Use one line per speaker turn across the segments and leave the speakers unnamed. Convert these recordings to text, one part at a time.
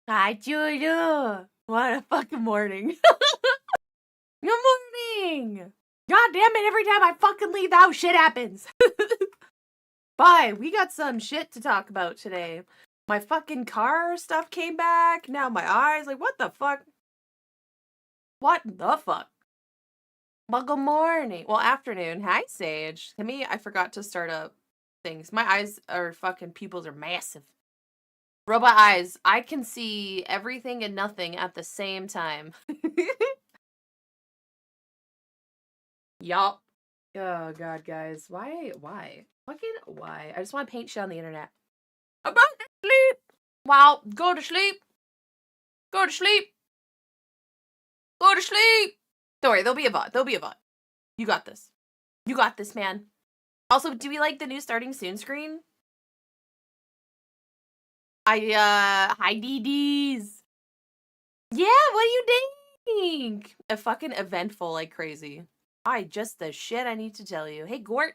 Hi, Julia. What a fucking morning. Good morning. God damn it, every time I fucking leave the house, shit happens. Bye. We got some shit to talk about today. My fucking car stuff came back. Now my eyes, like, what the fuck? What the fuck? Well, good morning. Well, afternoon. Hi, Sage. To me, I forgot to start up things. My eyes are fucking pupils are massive. Robot eyes. I can see everything and nothing at the same time. Yup. Oh god, guys. Why? Fucking why? I just want to paint shit on the internet. I'm going to sleep! Wow, go to sleep! Go to sleep! Go to sleep! Don't worry, there'll be a VOD. You got this. You got this, man. Also, do we like the new starting soon screen? Hi DDs. Yeah, what do you think? A fucking eventful like crazy. Just the shit I need to tell you. Hey, Gort.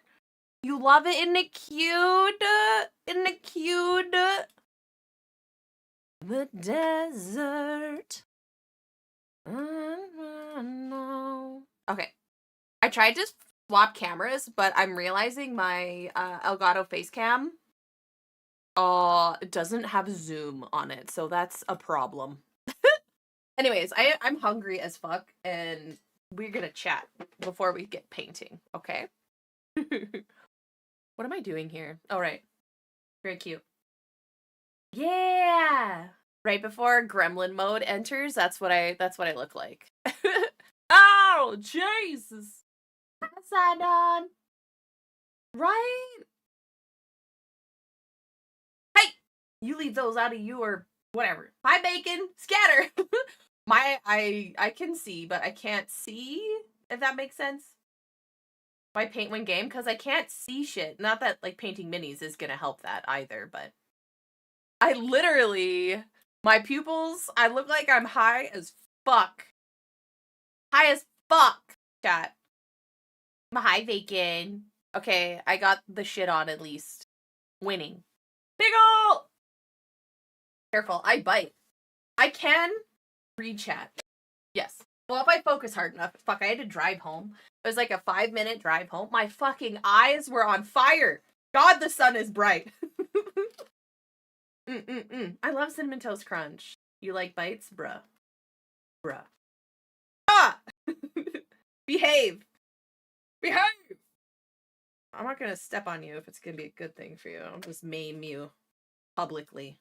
You love it in the cute? The desert. Okay. I tried to swap cameras, but I'm realizing my Elgato face cam doesn't have zoom on it, so that's a problem. Anyways, I'm hungry as fuck, and we're gonna chat before we get painting, okay? What am I doing here? Oh, right. Very cute. Yeah! Right before gremlin mode enters, that's what I look like. Oh, Jesus! What's that on? Right? Hey! You leave those out of you or whatever. Hi, bacon! Scatter! I can see, but I can't see, if that makes sense. Why paint one game? Because I can't see shit. Not that, like, painting minis is gonna help that either, but I literally, my pupils, I look like I'm high as fuck. High as fuck, chat. I'm high bacon. Okay, I got the shit on at least. Winning. Big ol'! Careful, I bite. I can read chat. Yes. Well, if I focus hard enough. Fuck, I had to drive home. It was like a 5-minute drive home. My fucking eyes were on fire. God, the sun is bright. I love Cinnamon Toast Crunch. You like bites? Bruh. Ah! Behave! Behave! I'm not gonna step on you if it's gonna be a good thing for you. I'll just maim you publicly.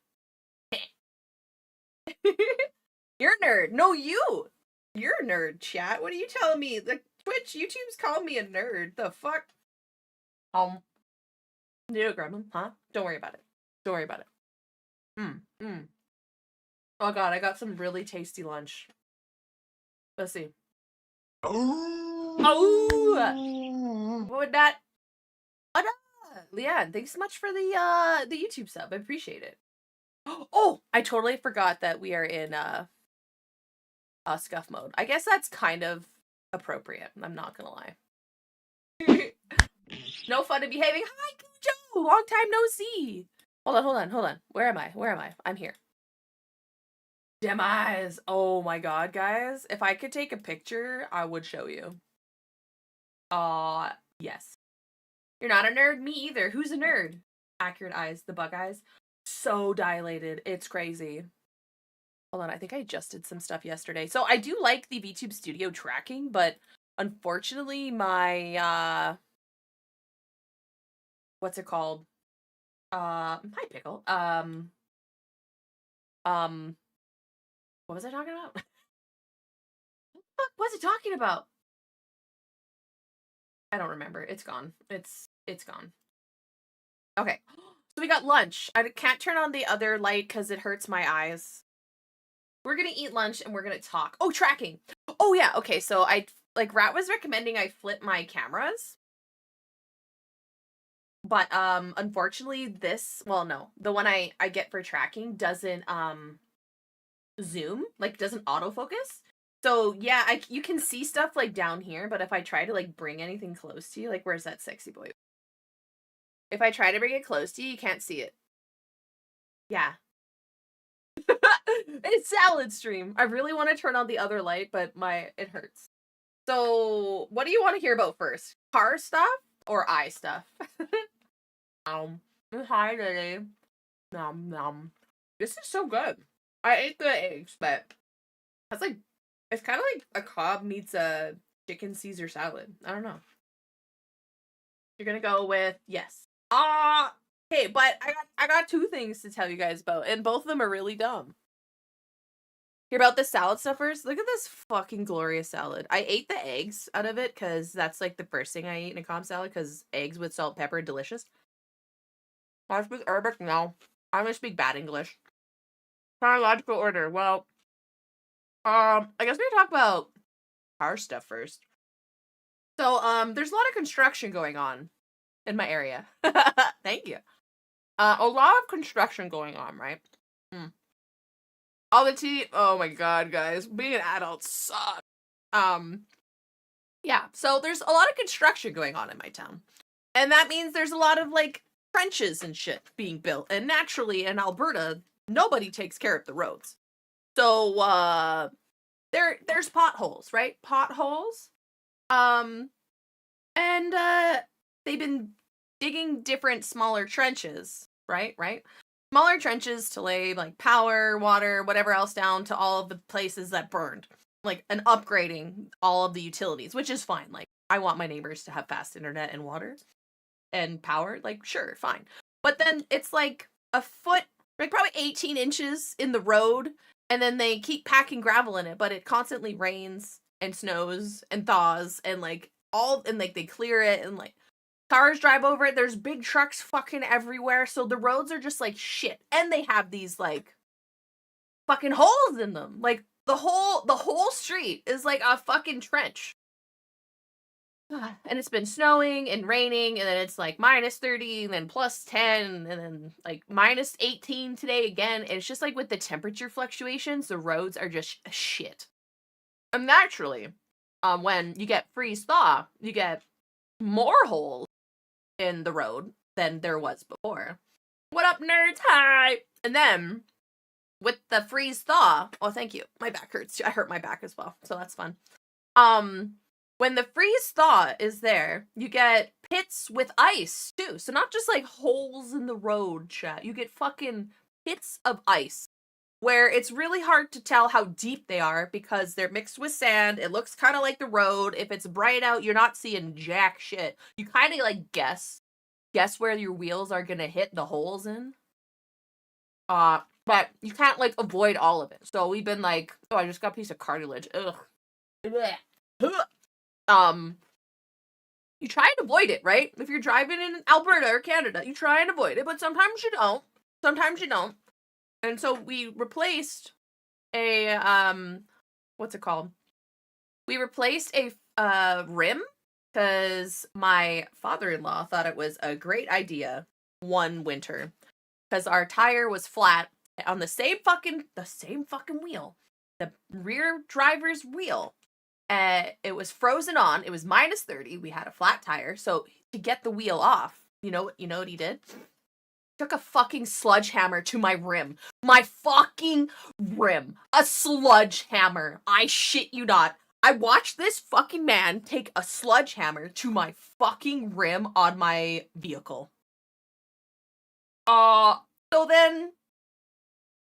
You're a nerd. No, you! You're a nerd, chat. What are you telling me? The Twitch, YouTube's calling me a nerd. The fuck? You gremlin, huh? Don't worry about it. Don't worry about it. Oh god, I got some really tasty lunch. Let's see. Oh! What would that? Leanne, thanks so much for the YouTube sub. I appreciate it. Oh, I totally forgot that we are in scuff mode. I guess that's kind of appropriate. I'm not gonna lie. No fun in behaving. Hi, Cujo! Long time no see. Hold on. Where am I? I'm here. Dim eyes. Oh my god, guys. If I could take a picture, I would show you. Yes. You're not a nerd? Me either. Who's a nerd? Accurate eyes. The bug eyes. So dilated. It's crazy. Hold on, I think I adjusted some stuff yesterday. So I do like the VTube Studio tracking, but unfortunately my, what's it called? Hi, Pickle. What was I talking about? What was it talking about? I don't remember. It's gone. It's gone. Okay. So we got lunch. I can't turn on the other light because it hurts my eyes. We're gonna eat lunch and we're gonna talk. Oh, tracking. Oh yeah. Okay. So Rat was recommending I flip my cameras. But unfortunately the one I get for tracking doesn't zoom, like doesn't autofocus. So yeah, you can see stuff like down here, but if I try to like bring anything close to you, like where's that sexy boy? If I try to bring it close to you, you can't see it. Yeah. It's It's salad stream. I really want to turn on the other light, but it hurts. So, what do you want to hear about first? Car stuff or eye stuff? Hi, Lily. Nom nom. This is so good. I ate the eggs, but it's kind of like a Cobb meets a chicken Caesar salad. I don't know. You're gonna go with yes. Okay, but I got two things to tell you guys about, and both of them are really dumb. Hear about this salad stuff first? Look at this fucking glorious salad. I ate the eggs out of it because that's like the first thing I eat in a Cobb salad because eggs with salt, pepper, delicious. I speak Arabic? No. I'm gonna speak bad English. Chronological order. Well, I guess we're gonna talk about car stuff first. So, there's a lot of construction going on in my area. Thank you. A lot of construction going on, right? All the tea. Oh my god, guys. Being an adult sucks. Yeah, so there's a lot of construction going on in my town. And that means there's a lot of, like, trenches and shit being built. And naturally, in Alberta, nobody takes care of the roads. So, there's potholes, right? Potholes. And they've been digging different smaller trenches, right? Smaller trenches to lay, like, power, water, whatever else down to all of the places that burned. Like, and upgrading all of the utilities, which is fine. Like, I want my neighbors to have fast internet and water and power. Like, sure, fine. But then it's like a foot, like probably 18 inches in the road, and then they keep packing gravel in it, but it constantly rains and snows and thaws and like they clear it and like cars drive over it. There's big trucks fucking everywhere, so the roads are just like shit. And they have these like fucking holes in them. Like the whole street is like a fucking trench. And it's been snowing and raining, and then it's like -30, and then +10, and then like -18 today again. And it's just like with the temperature fluctuations, the roads are just shit. And naturally, when you get freeze thaw, you get more holes in the road than there was before. What up, nerds? Hi! And then with the freeze thaw, oh, thank you. My back hurts too. I hurt my back as well, so that's fun. When the freeze thaw is there, you get pits with ice too. So not just like holes in the road, chat. You get fucking pits of ice where it's really hard to tell how deep they are because they're mixed with sand. It looks kind of like the road. If it's bright out, you're not seeing jack shit. You kind of like guess where your wheels are gonna hit the holes in. But you can't like avoid all of it. So we've been like, oh, I just got a piece of cartilage. Ugh. You try and avoid it, right? If you're driving in Alberta or Canada, you try and avoid it, but sometimes you don't. Sometimes you don't. And so we replaced a, what's it called? We replaced a rim because my father-in-law thought it was a great idea one winter because our tire was flat on the same fucking wheel, the rear driver's wheel. It was frozen on. It was -30. We had a flat tire. So to get the wheel off, you know what he did? Took a fucking sledgehammer to my rim. My fucking rim. A sledgehammer. I shit you not. I watched this fucking man take a sledgehammer to my fucking rim on my vehicle. So then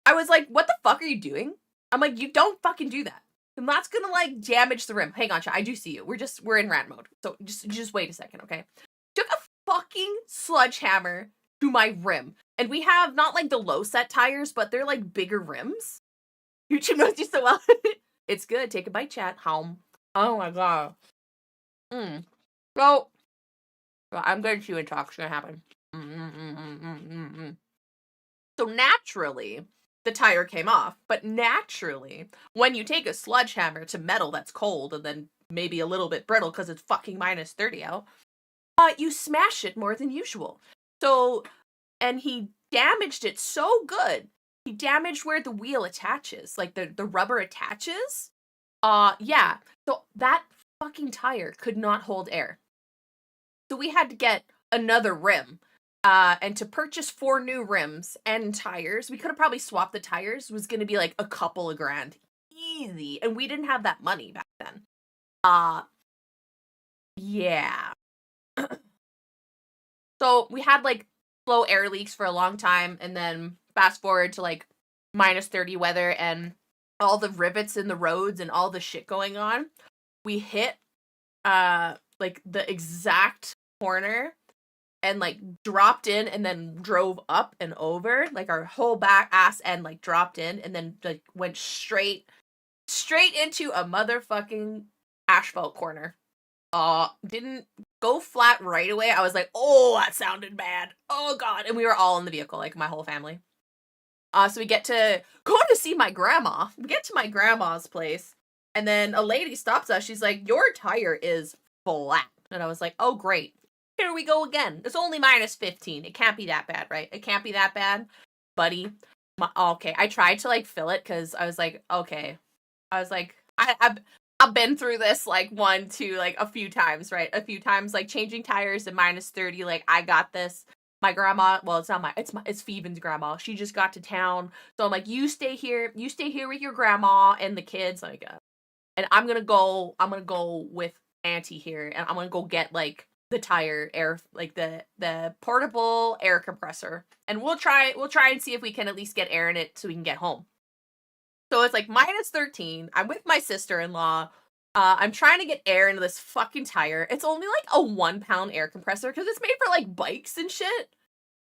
I was like, what the fuck are you doing? I'm like, you don't fucking do that. And that's gonna like damage the rim. Hang on, chat. I do see you. We're in rant mode. So just wait a second, okay? Took a fucking sledgehammer to my rim. And we have not like the low set tires, but they're like bigger rims. YouTube knows you so well. It's good. Take a bite, chat. Home. Oh my god. So I'm going to chew and talk. It's gonna happen. So naturally, the tire came off, but naturally, when you take a sledgehammer to metal that's cold and then maybe a little bit brittle because it's fucking -30 out, you smash it more than usual. So, and he damaged it so good, he damaged where the wheel attaches, like the rubber attaches. Yeah. So that fucking tire could not hold air. So we had to get another rim. And to purchase 4 new rims and tires, we could have probably swapped the tires, was going to be like a couple of grand. Easy. And we didn't have that money back then. Yeah. So we had like slow air leaks for a long time, and then fast forward to like -30 weather and all the rivets in the roads and all the shit going on. We hit like the exact corner and like dropped in and then drove up and over, like our whole back ass end like dropped in and then like went straight into a motherfucking asphalt corner. Didn't go flat right away. I was like, oh, that sounded bad. Oh god. And we were all in the vehicle, like my whole family. So we get to go to see my grandma. We get to my grandma's place, and then a lady stops us. She's like, your tire is flat. And I was like, oh great. Here we go again. It's only -15. It can't be that bad, right? It can't be that bad, buddy. Okay, I tried to like fill it because I was like, okay. I was like, I've been through this like a few times, right? A few times, like changing tires at -30. Like I got this. My grandma, well, it's not it's Phoeben's grandma. She just got to town, so I'm like, you stay here with your grandma and the kids, like, and I'm gonna go with Auntie here, and I'm gonna go get like the tire air, like the portable air compressor, and we'll try and see if we can at least get air in it so we can get home. So it's like -13. I'm with my sister-in-law. I'm trying to get air into this fucking tire. It's only like a 1-pound air compressor because it's made for like bikes and shit.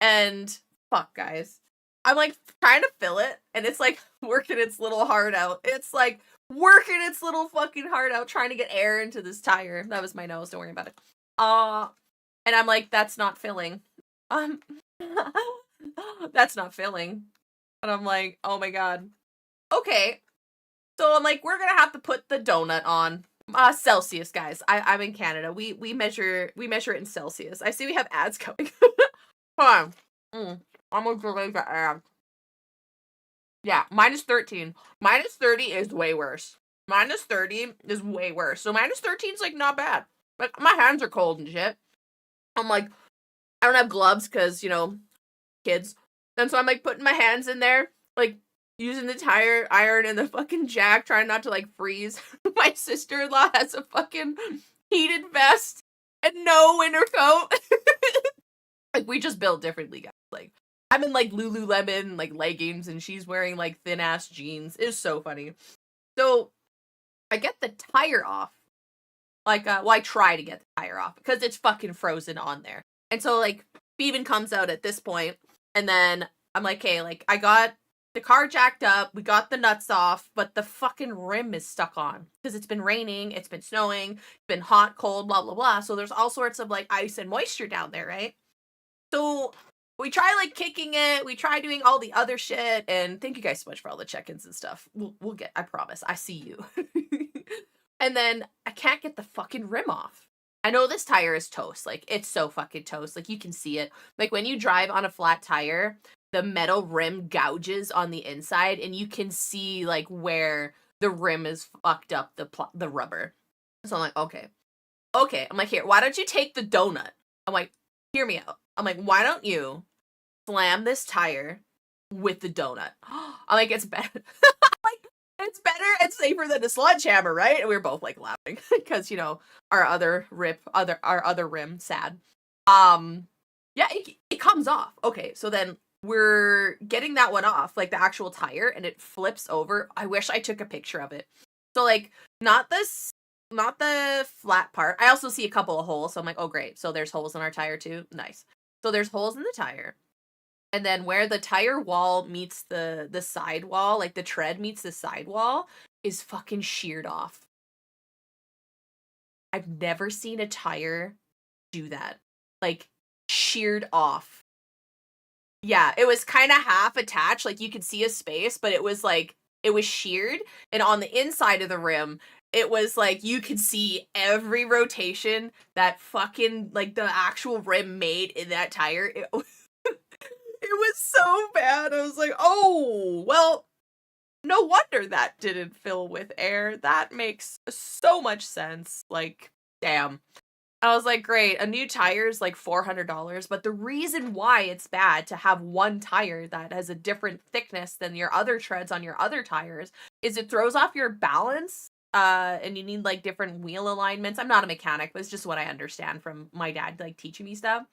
And fuck, guys. I'm like trying to fill it, and it's like working its little heart out. It's like working its little fucking heart out trying to get air into this tire. That was my nose, don't worry about it. And I'm like, that's not filling. That's not filling. And I'm like, oh my god. Okay. So I'm like, we're gonna have to put the donut on. Celsius, guys. I'm in Canada. We measure it in Celsius. I see we have ads coming. Hold on. I'm gonna delete the ad. Yeah, -13. -30 is way worse. -30 is way worse. So -13 is like not bad. Like my hands are cold and shit. I'm like, I don't have gloves because, you know, kids. And so I'm like putting my hands in there, like using the tire iron and the fucking jack, trying not to like freeze. My sister-in-law has a fucking heated vest and no winter coat. Like we just built differently, guys. Like I'm in like Lululemon like leggings and she's wearing like thin ass jeans. It's so funny. So I get the tire off. Like well, I try to get the tire off because it's fucking frozen on there. And so like Beaven comes out at this point, and then I'm like, okay, like I got the car jacked up, we got the nuts off, but the fucking rim is stuck on because it's been raining, it's been snowing, it's been hot, cold, blah blah blah. So there's all sorts of like ice and moisture down there, right? So we try like kicking it, we try doing all the other shit, and thank you guys so much for all the check-ins and stuff. We'll get, I promise, I see you. And then I can't get the fucking rim off. I know this tire is toast. Like, it's so fucking toast. Like, you can see it. Like, when you drive on a flat tire, the metal rim gouges on the inside, and you can see, like, where the rim is fucked up, the rubber. So I'm like, okay. Okay. I'm like, here, why don't you take the donut? I'm like, hear me out. I'm like, why don't you slam this tire with the donut? I'm like, it's better. It's better and safer than a sledgehammer, right? And we were both like laughing because, you know, our other rim, sad. Yeah, it comes off. Okay, so then we're getting that one off, like the actual tire, and it flips over. I wish I took a picture of it. So like, not the flat part. I also see a couple of holes, so I'm like, oh great. So there's holes in our tire too. Nice. So there's holes in the tire. And then where the tire wall meets the side wall, like the tread meets the side wall, is fucking sheared off. I've never seen a tire do that. Like, sheared off. Yeah, it was kind of half attached. Like, you could see a space, but it was like, it was sheared. And on the inside of the rim, it was like, you could see every rotation that fucking, like, the actual rim made in that tire. It was so bad. I was like, oh, well, no wonder that didn't fill with air. That makes so much sense. Like, damn. I was like, great, a new tire is like $400, but the reason why it's bad to have one tire that has a different thickness than your other treads on your other tires is it throws off your balance, and you need like different wheel alignments. I'm not a mechanic, but it's just what I understand from my dad like teaching me stuff.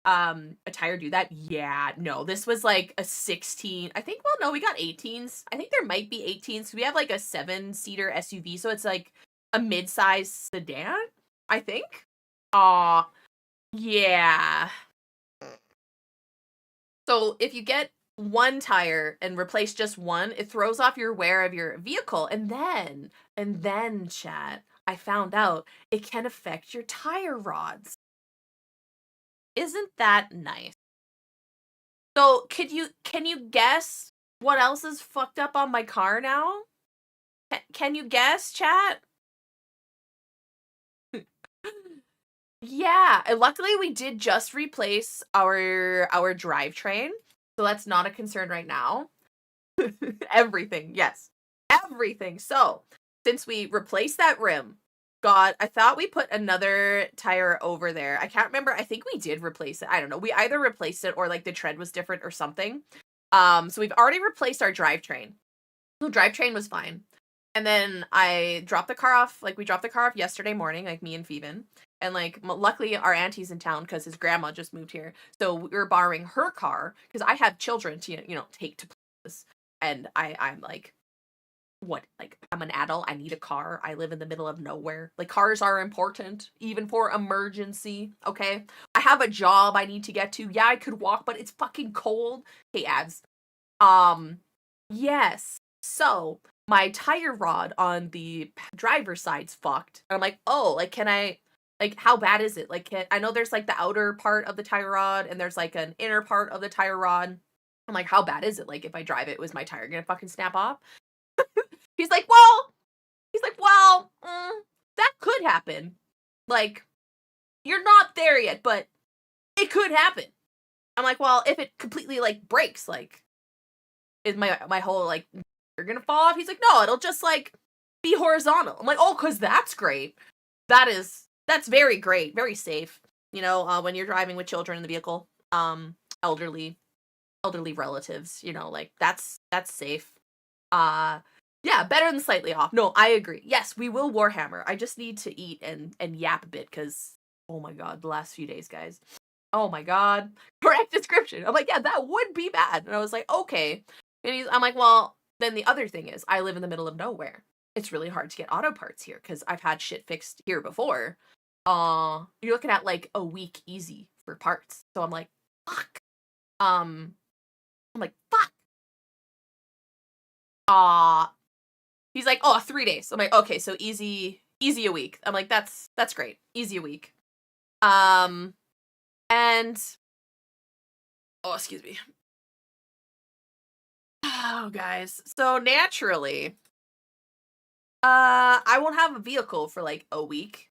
A tire do that? Yeah, no, this was like a 16. I think, well, no, we got 18s. I think there might be 18s. We have like a 7-seater SUV, so it's like a mid-size sedan, I think. Aw, yeah. So if you get one tire and replace just one, it throws off your wear of your vehicle. And then, chat, I found out it can affect your tire rods. Isn't that nice? So can you guess what else is fucked up on my car now? Can you guess, chat? Yeah, and luckily we did just replace our drivetrain, so that's not a concern right now. Everything, yes. Everything. So, since we replaced that rim, God, I thought we put another tire over there. I can't remember. I think we did replace it. I don't know. We either replaced it or like the tread was different or something. So we've already replaced our drivetrain. The drivetrain was fine. And then I dropped the car off, like we dropped the car off yesterday morning, like me and Phoeben. And like luckily our auntie's in town because his grandma just moved here. So we were borrowing her car because I have children to, take to places. And I'm like, what, like I'm an adult, I need a car, I live in the middle of nowhere, like cars are important even for emergency. Okay, I have a job I need to get to. Yeah, I could walk, but it's fucking cold. Hey, ads. Yes, so my tire rod on the driver's side's fucked, and I'm like, oh, like can I, like how bad is it, like I know there's like the outer part of the tire rod and there's like an inner part of the tire rod. I'm like, how bad is it, like if I drive it, was my tire gonna fucking snap off? He's like, that could happen. Like, you're not there yet, but it could happen. I'm like, well, if it completely like breaks, like, is my whole like you're gonna fall off? He's like, no, it'll just like be horizontal. I'm like, oh, cause that's great. That's very great, very safe. When you're driving with children in the vehicle, elderly relatives, like that's safe. Uh Yeah, better than slightly off. No, I agree. Yes, we will Warhammer. I just need to eat and yap a bit because, oh my god, the last few days, guys. Oh my god. Correct description. I'm like, yeah, that would be bad. And I was like, okay. And I'm like, well, then the other thing is, I live in the middle of nowhere. It's really hard to get auto parts here because I've had shit fixed here before. You're looking at like a week easy for parts. So I'm like, fuck. I'm like, fuck. Uh He's like, oh, 3 days. I'm like, okay, so easy a week. I'm like, that's great. Easy a week. And oh, excuse me. Oh, guys. So naturally, I won't have a vehicle for like a week.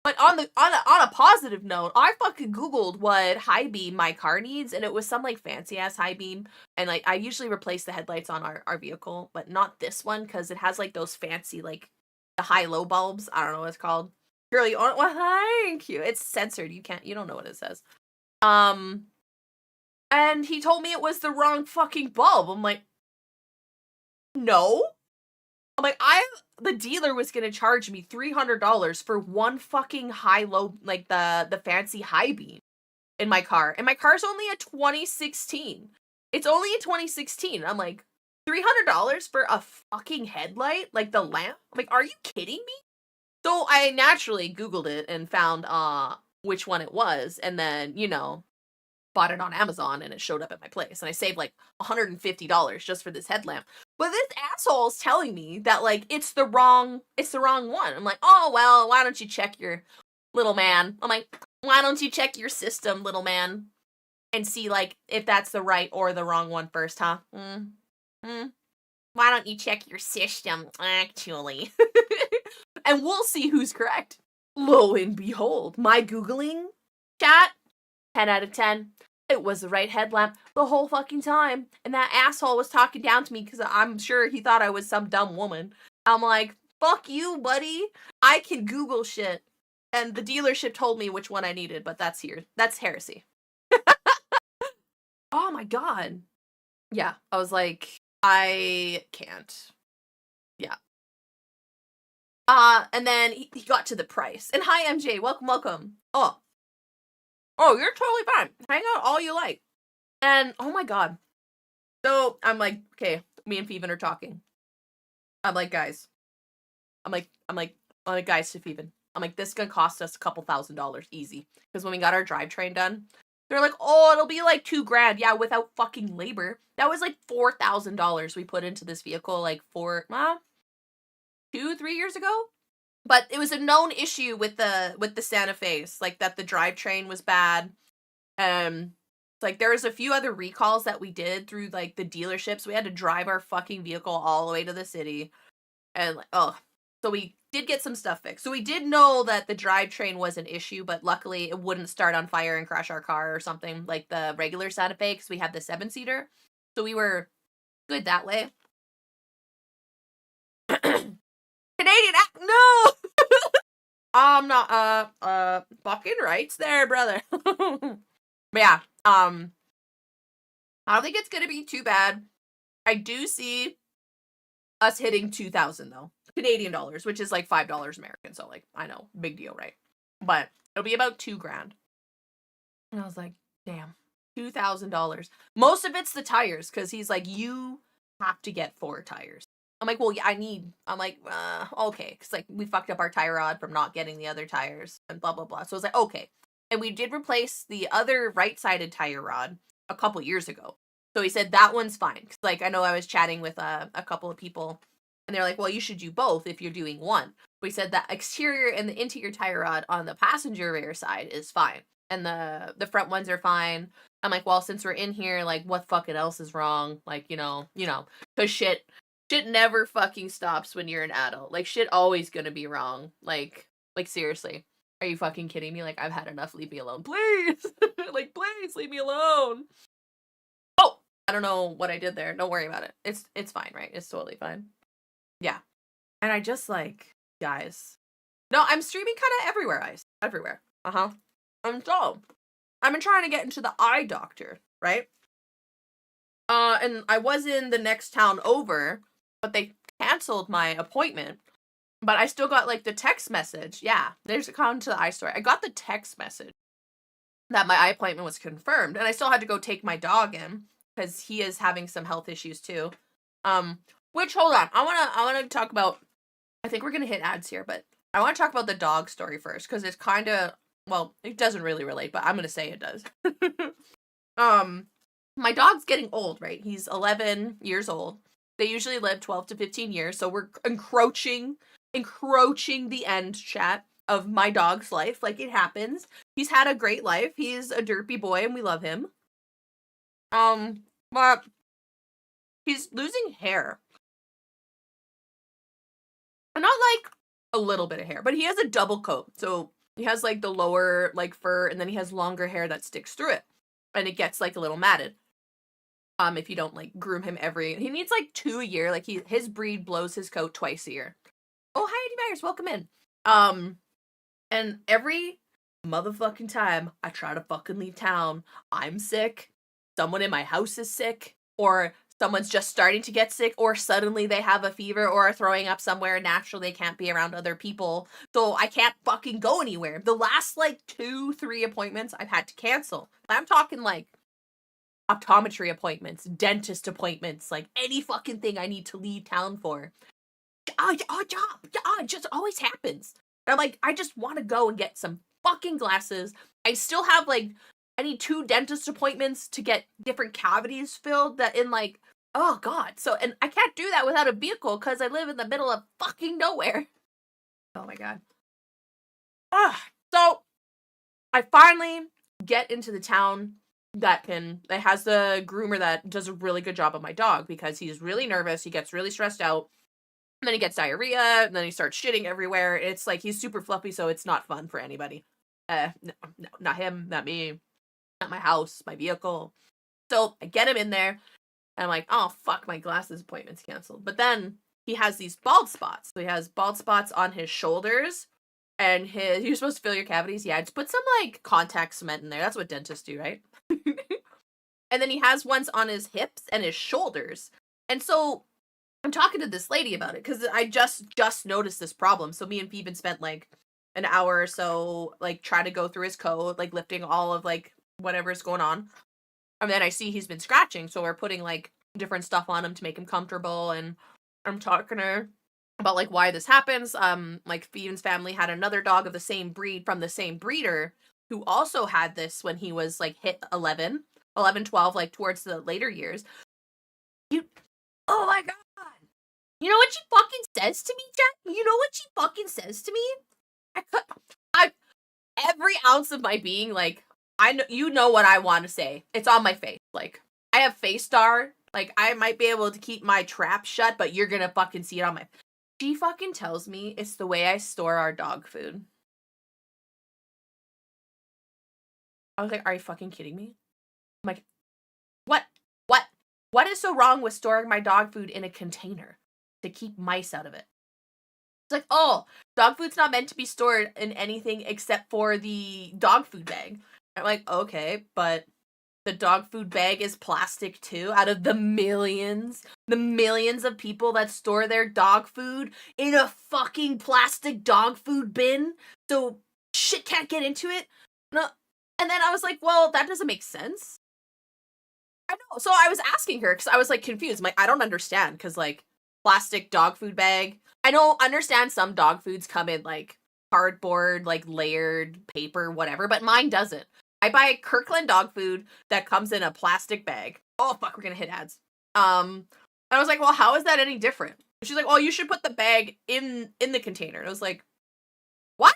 But on a positive note, I fucking Googled what high beam my car needs, and it was some like fancy ass high beam. And like I usually replace the headlights on our vehicle, but not this one because it has like those fancy like the high low bulbs. I don't know what it's called. Girlie, oh, well, thank you. It's censored. You don't know what it says. And he told me it was the wrong fucking bulb. I'm like, no. I'm like, the dealer was gonna charge me $300 for one fucking high low, like the fancy high beam in my car, and my car's only a 2016. It's only a 2016. I'm like, $300 for a fucking headlight, like the lamp. I'm like, are you kidding me? So I naturally Googled it and found which one it was, and then bought it on Amazon and it showed up at my place, and I saved like $150 just for this headlamp. But this asshole's telling me that like it's the wrong one. I'm like, oh well, why don't you check your little man? I'm like, why don't you check your system, little man, and see like if that's the right or the wrong one first, huh? Why don't you check your system, actually? And we'll see who's correct. Lo and behold, my Googling, chat, 10 out of 10. It was the right headlamp the whole fucking time. And that asshole was talking down to me because I'm sure he thought I was some dumb woman. I'm like, fuck you, buddy. I can Google shit. And the dealership told me which one I needed, but that's heresy. Oh my god. Yeah, I was like, I can't. Yeah. And then he got to the price. And hi, MJ, welcome. Oh, you're totally fine. Hang out all you like. And oh my god. So I'm like, okay, me and Feven are talking. I'm like, guys. I'm like, guys to Feven. I'm like, this is gonna cost us a couple $1,000 easy. Because when we got our drivetrain done, they're like, oh, it'll be like $2,000. Yeah, without fucking labor. That was like $4,000 we put into this vehicle like 2-3 years ago. But it was a known issue with the Santa Fe's, like that the drivetrain was bad. Like there was a few other recalls that we did through like the dealerships. We had to drive our fucking vehicle all the way to the city, and like, so we did get some stuff fixed. So we did know that the drivetrain was an issue, but luckily it wouldn't start on fire and crash our car or something like the regular Santa Fe, because we had the 7-seater. So we were good that way. Canadian no. I'm not fucking rights there, brother. But yeah, I don't think it's gonna be too bad. I do see us hitting 2,000 though, Canadian dollars, which is like $5 American. So like, I know, big deal, right? But it'll be about $2,000. And I was like, damn, $2,000. Most of it's the tires, because he's like, you have to get 4 tires. I'm like, well, yeah, I'm like, okay. Because, like, we fucked up our tie rod from not getting the other tires and blah, blah, blah. So I was like, okay. And we did replace the other right-sided tire rod a couple years ago. So he said that one's fine. Because, like, I know I was chatting with a couple of people, and they're like, well, you should do both if you're doing one. We said that exterior and the interior tire rod on the passenger rear side is fine. And the front ones are fine. I'm like, well, since we're in here, like, what fucking else is wrong? Like, you know, because shit never fucking stops when you're an adult. Like, shit always gonna be wrong. Like seriously. Are you fucking kidding me? Like, I've had enough. Leave me alone. Please! Like, please, leave me alone. Oh! I don't know what I did there. Don't worry about it. It's fine, right? It's totally fine. Yeah. And I just, like, guys. No, I'm streaming kind of everywhere, everywhere. Uh-huh. So, I've been trying to get into the eye doctor, right? And I was in the next town over, but they canceled my appointment. But I still got, like, the text message. Yeah, there's a come to the eye store. I got the text message that my eye appointment was confirmed. And I still had to go take my dog in, because he is having some health issues, too. Which, hold on. I wanna talk about... I think we're gonna hit ads here, but I want to talk about the dog story first, because it's kind of... Well, it doesn't really relate, but I'm gonna say it does. My dog's getting old, right? He's 11 years old. They usually live 12 to 15 years, so we're encroaching the end, chat, of my dog's life. Like, it happens. He's had a great life. He's a derpy boy, and we love him. But he's losing hair. And not like a little bit of hair, but he has a double coat. So he has, like, the lower, like, fur, and then he has longer hair that sticks through it. And it gets, like, a little matted. If you don't, like, groom him he needs, like, 2 a year. Like, his breed blows his coat twice a year. Oh, hi, Eddie Myers, welcome in. And every motherfucking time I try to fucking leave town, I'm sick, someone in my house is sick, or someone's just starting to get sick, or suddenly they have a fever or are throwing up somewhere naturally they can't be around other people, so I can't fucking go anywhere. The last, like, 2-3 appointments I've had to cancel. I'm talking, like, optometry appointments, dentist appointments, like, any fucking thing I need to leave town for. It just always happens. And I'm like, I just want to go and get some fucking glasses. I still have, like, I need 2 dentist appointments to get different cavities filled that in, like, oh god. So, and I can't do that without a vehicle because I live in the middle of fucking nowhere. Oh my god. So I finally get into the town that has the groomer that does a really good job of my dog, because he's really nervous, he gets really stressed out, and then he gets diarrhea, and then he starts shitting everywhere. It's like, he's super fluffy, so it's not fun for anybody. No, not him, not me, not my house, my vehicle. So I get him in there, and I'm like, oh fuck, my glasses appointment's canceled. But then he has these bald spots. So he has bald spots on his shoulders And you're supposed to fill your cavities. Yeah, just put some like contact cement in there. That's what dentists do, right? And then he has ones on his hips and his shoulders. And so I'm talking to this lady about it because I just noticed this problem. So me and Phoebe spent like an hour or so like trying to go through his code, like lifting all of like whatever's going on. And then I see he's been scratching, so we're putting like different stuff on him to make him comfortable. And I'm talking to her about like why this happens. Like Phoebe's family had another dog of the same breed from the same breeder who also had this when he was like hit 11, 12, like towards the later years. Oh my god. You know what she fucking says to me, Jen? You know what she fucking says to me? I every ounce of my being, like, I know, you know what I want to say. It's on my face. Like, I have face star. Like, I might be able to keep my trap shut, but you're gonna fucking see it on my. She fucking tells me it's the way I store our dog food. I was like, are you fucking kidding me? I'm like, what? What is so wrong with storing my dog food in a container to keep mice out of it? It's like, oh, dog food's not meant to be stored in anything except for the dog food bag. I'm like, okay, but the dog food bag is plastic too. Out of the millions of people that store their dog food in a fucking plastic dog food bin, so shit can't get into it. No. And then I was like, well, that doesn't make sense. I know. So I was asking her because I was like confused. I'm like, I don't understand because like plastic dog food bag. I don't understand some dog foods come in like cardboard, like layered paper, whatever, but mine doesn't. I buy Kirkland dog food that comes in a plastic bag. Oh fuck, we're gonna hit ads. And I was like, well, how is that any different? She's like, oh, you should put the bag in the container. And I was like, what?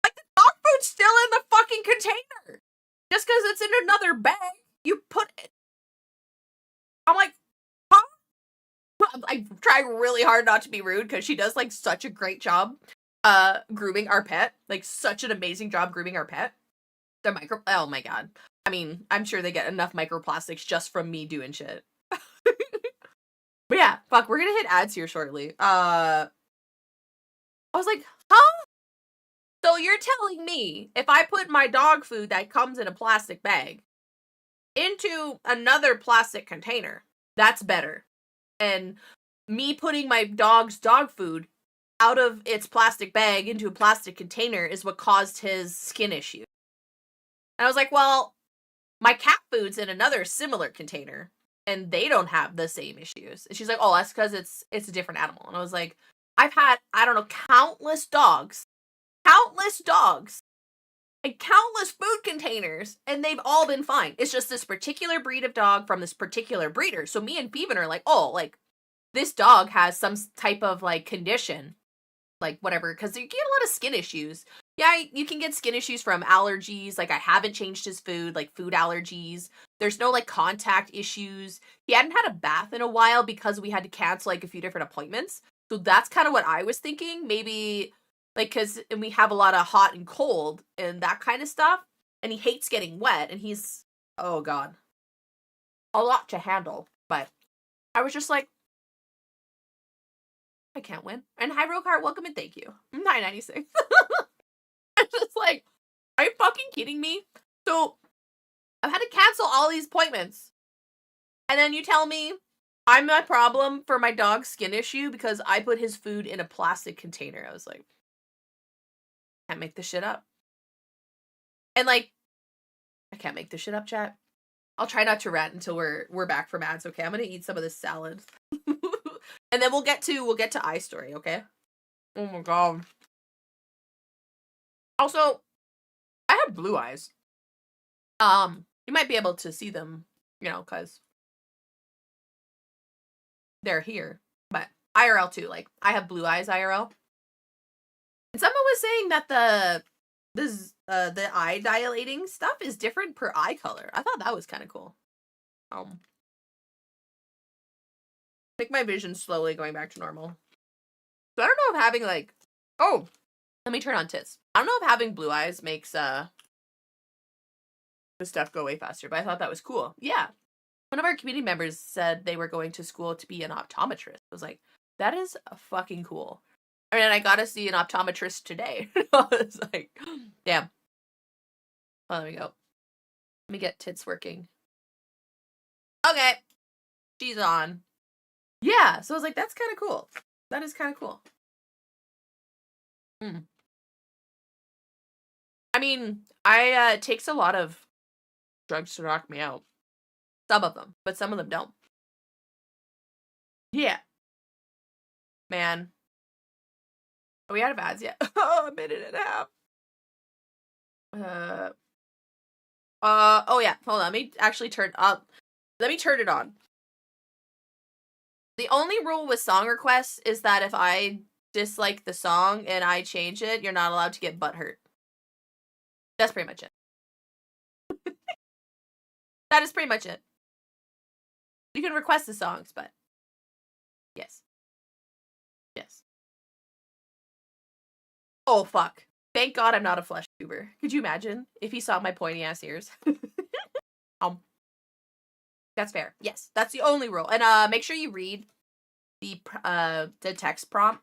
Like the dog food's still in the fucking container. Just because it's in another bag, you put it. I'm like, huh? I try really hard not to be rude because she does like such a great job grooming our pet. Like such an amazing job grooming our pet. Oh my god. I mean, I'm sure they get enough microplastics just from me doing shit. But yeah, fuck, we're gonna hit ads here shortly. I was like, huh? So you're telling me if I put my dog food that comes in a plastic bag into another plastic container, that's better. And me putting my dog's dog food out of its plastic bag into a plastic container is what caused his skin issue. And I was like, well, my cat food's in another similar container and they don't have the same issues. And she's like, oh, that's because it's a different animal. And I was like, I've had, I don't know, countless dogs and countless food containers, and they've all been fine. It's just this particular breed of dog from this particular breeder. So me and Bevan are like, oh, like, this dog has some type of, like, condition, like, whatever, because you get a lot of skin issues. Yeah, you can get skin issues from allergies, like, I haven't changed his food, like, food allergies. There's no, like, contact issues. He hadn't had a bath in a while because we had to cancel, like, a few different appointments. So that's kind of what I was thinking. Maybe, like, because we have a lot of hot and cold and that kind of stuff. And he hates getting wet. And he's, oh, God, a lot to handle. But I was just like, I can't win. And hi, Rokart, welcome and thank you. 996. I'm just like, are you fucking kidding me? So I've had to cancel all these appointments. And then you tell me I'm a problem for my dog's skin issue because I put his food in a plastic container. I was like, can't make this shit up. And like, I can't make this shit up, chat. I'll try not to rant until we're back from ads, okay? I'm gonna eat some of this salad. And then we'll get to iStory, okay? Oh my god. Also, I have blue eyes. You might be able to see them, you know, because they're here. But IRL too, like, I have blue eyes IRL. And someone was saying that the eye dilating stuff is different per eye color. I thought that was kind of cool. I think my vision's slowly going back to normal. So I don't know if having like, oh, let me turn on tits. I don't know if having blue eyes makes the stuff go way faster, but I thought that was cool. Yeah. One of our community members said they were going to school to be an optometrist. I was like, that is fucking cool. I mean, I got to see an optometrist today. I was like, damn. Oh, there we go. Let me get tits working. Okay. She's on. Yeah. So I was like, that's kind of cool. That is kind of cool. I mean, it takes a lot of drugs to knock me out. Some of them, but some of them don't. Yeah. Man. Are we out of ads yet? Oh, a minute and a half. Oh yeah. Hold on. Let me actually turn up. Let me turn it on. The only rule with song requests is that if I dislike the song and I change it, you're not allowed to get butthurt. That's pretty much it. That is pretty much it. You can request the songs, but yes. Yes. Oh, fuck. Thank God I'm not a flesh tuber. Could you imagine if he saw my pointy ass ears? That's fair. Yes, that's the only rule. And make sure you read the text prompt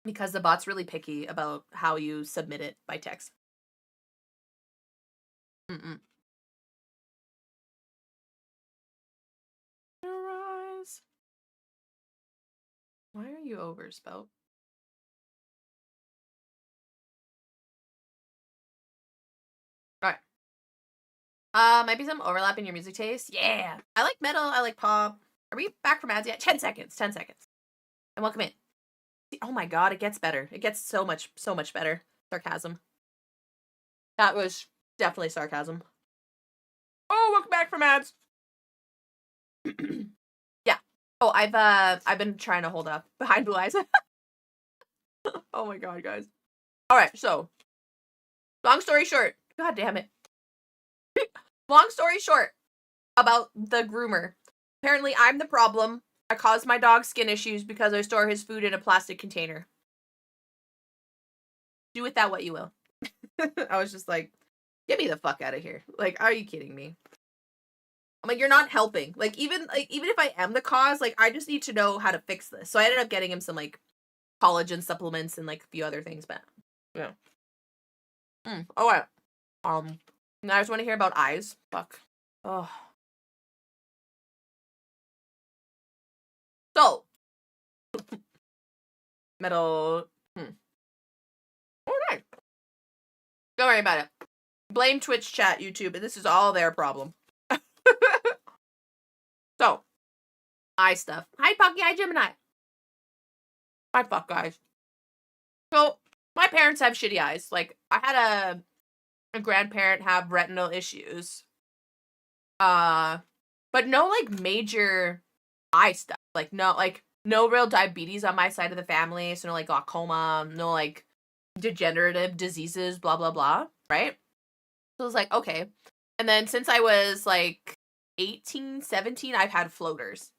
because the bot's really picky about how you submit it by text. Rise. Why are you over, Spout? Alright. Maybe some overlap in your music taste. Yeah. I like metal, I like pop. Are we back from ads yet? 10 seconds. 10 seconds. And welcome in. Oh my god, it gets better. It gets so much better. Sarcasm. That was definitely sarcasm. Oh, welcome back from ads. Yeah. Oh, I've been trying to hold up behind Blue Eyes. Oh my god, guys. Alright, so long story short. God damn it. Long story short about the groomer. Apparently I'm the problem. I caused my dog skin issues because I store his food in a plastic container. Do with that what you will. I was just like, get me the fuck out of here. Like, are you kidding me? I'm like, you're not helping. Like, even if I am the cause, like, I just need to know how to fix this. So I ended up getting him some, like, collagen supplements and, like, a few other things, but, yeah. Oh, right. Now I just want to hear about eyes. Fuck. Oh. So. Metal. Alright. Don't worry about it. Blame Twitch chat, YouTube, and this is all their problem. So, eye stuff. Hi, Pucky. Hi, Gemini. Hi, fuck, guys. So, my parents have shitty eyes. Like, I had a grandparent have retinal issues. But no, like, major eye stuff. Like, no real diabetes on my side of the family. So, no, like, glaucoma. No, like, degenerative diseases, blah, blah, blah. Right? So, I was like, okay. And then since I was, like, 18, 17, I've had floaters.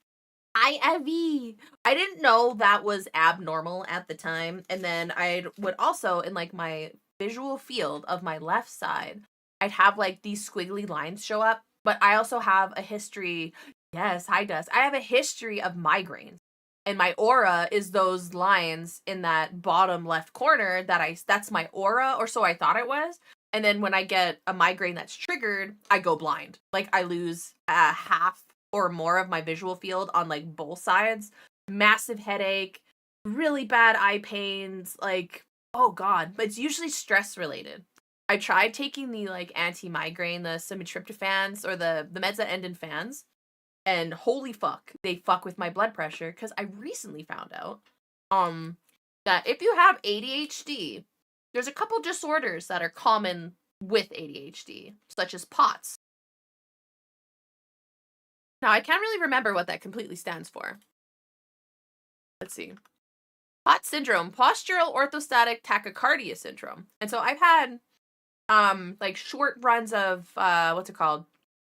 I didn't know that was abnormal at the time. And then I would also, in like my visual field of my left side, I'd have like these squiggly lines show up. But I also have a history. Yes, hi, Dust. I have a history of migraines. And my aura is those lines in that bottom left corner that's my aura, or so I thought it was. And then when I get a migraine that's triggered, I go blind. Like I lose half or more of my visual field on like both sides. Massive headache, really bad eye pains, like, oh god. But it's usually stress related. I tried taking the like anti-migraine, the sumatriptofans or the meds that end in fans, and holy fuck, they fuck with my blood pressure because I recently found out that if you have ADHD, there's a couple disorders that are common with ADHD, such as POTS. Now, I can't really remember what that completely stands for. Let's see. POTS syndrome, postural orthostatic tachycardia syndrome. And so I've had like short runs of what's it called?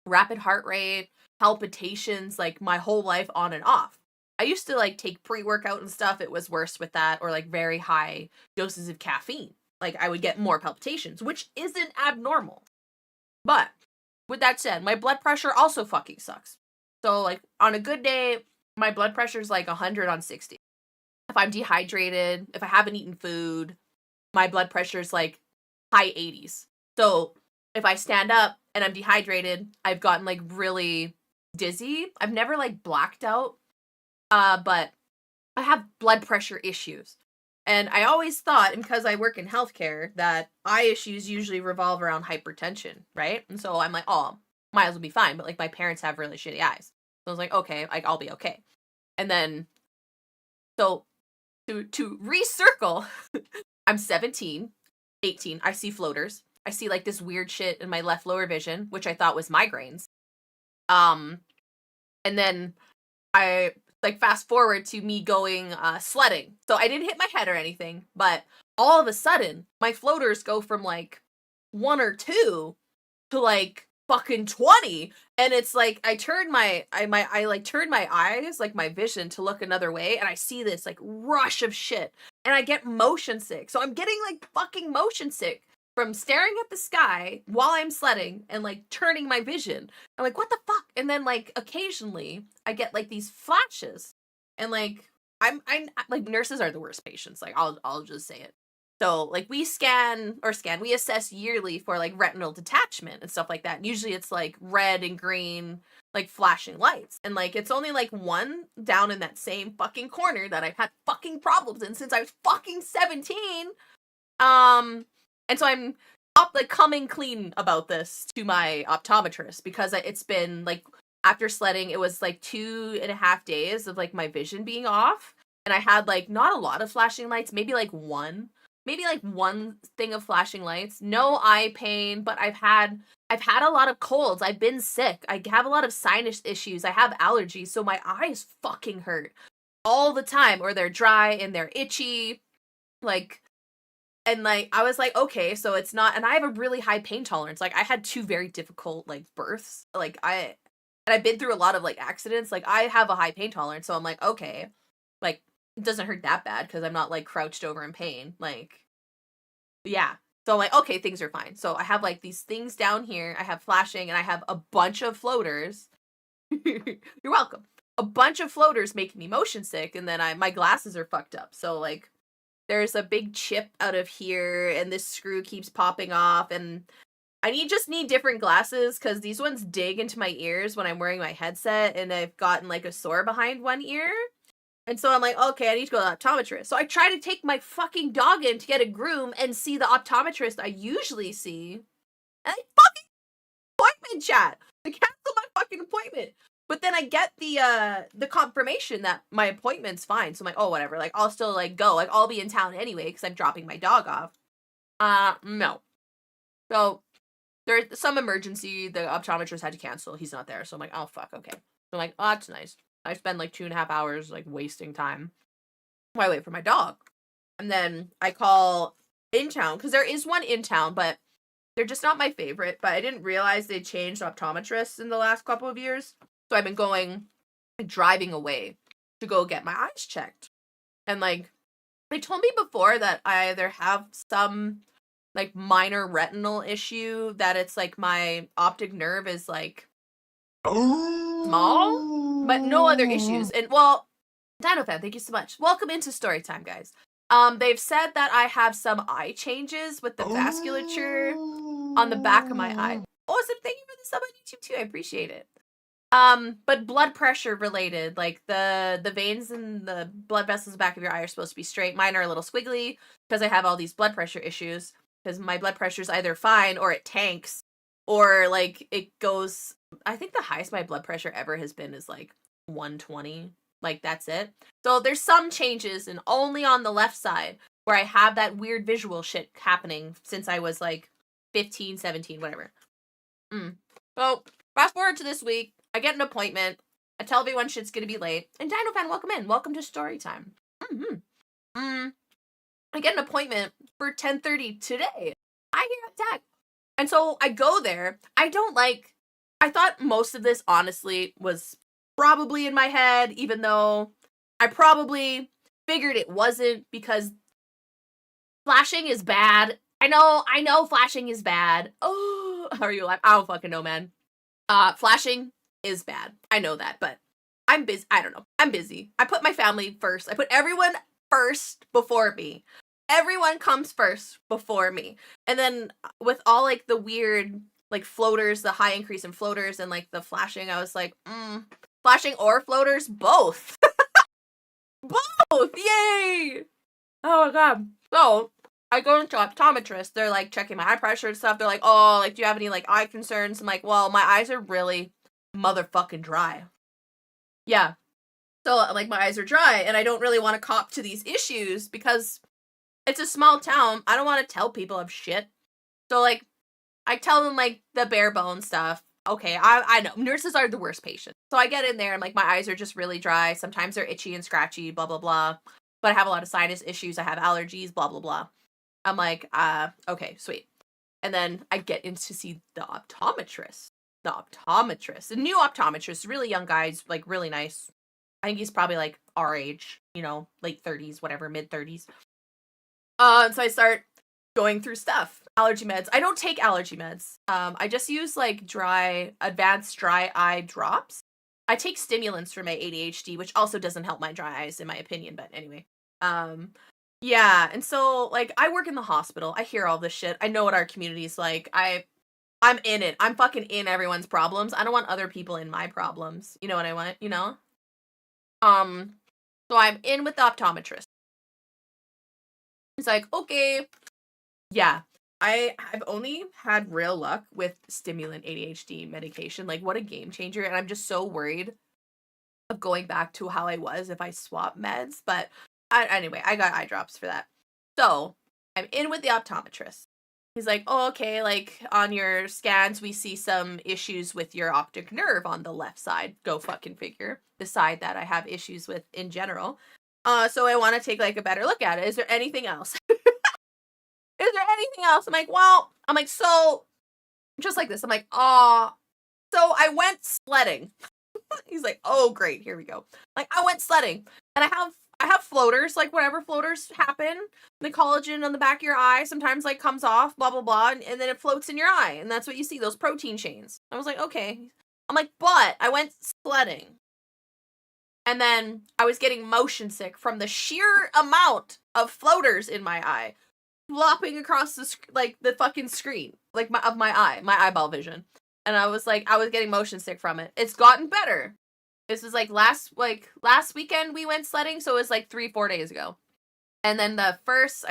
Rapid heart rate, palpitations, like my whole life on and off. I used to like take pre-workout and stuff. It was worse with that, or like very high doses of caffeine. Like I would get more palpitations, which isn't abnormal. But with that said, my blood pressure also fucking sucks. So like on a good day, my blood pressure is like 100 on 60. if I'm dehydrated, if I haven't eaten food, my blood pressure is like high 80s. So if I stand up and I'm dehydrated, I've gotten like really dizzy. I've never like blacked out, but I have blood pressure issues. And I always thought, and because I work in healthcare, that eye issues usually revolve around hypertension, right? And so I'm like, oh, might as well be fine. But like my parents have really shitty eyes. So I was like, okay, like I'll be okay. And then, so to recircle, I'm 17, 18. I see floaters. I see like this weird shit in my left lower vision, which I thought was migraines. And then I like fast forward to me going sledding. So I didn't hit my head or anything, but all of a sudden my floaters go from like 1 or 2 to like fucking 20, and it's like I turned my eyes, like my vision, to look another way, and I see this like rush of shit, and I get motion sick. So I'm getting like fucking motion sick from staring at the sky while I'm sledding and like turning my vision. I'm like, what the fuck? And then like occasionally I get like these flashes, and like I'm like, nurses are the worst patients. Like I'll just say it. So like we assess yearly for like retinal detachment and stuff like that. And usually it's like red and green, like flashing lights. And like it's only like one down in that same fucking corner that I've had fucking problems in since I was fucking 17. And so I'm coming clean about this to my optometrist, because it's been like, after sledding, it was like 2.5 days of like my vision being off. And I had like not a lot of flashing lights, maybe like one thing of flashing lights, no eye pain, but I've had a lot of colds. I've been sick. I have a lot of sinus issues. I have allergies, so my eyes fucking hurt all the time, or they're dry and they're itchy. Like, and like I was like, okay, so it's not, and I have a really high pain tolerance. Like I had 2 very difficult like births. Like I've been through a lot of like accidents. Like I have a high pain tolerance, so I'm like, okay, like it doesn't hurt that bad because I'm not like crouched over in pain. Like, yeah. So I'm like, okay, things are fine. So I have like these things down here. I have flashing, and I have a bunch of floaters. You're welcome. A bunch of floaters making me motion sick, and then my glasses are fucked up. So like there's a big chip out of here, and this screw keeps popping off, and I just need different glasses because these ones dig into my ears when I'm wearing my headset, and I've gotten like a sore behind one ear. And so I'm like, okay, I need to go to the optometrist. So I try to take my fucking dog in to get a groom and see the optometrist I usually see. And I fucking appointment chat. I cancel my fucking appointment. But then I get the confirmation that my appointment's fine. So I'm like, oh, whatever. Like, I'll still like go. Like, I'll be in town anyway because I'm dropping my dog off. No. So there's some emergency. The optometrist had to cancel. He's not there. So I'm like, oh, fuck, okay. So I'm like, oh, that's nice. I spend like 2.5 hours like wasting time while I wait for my dog. And then I call in town, because there is one in town, but they're just not my favorite. But I didn't realize they changed optometrists in the last couple of years. So I've been driving away to go get my eyes checked. And like, they told me before that I either have some like minor retinal issue, that it's like my optic nerve is like small, but no other issues. And well, DinoFan, thank you so much. Welcome into story time, guys. They've said that I have some eye changes with the vasculature on the back of my eye. Awesome, thank you for the sub on YouTube too. I appreciate it. But blood pressure related, like the veins and the blood vessels in the back of your eye are supposed to be straight. Mine are a little squiggly because I have all these blood pressure issues, because my blood pressure is either fine or it tanks, or like it goes, I think the highest my blood pressure ever has been is like 120. Like that's it. So there's some changes, and only on the left side where I have that weird visual shit happening since I was like 15, 17, whatever. So fast forward to this week. I get an appointment. I tell everyone shit's gonna be late. And DinoFan, welcome in. Welcome to story time. I get an appointment for 10:30 today. I hear attack. And so I go there. I thought most of this, honestly, was probably in my head, even though I probably figured it wasn't, because flashing is bad. I know flashing is bad. Oh, how are you alive? I don't fucking know, man. Flashing is bad. I know that, but I'm busy. I don't know. I'm busy. I put my family first. I put everyone first before me. Everyone comes first before me. And then with all like the weird like floaters, the high increase in floaters and like the flashing, I was like, flashing or floaters, both. Both! Yay! Oh my god. So I go into optometrist. They're like checking my eye pressure and stuff. They're like, oh, like, do you have any like eye concerns? I'm like, well, my eyes are really motherfucking dry. Yeah. So like my eyes are dry and I don't really want to cop to these issues because it's a small town. I don't want to tell people I'm shit. So like I tell them like the bare bone stuff. Okay, I know. Nurses are the worst patients. So I get in there and like my eyes are just really dry. Sometimes they're itchy and scratchy, blah, blah, blah. But I have a lot of sinus issues. I have allergies, blah, blah, blah. I'm like, okay, sweet. And then I get in to see the optometrist. The new optometrist, really young guys, like really nice. I think he's probably like our age, you know, late 30s, whatever, mid 30s. So I start going through stuff. Allergy meds. I don't take allergy meds. I just use like advanced dry eye drops. I take stimulants for my ADHD, which also doesn't help my dry eyes in my opinion, but anyway. Yeah, and so like I work in the hospital. I hear all this shit. I know what our community's like. I'm in it. I'm fucking in everyone's problems. I don't want other people in my problems. You know what I want, you know? So I'm in with the optometrist. He's like, okay. Yeah. I've only had real luck with stimulant ADHD medication. Like, what a game changer. And I'm just so worried of going back to how I was if I swap meds. But anyway, I got eye drops for that. So I'm in with the optometrist. He's like, oh, okay, like on your scans, we see some issues with your optic nerve on the left side. Go fucking figure. The side that I have issues with in general. So I want to take like a better look at it. Is there anything else? Is there anything else? I'm like, well, so just like this. I'm like, so I went sledding. He's like, oh, great, here we go. Like, I went sledding, and I have floaters, like whatever floaters happen. The collagen on the back of your eye sometimes like comes off, blah blah blah, and then it floats in your eye, and that's what you see, those protein chains. I was like, okay. I'm like, but I went sledding, and then I was getting motion sick from the sheer amount of floaters in my eye, flopping across the fucking screen, like my eyeball vision. And I was getting motion sick from it. It's gotten better. This was like last weekend we went sledding, so it was like 3-4 days ago. And then I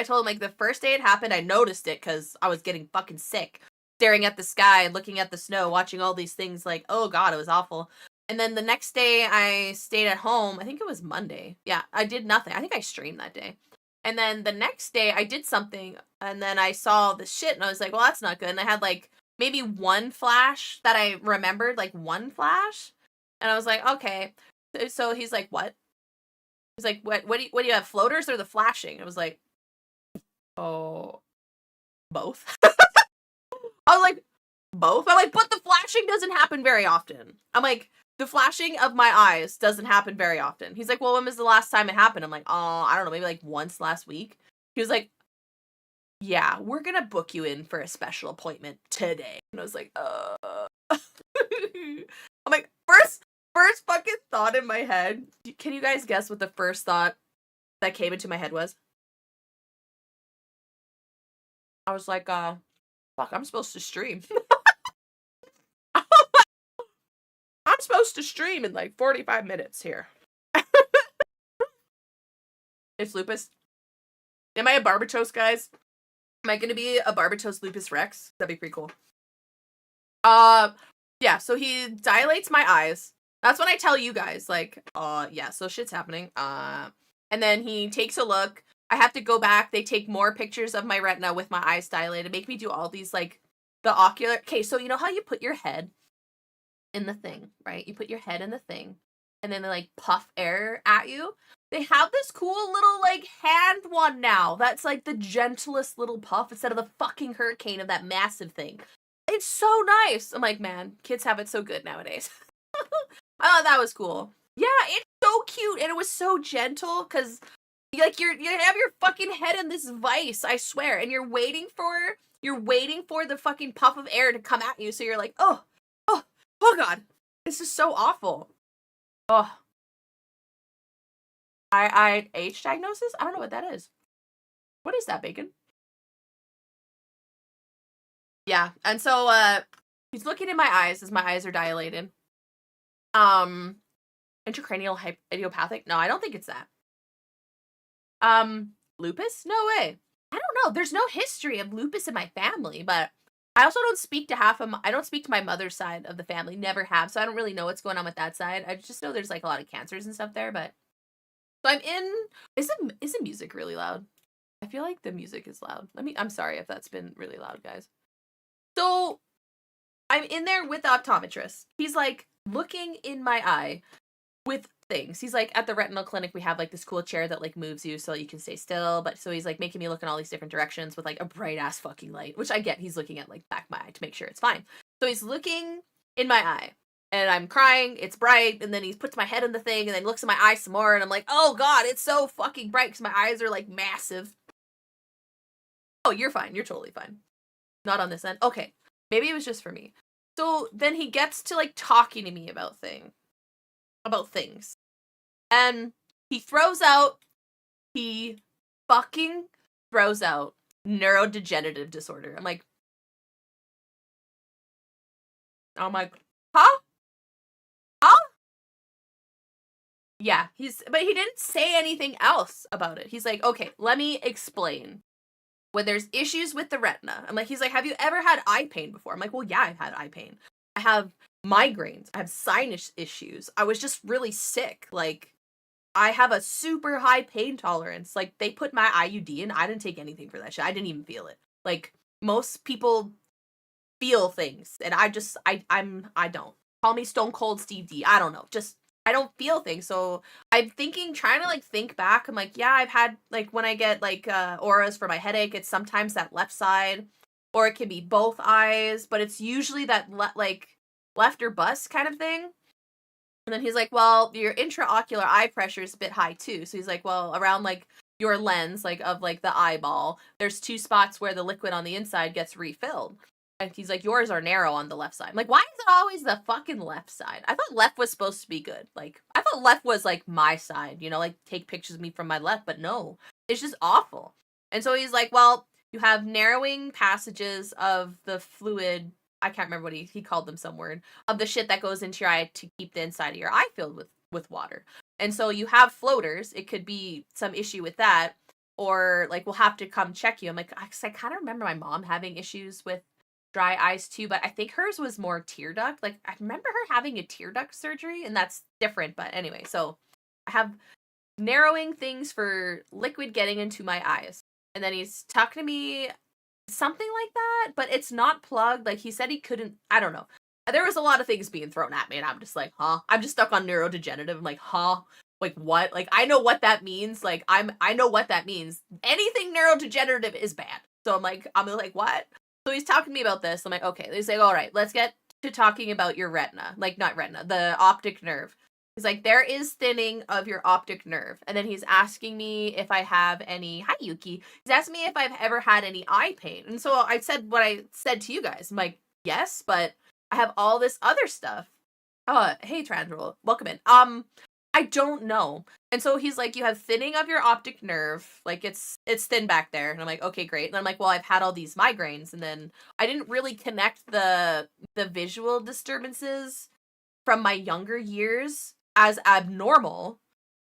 told him like the first day it happened, I noticed it because I was getting fucking sick, staring at the sky, looking at the snow, watching all these things. Like, oh god, it was awful. And then the next day I stayed at home. I think it was Monday. Yeah, I did nothing. I think I streamed that day. And then the next day I did something, and then I saw the shit, and I was like, well, that's not good. And I had like maybe one flash that I remembered, like one flash. And I was like, okay. So he's like, what? He's like, what do you have, floaters or the flashing? I was like, oh, both. I was like, both? I'm like, but the flashing doesn't happen very often. I'm like, the flashing of my eyes doesn't happen very often. He's like, well, when was the last time it happened? I'm like, oh, I don't know, maybe like once last week. He was like, yeah, we're gonna book you in for a special appointment today. And I was like, I'm like, first fucking thought in my head. Can you guys guess what the first thought that came into my head was? I was like, fuck, I'm supposed to stream. I'm supposed to stream in like 45 minutes here. It's lupus. Am I a Barbatos, guys? Am I gonna be a Barbatos lupus rex? That'd be pretty cool. Yeah, so he dilates my eyes. That's when I tell you guys, like, yeah, so shit's happening. And then he takes a look. I have to go back. They take more pictures of my retina with my eyes dilated, make me do all these, like, the ocular. Okay, so you know how you put your head in the thing, right? You put your head in the thing, and then they, like, puff air at you. They have this cool little, like, hand one now. That's, like, the gentlest little puff instead of the fucking hurricane of that massive thing. It's so nice. I'm like, man, kids have it so good nowadays. I thought that was cool. Yeah, it's so cute, and it was so gentle, because, like, you have your fucking head in this vice, I swear, and you're waiting for the fucking puff of air to come at you, so you're like, oh god, this is so awful. Oh. IIH diagnosis? I don't know what that is. What is that, Bacon? Yeah, and so he's looking in my eyes as my eyes are dilated. Um, intracranial idiopathic? No, I don't think it's that. Lupus? No way. I don't know. There's no history of lupus in my family, but I also don't speak to I don't speak to my mother's side of the family. Never have. So I don't really know what's going on with that side. I just know there's like a lot of cancers and stuff there, but so I'm in is the music really loud? I feel like the music is loud. I'm sorry if that's been really loud, guys. So I'm in there with the optometrist. He's like looking in my eye with things. He's like, at the retinal clinic, we have like this cool chair that like moves you so you can stay still. But so he's like making me look in all these different directions with like a bright ass fucking light, which I get. He's looking at like back of my eye to make sure it's fine. So he's looking in my eye and I'm crying. It's bright. And then he puts my head in the thing and then looks in my eye some more. And I'm like, oh God, it's so fucking bright because my eyes are like massive. Oh, you're fine. You're totally fine. Not on this end. Okay. Maybe it was just for me. So then he gets to like talking to me about things. And he fucking throws out neurodegenerative disorder. I'm like, huh? Huh? Yeah, but he didn't say anything else about it. He's like, okay, let me explain. When there's issues with the retina, he's like, have you ever had eye pain before? I'm like, well, yeah, I've had eye pain. I have migraines. I have sinus issues. I was just really sick. Like, I have a super high pain tolerance. Like, they put my IUD in. I didn't take anything for that shit. I didn't even feel it. Like, most people feel things, and I don't. Call me Stone Cold Steve D. I don't know. Just, I don't feel things. So I'm trying to like think back. I'm like, yeah, I've had like when I get like auras for my headache, it's sometimes that left side, or it can be both eyes, but it's usually that like left or bust kind of thing. And then he's like, well, your intraocular eye pressure is a bit high too. So he's like, well, around like your lens, like of like the eyeball, there's 2 spots where the liquid on the inside gets refilled. And he's like, yours are narrow on the left side. I'm like, why is it always the fucking left side? I thought left was supposed to be good. Like, I thought left was like my side, you know, like take pictures of me from my left, but no, it's just awful. And so he's like, well, you have narrowing passages of the fluid. I can't remember what he called them, some word, of the shit that goes into your eye to keep the inside of your eye filled with water. And so you have floaters. It could be some issue with that, or like we'll have to come check you. I'm like, I kind of remember my mom having issues with dry eyes too, but I think hers was more tear duct. Like, I remember her having a tear duct surgery, and that's different. But anyway, so I have narrowing things for liquid getting into my eyes. And then he's talking to me something like that, but it's not plugged. Like, he said he couldn't, I don't know. There was a lot of things being thrown at me, and I'm just like, huh? I'm just stuck on neurodegenerative. I'm like, huh? Like, what? Like, I know what that means. Like, I know what that means. Anything neurodegenerative is bad. So I'm like, what? So he's talking to me about this. I'm like, okay. He's like, all right, let's get to talking about your retina. Like, not retina, the optic nerve. He's like, there is thinning of your optic nerve. And then he's asking me if I have any, hi Yuki. He's asking me if I've ever had any eye pain. And so I said what I said to you guys. I'm like, yes, but I have all this other stuff. Hey Trandrel, welcome in. I don't know. And so he's like, you have thinning of your optic nerve. Like, it's thin back there. And I'm like, okay, great. And I'm like, well, I've had all these migraines. And then I didn't really connect the visual disturbances from my younger years as abnormal.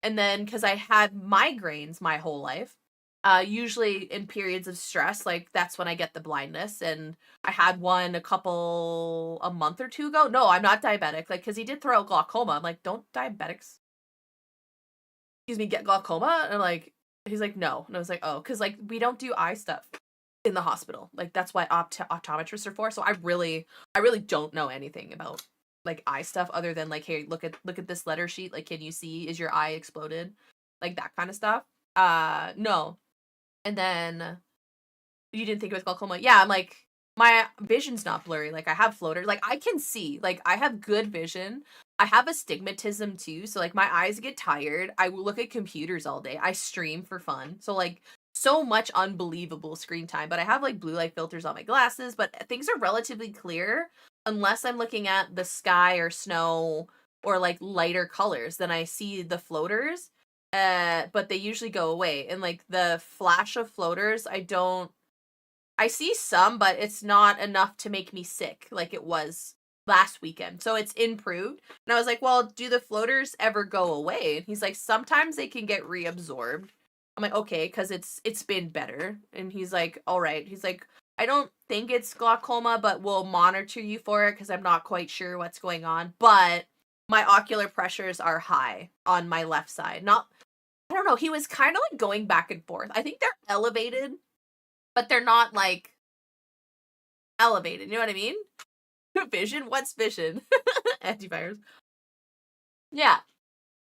And then because I had migraines my whole life, usually in periods of stress, like that's when I get the blindness. And I had one a month or 2 ago. No, I'm not diabetic. Like, because he did throw out glaucoma. I'm like, don't diabetics, excuse me, get glaucoma? And I'm like, he's like, no. And I was like, oh, because like we don't do eye stuff in the hospital. Like, that's what optometrists are for. So I really don't know anything about like eye stuff other than like, hey, look at this letter sheet. Like, can you see? Is your eye exploded? Like that kind of stuff. No. And then you didn't think it was glaucoma? Yeah, I'm like, my vision's not blurry. Like, I have floaters. Like, I can see. Like, I have good vision. I have astigmatism too. So like my eyes get tired. I will look at computers all day. I stream for fun. So like so much unbelievable screen time. But I have like blue light filters on my glasses. But things are relatively clear unless I'm looking at the sky or snow or like lighter colors. Then I see the floaters. but they usually go away. And like the flash of floaters, I see some, but it's not enough to make me sick like it was last weekend. So it's improved. And I was like, well, do the floaters ever go away? And he's like, sometimes they can get reabsorbed. I'm like, okay, because it's been better. And he's like, all right. He's like, I don't think it's glaucoma, but we'll monitor you for it because I'm not quite sure what's going on. But my ocular pressures are high on my left side. I don't know. He was kind of like going back and forth. I think they're elevated, but they're not like elevated. You know what I mean? Vision? What's vision? Antivirus. Yeah.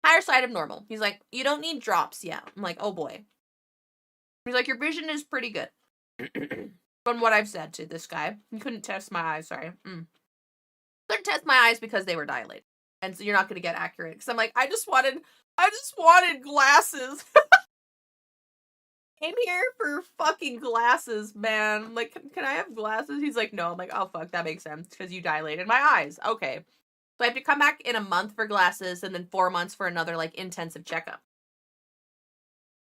Higher side of normal. He's like, you don't need drops yet. I'm like, oh boy. He's like, your vision is pretty good. From what I've said to this guy. He couldn't test my eyes, sorry. Couldn't test my eyes because they were dilated. And so you're not going to get accurate. Because I'm like, I just wanted glasses. Came here for fucking glasses, man. Like, can I have glasses? He's like, no. I'm like, oh, fuck, that makes sense. Because you dilated my eyes. Okay. So I have to come back in a month for glasses and then 4 months for another, like, intensive checkup.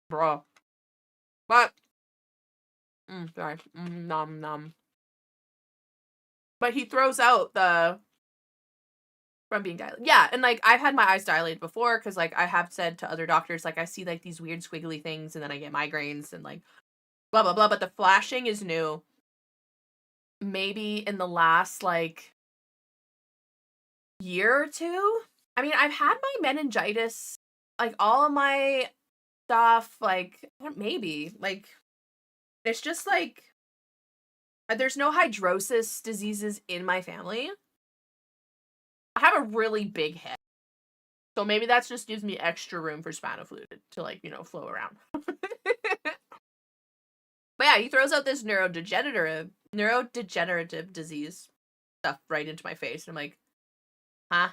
Bro. But, sorry. Nom. But he throws out from being dilated. Yeah, and, like, I've had my eyes dilated before because, like, I have said to other doctors, like, I see, like, these weird squiggly things and then I get migraines and, like, blah, blah, blah. But the flashing is new. Maybe in the last, like, year or two. I mean, I've had my meningitis, like, all of my stuff, like, maybe, like, it's just, like, there's no hydrosis diseases in my family. I have a really big head. So maybe that just gives me extra room for spinal fluid to, like, you know, flow around. But yeah, he throws out this neurodegenerative disease stuff right into my face. And I'm like, huh?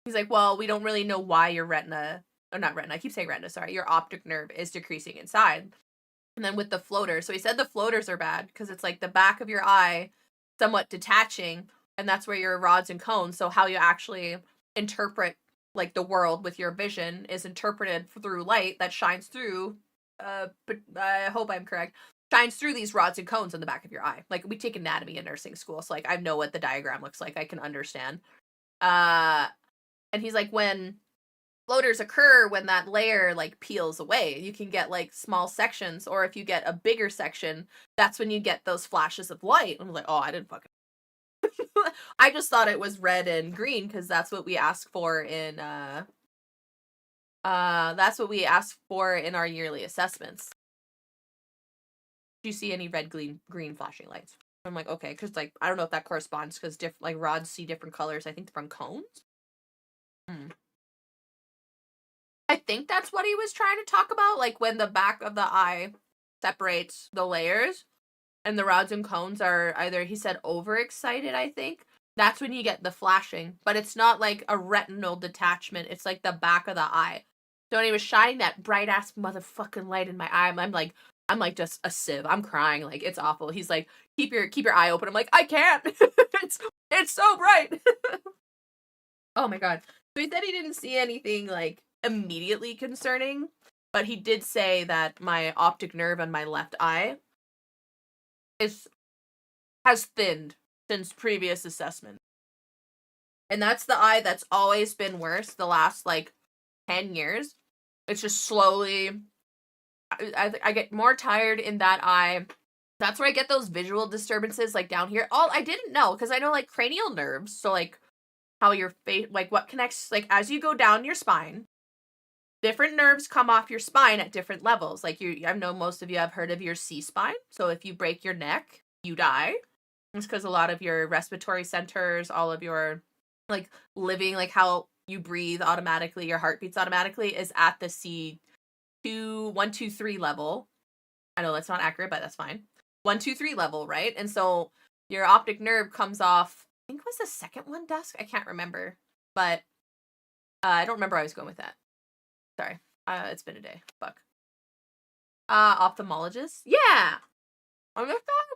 He's like, well, we don't really know why your not retina, I keep saying retina, sorry, your optic nerve is decreasing inside. And then with the floater, so he said the floaters are bad because it's like the back of your eye somewhat detaching, and that's where your rods and cones, so how you actually interpret like the world with your vision is interpreted through light that shines through, but I hope I'm correct, shines through these rods and cones in the back of your eye. Like, we take anatomy in nursing school, so like I know what the diagram looks like, I can understand. And he's like, when floaters occur, when that layer like peels away, you can get like small sections, or if you get a bigger section, that's when you get those flashes of light. I'm like, oh, I didn't fucking I just thought it was red and green because that's what we ask for in our yearly assessments. Do you see any red, green flashing lights? I'm like, okay, because like I don't know if that corresponds because like rods see different colors, I think, from cones. I think that's what he was trying to talk about, like when the back of the eye separates the layers and the rods and cones are either, he said, overexcited, I think. That's when you get the flashing, but it's not like a retinal detachment. It's like the back of the eye. So when he was shining that bright ass motherfucking light in my eye, I'm like just a sieve. I'm crying, like it's awful. He's like, keep your eye open. I'm like, I can't. it's so bright. Oh my god. So he said he didn't see anything like immediately concerning, but he did say that my optic nerve on my left eye has thinned since previous assessment. And that's the eye that's always been worse the last like 10 years. It's just slowly I get more tired in that eye. That's where I get those visual disturbances like down here. All I didn't know, because I know like cranial nerves, so like how your face, like what connects, like as you go down your spine, different nerves come off your spine at different levels. Like I know most of you have heard of your C-spine. So if you break your neck, you die. It's because a lot of your respiratory centers, all of your like living, like how you breathe automatically, your heart beats automatically, is at the C2, 1, 2, 3 level. I know that's not accurate, but that's fine. 1, 2, 3 level, right? And so your optic nerve comes off, I think it was the second one dusk? I can't remember. But I don't remember where I was going with that. Sorry. It's been a day. Fuck. Ophthalmologist? Yeah! I like that.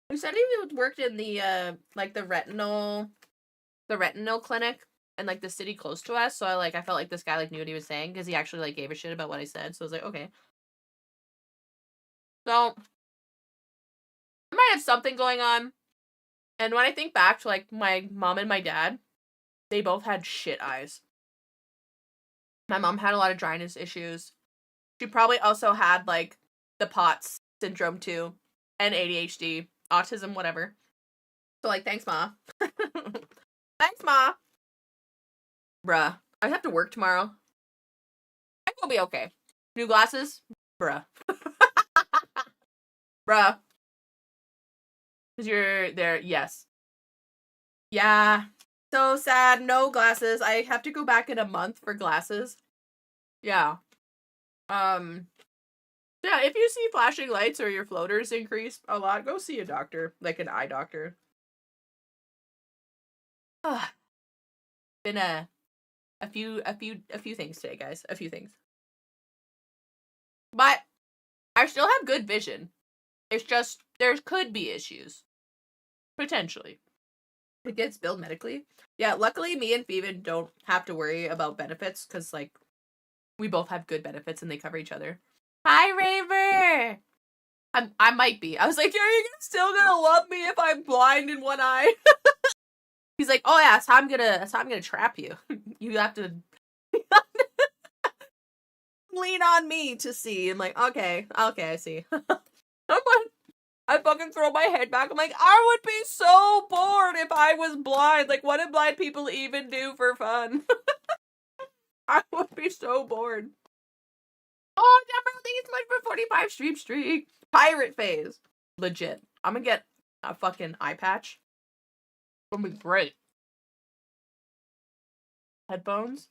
He said he worked in the, like the retinal clinic. and like the city close to us. So I felt like this guy like knew what he was saying because he actually like gave a shit about what I said. So I was like, okay. So I might have something going on. And when I think back to like my mom and my dad, they both had shit eyes. My mom had a lot of dryness issues. She probably also had like the POTS syndrome too, and ADHD, autism, whatever. So like, thanks, Ma. Thanks, Ma. Bruh, I have to work tomorrow. I will be okay. New glasses? Bruh. Bruh. Because you're there, yes. Yeah. So sad, no glasses. I have to go back in a month for glasses. Yeah. Yeah, if you see flashing lights or your floaters increase a lot, go see a doctor, like an eye doctor. Been a few things today, guys. A few things. But I still have good vision. It's just there could be issues. Potentially. It gets billed medically. Yeah, luckily me and Phoeben don't have to worry about benefits because like we both have good benefits and they cover each other. Hi, Raver! I might be. I was like, are you still gonna love me if I'm blind in one eye? He's like, oh yeah, that's how I'm gonna trap you. You have to lean on me to see. I'm like, okay, I see. I'm like, I fucking throw my head back. I'm like, I would be so bored if I was blind. Like, what do blind people even do for fun? I would be so bored. Oh, Deborah, thank you so much for 45 streak. Pirate phase. Legit. I'm gonna get a fucking eye patch. It's gonna be great. Headphones.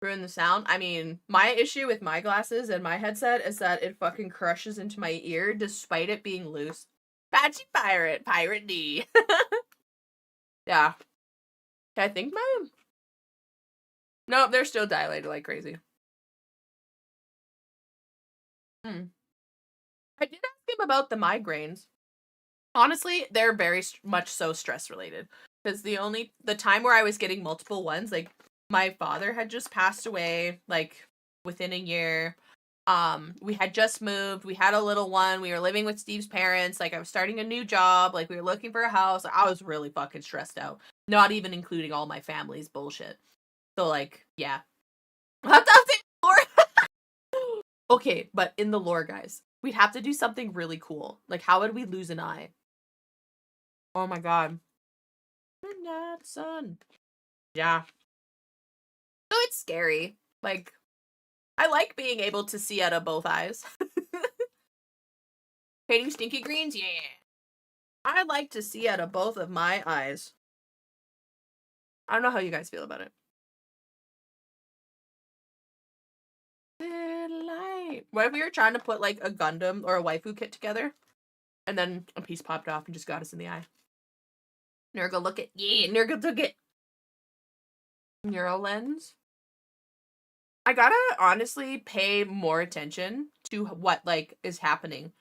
Ruin the sound. I mean, my issue with my glasses and my headset is that it fucking crushes into my ear despite it being loose. Patchy Pirate D. Yeah. I think my... No, they're still dilated like crazy. I did ask him about the migraines. Honestly, they're very much so stress related. Because the time where I was getting multiple ones, like, my father had just passed away, like, within a year. We had just moved. We had a little one. We were living with Steve's parents. Like, I was starting a new job. Like, we were looking for a house. I was really fucking stressed out. Not even including all my family's bullshit. So, like, yeah. What the lore? Okay, but in the lore, guys, we'd have to do something really cool. Like, how would we lose an eye? Oh my god. Midnight sun. Yeah. So it's scary. Like, I like being able to see out of both eyes. Painting stinky greens? Yeah. I like to see out of both of my eyes. I don't know how you guys feel about it. Light. What if we were trying to put like a Gundam or a waifu kit together? And then a piece popped off and just got us in the eye. Nurgle, look it. Yeah, Nurgle took it. Neural lens. I gotta honestly pay more attention to what like is happening.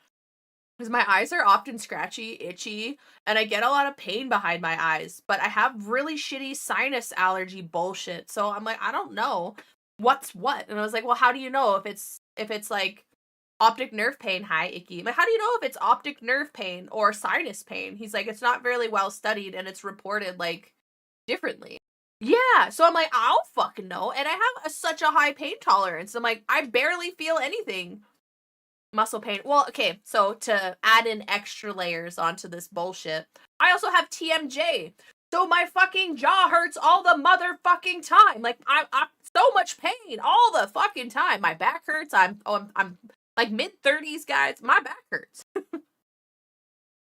Because my eyes are often scratchy, itchy, and I get a lot of pain behind my eyes. But I have really shitty sinus allergy bullshit. So I'm like, I don't know what's what. And I was like, well, how do you know if it's like optic nerve pain? Hi, icky. I'm like, how do you know if it's optic nerve pain or sinus pain? He's like, it's not really well studied and it's reported like differently. Yeah, so I'm like, I don't fucking know. And I have such a high pain tolerance. I'm like, I barely feel anything. Muscle pain. Well, okay, so to add in extra layers onto this bullshit, I also have TMJ. So my fucking jaw hurts all the motherfucking time. Like, I'm so much pain all the fucking time. My back hurts. I'm like mid-30s, guys. My back hurts.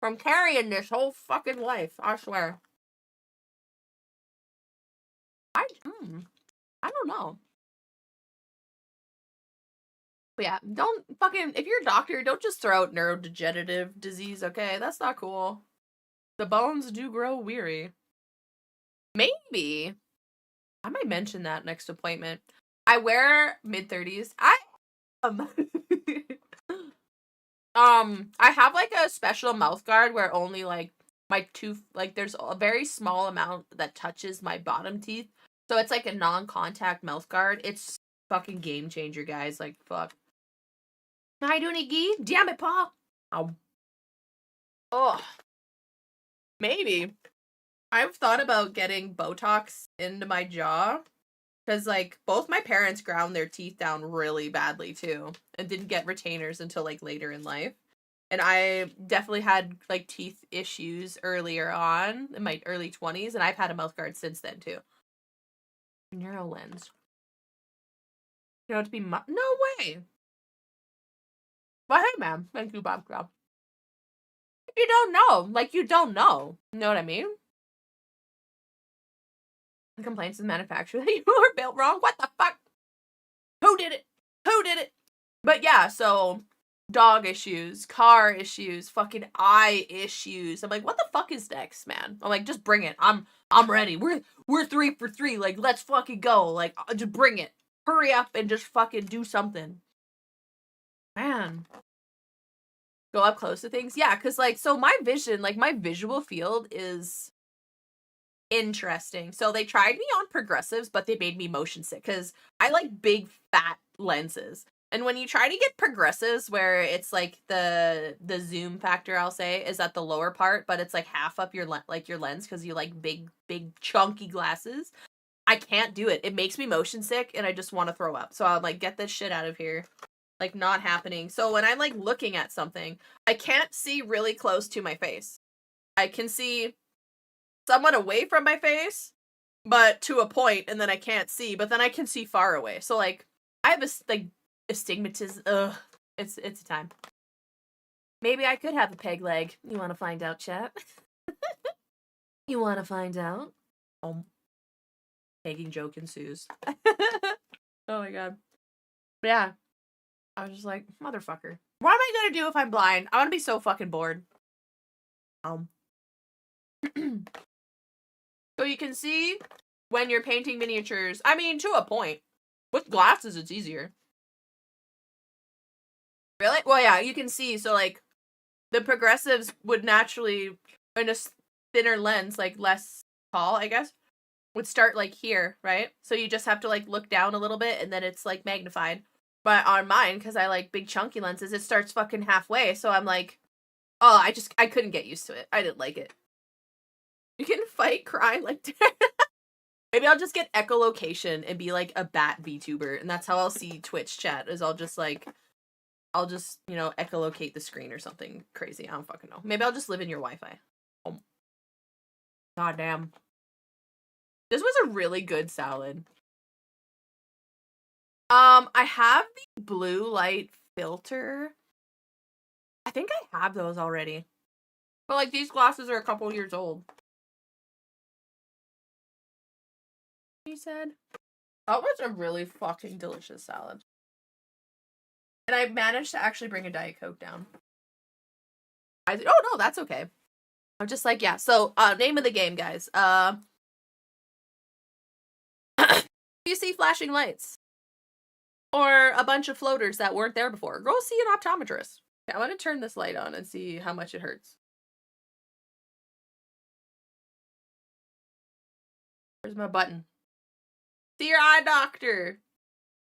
From carrying this whole fucking life, I swear. I don't know. But yeah, don't fucking, if you're a doctor, don't just throw out neurodegenerative disease, okay? That's not cool. The bones do grow weary. Maybe. I might mention that next appointment. I wear mid-30s. I have like a special mouth guard where only like my tooth, like there's a very small amount that touches my bottom teeth. So it's like a non-contact mouth guard. It's fucking game changer, guys. Like, fuck. How you doing, Iggy? Damn it, Paul. Oh. Maybe. I've thought about getting Botox into my jaw. Because, like, both my parents ground their teeth down really badly, too. And didn't get retainers until, like, later in life. And I definitely had, like, teeth issues earlier on in my early 20s. And I've had a mouth guard since then, too. Neuro lens. You know, to be no way. But hey, man. Thank you, Bob Crab. You don't know. Like, you don't know. You know what I mean? Complaints to the manufacturer that you were built wrong. What the fuck? Who did it? Who did it? But yeah, so dog issues, car issues, fucking eye issues. I'm like, what the fuck is next, man? I'm like, just bring it. I'm ready. We're 3 for 3. Like, let's fucking go. Like, just bring it. Hurry up and just fucking do something. Man. Go up close to things. Yeah, because like, so my vision, like my visual field is interesting. So they tried me on progressives, but they made me motion sick because I like big fat lenses. And when you try to get progressives where it's like the zoom factor, I'll say, is at the lower part, but it's like half up your your lens because you like big chunky glasses. I can't do it. It makes me motion sick and I just want to throw up. So I'm like, get this shit out of here. Like, not happening. So when I'm like looking at something, I can't see really close to my face. I can see somewhat away from my face, but to a point, and then I can't see, but then I can see far away. So like, I have a like astigmatism. Ugh, it's a time. Maybe I could have a peg leg. You want to find out, chat? You want to find out? Pegging joke ensues. Oh my god. But yeah. I was just like, motherfucker. What am I gonna do if I'm blind? I'm gonna be so fucking bored. So you can see when you're painting miniatures, I mean, to a point. With glasses, it's easier. Really? Well, yeah, you can see. So, like, the progressives would naturally, in a thinner lens, like, less tall, I guess, would start, like, here, right? So you just have to, like, look down a little bit, and then it's, like, magnified. But on mine, because I like big chunky lenses, it starts fucking halfway. So I'm like, oh, I couldn't get used to it. I didn't like it. You can fight crime like maybe I'll just get echolocation and be like a bat VTuber. And that's how I'll see Twitch chat, is I'll just, you know, echolocate the screen or something crazy. I don't fucking know. Maybe I'll just live in your Wi-Fi. Oh. God damn. This was a really good salad. I have the blue light filter. I think I have those already. But, like, these glasses are a couple years old. He said. That was a really fucking delicious salad. And I managed to actually bring a Diet Coke down. Oh, no, that's okay. I'm just like, yeah. So, name of the game, guys. You see flashing lights. Or a bunch of floaters that weren't there before. Go see an optometrist. Okay, I want to turn this light on and see how much it hurts. Where's my button? See your eye doctor.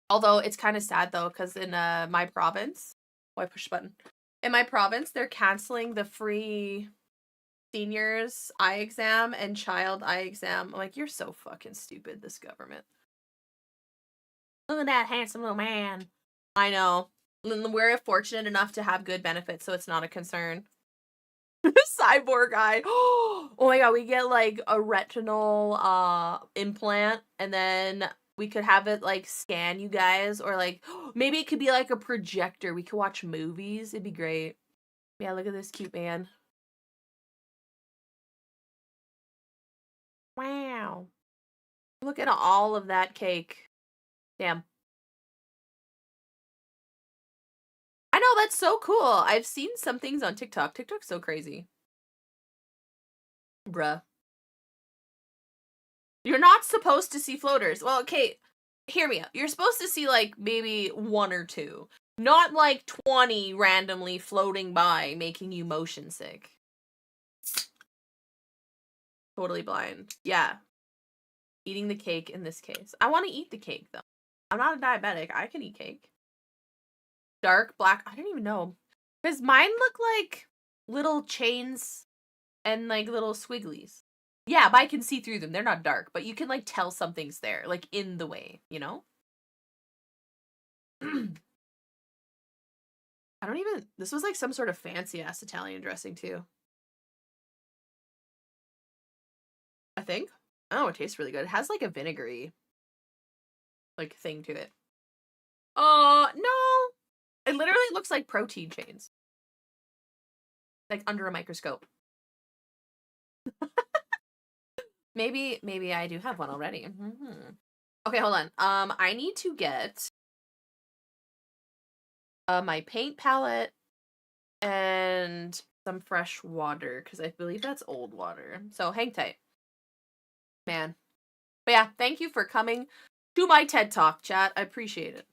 Although it's kind of sad though, because in my province, I push the button. In my province, they're canceling the free seniors eye exam and child eye exam. I'm like, you're so fucking stupid, this government. Look at that handsome little man. I know. We're fortunate enough to have good benefits, so it's not a concern. Cyborg eye. Oh my god, we get like a retinal implant, and then we could have it like scan you guys, or like maybe it could be like a projector. We could watch movies. It'd be great. Yeah, look at this cute man. Wow. Look at all of that cake. Damn. I know, that's so cool. I've seen some things on TikTok. TikTok's so crazy. Bruh. You're not supposed to see floaters. Well, okay, hear me out. You're supposed to see, like, maybe 1 or 2. Not, like, 20 randomly floating by, making you motion sick. Totally blind. Yeah. Eating the cake in this case. I want to eat the cake, though. I'm not a diabetic. I can eat cake. Dark black. I don't even know. Because mine look like little chains and like little squigglies. Yeah, but I can see through them. They're not dark, but you can like tell something's there, like in the way, you know? I don't even, this was like some sort of fancy ass Italian dressing too. I think. Oh, it tastes really good. It has like a vinegary like thing to it. No. It literally looks like protein chains. Like under a microscope. Maybe I do have one already. Mm-hmm. Okay, hold on. I need to get my paint palette and some fresh water because I believe that's old water. So hang tight, man. But yeah, thank you for coming to my TED Talk, chat. I appreciate it.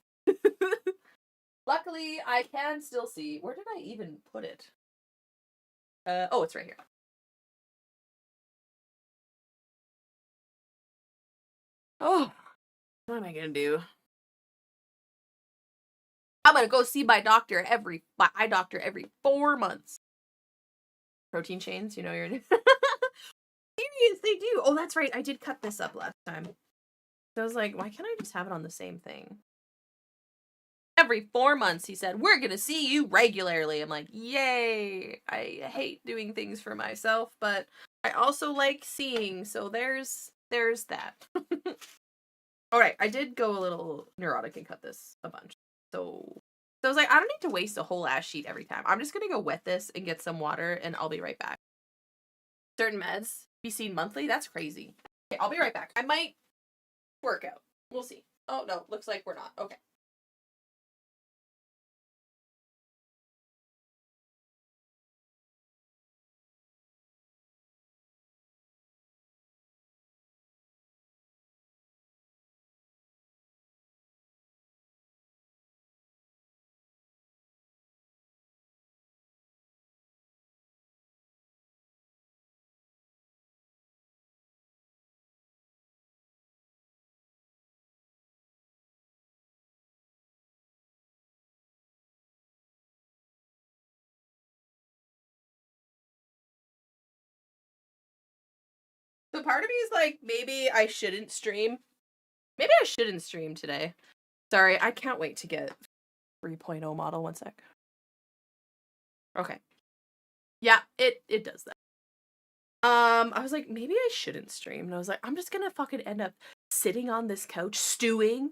Luckily, I can still see. Where did I even put it? Oh, it's right here. Oh, what am I gonna do? I'm gonna go see my eye doctor every 4 months. Protein chains, you know you're. Serious, they do. Oh, that's right. I did cut this up last time. So I was like, why can't I just have it on the same thing? Every 4 months, he said, we're gonna see you regularly. I'm like, yay! I hate doing things for myself, but I also like seeing. So there's that. All right, I did go a little neurotic and cut this a bunch. So I was like, I don't need to waste a whole ass sheet every time. I'm just gonna go wet this and get some water, and I'll be right back. Certain meds be seen monthly. That's crazy. Okay, I'll be right back. I might work out. We'll see. Oh no, looks like we're not. Okay. So part of me is like, maybe I shouldn't stream. Maybe I shouldn't stream today. Sorry, I can't wait to get 3.0 model. One sec. Okay. Yeah, it does that. I was like, maybe I shouldn't stream. And I was like, I'm just gonna fucking end up sitting on this couch, stewing,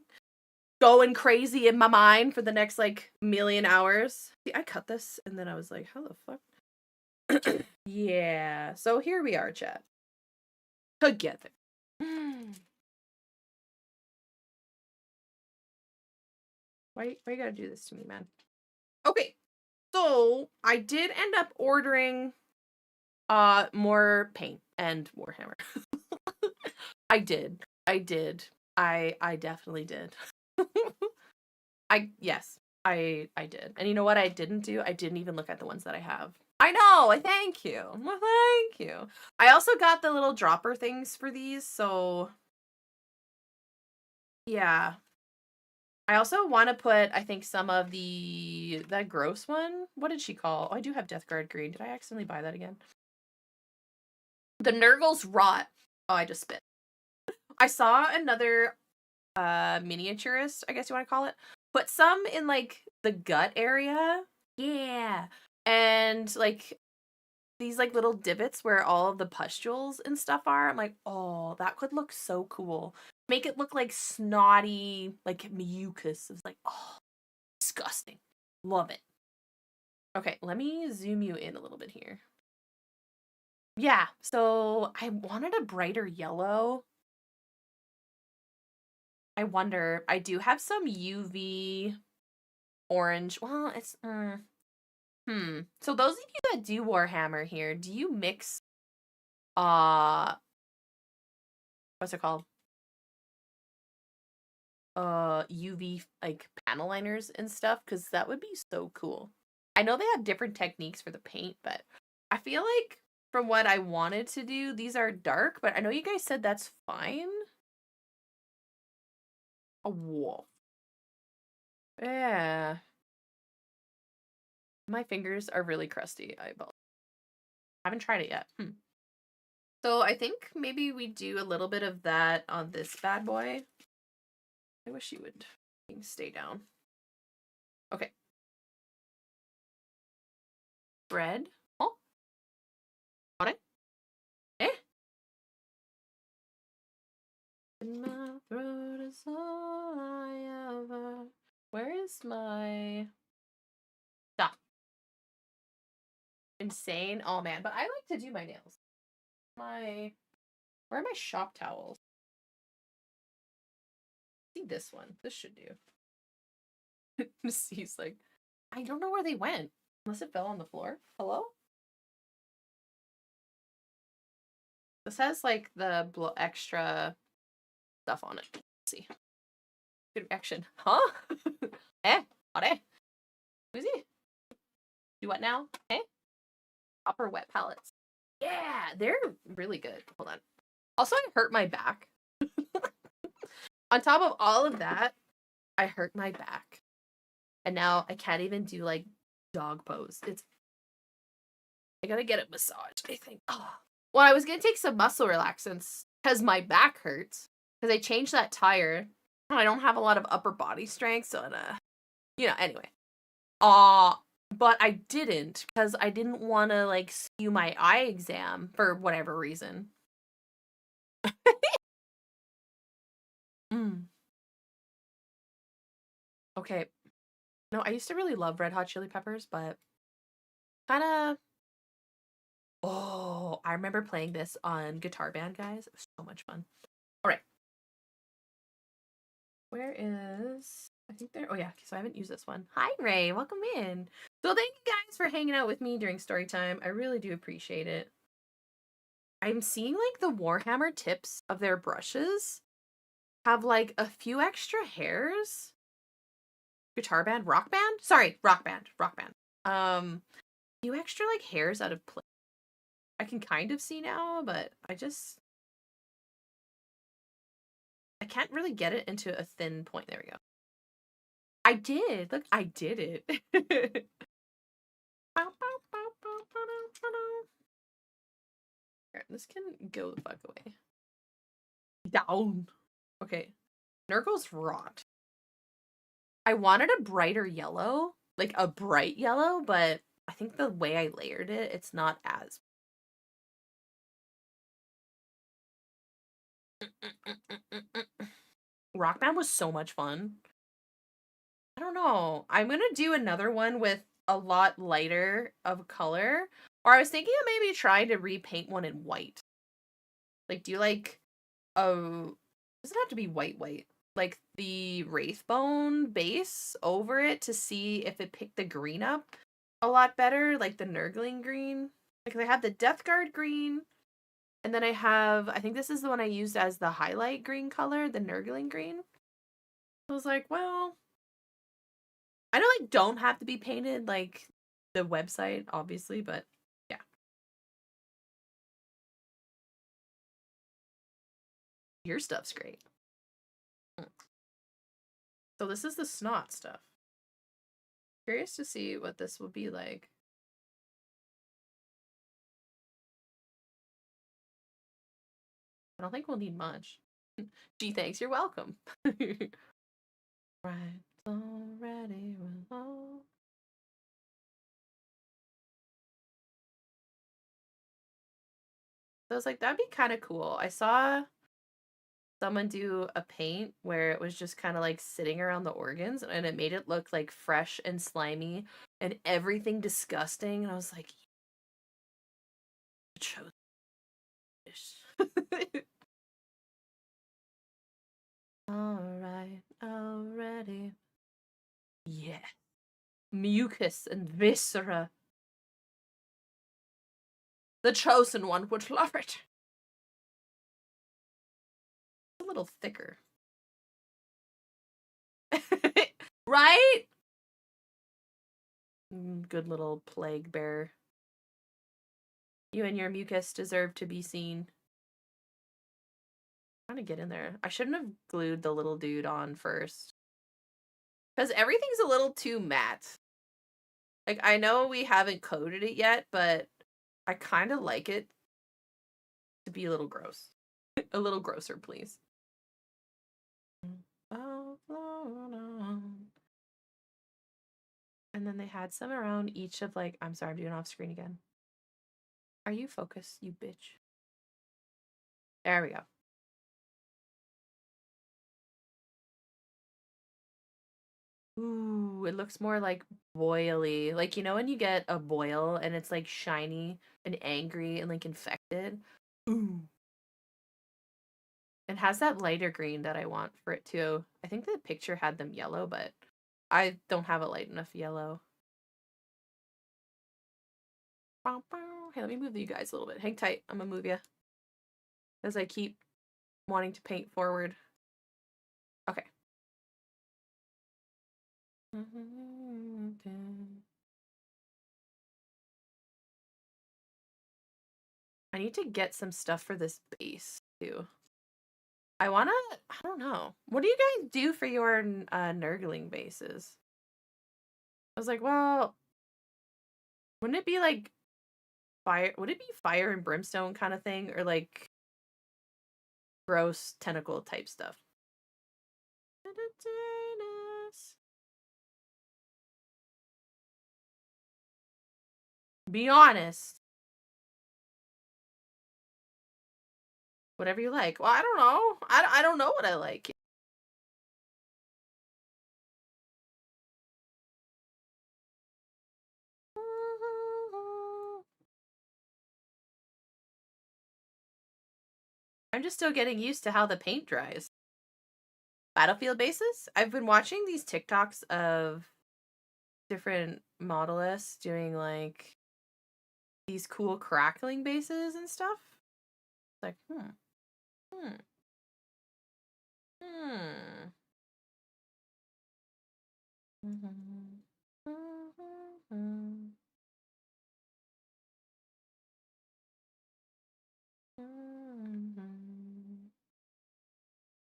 going crazy in my mind for the next like million hours. See, I cut this and then I was like, how the fuck? Yeah. So here we are, chat. Together. Why you gotta do this to me, man? Okay. So I did end up ordering more paint and Warhammer. I did. I definitely did. I did. And you know what I didn't do? I didn't even look at the ones that I have. I know. Thank you. Well, thank you. I also got the little dropper things for these, so yeah. I also want to put, I think, some of that gross one. What did she call? Oh, I do have Death Guard Green. Did I accidentally buy that again? The Nurgle's Rot. Oh, I just spit. I saw another miniaturist, I guess you want to call it, put some in like the gut area. Yeah. And like these like little divots where all of the pustules and stuff are. I'm like, oh, that could look so cool. Make it look like snotty, like mucus. It's like, oh, disgusting. Love it. Okay, let me zoom you in a little bit here. Yeah, so I wanted a brighter yellow. I wonder, I do have some UV orange. Well, it's So those of you that do Warhammer here, do you mix what's it called? UV like panel liners and stuff, because that would be so cool. I know they have different techniques for the paint, but I feel like from what I wanted to do. These are dark, but I know you guys said that's fine. A wolf. Yeah. My fingers are really crusty. I haven't tried it yet. So I think maybe we do a little bit of that on this bad boy. I wish you would stay down. Okay. Bread. Oh. Got it. Eh? In my throat is all I ever. Where is my... Stop. Insane. Oh man, but I like to do my nails. Where are my shop towels? I see this one. This should do. He's like, I don't know where they went. Unless it fell on the floor. Hello? This has like the extra stuff on it. Let's see. Good reaction. Huh? Eh? What eh? Who's he? Do what now? Eh? Copper wet pallets. Yeah, they're really good. Hold on. Also, I hurt my back. On top of all of that, I hurt my back. And now I can't even do like dog pose. I gotta get it massaged, I think. Oh. Well, I was gonna take some muscle relaxants because my back hurts. Because I changed that tire. And I don't have a lot of upper body strength, so anyway. But I didn't because I didn't want to like skew my eye exam for whatever reason. Okay. No, I used to really love Red Hot Chili Peppers, but kind of... Oh, I remember playing this on Guitar Band, guys. It was so much fun. All right. Where is... I think there... Oh, yeah. So I haven't used this one. Hi, Ray. Welcome in. So thank you guys for hanging out with me during story time. I really do appreciate it. I'm seeing, like, the Warhammer tips of their brushes have, like, a few extra hairs. Guitar Band? Rock Band? Sorry, Rock Band. Rock Band. A few extra, like, hairs out of place. I can kind of see now, but I can't really get it into a thin point. There we go. I did. Look, I did it. This can go the fuck away. Down. Okay. Nurgle's rot. I wanted a brighter yellow, like a bright yellow, but I think the way I layered it, it's not as... Rock Band was so much fun. I don't know. I'm gonna do another one with a lot lighter of color. Or I was thinking of maybe trying to repaint one in white. Like, do like doesn't have to be white. Like the Wraithbone base over it to see if it picked the green up a lot better, like the Nurgling green. Because I have the Death Guard green, and then I think this is the one I used as the highlight green color, the Nurgling green. I was like, well, I don't have to be painted like the website, obviously, but yeah. Your stuff's great. So this is the snot stuff. Curious to see what this will be like. I don't think we'll need much. Gee, thanks. You're welcome. Right, already alone. So I was like, that'd be kind of cool. I saw someone do a paint where it was just kind of like sitting around the organs, and it made it look like fresh and slimy and everything disgusting. And I was like, chose all right, already. Yeah. Mucus and viscera. The chosen one would love it. A little thicker. Right? Good little plague bear. You and your mucus deserve to be seen. I'm trying to get in there. I shouldn't have glued the little dude on first. Because everything's a little too matte. Like, I know we haven't coated it yet, but I kind of like it to be a little gross. A little grosser, please. And then they had some around each of, like, I'm sorry, I'm doing off screen again. Are you focused, you bitch? There we go. Ooh, it looks more like boily. Like, you know when you get a boil and it's like shiny and angry and like infected? Ooh. It has that lighter green that I want for it too. I think the picture had them yellow, but I don't have a light enough yellow. Hey, let me move you guys a little bit. Hang tight. I'm gonna move you. As I keep wanting to paint forward. Okay. I need to get some stuff for this base too. I don't know. What do you guys do for your Nurgling bases? I was like, well, wouldn't it be like fire? Would it be fire and brimstone kind of thing? Or like gross tentacle type stuff? Be honest. Whatever you like. Well, I don't know. I don't know what I like. I'm just still getting used to how the paint dries. Battlefield bases? I've been watching these TikToks of different modelists doing like these cool crackling bases and stuff. It's like, hmm.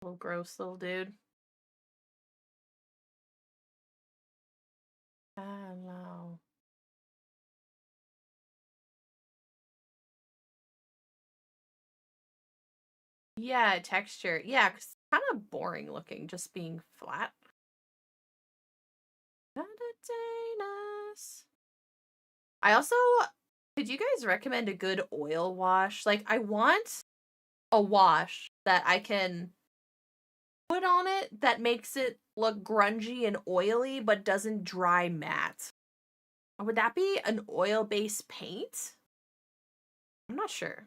Little gross little dude. Hello. Yeah, texture. Yeah, cause it's kind of boring looking, just being flat. I also, could you guys recommend a good oil wash? Like, I want a wash that I can put on it that makes it look grungy and oily, but doesn't dry matte. Would that be an oil-based paint? I'm not sure.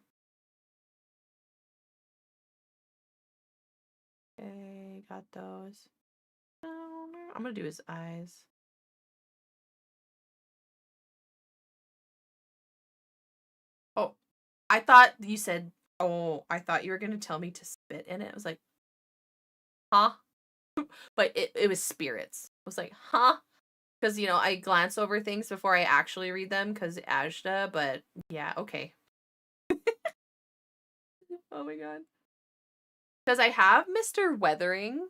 Okay, got those. I'm gonna do his eyes. Oh, I thought you said, oh, I thought you were gonna tell me to spit in it. I was like, huh? But it was spirits. I was like, huh? Because, you know, I glance over things before I actually read them because Ajda, but yeah, okay. Oh my god. Because I have Mr. Weathering,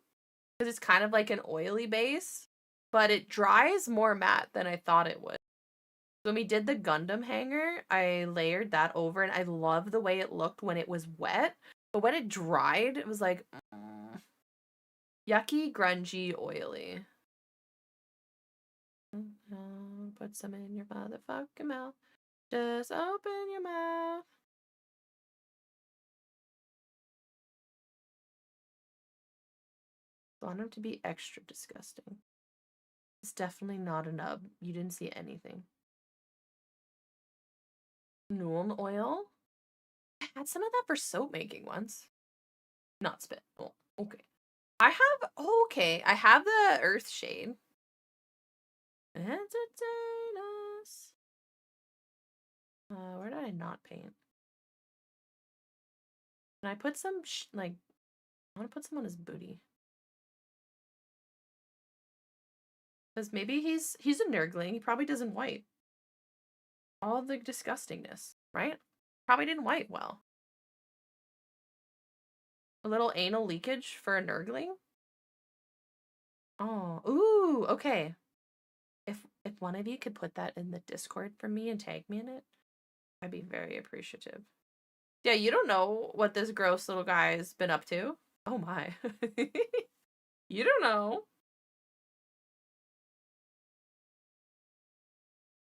because it's kind of like an oily base, but it dries more matte than I thought it would. When we did the Gundam hanger, I layered that over, and I love the way it looked when it was wet, but when it dried, it was like, yucky, grungy, oily. Put some in your motherfucking mouth. Just open your mouth. I want him to be extra disgusting. It's definitely not a nub. You didn't see anything. Nuln oil? I had some of that for soap making once. Not spit. Oh, okay. I have, okay, I have the earth shade. Entertain us. Where did I not paint? And I put some, like, I want to put some on his booty. Because maybe he's a nurgling. He probably doesn't wipe. All the disgustingness, right? Probably didn't wipe well. A little anal leakage for a nurgling? Oh, ooh, okay. If one of you could put that in the Discord for me and tag me in it, I'd be very appreciative. Yeah, you don't know what this gross little guy's been up to. Oh my. You don't know.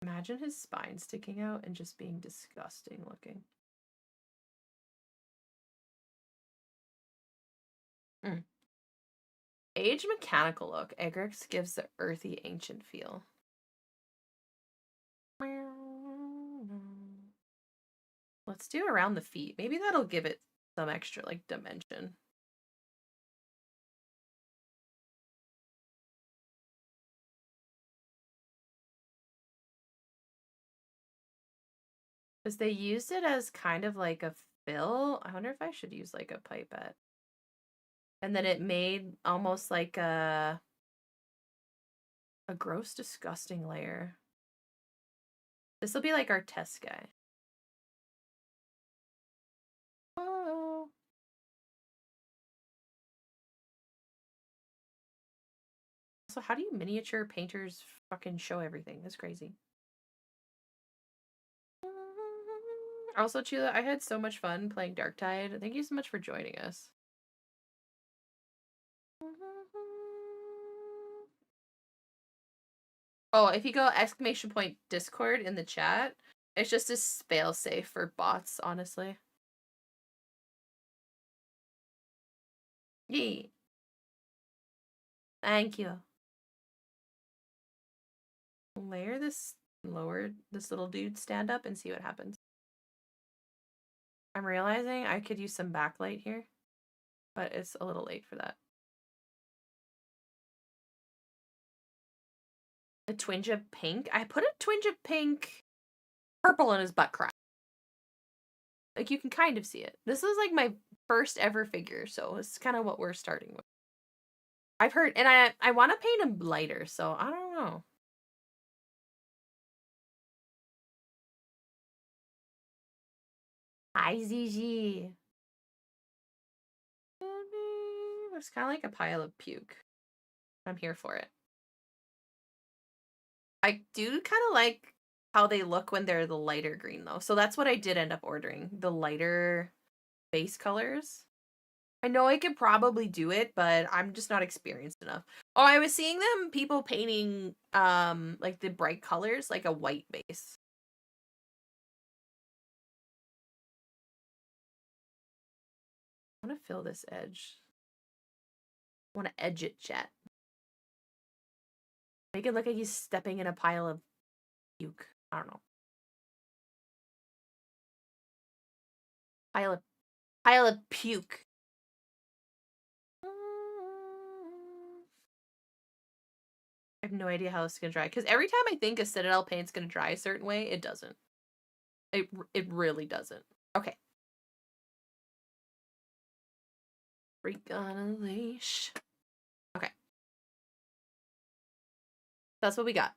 Imagine his spine sticking out and just being disgusting looking. Mm. Age mechanical look. Egrix gives the earthy ancient feel. Let's do around the feet. Maybe that'll give it some extra like dimension. Because they used it as kind of like a fill. I wonder if I should use like a pipette. And then it made almost like a gross, disgusting layer. This will be like our test guy. Oh. So how do you miniature painters fucking show everything? That's crazy. Also, Chula, I had so much fun playing Darktide. Thank you so much for joining us. Oh, if you go !Discord in the chat, it's just a fail safe for bots, honestly. Yee. Thank you. Layer this lower this little dude stand up and see what happens. I'm realizing I could use some backlight here, but it's a little late for that. A twinge of pink? I put a twinge of pink purple in his butt crack. Like, you can kind of see it. This is like my first ever figure, so it's kind of what we're starting with. I've heard, and I want to paint him lighter, so I don't know. Hi, ZG. It's kind of like a pile of puke. I'm here for it. I do kind of like how they look when they're the lighter green, though. So that's what I did end up ordering. The lighter base colors. I know I could probably do it, but I'm just not experienced enough. Oh, I was seeing people painting like the bright colors, like a white base. I want to fill this edge. I want to edge it, chat. Make it look like he's stepping in a pile of puke. I don't know. Pile of puke. I have no idea how this is gonna dry. Because every time I think a Citadel paint's gonna dry a certain way, it doesn't. It really doesn't. Okay. Freak on a leash. Okay. That's what we got.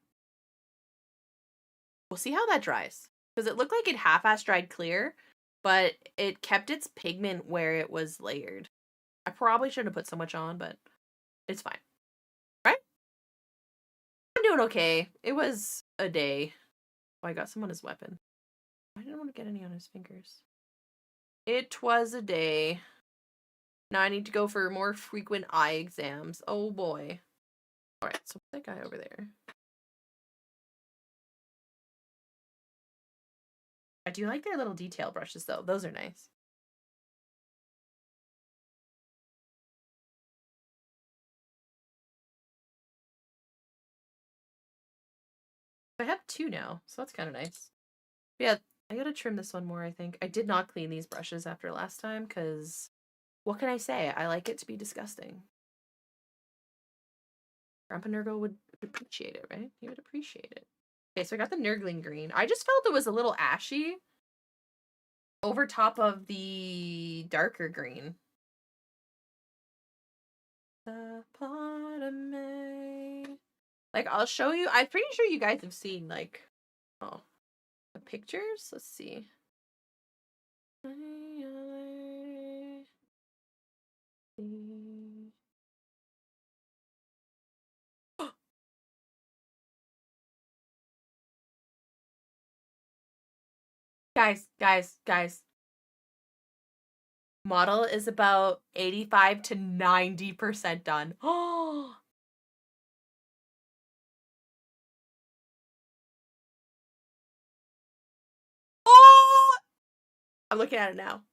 We'll see how that dries. Because it looked like it half-ass dried clear, but it kept its pigment where it was layered. I probably shouldn't have put so much on, but it's fine. Right? I'm doing okay. It was a day. Oh, I got some on his weapon. I didn't want to get any on his fingers. It was a day. Now I need to go for more frequent eye exams. Oh boy. Alright, so that guy over there. I do like their little detail brushes though. Those are nice. I have two now, so that's kind of nice. But yeah, I gotta trim this one more, I think. I did not clean these brushes after last time, because what can I say? I like it to be disgusting. Grandpa Nurgle would appreciate it, right? He would appreciate it. Okay, so I got the Nurgling green. I just felt it was a little ashy over top of the darker green. The pot of May. Like, I'll show you. I'm pretty sure you guys have seen, like, oh, the pictures? Let's see. Guys. Model is about 85 to 90% done. Oh, oh! I'm looking at it now.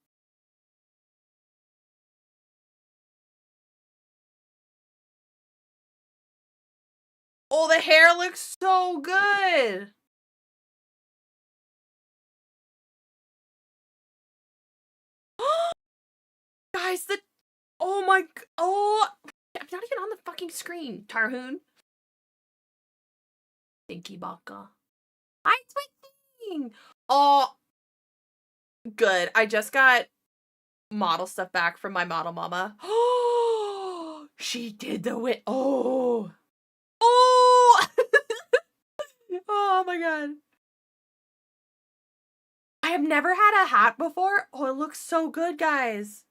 Oh, the hair looks so good. Guys, oh my, oh, I'm not even on the fucking screen. Tarhoon. Dinky Baka. I'm switching. Oh, good. I just got model stuff back from my model mama. Oh, she did the wit. Oh, oh, oh my god. I have never had a hat before. Oh, it looks so good, guys.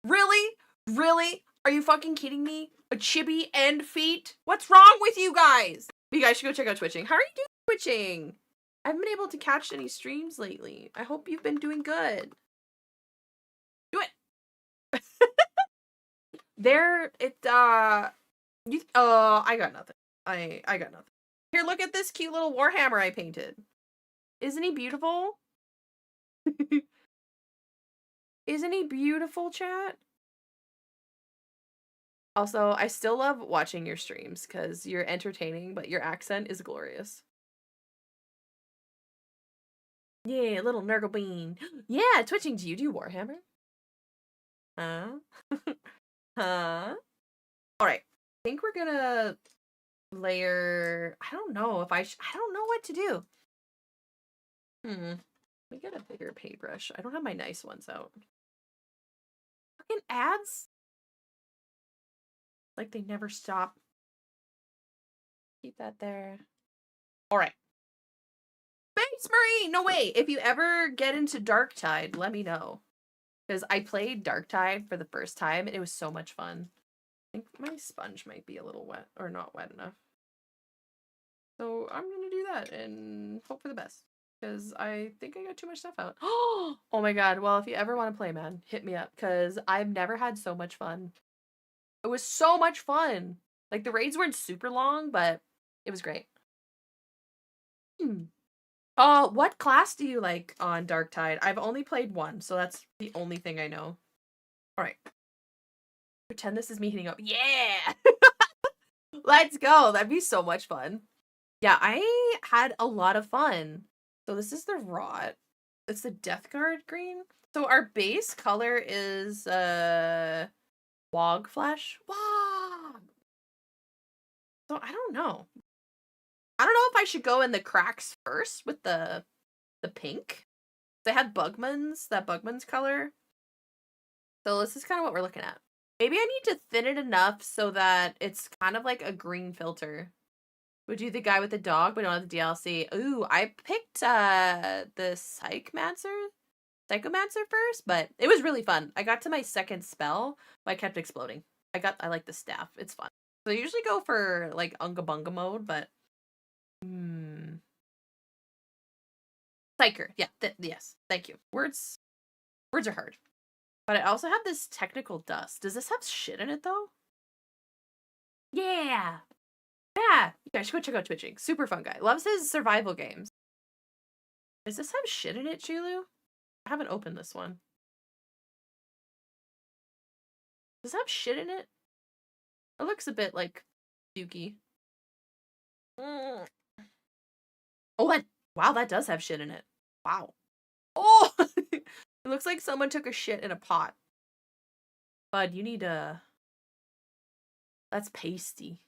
Really? Really? Are you fucking kidding me? A chibi and feet? What's wrong with you guys? You guys should go check out Twitching. How are you doing Twitching? I haven't been able to catch any streams lately. I hope you've been doing good. Do it. I got nothing. I got nothing. Here, look at this cute little Warhammer I painted. Isn't he beautiful? Isn't he beautiful, chat? Also, I still love watching your streams because you're entertaining, but your accent is glorious. Yeah, little Nurgle Bean. Yeah, Twitching. Do you do Warhammer? Huh? Huh? Alright. I think we're gonna layer... I don't know if I don't know what to do. Let me get a bigger paintbrush. I don't have my nice ones out. Fucking ads? Like they never stop. Keep that there. Alright. Thanks, Marie! No, wait. If you ever get into Darktide, let me know. Because I played Darktide for the first time, and it was so much fun. I think my sponge might be a little wet, or not wet enough. So I'm gonna do that and hope for the best. Because I think I got too much stuff out. Oh my god. Well, if you ever want to play, man, hit me up. Because I've never had so much fun. It was so much fun. Like, the raids weren't super long, but it was great. What class do you like on Darktide? I've only played one, so that's the only thing I know. Alright. Pretend this is me heating up. Yeah! Let's go! That'd be so much fun. Yeah, I had a lot of fun. So this is the Rot. It's the Death Guard green. So our base color is Wog Flesh. Wog! So I don't know. I don't know if I should go in the cracks first with the pink. They had Bugman's, that Bugman's color. So this is kind of what we're looking at. Maybe I need to thin it enough so that it's kind of like a green filter. Would you the guy with the dog, but don't have the DLC? Ooh, I picked the Psychomancer first, but it was really fun. I got to my second spell, but I kept exploding. I like the staff. It's fun. So I usually go for like Unga Bunga mode, but Psyker. Yeah, yes. Thank you. Words are hard. But I also have this technical dust. Does this have shit in it though? Yeah. Yeah. You guys should go check out Twitching. Super fun guy. Loves his survival games. Does this have shit in it, Chulu? I haven't opened this one. Does it have shit in it? It looks a bit like dookie. Oh, wow, that does have shit in it. Wow. Oh, it looks like someone took a shit in a pot. Bud, you need a... That's pasty.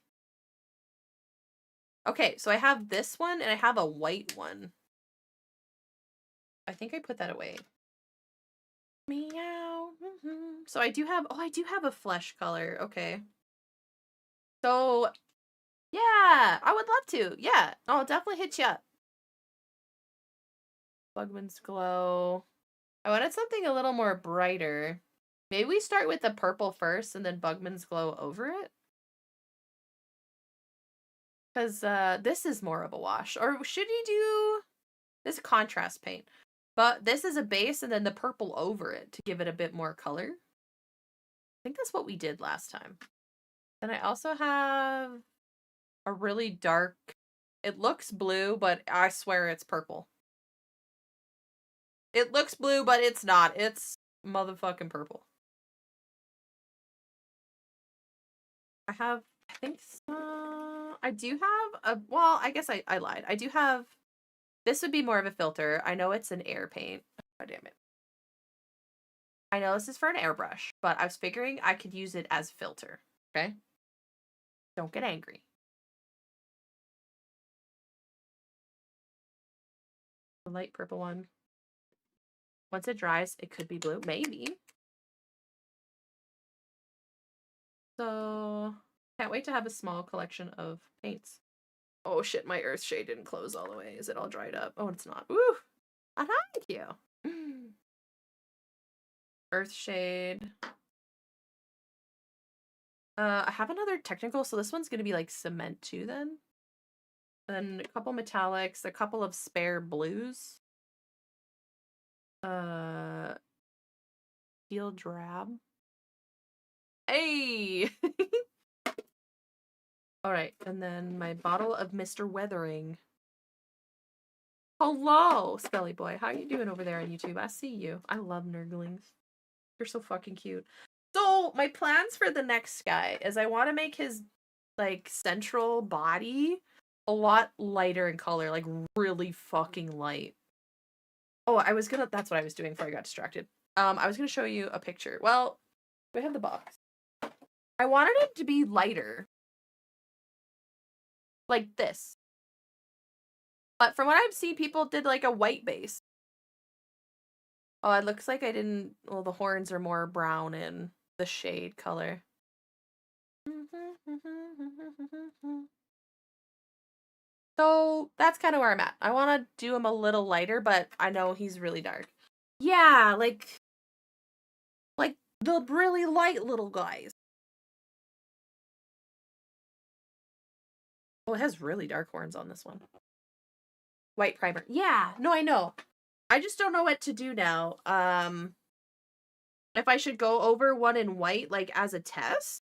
Okay, so I have this one and I have a white one. I think I put that away. Meow. So I do have a flesh color. Okay. So, yeah, I would love to. Yeah, I'll definitely hit you up. Bugman's Glow. I wanted something a little more brighter. Maybe we start with the purple first and then Bugman's Glow over it. Because this is more of a wash. Or should you do this contrast paint? But this is a base and then the purple over it to give it a bit more color. I think that's what we did last time. Then I also have a really dark, it looks blue, but I swear it's purple. It looks blue, but it's not. It's motherfucking purple. I think so. I do have a, well, I guess I lied. I do have, this would be more of a filter. I know it's an air paint. Oh, damn it. I know this is for an airbrush, but I was figuring I could use it as filter. Okay? Don't get angry. The light purple one. Once it dries, it could be blue. Maybe. So, can't wait to have a small collection of paints. Oh shit, my earth shade didn't close all the way. Is it all dried up? Oh, it's not. Ooh! Thank you. Earth shade. I have another technical, so this one's gonna be like cement too then. Then a couple metallics, a couple of spare blues. Steel drab. Hey! Alright, and then my bottle of Mr. Weathering. Hello, Spelly Boy. How you doing over there on YouTube? I see you. I love nurglings. You're so fucking cute. So, my plans for the next guy is I want to make his, like, central body a lot lighter in color. Like, really fucking light. Oh, that's what I was doing before I got distracted. I was gonna show you a picture. Well, we have the box. I wanted it to be lighter. Like this. But from what I've seen, people did like a white base. Oh, it looks like I didn't, well, the horns are more brown in the shade color. So that's kind of where I'm at. I want to do him a little lighter, but I know he's really dark. Yeah, like the really light little guys. Oh, it has really dark horns on this one. White primer. Yeah, no, I know. I just don't know what to do now. If I should go over one in white, like, as a test.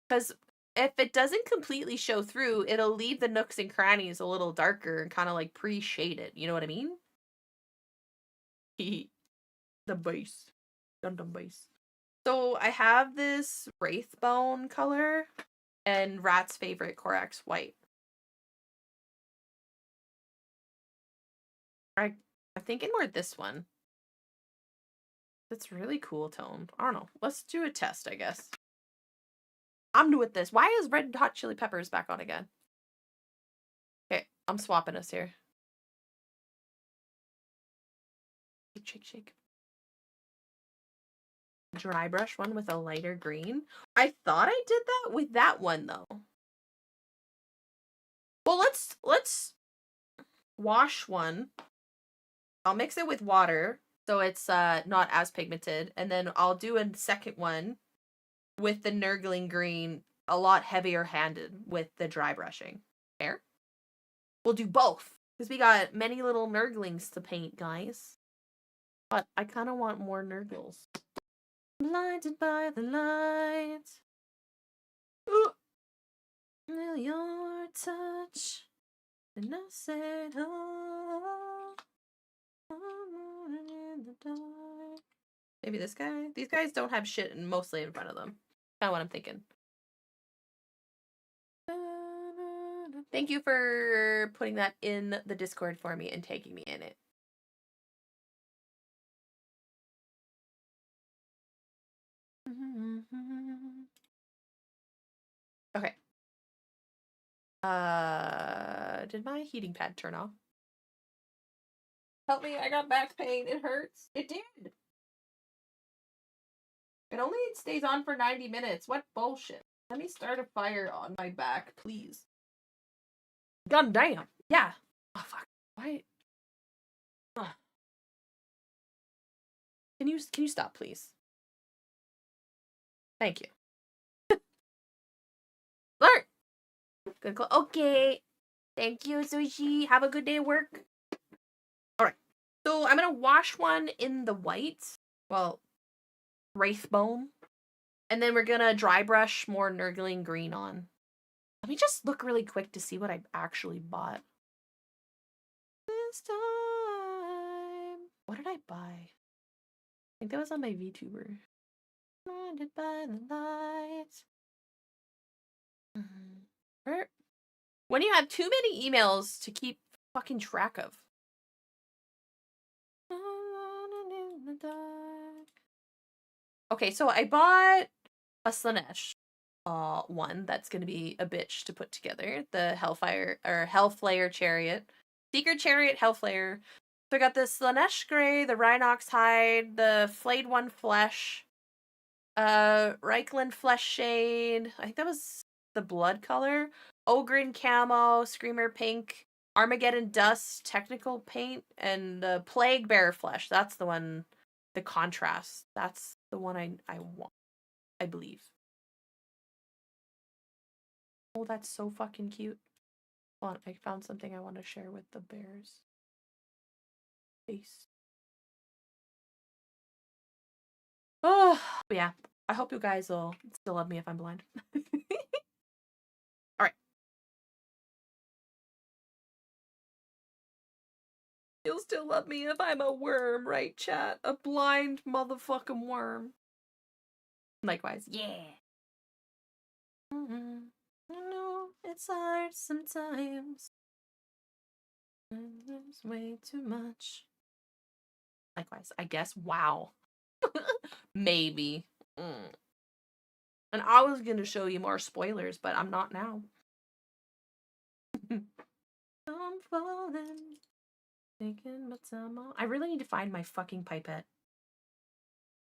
Because if it doesn't completely show through, it'll leave the nooks and crannies a little darker and kind of, like, pre-shaded. You know what I mean? The base. Gundam base. So, I have this Wraithbone color and Rat's favorite Corax white. I'm thinking more this one. It's really cool toned. I don't know. Let's do a test, I guess. I'm new at this. Why is Red Hot Chili Peppers back on again? Okay, I'm swapping us here. Shake, shake, shake. Dry brush one with a lighter green. I thought I did that with that one though. Well, let's wash one. I'll mix it with water so it's not as pigmented, and then I'll do a second one with the Nurgling green, a lot heavier handed with the dry brushing. Fair? We'll do both because we got many little Nurglings to paint, guys. But I kind of want more Nurgles. Blinded by the light. Ooh. Feel your touch. And I said, oh, I'm in the dark. Maybe this guy? These guys don't have shit mostly in front of them. Kind of what I'm thinking. Thank you for putting that in the Discord for me and taking me in it. Okay. Did my heating pad turn off? Help me, I got back pain. It hurts. It did. It only stays on for 90 minutes. What bullshit. Let me start a fire on my back, please. God damn. Yeah. Oh, fuck. Why? Can you stop, please? Thank you. Learn. Good call. Okay. Thank you, Sushi. Have a good day at work. Alright. So I'm gonna wash one in the white. Well, Wraithbone. And then we're gonna dry brush more Nurgling green on. Let me just look really quick to see what I actually bought. This time. What did I buy? I think that was on my VTuber. Blinded by the lights. When you have too many emails to keep fucking track of. Okay, so I bought a Slanesh one that's gonna be a bitch to put together. The Hellfire or Hellflayer Chariot. Secret Chariot Hellflayer. So I got the Slanesh Grey, the Rhinox Hide, the Flayed One Flesh, Reichland Flesh Shade. I think that was the blood color. Ogren Camo, Screamer Pink, Armageddon Dust, Technical Paint, and the Plaguebearer Flesh. That's the one, the contrast. That's the one I want, I believe. Oh, that's so fucking cute. Hold on, I found something I want to share with the bears. Face. Oh, but yeah. I hope you guys will still love me if I'm blind. Alright. You'll still love me if I'm a worm, right, chat? A blind motherfucking worm. Likewise. Yeah. I know it's hard sometimes. There's way too much. Likewise, I guess. Wow. Maybe. And I was gonna show you more spoilers, but I'm not now. I'm falling. Taking my time on. I really need to find my fucking pipette.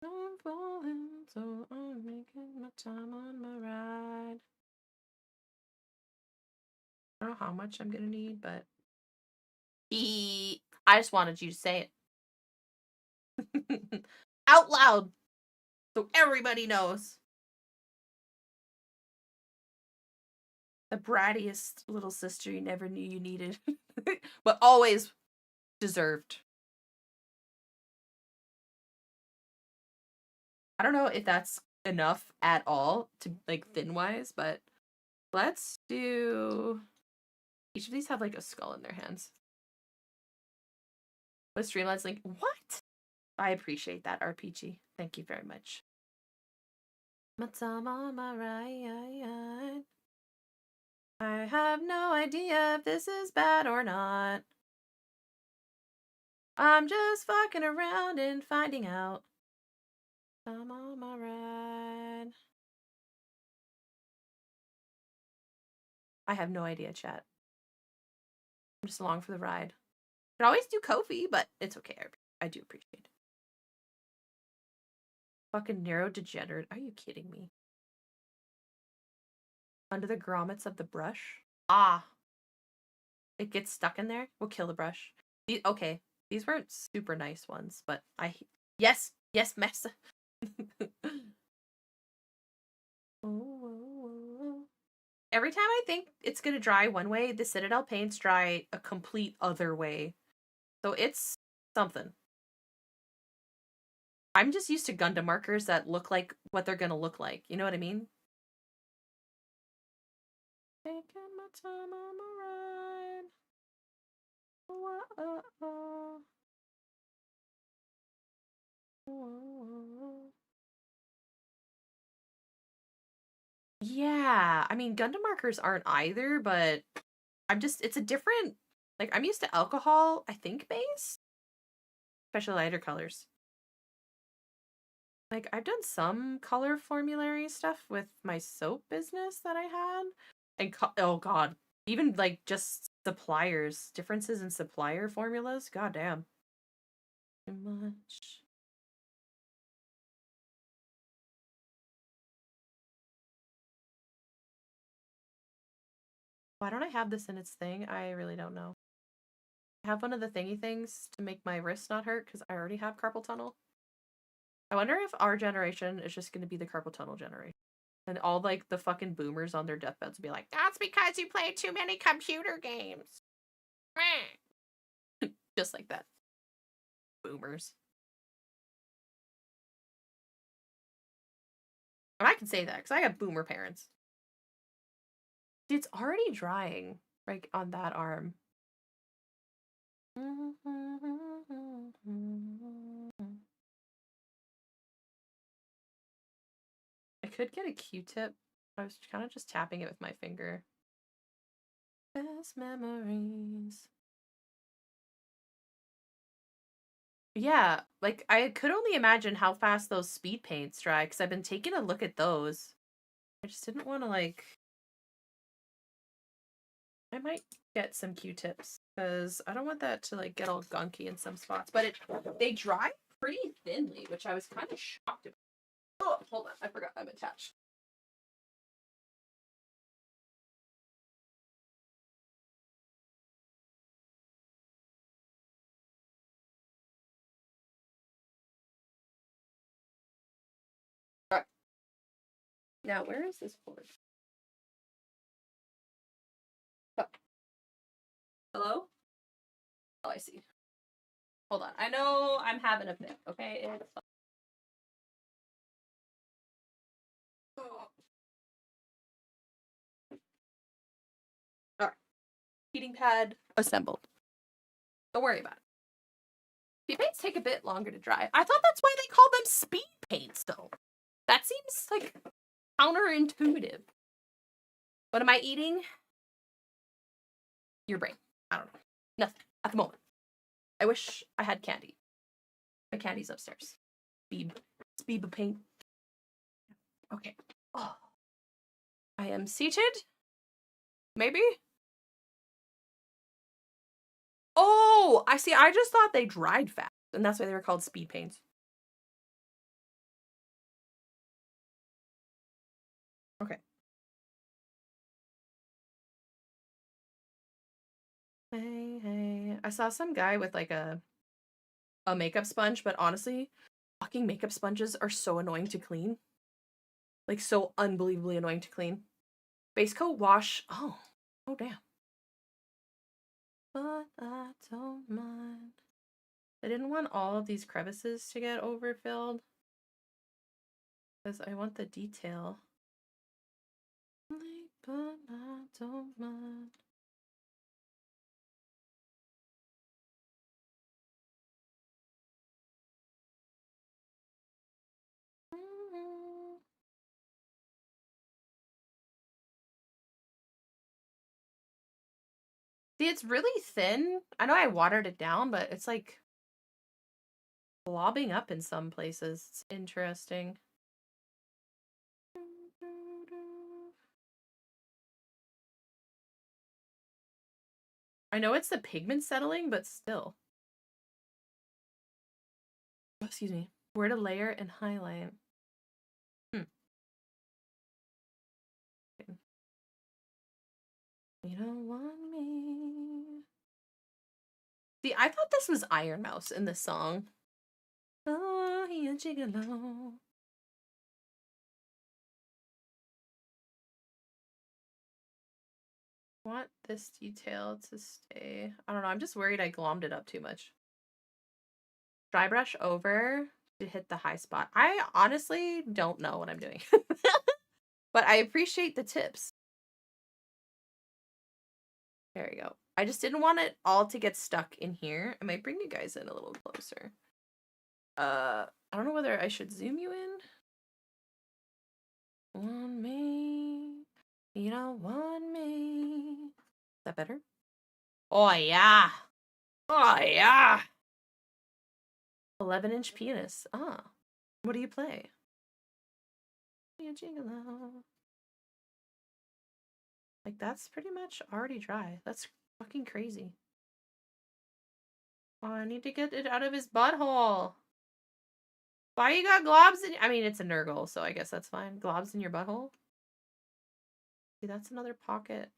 I'm falling, so I'm making my time on my ride. I don't know how much I'm gonna need, but I just wanted you to say it. Out loud. So everybody knows. The brattiest little sister you never knew you needed. But always deserved. I don't know if that's enough at all to like thin wise, but let's do each of these have like a skull in their hands. With Streamlabs link. What? I appreciate that, RPG. Thank you very much. My time on my right. I have no idea if this is bad or not. I'm just fucking around and finding out. I'm on my ride. I have no idea, chat. I'm just along for the ride. Could always do Kofi, but it's okay. I do appreciate it. Fucking neurodegenerate. Are you kidding me? Under the grommets of the brush? Ah. It gets stuck in there? We'll kill the brush. Okay. These weren't super nice ones, but Yes, mess. Every time I think it's gonna dry one way, the Citadel paints dry a complete other way. So it's something. I'm just used to Gundam markers that look like what they're gonna look like. You know what I mean? Taking my time on my ride. Yeah, I mean, Gundam markers aren't either, but it's a different, like, I'm used to alcohol, I think, base? Especially lighter colors. Like, I've done some color formulary stuff with my soap business that I had. And, oh god, even, like, just suppliers. Differences in supplier formulas? God damn. Too much. Why don't I have this in its thing? I really don't know. I have one of the thingy things to make my wrist not hurt because I already have carpal tunnel. I wonder if our generation is just going to be the carpal tunnel generation. And all, like, the fucking boomers on their deathbeds will be like, that's because you play too many computer games. Just like that. Boomers. And I can say that because I have boomer parents. It's already drying, like, on that arm. I could get a Q-tip. I was kind of just tapping it with my finger. Best memories. Yeah, like, I could only imagine how fast those speed paints dry, because I've been taking a look at those. I just didn't want to, like... I might get some Q-tips, because I don't want that to, like, get all gunky in some spots. But they dry pretty thinly, which I was kind of shocked about. Oh, hold on. I forgot I'm attached. All right. Now, where is this board? Oh. Hello? Oh, I see. Hold on. I know I'm having a fit, okay? It's... Oh. All right. Heating pad assembled. Don't worry about it. Speed paints take a bit longer to dry. I thought that's why they call them speed paints, though. That seems, like, counterintuitive. What am I eating? Your brain. I don't know. Nothing. At the moment. I wish I had candy. My candy's upstairs. Speed paint. Okay. Oh. I am seated. Maybe? Oh, I see. I just thought they dried fast, and that's why they were called speed paints. Okay. Hey. I saw some guy with, like, a makeup sponge, but honestly, fucking makeup sponges are so annoying to clean. Like, so unbelievably annoying to clean. Base coat wash. Oh damn. But I don't mind. I didn't want all of these crevices to get overfilled, because I want the detail. But I don't mind. See, it's really thin. I know I watered it down, but it's, like, blobbing up in some places. It's interesting. I know it's the pigment settling, but still. Oh, excuse me. Where to layer and highlight. You don't want me. See, I thought this was Iron Mouse in this song. Oh, he a gigolo. Want this detail to stay. I don't know. I'm just worried I glommed it up too much. Dry brush over to hit the high spot. I honestly don't know what I'm doing. But I appreciate the tips. There we go. I just didn't want it all to get stuck in here. I might bring you guys in a little closer. I don't know whether I should zoom you in. Want me. You don't want me. Is that better? Oh, yeah. Oh, yeah. 11-inch penis. Ah. What do you play? Like, that's pretty much already dry. That's fucking crazy. Oh, I need to get it out of his butthole. Why you got globs in... I mean, it's a Nurgle, so I guess that's fine. Globs in your butthole? See, that's another pocket.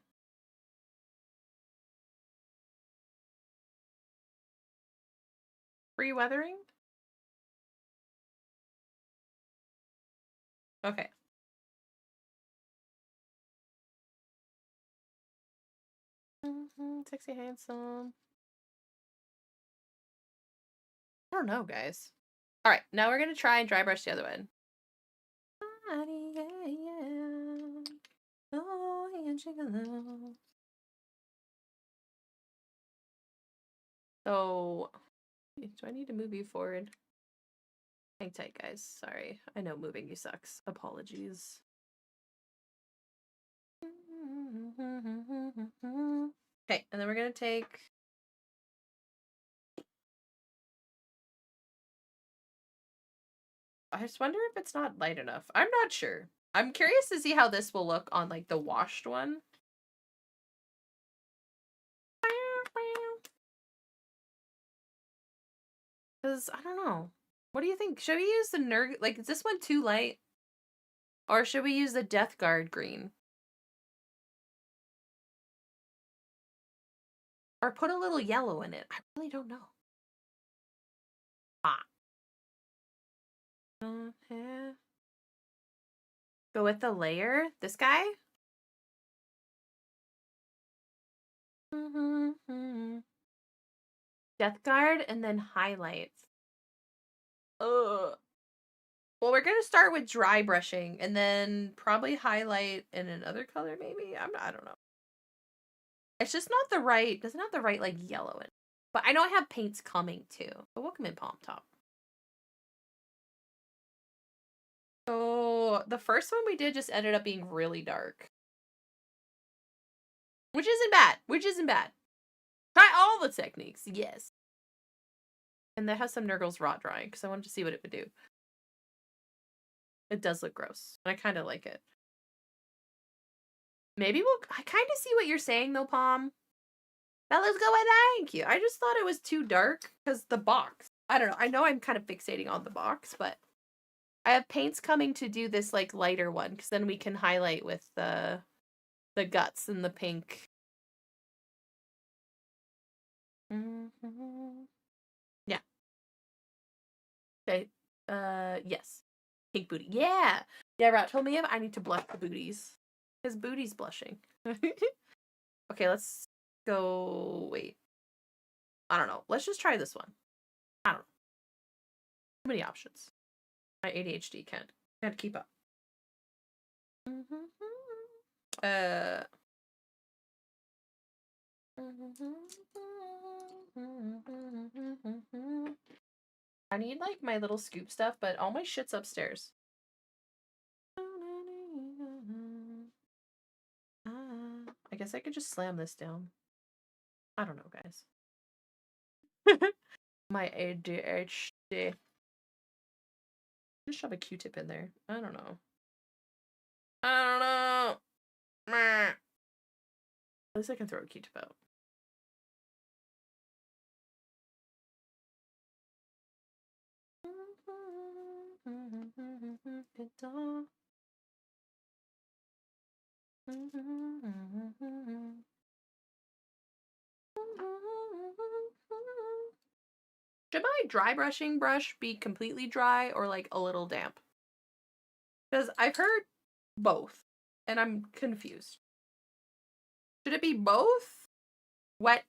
Free weathering? Okay. Sexy, handsome. I don't know, guys. All right, now we're gonna try and dry brush the other one. So, do I need to move you forward? Hang tight, guys. Sorry, I know moving you sucks. Apologies. Okay, and then we're gonna take. I just wonder if it's not light enough. I'm not sure. I'm curious to see how this will look on like the washed one. Because I don't know. What do you think? Should we use the like, is this one too light? Or should we use the Death Guard green? Or put a little yellow in it? I really don't know. Ah. Yeah. Go with the layer? This guy? Death Guard and then highlights. Ugh. Well, we're gonna start with dry brushing and then probably highlight in another color, maybe? I don't know. It's just not the right, doesn't have the right like yellow in it. But I know I have paints coming too. But welcome in, Palm Top. So the first one we did just ended up being really dark. Which isn't bad. Which isn't bad. Try all the techniques, yes. And that has some Nurgle's raw drawing because I wanted to see what it would do. It does look gross. And I kind of like it. Maybe I kind of see what you're saying though, Palm. That looks good, thank you. I just thought it was too dark because the box. I don't know. I know I'm kind of fixating on the box, but I have paints coming to do this like lighter one because then we can highlight with the guts and the pink. Yeah. Okay. Yes. Pink booty. Yeah. Yeah, Rat told me I need to blush the booties. His booty's blushing. Okay, let's go. Wait. I don't know. Let's just try this one. I don't know. Too many options. My ADHD can't keep up. I need like my little scoop stuff, but all my shit's upstairs. I guess I could just slam this down. I don't know, guys. My ADHD. Just shove a Q-tip in there. I don't know. I don't know. At least I can throw a Q-tip out. Should my dry brushing brush be completely dry or like a little damp? Because I've heard both, and I'm confused. Should it be both wet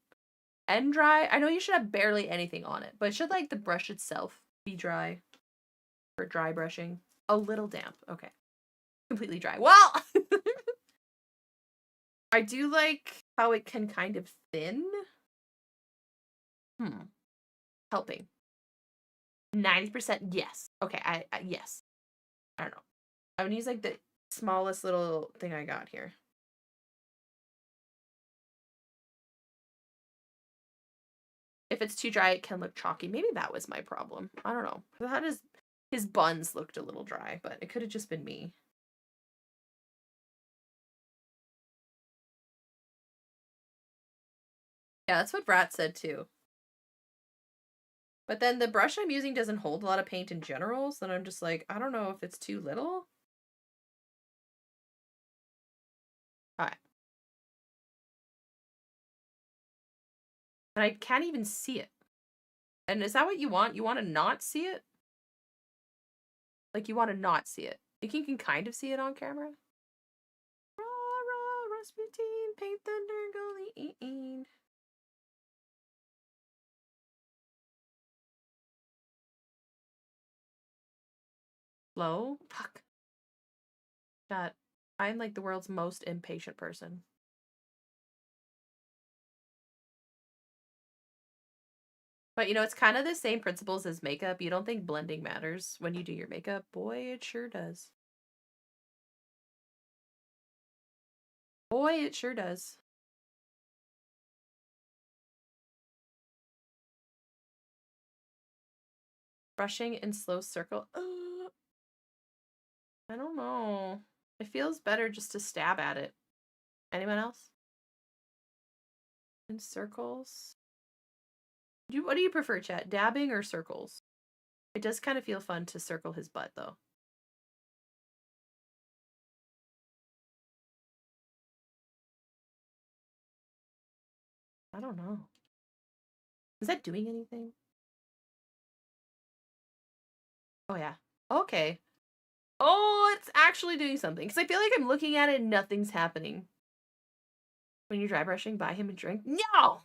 and dry? I know you should have barely anything on it, but should like the brush itself be dry for dry brushing? A little damp. Okay. Completely dry. Well, I do like how it can kind of thin. Helping. 90% yes. Okay, I yes. I don't know. I'm gonna use like the smallest little thing I got here. If it's too dry, it can look chalky. Maybe that was my problem. I don't know. How does his buns looked a little dry, but it could have just been me. Yeah, that's what Brat said too. But then the brush I'm using doesn't hold a lot of paint in general, so then I'm just like, I don't know if it's too little. Alright. And I can't even see it. And is that what you want? You want to not see it? Like, you want to not see it. think you can kind of see it on camera. Raw, raw, Rasputin, paint thunder, gully. Slow? Fuck. God, I'm like the world's most impatient person. But you know, it's kind of the same principles as makeup. You don't think blending matters when you do your makeup? Boy, it sure does. Boy, it sure does. Brushing in slow circle. I don't know. It feels better just to stab at it. Anyone else? In circles? What do you prefer, chat? Dabbing or circles? It does kind of feel fun to circle his butt, though. I don't know. Is that doing anything? Oh, yeah. Okay. Oh, it's actually doing something. Because I feel like I'm looking at it and nothing's happening. When you're dry brushing, buy him a drink. No!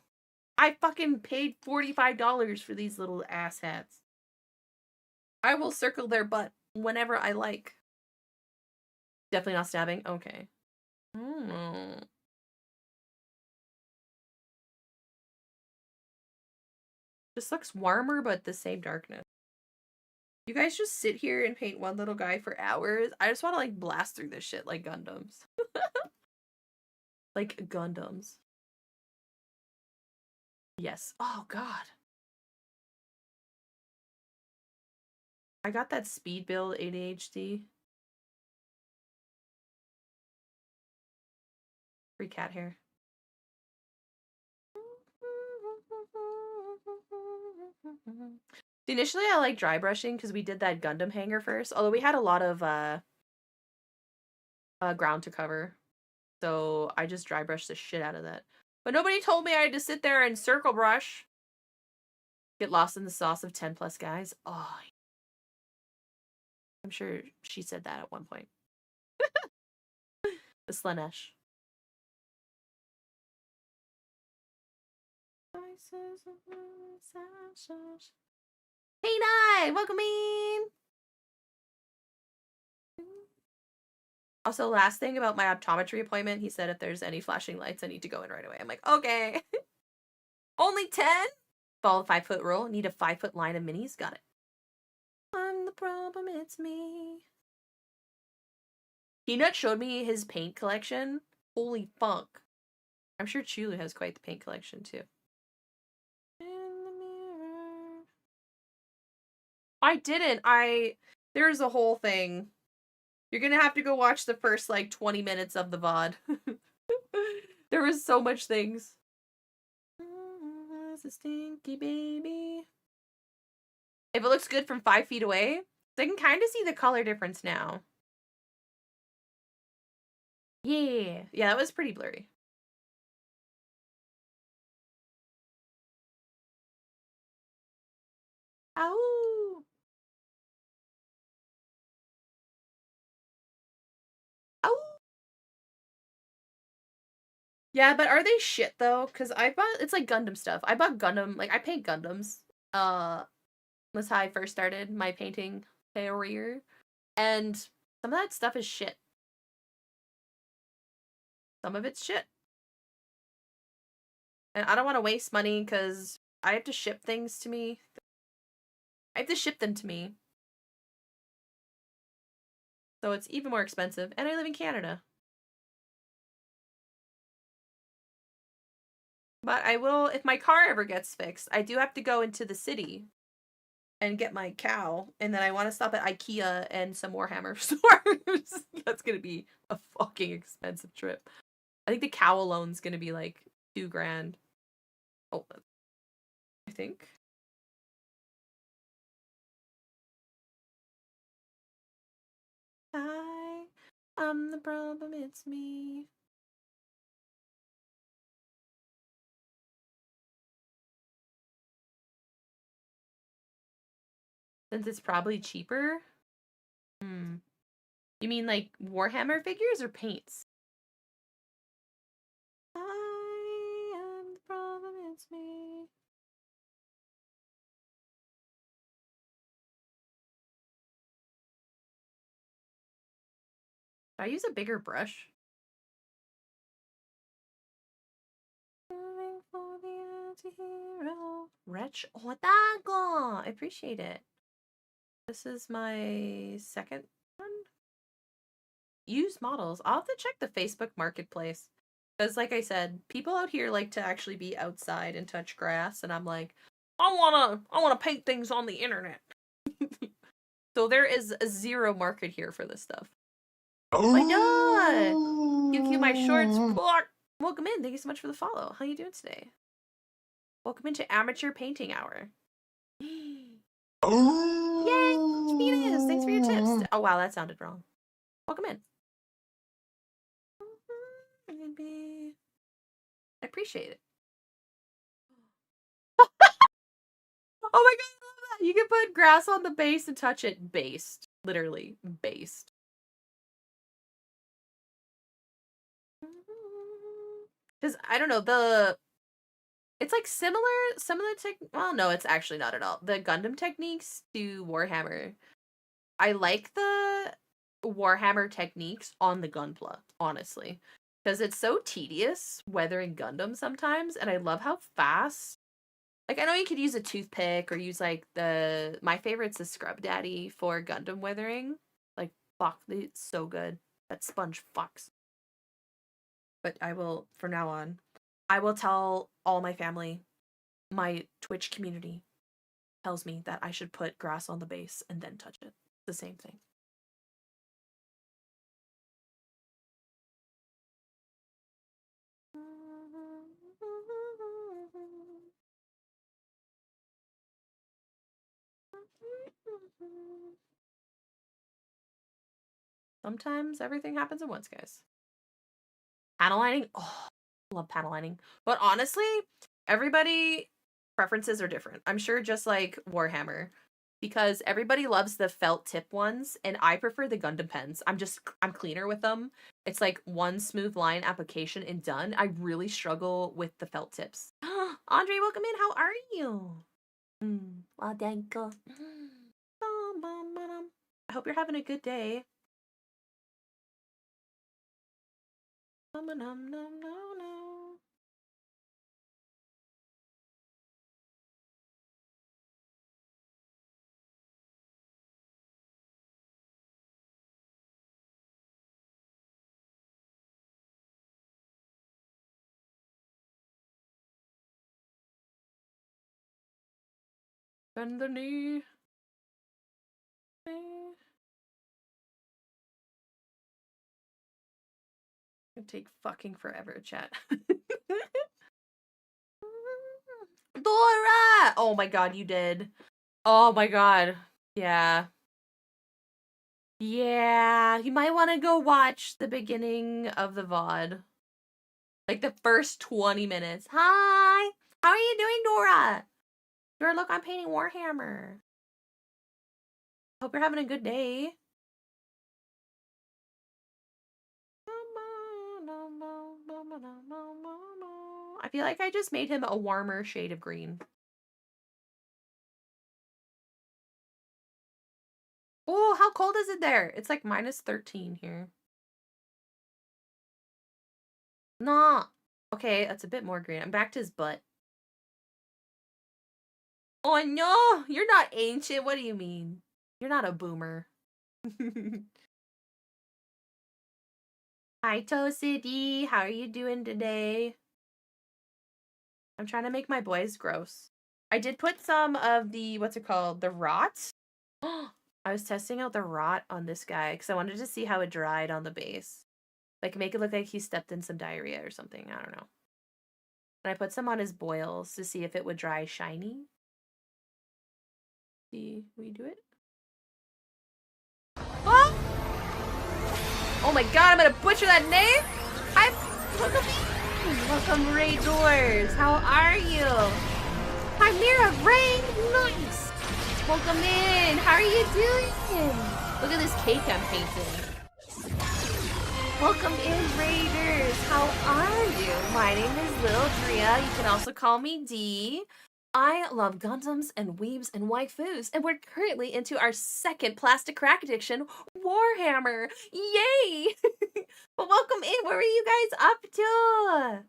I fucking paid $45 for these little ass hats. I will circle their butt whenever I like. Definitely not stabbing? Okay. Just looks warmer, but the same darkness. You guys just sit here and paint one little guy for hours. I just want to like blast through this shit like Gundams. Like Gundams. Yes. Oh god. I got that speed build ADHD. Free cat hair. Initially, I like dry brushing because we did that Gundam hanger first. Although we had a lot of ground to cover, so I just dry brushed the shit out of that. But nobody told me I had to sit there and circle brush. Get lost in the sauce of 10 plus guys. Oh, I'm sure she said that at one point. The Slanesh. Hey, Nye! Welcome in! Also, last thing about my optometry appointment, he said if there's any flashing lights, I need to go in right away. I'm like, okay. Only 10? Follow the 5-foot rule. Need a 5-foot line of minis. Got it. I'm the problem, it's me. Peanut showed me his paint collection. Holy funk. I'm sure Chulu has quite the paint collection, too. In the mirror. I didn't. There's a whole thing. You're gonna have to go watch the first, like, 20 minutes of the VOD. There was so much things. It's a stinky baby. If it looks good from 5 feet away, I can kind of see the color difference now. Yeah. Yeah, that was pretty blurry. Ow! Ow! Yeah, but are they shit though? Because I bought, it's like Gundam stuff. I bought Gundam, like I paint Gundams. Was how I first started my painting career. And some of that stuff is shit. Some of it's shit. And I don't want to waste money because I have to ship things to me. I have to ship them to me. So it's even more expensive. And I live in Canada. But I will, if my car ever gets fixed, I do have to go into the city and get my cow. And then I want to stop at IKEA and some Warhammer stores. That's going to be a fucking expensive trip. I think the cow alone's going to be like $2,000. Oh, I think. I'm the problem, it's me. Since it's probably cheaper. You mean like Warhammer figures or paints? I am the problem, it's me. Should I use a bigger brush? For the anti-hero. Wretch Otago! I appreciate it. This is my second one. Used models. I'll have to check the Facebook marketplace. Because like I said, people out here like to actually be outside and touch grass, and I'm like, I wanna paint things on the internet. So there is a zero market here for this stuff. Oh my god! QQ my shorts. Welcome in. Thank you so much for the follow. How you doing today? Welcome into Amateur Painting Hour. Yay! Venus! Thanks for your tips. Oh wow, that sounded wrong. Welcome in. I appreciate it. Oh my god, I love that! You can put grass on the base and touch it. Based. Literally. Based. Because, I don't know, it's like similar well, no, it's actually not at all. The Gundam techniques to Warhammer. I like the Warhammer techniques on the Gunpla, honestly. Because it's so tedious weathering Gundam sometimes, and I love how fast. Like, I know you could use a toothpick or use, like, my favorite's the Scrub Daddy for Gundam weathering. Like, fuck, it's so good. That sponge fucks. But I will, from now on, I will tell all my family, my Twitch community tells me that I should put grass on the base and then touch it. The same thing. Sometimes everything happens at once, guys. Panel lining? Oh, I love panel lining. But honestly, everybody preferences are different. I'm sure just like Warhammer. Because everybody loves the felt tip ones, and I prefer the Gundam pens. I'm cleaner with them. It's like one smooth line application and done. I really struggle with the felt tips. Andre, welcome in. How are you? Well, thank you. I hope you're having a good day. Bend the knee. It'd take fucking forever, chat. Dora! Oh my god, you did. Oh my god. Yeah. Yeah, you might want to go watch the beginning of the VOD. Like the first 20 minutes. Hi! How are you doing, Dora? Dora, look, I'm painting Warhammer. Hope you're having a good day. I feel like I just made him a warmer shade of green. Oh, how cold is it there? It's like -13 here. Nah. Okay, that's a bit more green. I'm back to his butt. Oh no, you're not ancient. What do you mean? You're not a boomer. Hi, Toasty. How are you doing today? I'm trying to make my boys gross. I did put some of the, what's it called? The rot. I was testing out the rot on this guy because I wanted to see how it dried on the base. Like, make it look like he stepped in some diarrhea or something. I don't know. And I put some on his boils to see if it would dry shiny. See, will you do it? Oh! Oh my god, I'm gonna butcher that name! Hi, welcome Ray Doors. How are you? Hi, Mira Ray. Nice. Welcome in. How are you doing? Look at this cake I'm painting. Welcome in, Raiders! How are you? My name is Lil Drea. You can also call me Dee. I love Gundams and weebs and waifus, and we're currently into our second plastic crack addiction, Warhammer. Yay! But welcome in. What were you guys up to?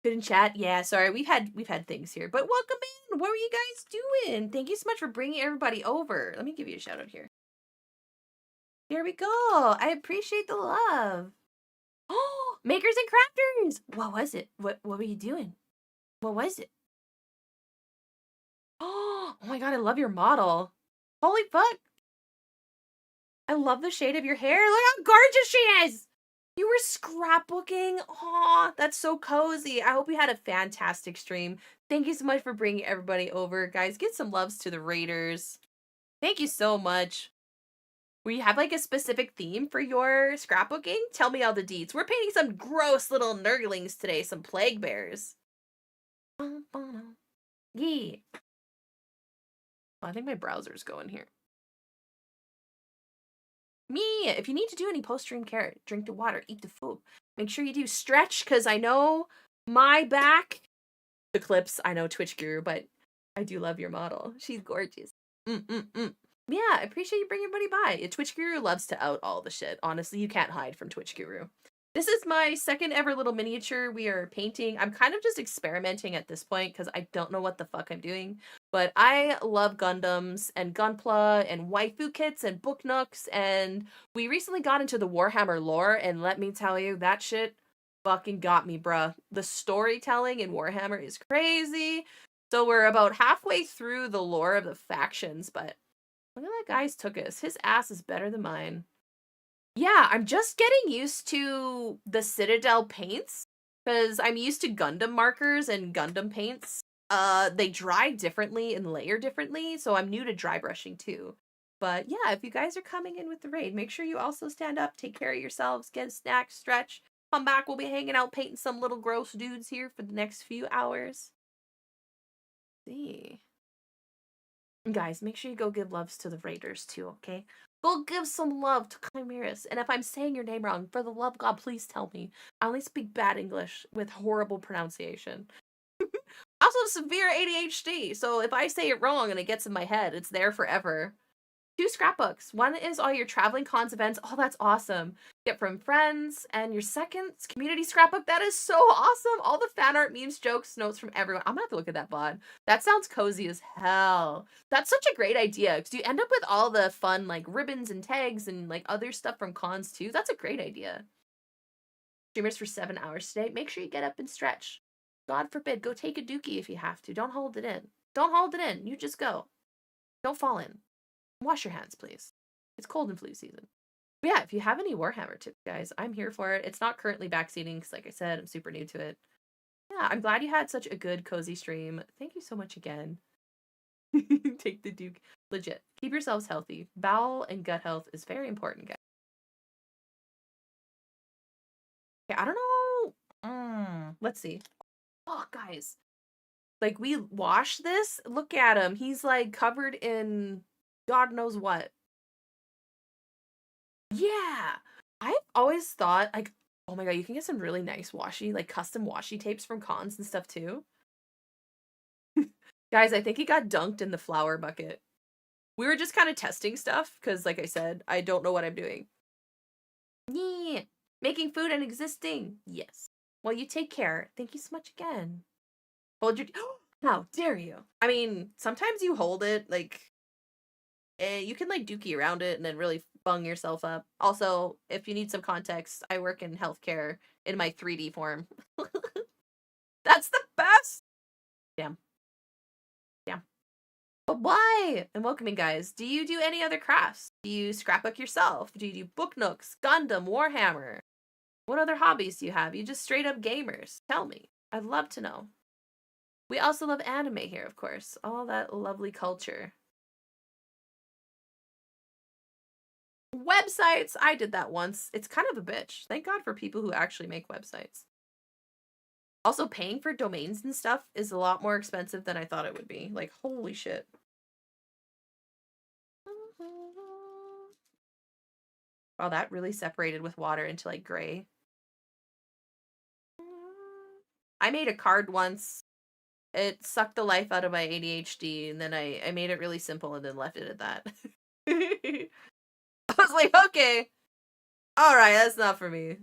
Couldn't chat. Yeah, sorry. We've had things here, but welcome in. What were you guys doing? Thank you so much for bringing everybody over. Let me give you a shout out here. Here we go. I appreciate the love. Oh, makers and crafters. What was it? What were you doing? What was it? Oh my god, I love your model. Holy fuck. I love the shade of your hair. Look how gorgeous she is. You were scrapbooking. Aw, that's so cozy. I hope you had a fantastic stream. Thank you so much for bringing everybody over. Guys, get some loves to the Raiders. Thank you so much. We have like a specific theme for your scrapbooking? Tell me all the deets. We're painting some gross little nurglings today, some plague bears. Yeah. I think my browser's going here. Me, if you need to do any post-stream care, drink the water, eat the food. Make sure you do stretch, because I know my back, the clips, I know Twitch Guru, but I do love your model. She's gorgeous. Yeah, I appreciate you bringing everybody by. Twitch Guru loves to out all the shit. Honestly, you can't hide from Twitch Guru. This is my second ever little miniature we are painting. I'm kind of just experimenting at this point because I don't know what the fuck I'm doing. But I love Gundams and Gunpla and waifu kits and book nooks. And we recently got into the Warhammer lore. And let me tell you, that shit fucking got me, bruh. The storytelling in Warhammer is crazy. So we're about halfway through the lore of the factions. But look at that guy's took us. His ass is better than mine. Yeah, I'm just getting used to the Citadel paints because I'm used to Gundam markers and Gundam paints. They dry differently and layer differently, so I'm new to dry brushing too. But yeah, if you guys are coming in with the raid, make sure you also stand up, take care of yourselves, get a snack, stretch. Come back, we'll be hanging out painting some little gross dudes here for the next few hours. Let's see. Guys, make sure you go give loves to the raiders too, okay? Go give some love to Chimeras. And if I'm saying your name wrong, for the love of God, please tell me. I only speak bad English with horrible pronunciation. I also have severe ADHD, so if I say it wrong and it gets in my head, it's there forever. 2 scrapbooks. One is all your traveling cons events. Oh, that's awesome. Get from friends. And your second community scrapbook. That is so awesome. All the fan art, memes, jokes, notes from everyone. I'm gonna have to look at that bod. That sounds cozy as hell. That's such a great idea because you end up with all the fun like ribbons and tags and like other stuff from cons too. That's a great idea. Streamers for 7 hours today. Make sure you get up and stretch. God forbid, go take a dookie if you have to. Don't hold it in. Don't hold it in. You just go. Don't fall in. Wash your hands, please. It's cold and flu season. But yeah, if you have any Warhammer tips, guys, I'm here for it. It's not currently backseating because, like I said, I'm super new to it. Yeah, I'm glad you had such a good, cozy stream. Thank you so much again. Take the Duke. Legit. Keep yourselves healthy. Bowel and gut health is very important, guys. Okay, I don't know. Let's see. Oh, guys. Like, we washed this. Look at him. He's, like, covered in God knows what. Yeah. I've always thought, like, oh my god, you can get some really nice washi, like, custom washi tapes from cons and stuff, too. Guys, I think he got dunked in the flour bucket. We were just kind of testing stuff, because, like I said, I don't know what I'm doing. Yeah. Making food and existing. Yes. Well, you take care. Thank you so much again. Hold your... How dare you? I mean, sometimes you hold it, like... you can like dookie around it and then really bung yourself up. Also, if you need some context, I work in healthcare in my 3D form. That's the best! Damn. Damn. But why? And welcoming, guys. Do you do any other crafts? Do you scrapbook yourself? Do you do book nooks, Gundam, Warhammer? What other hobbies do you have? You just straight up gamers? Tell me. I'd love to know. We also love anime here, of course. All that lovely culture. Websites! I did that once. It's kind of a bitch. Thank God for people who actually make websites. Also, paying for domains and stuff is a lot more expensive than I thought it would be. Like, holy shit. Wow, that really separated with water into like gray. I made a card once. It sucked the life out of my ADHD, and then I made it really simple and then left it at that. I was like, okay, all right, that's not for me.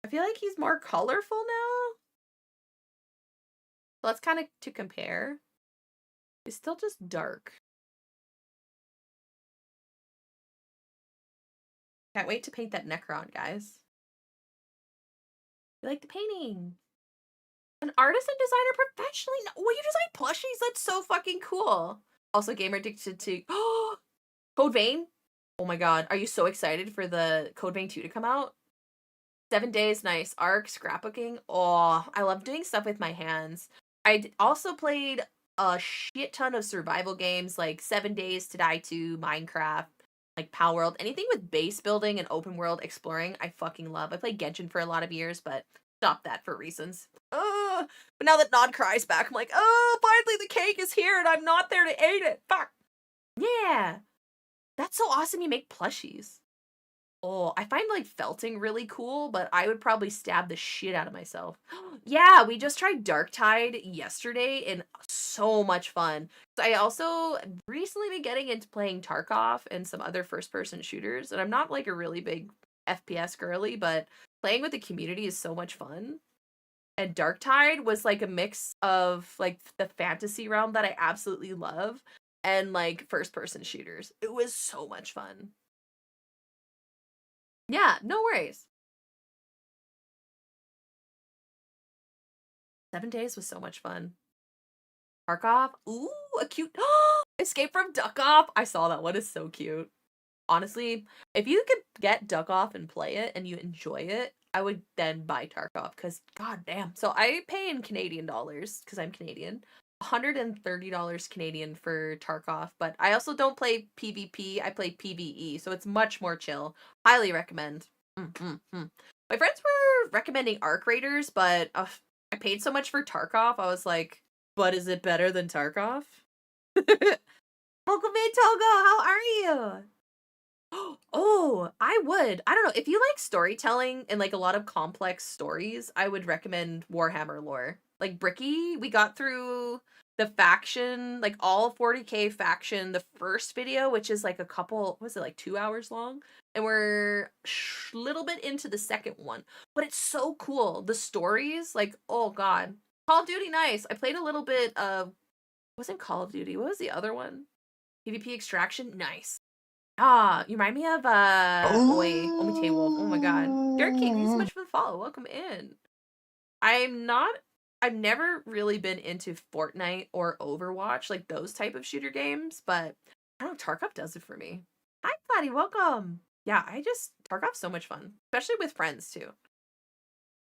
I feel like he's more colorful now. So that's kind of to compare. It's still just dark. Can't wait to paint that Necron, guys. You like the painting? An artist and designer professionally? No, well, you design plushies? That's so fucking cool. Also, gamer addicted to Code Vein. Oh my god, are you so excited for the Code Vein 2 to come out? 7 days, nice. Arc, scrapbooking. Oh, I love doing stuff with my hands. I also played a shit ton of survival games like 7 Days to Die 2, Minecraft, like Power World. Anything with base building and open world exploring, I fucking love. I played Genshin for a lot of years, but stopped that for reasons. But now that Nod Cry's back, I'm like, oh, finally the cake is here and I'm not there to eat it. Fuck. Yeah. That's so awesome you make plushies. Oh, I find like felting really cool, but I would probably stab the shit out of myself. Yeah, we just tried Darktide yesterday and so much fun. So I also recently been getting into playing Tarkov and some other first-person shooters, and I'm not like a really big FPS girly, but playing with the community is so much fun. And Darktide was like a mix of like the fantasy realm that I absolutely love and like first-person shooters. It was so much fun. Yeah, no worries. 7 days was so much fun. Tarkov? Ooh, a cute Escape from Duck Off. I saw that one. Is so cute. Honestly, if you could get Duck Off and play it and you enjoy it, I would then buy Tarkov because god damn. So I pay in Canadian dollars because I'm Canadian. $130 Canadian for Tarkov, but I also don't play PvP. I play PvE, so it's much more chill. Highly recommend. My friends were recommending Arc Raiders, but I paid so much for Tarkov. I was like, but is it better than Tarkov? Welcome in, Togo. How are you? Oh, I would. I don't know. If you like storytelling and like a lot of complex stories, I would recommend Warhammer lore. Like Bricky, we got through the faction, like all 40k faction, the first video, which is like a couple, was it like 2 hours long? And we're a little bit into the second one. But it's so cool. The stories, like, oh god. Call of Duty, nice. I played a little bit of, wasn't Call of Duty. What was the other one? PvP Extraction, nice. Ah, you remind me of Oi, Omite Wolf. Oh my god. Derek King, thanks so much for the follow. Welcome in. I'm not I've never really been into Fortnite or Overwatch, like those type of shooter games, but I don't know, Tarkov does it for me. Hi, Platty, welcome. Yeah, Tarkov's so much fun, especially with friends too.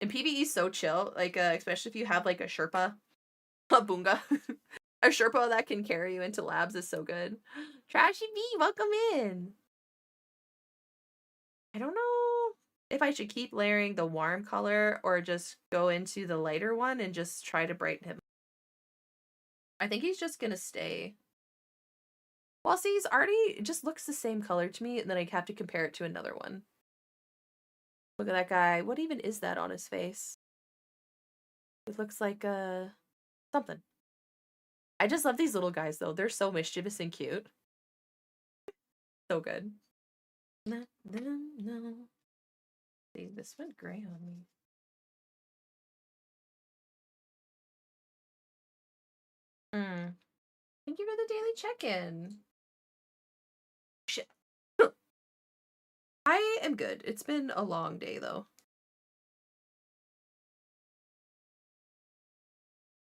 And PvE is so chill, like especially if you have like a Sherpa, a Boonga. A Sherpa that can carry you into labs is so good. Trashy B, welcome in. I don't know if I should keep layering the warm color or just go into the lighter one and just try to brighten him. I think he's just gonna stay. Well, see, he's already, it just looks the same color to me, and then I have to compare it to another one. Look at that guy. What even is that on his face? It looks like something. I just love these little guys though. They're so mischievous and cute. So good. No, no, no. See, this went gray on me. Thank you for the daily check-in. Shit. I am good. It's been a long day though.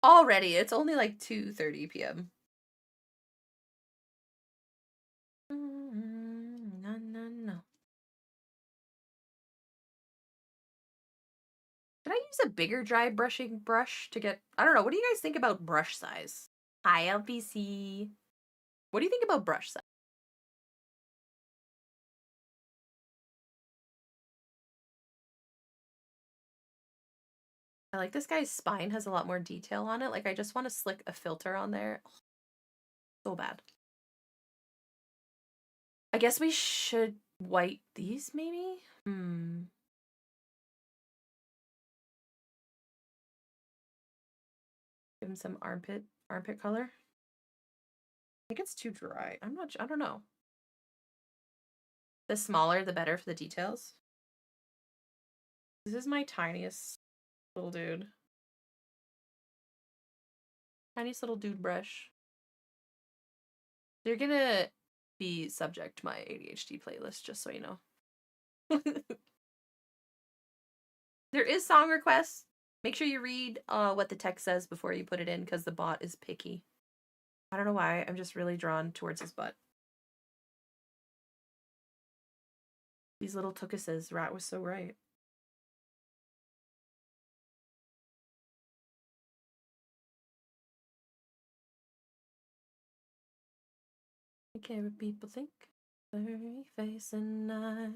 Already, it's only like 2:30 p.m. No, no, no. Can I use a bigger dry brushing brush to get, I don't know, what do you guys think about brush size? Hi, LPC. What do you think about brush size? I like this guy's spine has a lot more detail on it. Like, I just want to slick a filter on there. So bad. I guess we should white these, maybe? Give him some armpit color. I think it's too dry. I don't know. The smaller, the better for the details. This is my tiniest little dude. Tiniest little dude brush. You're gonna be subject to my ADHD playlist, just so you know. There is song requests. Make sure you read what the text says before you put it in, because the bot is picky. I don't know why, I'm just really drawn towards his butt. These little tukuses, Rat was so right. I care what people think. Blurry face and I.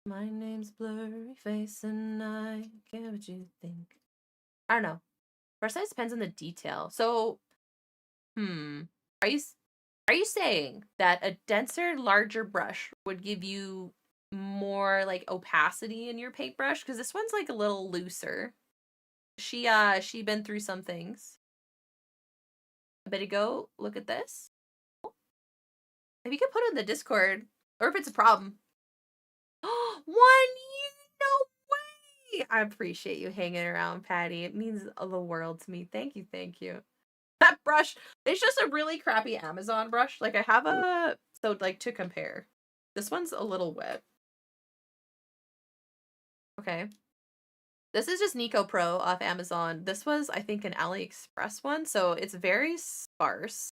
My name's Blurry Face and I care what you think. I don't know. Brush size depends on the detail. So, are you saying that a denser, larger brush would give you more like opacity in your paintbrush? Because this one's like a little looser. She been through some things. A bit ago, look at this. If you could put it in the Discord, or if it's a problem. 1 year, no way! I appreciate you hanging around, Patty. It means the world to me. Thank you, thank you. That brush, it's just a really crappy Amazon brush. Like, I have a, so like to compare. This one's a little wet. Okay. This is just Nico Pro off Amazon. This was, I think, an AliExpress one, so it's very sparse.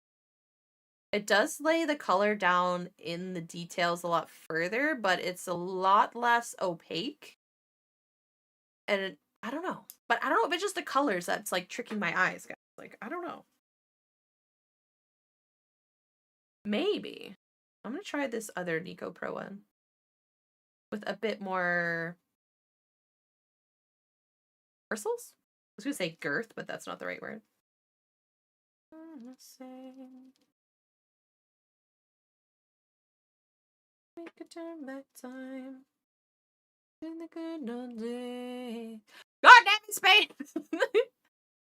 It does lay the color down in the details a lot further, but it's a lot less opaque. And I don't know. But I don't know if it's just the colors that's like tricking my eyes, guys. Like, I don't know. Maybe. I'm gonna try this other Nico Pro one. With a bit more bristles? I was gonna say girth, but that's not the right word. Let's see. Make a turn back time. In the good old days. God damn it, Spain!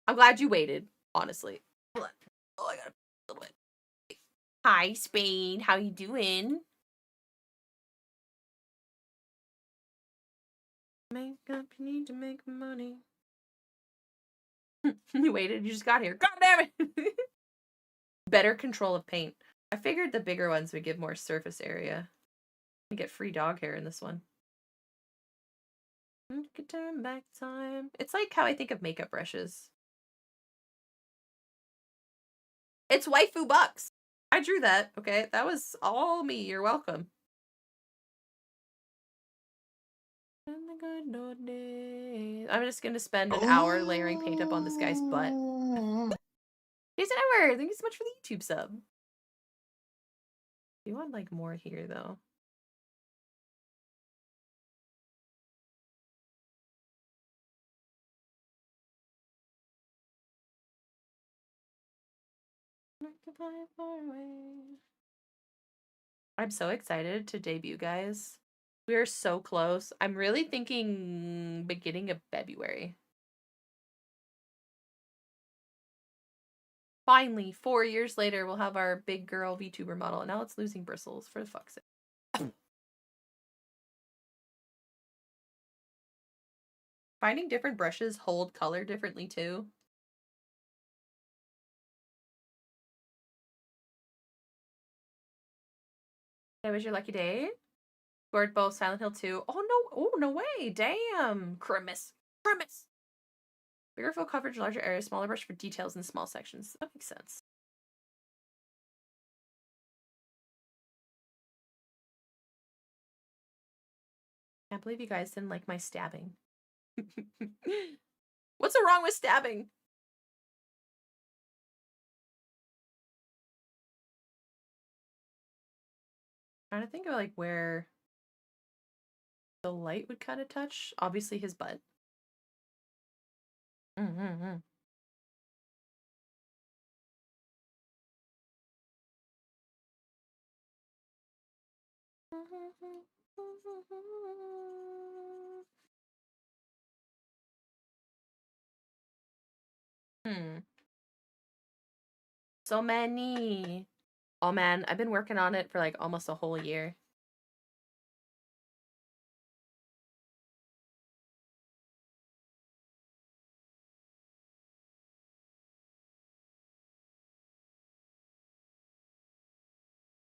I'm glad you waited, honestly. Hold on. Oh, I gotta a little bit. Hi, Spain. How you doing? Make up, you need to make money. You waited, you just got here. God damn it! Better control of paint. I figured the bigger ones would give more surface area. You get free dog hair in this one. Could turn back time. It's like how I think of makeup brushes. It's waifu bucks. I drew that, okay? That was all me. You're welcome. In the good old days. I'm just gonna spend an hour layering paint up on this guy's butt. Jason Edward, thank you so much for the YouTube sub. You want like more here though. I'm so excited to debut, guys. We are so close. I'm really thinking beginning of February. Finally, 4 years later, we'll have our big girl VTuber model. And now it's losing bristles, for the fuck's sake. Finding different brushes hold color differently, too. That was your lucky day? Scored both Silent Hill 2. Oh, no way. Damn. Grimace. Bigger full coverage, larger areas, smaller brush for details in small sections. That makes sense. Can't believe you guys didn't like my stabbing. What's so wrong with stabbing? Trying to think of like where the light would kind of touch. Obviously his butt. Hmm. So many. Oh man, I've been working on it for like almost a whole year.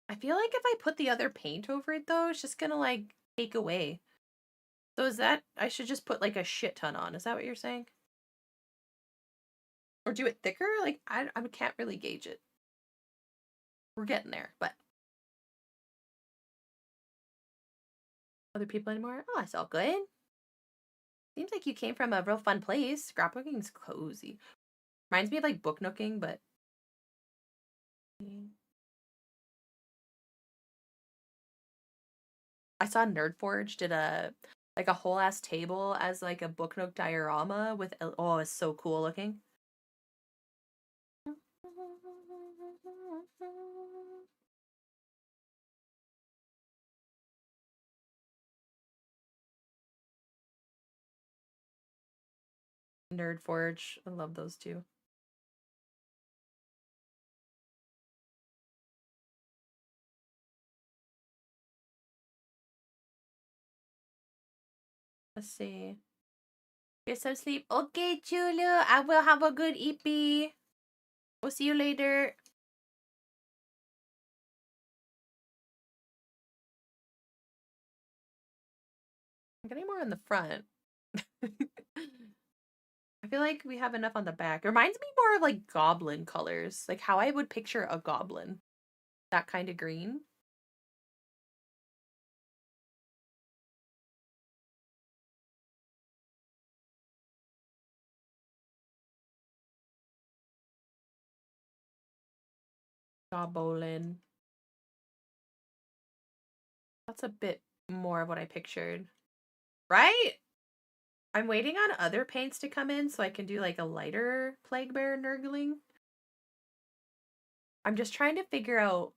I feel like if I put the other paint over it though, it's just gonna like take away. So is that I should just put like a shit ton on? Is that what you're saying? Or do it thicker? Like I can't really gauge it. We're getting there, but other people anymore? Oh, it's all good. Seems like you came from a real fun place. Scrapbooking's cozy. Reminds me of like book nooking, but I saw Nerdforge did a like a whole ass table as like a book nook diorama with oh, it's so cool looking. Nerdforge, I love those two. Let's see. Get some sleep. Okay, Chulu. I will have a good EP. We'll see you later. I'm getting more on the front. I feel like we have enough on the back. It reminds me more of like goblin colors, like how I would picture a goblin. That kind of green. Goblin. That's a bit more of what I pictured. Right? I'm waiting on other paints to come in so I can do like a lighter plague bear nurgling. I'm just trying to figure out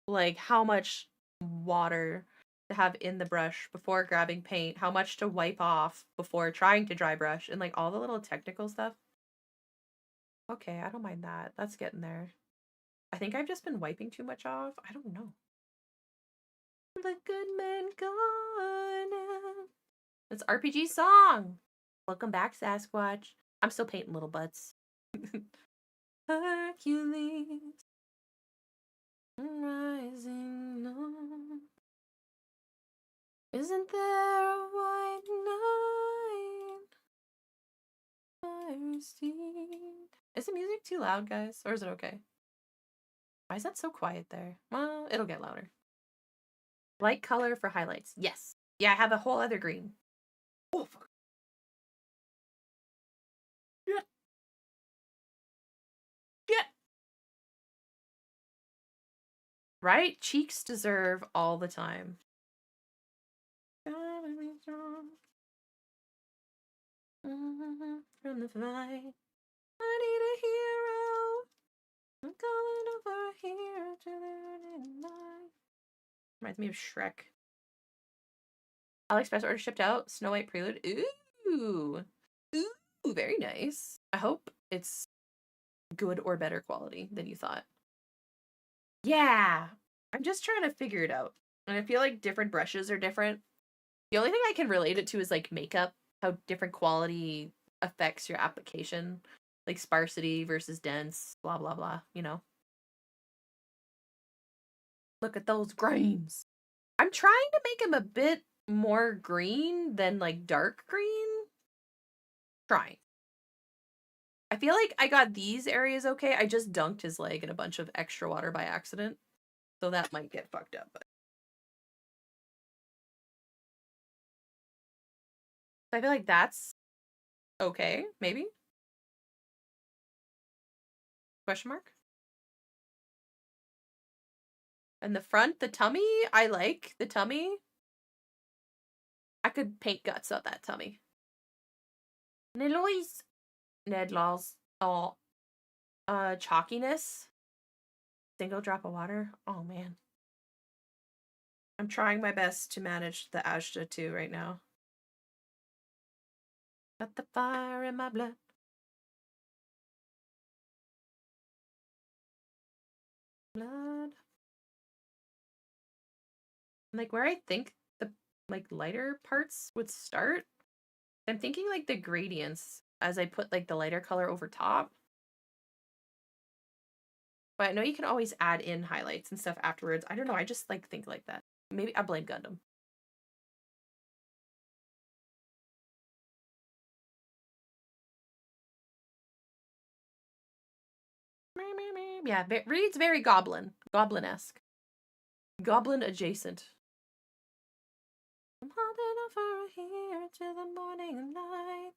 like how much water to have in the brush before grabbing paint, how much to wipe off before trying to dry brush, and like all the little technical stuff. Okay, I don't mind that. That's getting there. I think I've just been wiping too much off. I don't know. The good man gone. It's RPG song. Welcome back, Sasquatch. I'm still painting little butts. Hercules rising on. Isn't there a white knight? Fire steed. Is the music too loud, guys? Or is it okay? Why is that so quiet there? Well, it'll get louder. Light color for highlights. Yes. Yeah, I have a whole other green. Oh, fuck. Yeah. Yeah. Right? Cheeks deserve all the time. Gotta be strong. From the fight. I need a hero. I'm calling over a hero to the night. Reminds me of Shrek. AliExpress order shipped out. Snow White Prelude. Ooh. Ooh, very nice. I hope it's good or better quality than you thought. Yeah. I'm just trying to figure it out. And I feel like different brushes are different. The only thing I can relate it to is like makeup, how different quality affects your application. Like sparsity versus dense, blah, blah, blah, you know? Look at those grains. I'm trying to make him a bit more green than like dark green. Trying. I feel like I got these areas okay. I just dunked his leg in a bunch of extra water by accident. So that might get fucked up. But I feel like that's okay, maybe? Question mark? And the front, the tummy, I like the tummy. I could paint guts on that tummy. Neloise. Ned Laws. Oh. Chalkiness. Single drop of water. Oh man. I'm trying my best to manage the Ashta too right now. Got the fire in my blood. Like where I think the like lighter parts would start, I'm thinking like the gradients as I put like the lighter color over top. But I know you can always add in highlights and stuff afterwards. I don't know, I just like think like that. Maybe I blame Gundam. Yeah, reads very goblin-esque. Goblin adjacent. I'm holding on for here to the morning light.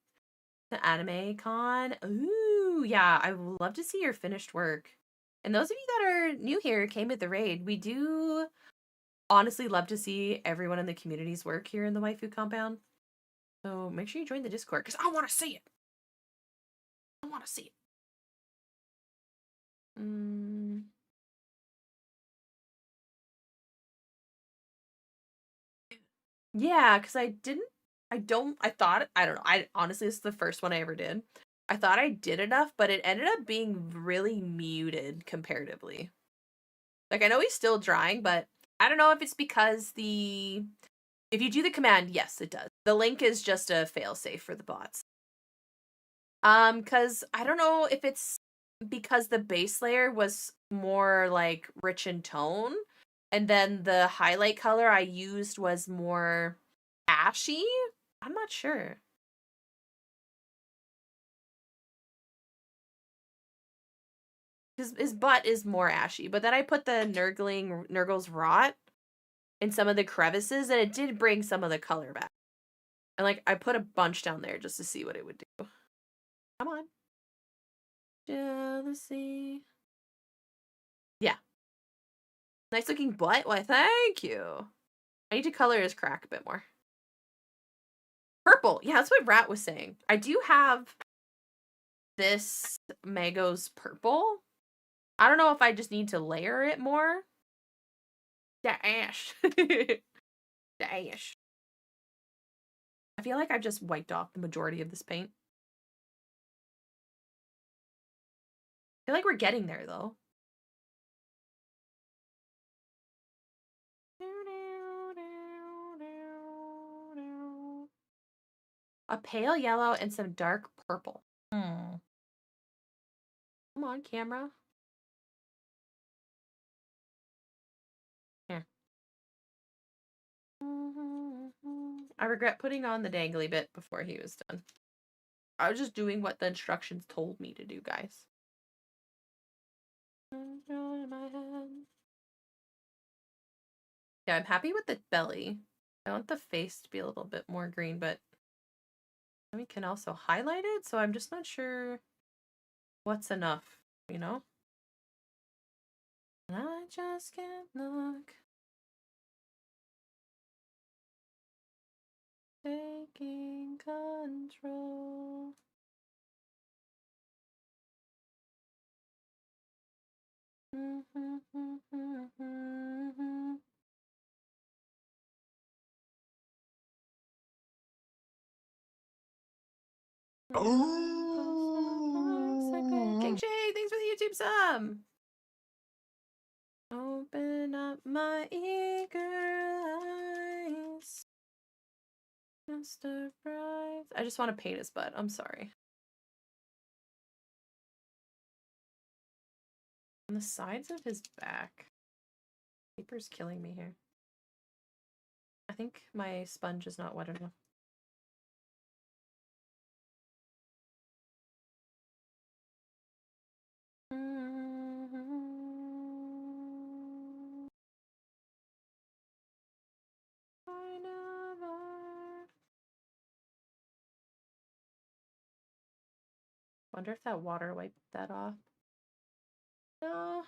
The anime con. Ooh, yeah, I would love to see your finished work. And those of you that are new here, came with the raid, we do honestly love to see everyone in the community's work here in the waifu compound. So make sure you join the Discord, because I want to see it. I want to see it. Yeah, because I thought, I don't know, honestly, this is the first one I ever did. I thought I did enough, but it ended up being really muted comparatively. Like, I know he's still drying, but I don't know if it's because if you do the command, yes, it does. The link is just a failsafe for the bots. Because I don't know if it's because the base layer was more like rich in tone, and then the highlight color I used was more ashy. I'm not sure. His butt is more ashy, but then I put the Nurgle's rot in some of the crevices, and it did bring some of the color back. And like I put a bunch down there just to see what it would do. Come on. Jealousy. Yeah. Nice looking butt. Why, thank you. I need to color his crack a bit more. Purple. Yeah, that's what Rat was saying. I do have this Mago's purple. I don't know if I just need to layer it more. Dash. Dash. I feel like I've just wiped off the majority of this paint. I feel like we're getting there, though. A pale yellow and some dark purple. Come on, camera. Here. I regret putting on the dangly bit before he was done. I was just doing what the instructions told me to do, guys. Yeah, I'm happy with the belly. I want the face to be a little bit more green, but we can also highlight it, so I'm just not sure what's enough, you know? I just can't look. Taking control.
Oh.
King Shay, thanks for the YouTube sub. Open up my eager eyes. Mr. Bright. I just want to paint his butt. I'm sorry. On the sides of his back. Paper's killing me here. I think my sponge is not wet enough. I never. Wonder if that water wiped that off. No.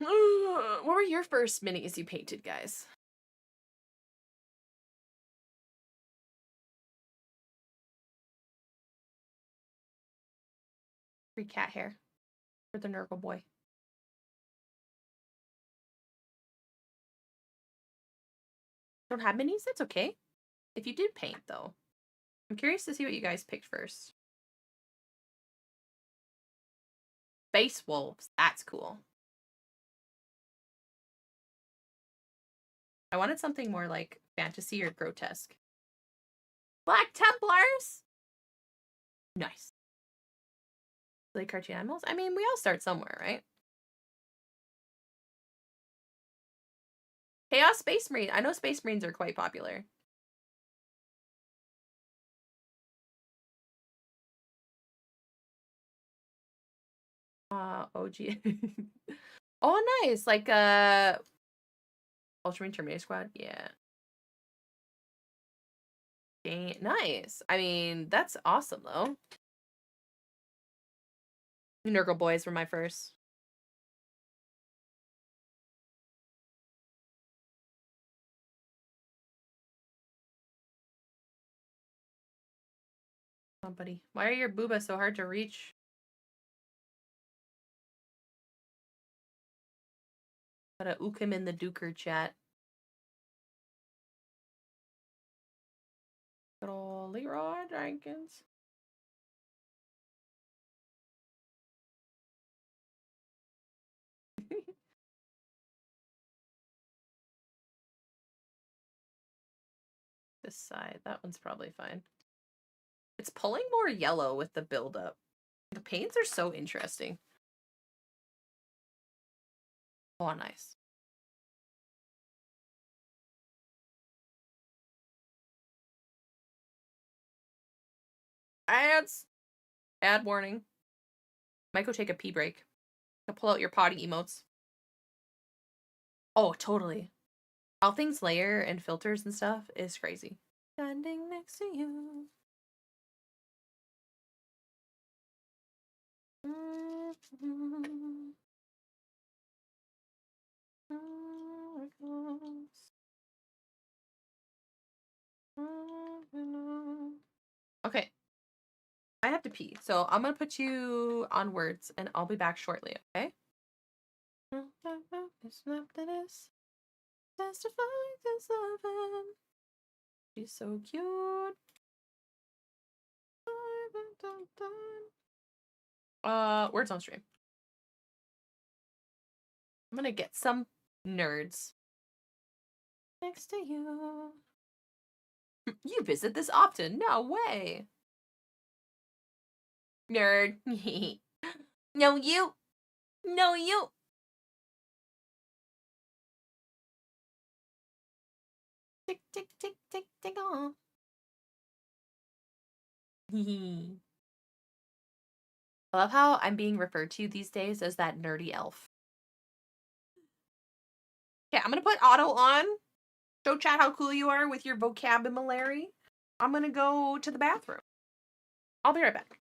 No. What were your first minis you painted, guys? Free cat hair for the Nurgle boy. Don't have minis? That's okay. If you did paint, though. I'm curious to see what you guys picked first. Space wolves. That's cool. I wanted something more like fantasy or grotesque. Black Templars? Nice. Like cartoon animals? I mean, we all start somewhere, right? Chaos Space Marine. I know Space Marines are quite popular. OG. Oh, nice. Like, Ultramarine Terminator Squad? Yeah. Dang, nice. I mean, that's awesome, though. Nurgle boys were my first. Come on, buddy. Why are your booba so hard to reach? Gotta ook him in the Duker chat. Good old Leroy Jenkins. This side. That one's probably fine. It's pulling more yellow with the buildup. The paints are so interesting. Oh, nice. Ads. Ad warning. Might go take a pee break. To pull out your potty emotes. Oh, totally. All things layer and filters and stuff is crazy. Standing next to you. Okay. I have to pee, so I'm gonna put you on words and I'll be back shortly, okay? She's so cute. Words on stream. I'm gonna get some nerds next to you. You visit this often? No way. Nerd. No, you. No, you. Tick, tick, tick, tick, tick on. I love how I'm being referred to these days as that nerdy elf. Okay, I'm gonna put auto on. Show chat how cool you are with your vocabulary. I'm gonna go to the bathroom. I'll be right back.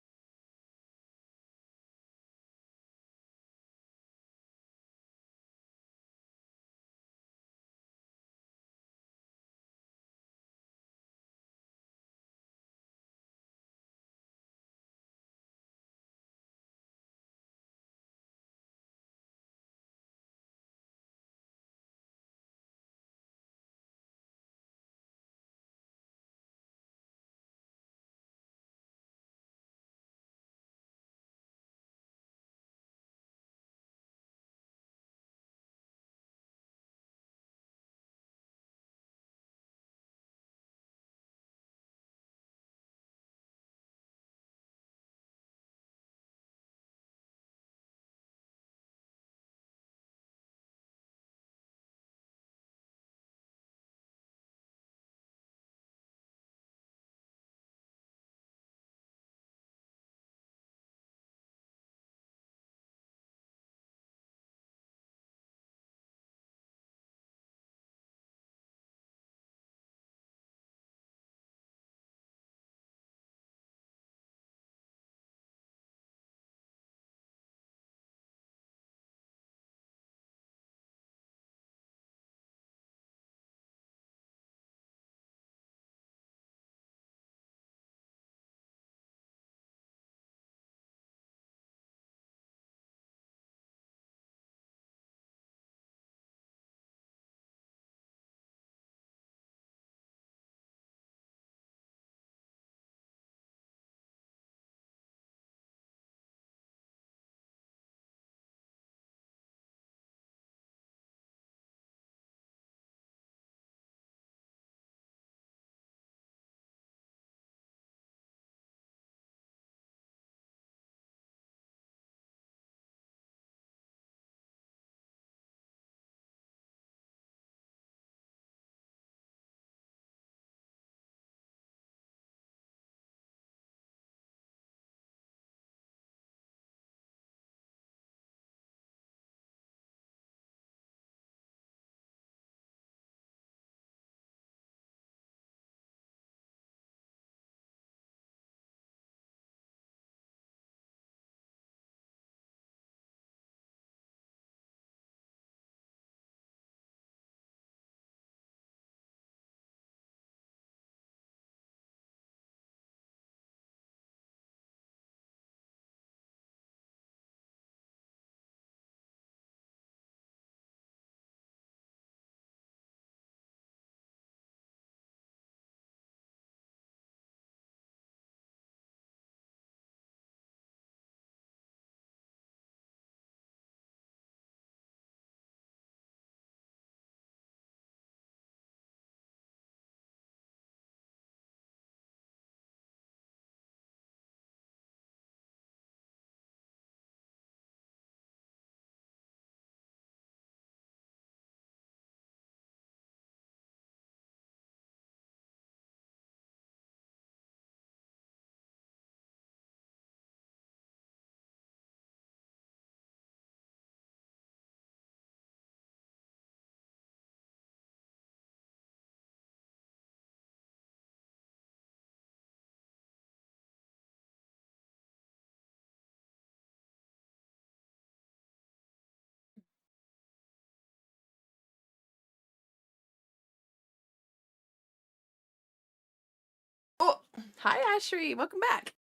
Hi, Ashri. Welcome back.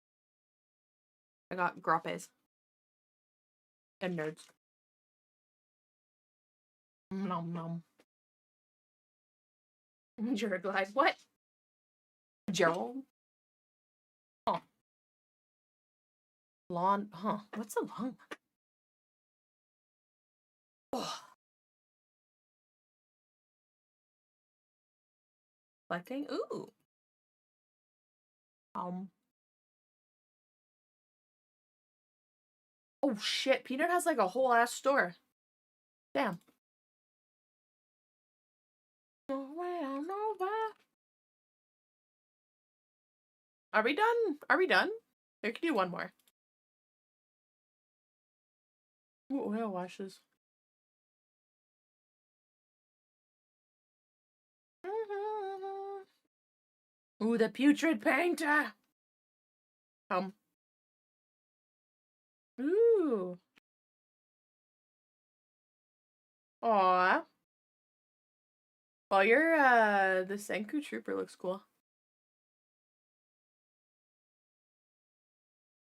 I got grappes. And nerds. Nom nom. Jared lied. What? Gerald? Huh. Lawn. Huh. What's a lawn? Oh. Collecting? Ooh. Oh shit. Peanut has like a whole ass store. Damn. Are we done? Are we done? We can do one more. Ooh, oil washes. Ooh, the putrid painter. Ooh. Aw. Well, your the Senku Trooper looks cool.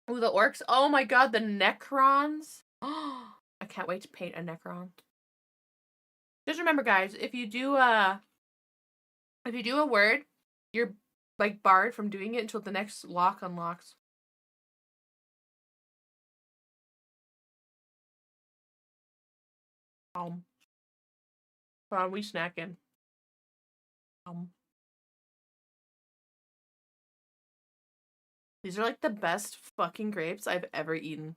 Ooh, the orcs. Oh my god, the Necrons. Oh, I can't wait to paint a Necron. Just remember, guys, if you do a word, you're like barred from doing it until the next lock unlocks. Are we snacking? These are like the best fucking grapes I've ever eaten.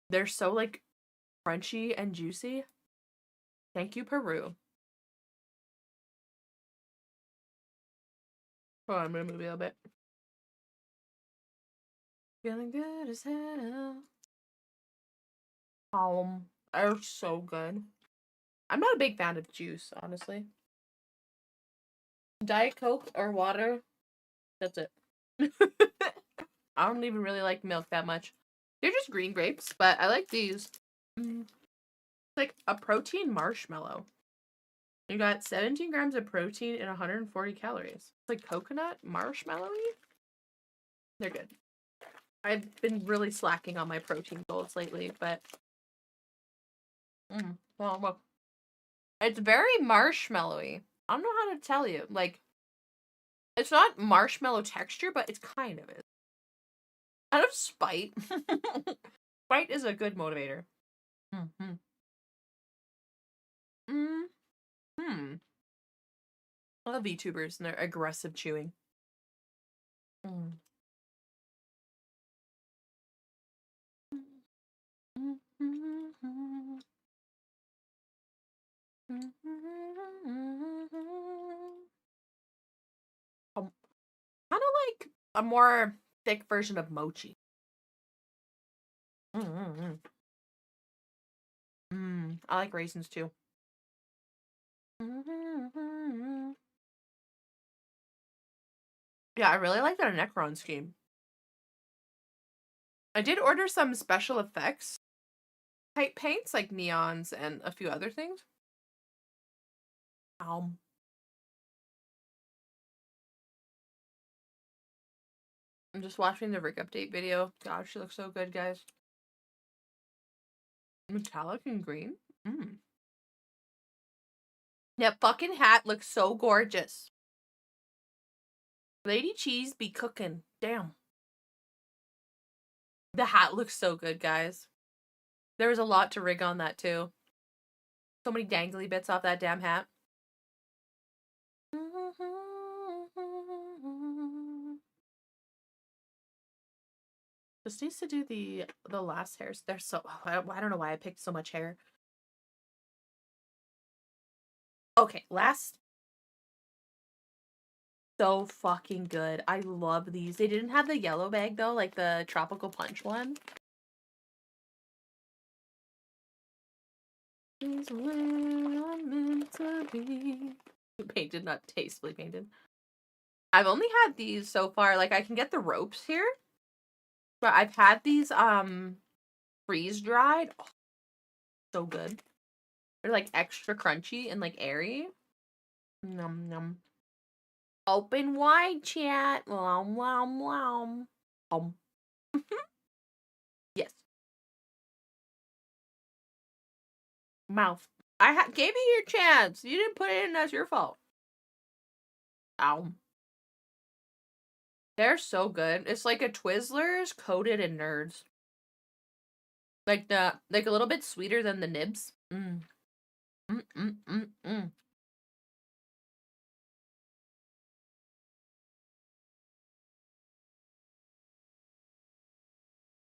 They're so like crunchy and juicy. Thank you, Peru. Hold on, I'm gonna move a little bit. Feeling good as hell. They're so good. I'm not a big fan of juice, honestly. Diet Coke or water, that's it. I don't even really like milk that much. They're just green grapes, but I like these. It's like a protein marshmallow. You got 17 grams of protein and 140 calories. It's like coconut marshmallowy. They're good. I've been really slacking on my protein goals lately, but well, it's very marshmallowy. I don't know how to tell you. Like, it's not marshmallow texture, but it's kind of it. Out of spite. Spite is a good motivator. I love VTubers and their aggressive chewing. Kind of like a more thick version of mochi. I like raisins too. Yeah, I really like that Necron scheme. I did order some special effects type paints, like neons and a few other things. I'm just watching the Rick update video. God, she looks so good, guys. Metallic and green? That fucking hat looks so gorgeous. Lady Cheese be cooking. Damn. The hat looks so good, guys. There was a lot to rig on that, too. So many dangly bits off that damn hat. Just needs to do the last hairs. They're so... I don't know why I picked so much hair. Okay, last. So fucking good. I love these. They didn't have the yellow bag, though, like the Tropical Punch one. Is where I'm meant to be. Painted, not tastefully painted. I've only had these so far. Like, I can get the ropes here. But I've had these, freeze dried. Oh, so good. They're, like, extra crunchy and, like, airy. Num, num. Open wide, chat. Wom, wom, wom. Yes. Mouth. I gave you your chance. You didn't put it in. That's your fault. Ow. They're so good. It's like a Twizzlers coated in nerds. Like a little bit sweeter than the nibs. Mm. Mm, mm, mm, mm.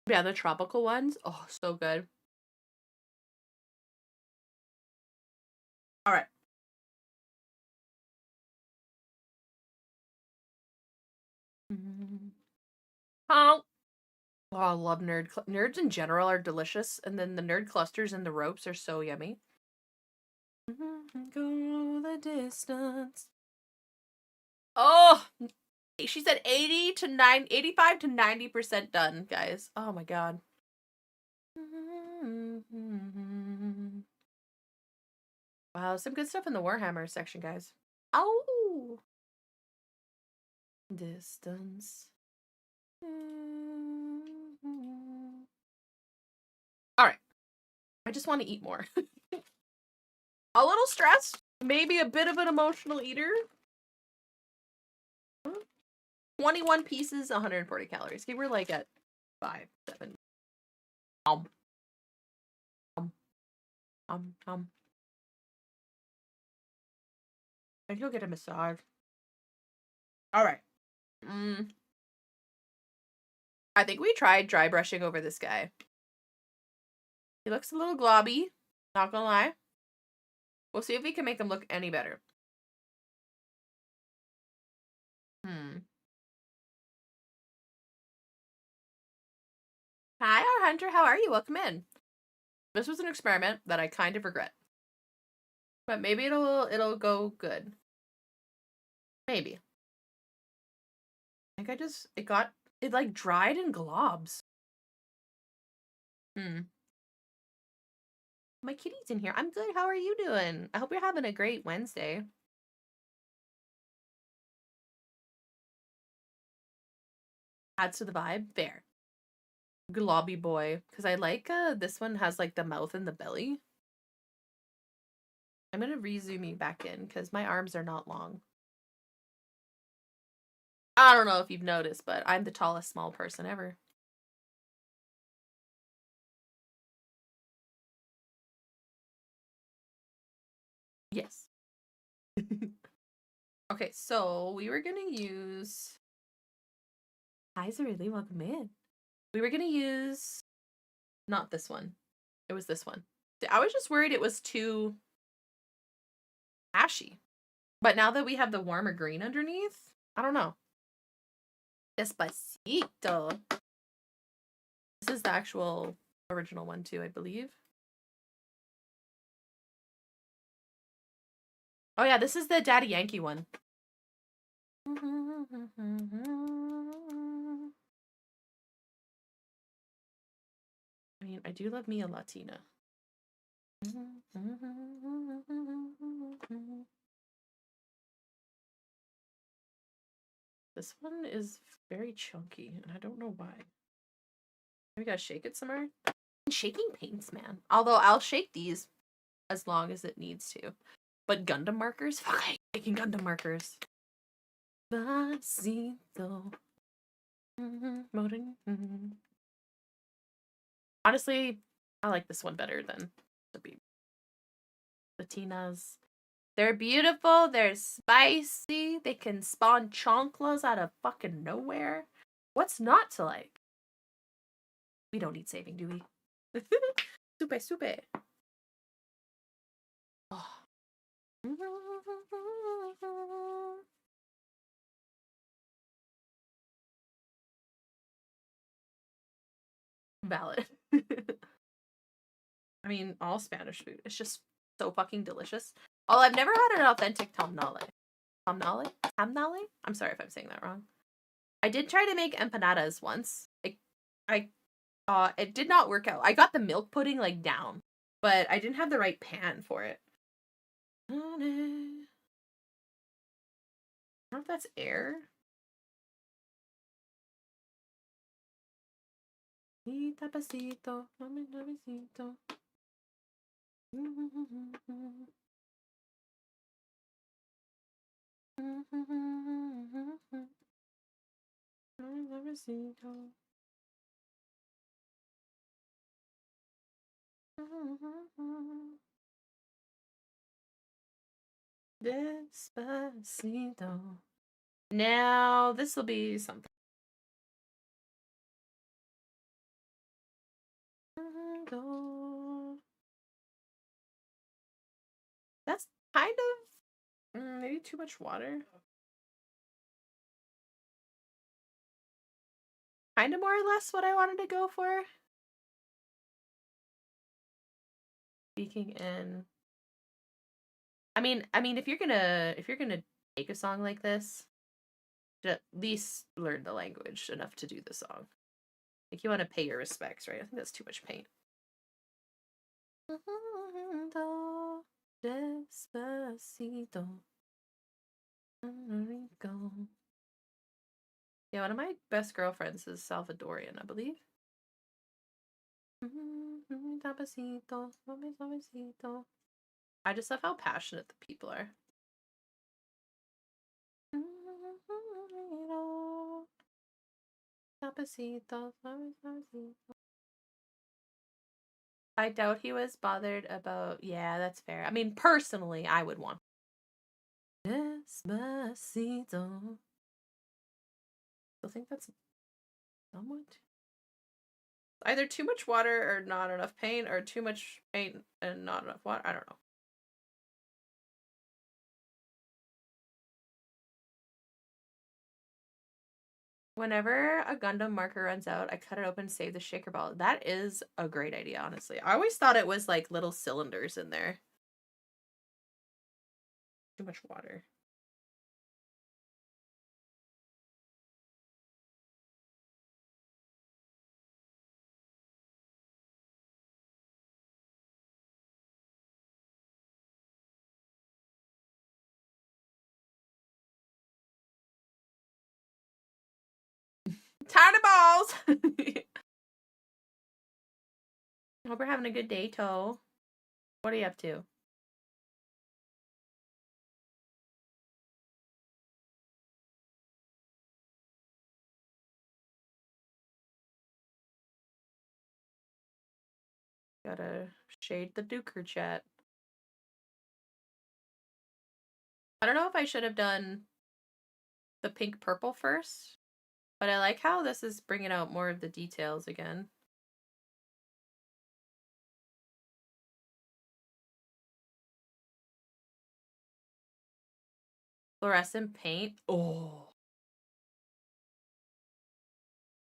Yeah, the tropical ones. Oh, so good. All right. Oh, I love nerds in general are delicious, and then the nerd clusters and the ropes are so yummy. Go the distance. Oh, she said 85 to 90% done, guys. Oh my god. Wow, some good stuff in the Warhammer section, guys. Oh, distance. All right. I just want to eat more. A little stressed. Maybe a bit of an emotional eater. 21 pieces, 140 calories. Okay, we're like at 5, 7. I think you'll get a massage. All right. I think we tried dry brushing over this guy. He looks a little globby. Not gonna lie. We'll see if we can make him look any better. Hi, our hunter. How are you? Welcome in. This was an experiment that I kind of regret. But maybe it'll go good. Maybe. I think it like dried in globs. My kitty's in here. I'm good. How are you doing? I hope you're having a great Wednesday. Adds to the vibe. Fair. Globby boy. Because I like this one has like the mouth and the belly. I'm gonna re-zoom you back in because my arms are not long. I don't know if you've noticed, but I'm the tallest small person ever. Yes. Okay, so we were gonna use. Hi, Zarili, welcome in. We were gonna use not this one. It was this one. I was just worried it was too ashy. But now that we have the warmer green underneath, I don't know. Despacito. This is the actual original one too, I believe. Oh yeah, this is the Daddy Yankee one. I mean, I do love me a Latina. This one is very chunky, and I don't know why. We gotta shake it somewhere. Shaking paints, man. Although I'll shake these as long as it needs to. But Gundam markers? Fuck, I hate making Gundam markers. Honestly, I like this one better than the baby. Latinas. They're beautiful. They're spicy. They can spawn chonklas out of fucking nowhere. What's not to like? We don't need saving, do we? Super. Oh. Valid. I mean, all Spanish food. It's just so fucking delicious. Although I've never had an authentic tamale. Tamale? I'm sorry if I'm saying that wrong. I did try to make empanadas once. It did not work out. I got the milk pudding like down, but I didn't have the right pan for it. don't know if that's air. Pasito, mami, besito. Despacito. Now this will be something. That's kind of maybe too much water. Kind of more or less what I wanted to go for. Speaking in. I mean, if you're gonna make a song like this, at least learn the language enough to do the song. Like you want to pay your respects, right? I think that's too much paint. Despacito. Yeah, one of my best girlfriends is Salvadorian, I believe. Despacito, despacito. I just love how passionate the people are. Despacito, despacito. I doubt he was bothered about. Yeah, that's fair. I mean, personally, I would want. Despacito. I think that's somewhat. Either too much water or not enough paint, or too much paint and not enough water. I don't know. Whenever a Gundam marker runs out, I cut it open and save the shaker ball. That is a great idea, honestly. I always thought it was like little cylinders in there. Too much water. Tiny balls! Hope we're having a good day, Toe. What are you up to? Gotta shade the Duker chat. I don't know if I should have done the pink purple first, but I like how this is bringing out more of the details again. Fluorescent paint. Oh.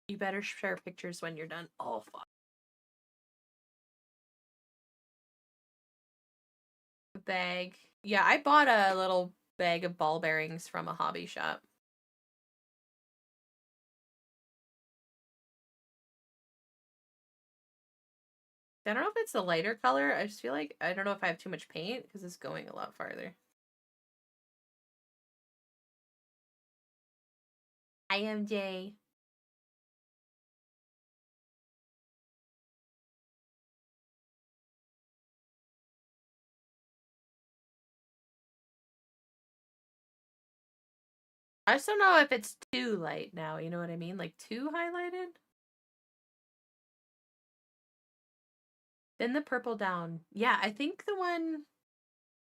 You better share pictures when you're done. Oh, fuck. Bag. Yeah, I bought a little bag of ball bearings from a hobby shop. I don't know if it's a lighter color. I just feel like I don't know if I have too much paint because it's going a lot farther. IMJ. I just don't know if it's too light now, you know what I mean? Like too highlighted? Then the purple down. Yeah, I think the one,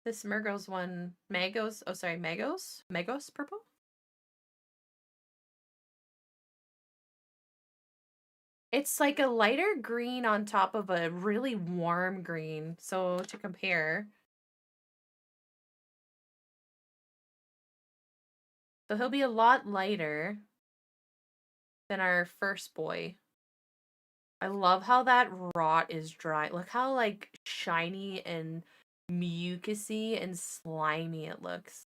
this Mergos one, Magos, oh sorry, Magos purple? It's like a lighter green on top of a really warm green. So to compare. So he'll be a lot lighter than our first boy. I love how that rot is dry. Look how like shiny and mucusy and slimy it looks.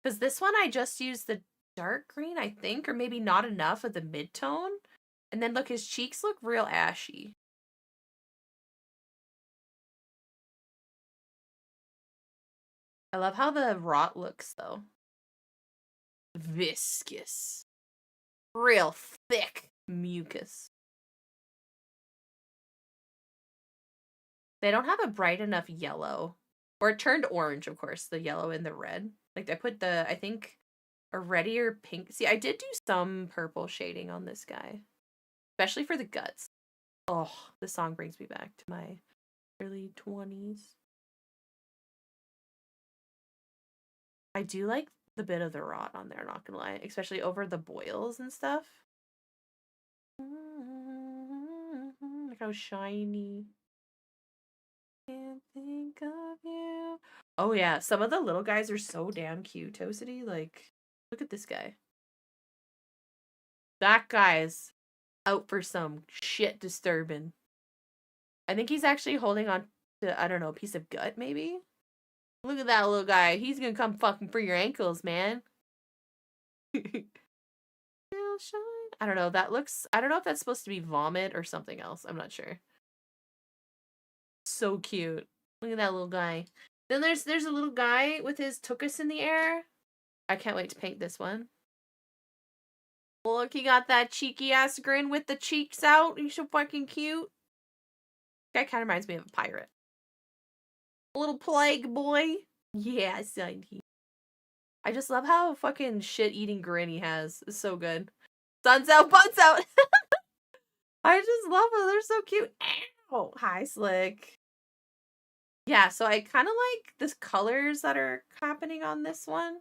Because this one I just used the dark green, I think, or maybe not enough of the mid-tone. And then look, his cheeks look real ashy. I love how the rot looks, though. Viscous. Real thick mucus. They don't have a bright enough yellow. Or it turned orange, of course, the yellow and the red. Like, I put the, I think, a reddier pink. See, I did do some purple shading on this guy. Especially for the guts. Oh, this song brings me back to my early 20s. I do like the bit of the rot on there, not gonna lie. Especially over the boils and stuff. Look how shiny. Can't think of you. Oh yeah, some of the little guys are so damn cute, Toasty. Like, look at this guy. That guy's out for some shit disturbing. I think he's actually holding on to, I don't know, a piece of gut, maybe? Look at that little guy. He's gonna come fucking for your ankles, man. I don't know. That looks, I don't know if that's supposed to be vomit or something else. I'm not sure. So cute. Look at that little guy. Then there's a little guy with his tuchus in the air. I can't wait to paint this one. Look, he got that cheeky ass grin with the cheeks out. He's so fucking cute. Guy kind of reminds me of a pirate. A little plague boy. Yeah, son. I just love how fucking shit-eating grin he has. It's so good. Sun's out, buns out. I just love them. They're so cute. Ow. Hi, Slick. Yeah, so I kind of like the colors that are happening on this one.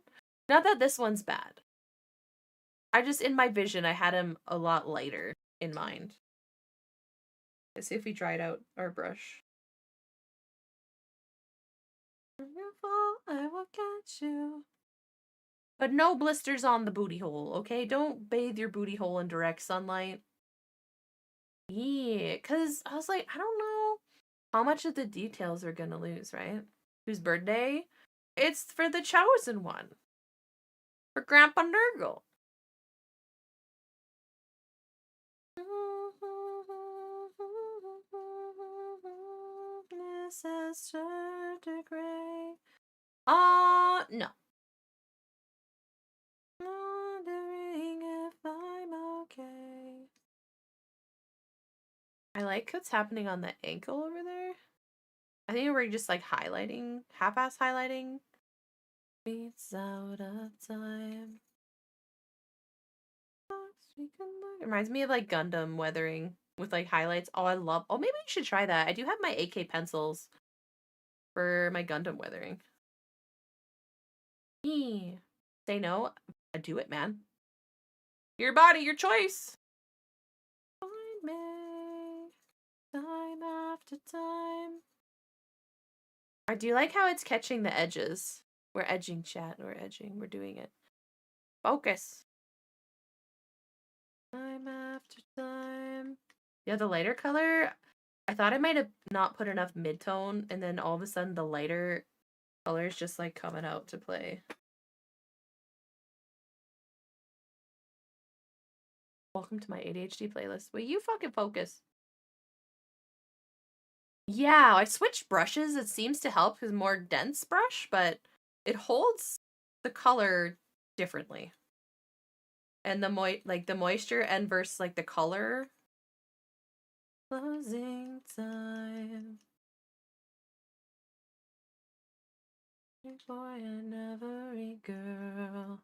Not that this one's bad. I just, in my vision, I had him a lot lighter in mind. Let's see if we dried out our brush. I will catch you. But no blisters on the booty hole, okay? Don't bathe your booty hole in direct sunlight. Yeah, because I was like, I don't know how much of the details are gonna lose, right? Whose birthday? It's for the chosen one. For Grandpa Nurgle. Mrs. Gray. No. Wondering if I'm okay. I like what's happening on the ankle over there. I think we're just like highlighting, half-ass highlighting. It's out of time. It reminds me of like Gundam weathering with like highlights. Oh, I love. Oh, maybe you should try that. I do have my AK pencils for my Gundam weathering. Say no. I do it, man. Your body, your choice. Find me time after time. I do like how it's catching the edges. We're edging, chat. We're edging. We're doing it. Focus. Time after time. Yeah, the lighter color, I thought I might have not put enough mid-tone, and then all of a sudden the lighter colors just like coming out to play. Welcome to my ADHD playlist. Will you fucking focus? Yeah, I switched brushes. It seems to help with more dense brush, but it holds the color differently. And the moisture and versus like the color. Closing time. Boy and every girl.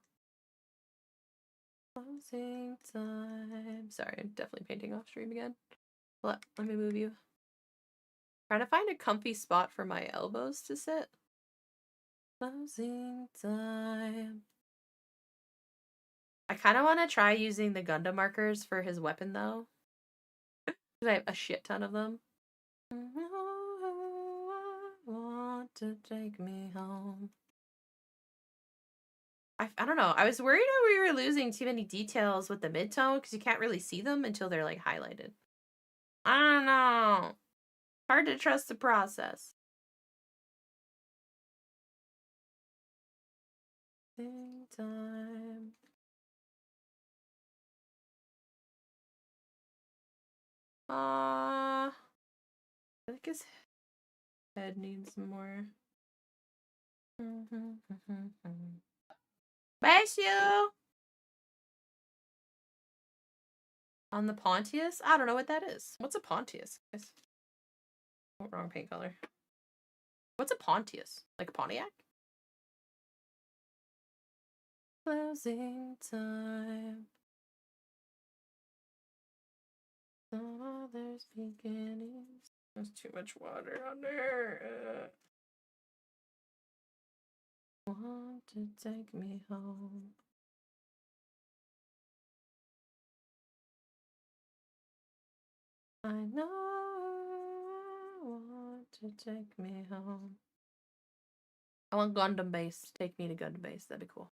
Closing time. Sorry, I'm definitely painting off stream again. Let me move you. Trying to find a comfy spot for my elbows to sit. Closing time. I kind of want to try using the Gundam markers for his weapon though. Because I have a shit ton of them. Want to take me home. I don't know. I was worried that we were losing too many details with the mid-tone because you can't really see them until they're like highlighted. I don't know. Hard to trust the process. Time. I think his head needs more. Bless you. On the Pontius? I don't know what that is. What's a Pontius? Oh, wrong paint color. What's a Pontius? Like a Pontiac? Closing time. Some others beginnings. There's too much water on there. Want to take me home. I know want to take me home. I want Gundam base. Take me to Gundam base. That'd be cool.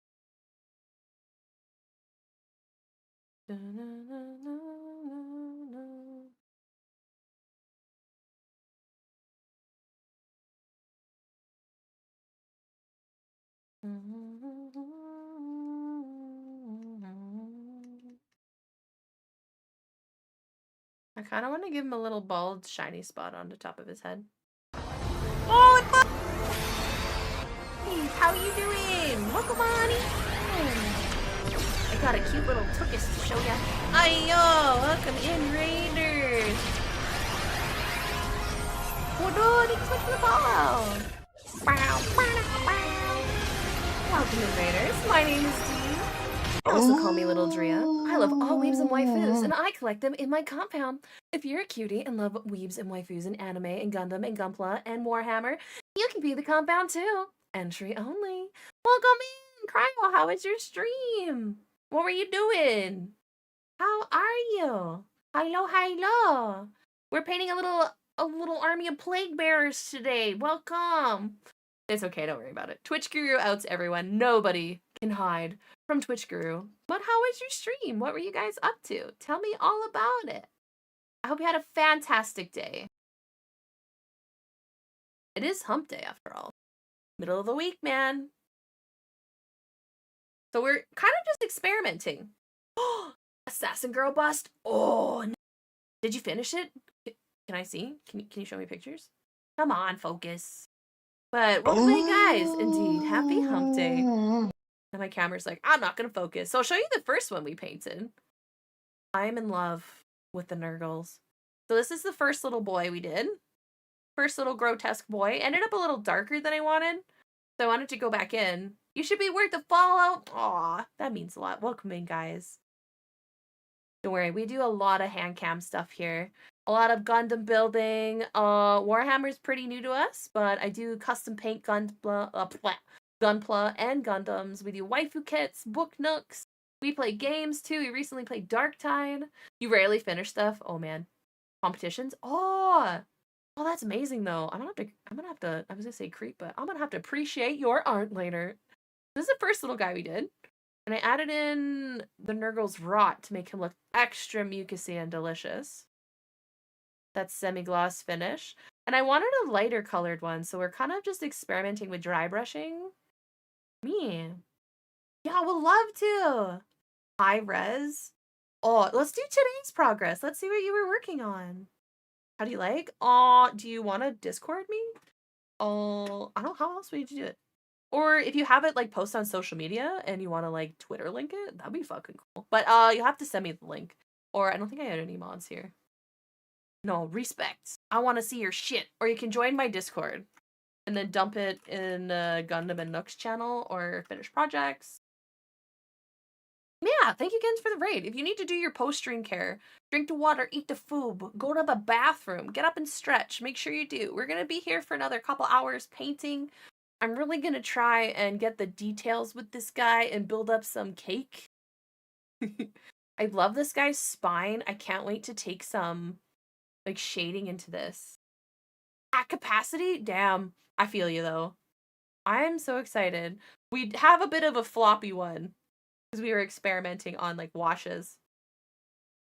I kind of want to give him a little bald, shiny spot on the top of his head. Oh, it's fun! Hey, how you doing? Welcome on in. I got a cute little tuchus to show ya. Ayo, welcome in, Raiders. Oh, no, thanks so much for the follow. Welcome in, Raiders. My name is Dee. Also call me Little Drea. I love all weebs and waifus, and I collect them in my compound. If you're a cutie and love weebs and waifus and anime and Gundam and Gunpla and Warhammer, you can be the compound too. Entry only. Welcome in, Cryo. How was your stream? What were you doing? How are you? Hello, hello. We're painting a little army of plaguebearers today. Welcome. It's okay, don't worry about it. Twitch Guru outs everyone. Nobody can hide from Twitch Guru. But how was your stream? What were you guys up to? Tell me all about it. I hope you had a fantastic day. It is hump day after all. Middle of the week, man. So we're kind of just experimenting. Oh, Assassin Girl bust. Oh, no. Did you finish it? Can I see? Can you show me pictures? Come on, focus. But welcome in, guys. Indeed, happy hump day. And my camera's like, I'm not gonna focus. So I'll show you the first one we painted. I'm in love with the Nurgles. So this is the first little boy we did. First little grotesque boy. Ended up a little darker than I wanted. So I wanted to go back in. You should be worth the follow. Aw, that means a lot. Welcome in, guys. Don't worry, we do a lot of hand cam stuff here. A lot of Gundam building. Warhammer's pretty new to us, but I do custom paint Gunpla and Gundams. We do waifu kits, book nooks. We play games too. We recently played Darktide. You rarely finish stuff. Oh man, competitions. Oh, that's amazing though. I'm gonna have to. I was gonna say creep, but I'm gonna have to appreciate your art later. This is the first little guy we did. And I added in the Nurgle's rot to make him look extra mucusy and delicious. That's semi-gloss finish. And I wanted a lighter colored one, so we're kind of just experimenting with dry brushing. Me. Yeah, we'll love to. High res. Oh, let's do today's progress. Let's see what you were working on. How do you like? Oh, do you want to Discord me? Oh, I don't know how else would you do it. Or if you have it like post on social media and you want to like Twitter link it, that'd be fucking cool. But you'll have to send me the link. Or I don't think I had any mods here. No, respect. I want to see your shit. Or you can join my Discord and then dump it in Gundam and Nook's channel or finish projects. Yeah, thank you again for the raid. If you need to do your post-stream care, drink the water, eat the food, go to the bathroom, get up and stretch, make sure you do. We're going to be here for another couple hours painting. I'm really going to try and get the details with this guy and build up some cake. I love this guy's spine. I can't wait to take some like shading into this. At capacity? Damn. I feel you though. I am so excited. We have a bit of a floppy one because we were experimenting on like washes.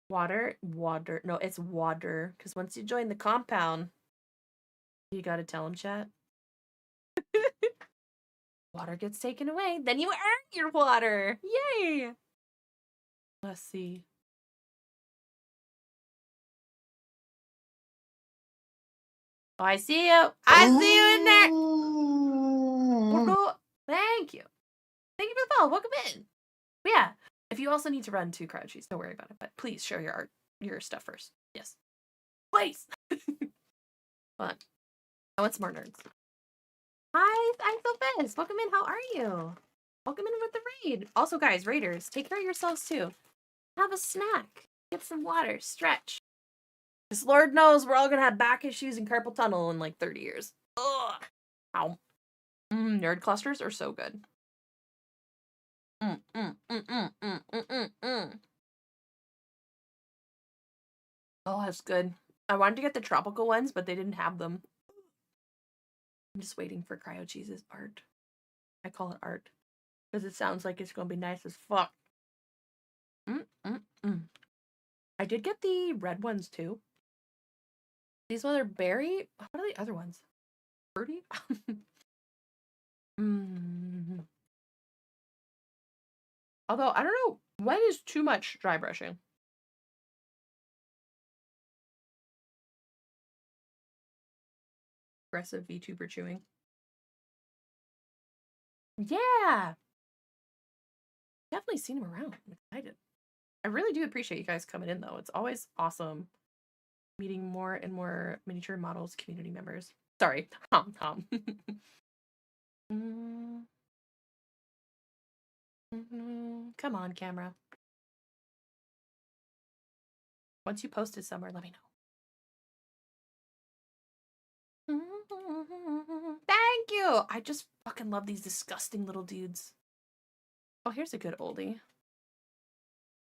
Water? No, it's water. Because once you join the compound, you got to tell him, chat. Water gets taken away, then you earn your water. Yay! Let's see. Oh, I see you. I see you in there. Thank you. Thank you for the follow. Welcome in. But yeah, if you also need to run 2 crowd cheese, don't worry about it. But please share your stuff first. Yes. Please. But I want some more nerds. Hi, I'm Sophis. Welcome in. How are you? Welcome in with the raid. Also, guys, raiders, take care of yourselves too. Have a snack. Get some water. Stretch. Because Lord knows we're all going to have back issues and carpal tunnel in like 30 years. Ugh. Ow. Nerd clusters are so good. Oh, that's good. I wanted to get the tropical ones, but they didn't have them. I'm just waiting for cryo cheese's art. I call it art because it sounds like it's gonna be nice as fuck. I did get the red ones too. These ones are berry. What are the other ones? Fruity. Although I don't know when is too much dry brushing. Aggressive VTuber chewing. Yeah. Definitely seen him around. I'm excited. I really do appreciate you guys coming in though. It's always awesome meeting more and more miniature models community members. Sorry. Tom. Come on, camera. Once you post it somewhere, let me know. Thank you! I just fucking love these disgusting little dudes. Oh, here's a good oldie.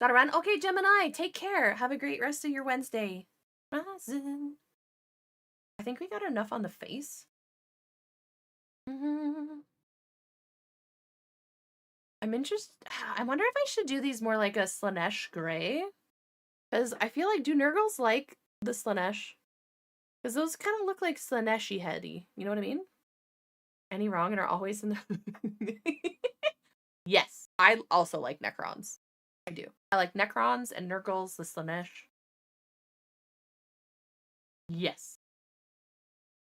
Gotta run? Okay, Gemini, take care. Have a great rest of your Wednesday. I think we got enough on the face. I'm interested. I wonder if I should do these more like a Slanesh gray. Because I feel like, do Nurgles like the Slanesh? Because those kind of look like Slanesh-y heady. You know what I mean? Any wrong and are always in the... Yes, I also like Necrons. I do. I like Necrons and Nurgles, the Slanesh. Yes.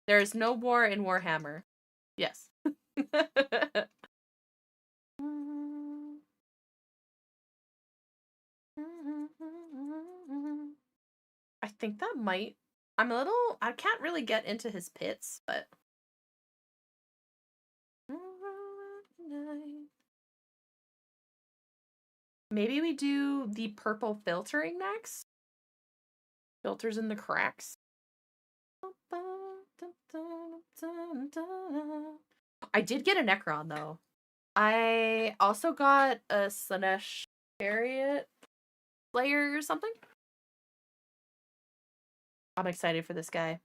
There is no war in Warhammer. Yes. I think that might... I can't really get into his pits, but... Maybe we do the purple filtering next? Filters in the cracks. I did get a Necron, though. I also got a Slanesh Chariot Slayer or something. I'm excited for this guy.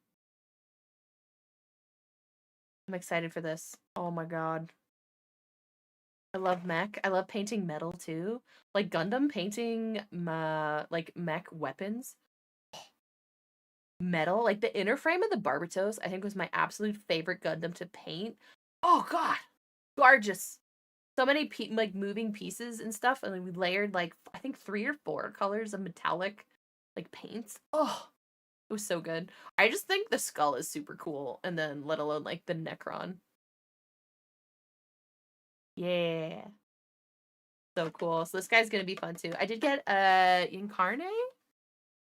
I'm excited for this. Oh my god. I love mech. I love painting metal too. Like Gundam painting like mech weapons. Metal, like the inner frame of the Barbatos, I think was my absolute favorite Gundam to paint. Oh god. Gorgeous. So many like moving pieces and stuff, and then we layered like I think 3 or 4 colors of metallic like paints. Oh, it was so good. I just think the skull is super cool, and then let alone like the Necron. Yeah. So cool. So this guy's gonna be fun too. I did get Incarnate.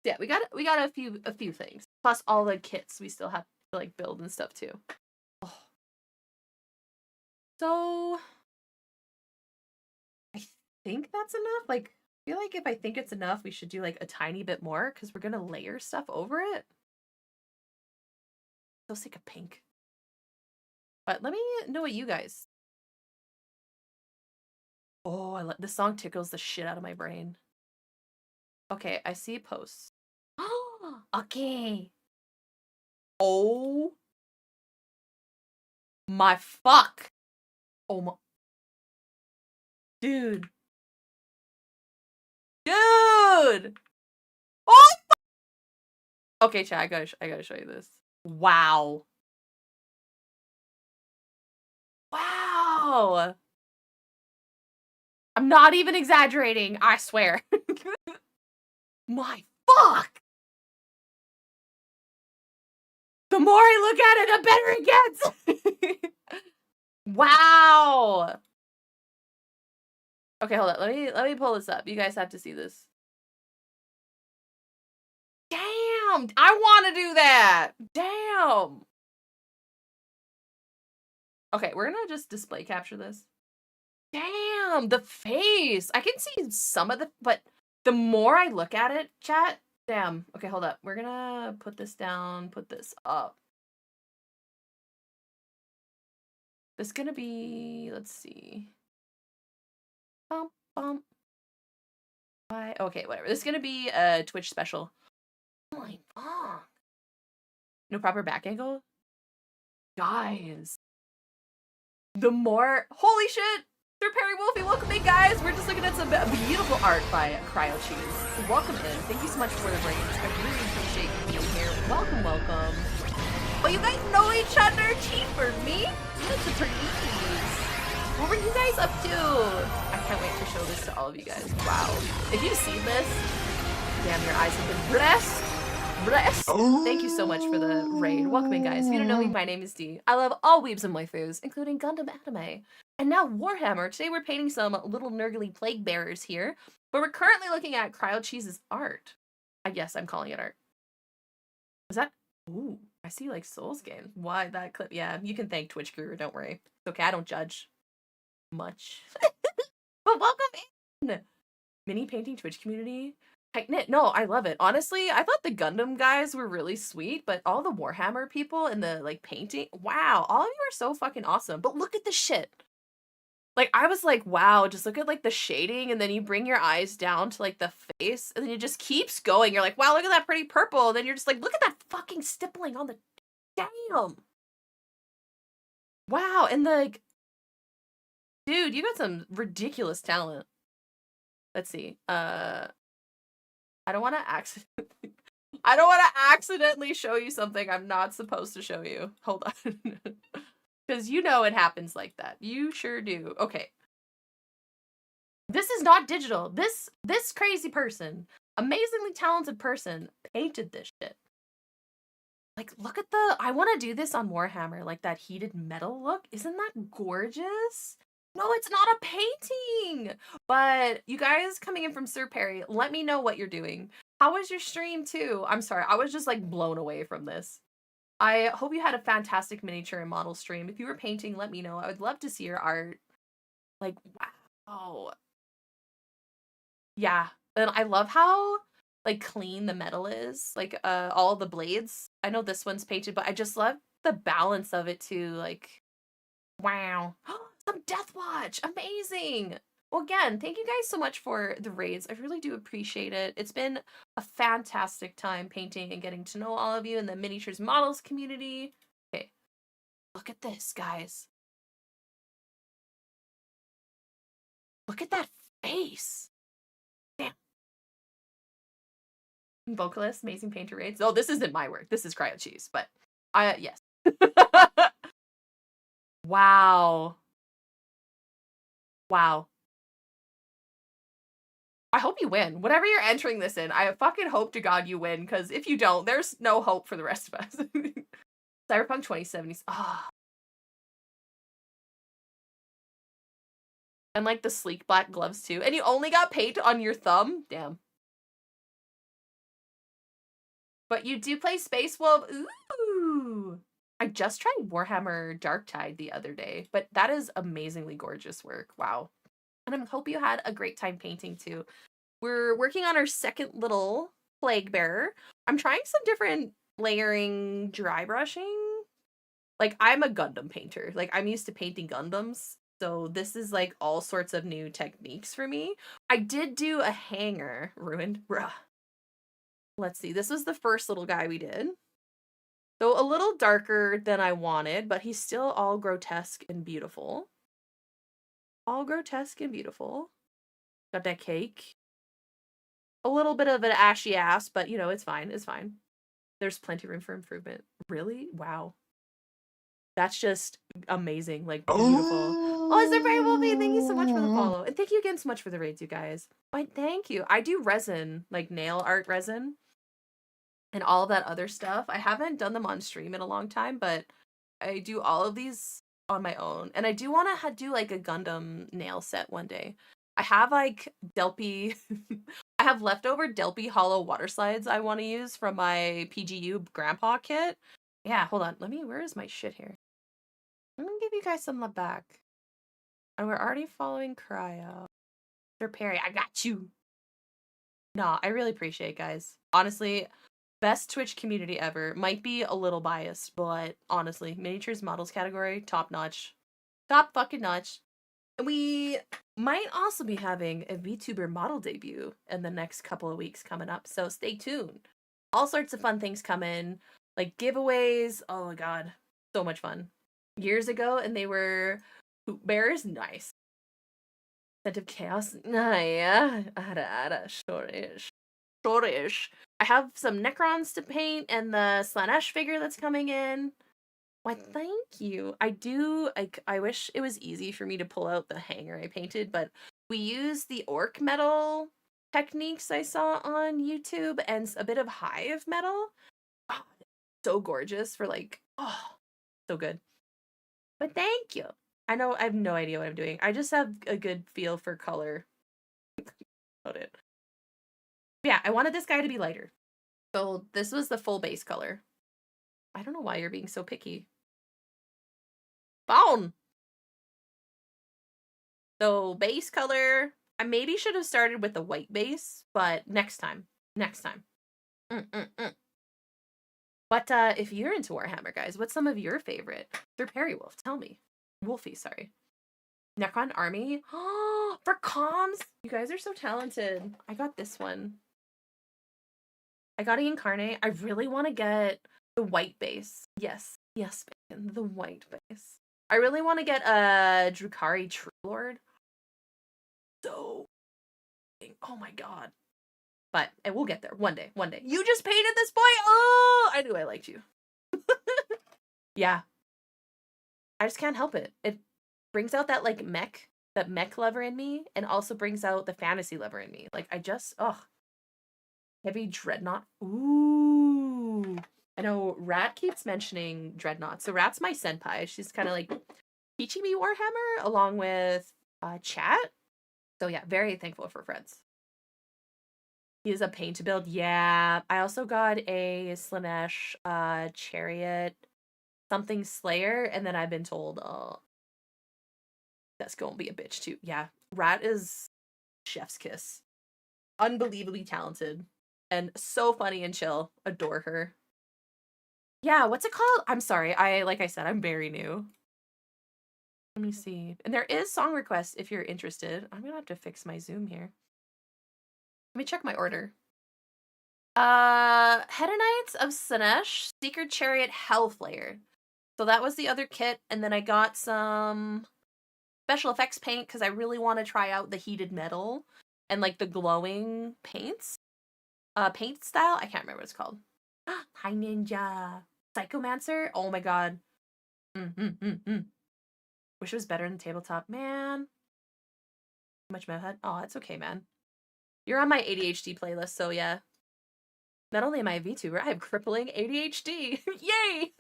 Yeah, we got a few things. Plus all the kits we still have to like build and stuff too. Oh. So I think that's enough. Like I feel like if I think it's enough, we should do like a tiny bit more because we're gonna layer stuff over it. So sick of pink. But let me know what you guys. Oh, this song tickles the shit out of my brain. Okay, I see posts. Okay. Oh my fuck. Oh my. Dude. Dude. Oh. Okay, chat. I gotta show you this. Wow. Wow. I'm not even exaggerating. I swear. My fuck. The more I look at it, the better it gets. Wow. Okay, hold on. Let me pull this up. You guys have to see this. Damn! I want to do that. Damn. Okay, we're gonna just display capture this. Damn, the face. I can see some of the, but the more I look at it, chat, damn. Okay, hold up. We're gonna put this down, put this up. This is gonna be, let's see. Bump, bump. Okay, whatever. This is gonna be a Twitch special. Oh my god. No proper back angle? Guys. The more, holy shit! Sir Perry Wolfie, welcome in, guys! We're just looking at some beautiful art by Cryo Cheese. Welcome in. Thank you so much for the brains. I really appreciate you being here. Welcome, welcome. Well, you guys know each other. Cheaper me. That's a pretty ease. What were you guys up to? I can't wait to show this to all of you guys. Wow. If you've seen this, damn, your eyes have been blessed. Bless. Thank you so much for the raid. Welcome in, guys. If you don't know me, my name is Dee. I love all weebs and waifus, including Gundam anime. And now Warhammer. Today we're painting some little nurgly plague bearers here, but we're currently looking at Cryo Cheese's art. I guess I'm calling it art. Is that? Ooh, I see like Souls game. Why that clip? Yeah, you can thank Twitch Guru. Don't worry. It's okay. I don't judge much. But welcome in. Mini painting Twitch community. Tight knit. No, I love it. Honestly, I thought the Gundam guys were really sweet, but all the Warhammer people and the like painting, wow, all of you are so fucking awesome. But look at the shit. Like, I was like, wow, just look at like the shading, and then you bring your eyes down to like the face, and then it just keeps going. You're like, wow, look at that pretty purple. And then you're just like, look at that fucking stippling on the damn. Wow, and like, dude, you got some ridiculous talent. Let's see. I don't want to accidentally show you something I'm not supposed to show you. Hold on. Because you know it happens like that. You sure do. Okay. This is not digital. This crazy person, amazingly talented person, painted this shit. Like, look at I want to do this on Warhammer, like that heated metal look. Isn't that gorgeous? No, it's not a painting. But you guys coming in from Sir Perry, let me know what you're doing. How was your stream too? I'm sorry, I was just like blown away from this. I hope you had a fantastic miniature and model stream. If you were painting, let me know. I would love to see your art. Like, wow. Yeah. And I love how like clean the metal is. Like all the blades. I know this one's painted, but I just love the balance of it too. Like, wow. Some Death Watch. Amazing. Well, again, thank you guys so much for the raids. I really do appreciate it. It's been a fantastic time painting and getting to know all of you in the miniatures models community. Okay, look at this, guys. Look at that face. Damn. Vocalist, amazing painter raids. Oh, this isn't my work. This is Cryo Cheese, but yes. Wow. Wow. I hope you win. Whatever you're entering this in, I fucking hope to God you win, because if you don't, there's no hope for the rest of us. Cyberpunk 2070s. Ah. Oh. And like the sleek black gloves too. And you only got paint on your thumb? Damn. But you do play Space Wolf. Ooh. I just tried Warhammer Darktide the other day, but that is amazingly gorgeous work. Wow. And I hope you had a great time painting too. We're working on our second little plague bearer. I'm trying some different layering, dry brushing. Like, I'm a Gundam painter. Like, I'm used to painting Gundams. So this is like all sorts of new techniques for me. I did do a hanger. Ruined. Bruh. Let's see. This was the first little guy we did. So a little darker than I wanted, but he's still all grotesque and beautiful. All grotesque and beautiful. Got that cake. A little bit of an ashy ass, but you know, it's fine. It's fine. There's plenty of room for improvement. Really? Wow. That's just amazing. Like, beautiful. Oh, is there very well be? Thank you so much for the follow. And thank you again so much for the raids, you guys. Thank you. I do resin, like nail art resin. And all of that other stuff. I haven't done them on stream in a long time, but I do all of these on my own. And I do want to do like a Gundam nail set one day. I have like Delpy. I have leftover Delpy hollow water slides I want to use from my PGU grandpa kit. Yeah, hold on. Where is my shit here? I'm gonna give you guys some love back. And we're already following Cryo. Sir Perry, I got you. No, I really appreciate it, guys. Honestly, best Twitch community ever. Might be a little biased, but honestly, miniatures models category, top notch. Top fucking notch. And we might also be having a VTuber model debut in the next couple of weeks coming up, so stay tuned. All sorts of fun things coming, like giveaways. Oh my god, so much fun. Years ago, and they were hoop bearers. Nice. Scent of chaos. Yeah. Ara, shorish. Shorish. I have some Necrons to paint and the Slanesh figure that's coming in. Why, thank you. I wish it was easy for me to pull out the hanger I painted, but we use the orc metal techniques I saw on YouTube and a bit of hive metal. Oh, so gorgeous for like, oh, so good. But thank you. I know I have no idea what I'm doing. I just have a good feel for color. About it. Yeah, I wanted this guy to be lighter. So this was the full base color. I don't know why you're being so picky. Phone! So base color, I maybe should have started with the white base, but next time. Next time. But if you're into Warhammer, guys, what's some of your favorite? Sir Perry Wolf, tell me. Wolfie, sorry. Necron Army. Oh, for comms! You guys are so talented. I got this one. I got to incarnate. I really want to get the white base. Yes. Yes, Bacon, the white base. I really want to get a Drukhari True Lord. So, oh my god. But and we'll get there one day. One day. You just painted this boy. Oh, I knew I liked you. Yeah. I just can't help it. It brings out that like mech lover in me, and also brings out the fantasy lover in me. Like I just heavy dreadnought. Ooh. I know Rat keeps mentioning dreadnought. So Rat's my senpai. She's kind of like teaching me Warhammer along with chat. So yeah, very thankful for friends. He is a pain to build. Yeah. I also got a Slanesh chariot something slayer, and then I've been told that's gonna be a bitch too. Yeah. Rat is chef's kiss. Unbelievably talented. And so funny and chill. Adore her. Yeah, what's it called? I'm sorry. Like I said, I'm very new. Let me see. And there is song requests if you're interested. I'm gonna have to fix my Zoom here. Let me check my order. Hedonites of Slanesh, Seeker Chariot Hellflayer. So that was the other kit, and then I got some special effects paint because I really want to try out the heated metal and like the glowing paints. Paint style. I can't remember what it's called. Hi Ninja. Psychomancer. Oh my god. Wish it was better in the tabletop. Man. Too much method. Oh, it's okay, man. You're on my ADHD playlist, so yeah. Not only am I a VTuber, I have crippling ADHD. Yay!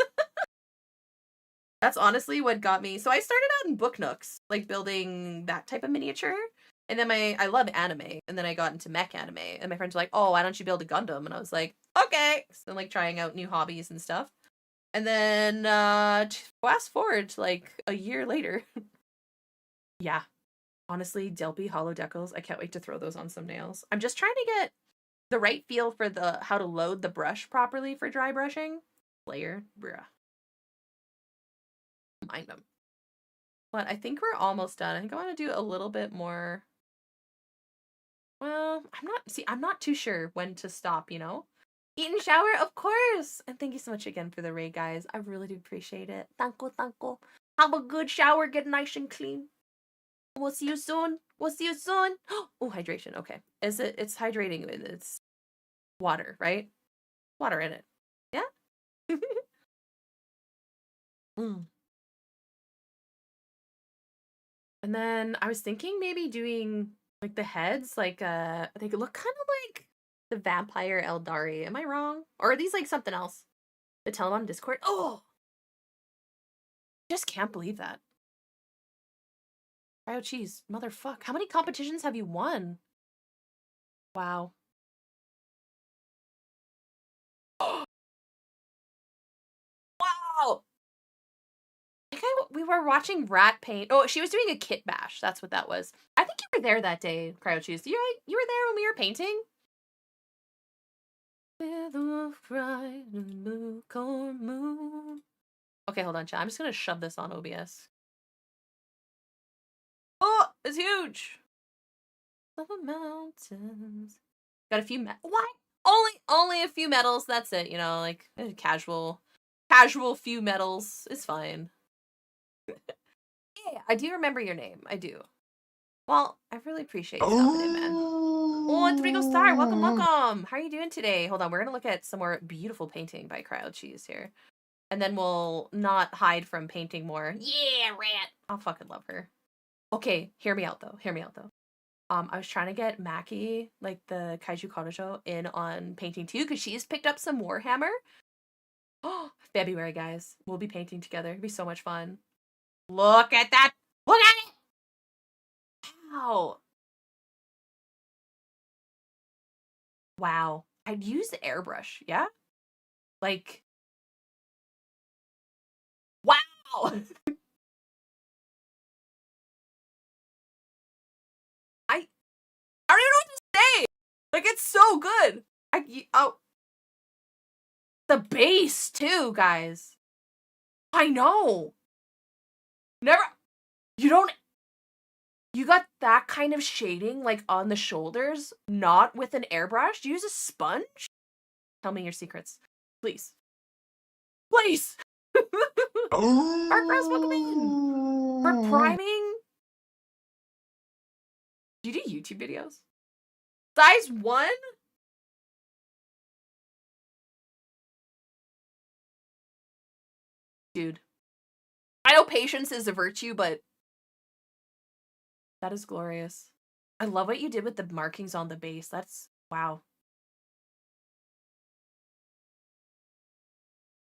That's honestly what got me. So I started out in Book Nooks, like building that type of miniature. And then I love anime. And then I got into mech anime. And my friends were like, oh, why don't you build a Gundam? And I was like, okay. So like trying out new hobbies and stuff. And then fast forward to like a year later. Yeah. Honestly, Delpy Hollow Decals. I can't wait to throw those on some nails. I'm just trying to get the right feel for how to load the brush properly for dry brushing. Layer. Bruh. Mind them. But I think we're almost done. I think I want to do a little bit more. Well, I'm not too sure when to stop, you know? Eat and shower, of course! And thank you so much again for the raid, guys. I really do appreciate it. Thanko, thanko. Have a good shower, get nice and clean. We'll see you soon. We'll see you soon. Oh, hydration, okay. It's hydrating, it's water, right? Water in it. Yeah? Mm. And then I was thinking maybe doing like the heads, like they could look kind of like the vampire Eldari. Am I wrong? Or are these like something else? To tell them on Discord? Oh! I just can't believe that. Oh, jeez. Motherfuck. How many competitions have you won? Wow. Wow! I think we were watching Rat paint. Oh, she was doing a kit bash. That's what that was. I think you were there that day, Cryo Cheese. You were there when we were painting? With a bright and blue corn moon. Okay, hold on, chat. I'm just gonna shove this on OBS. Oh, it's huge. Over mountains. Got a few what? Only a few medals. That's it. You know, like casual few medals is fine. Yeah, I do remember your name. I do. Well, I really appreciate you stopping in, man. Oh, and Thrigo Star, welcome. How are you doing today? Hold on, we're gonna look at some more beautiful painting by Cryo Cheese here. And then we'll not hide from painting more. Yeah, Rat. I'll fucking love her. Okay, hear me out though. I was trying to get Maki, like the Kaiju Kodojo, in on painting too, because she's picked up some Warhammer. Oh, February, guys. We'll be painting together. It'll be so much fun. Look at that. Look at it. Wow. Wow. I'd use the airbrush, yeah? Like, wow. I don't even know what to say. Like, it's so good. Oh, the base too, guys. I know. Never. You got that kind of shading, like, on the shoulders, not with an airbrush? Do you use a sponge? Tell me your secrets. Please. Please! Mark Rose, welcome in! For priming? Do you do YouTube videos? Size 1? Dude. I know patience is a virtue, but that is glorious. I love what you did with the markings on the base. That's, wow.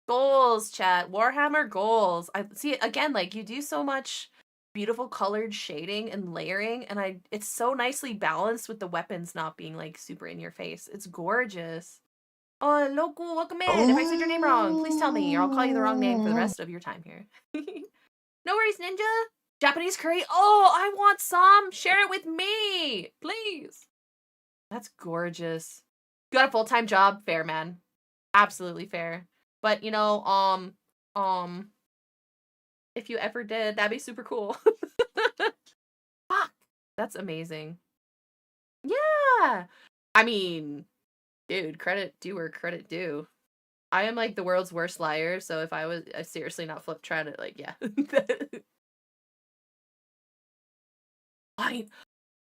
Goals, chat. Warhammer goals. I see, again, like, you do so much beautiful colored shading and layering, and it's so nicely balanced with the weapons not being, like, super in your face. It's gorgeous. Oh, Loku, welcome in. If I said your name wrong, please tell me, or I'll call you the wrong name for the rest of your time here. No worries, Ninja. Japanese curry. Oh, I want some. Share it with me, please. That's gorgeous. You got a full-time job? Fair, man. Absolutely fair. But, you know, if you ever did, that'd be super cool. Fuck. That's amazing. Yeah. I mean, dude, credit due where credit due. I am like the world's worst liar, so if I was seriously not trying to, like, yeah.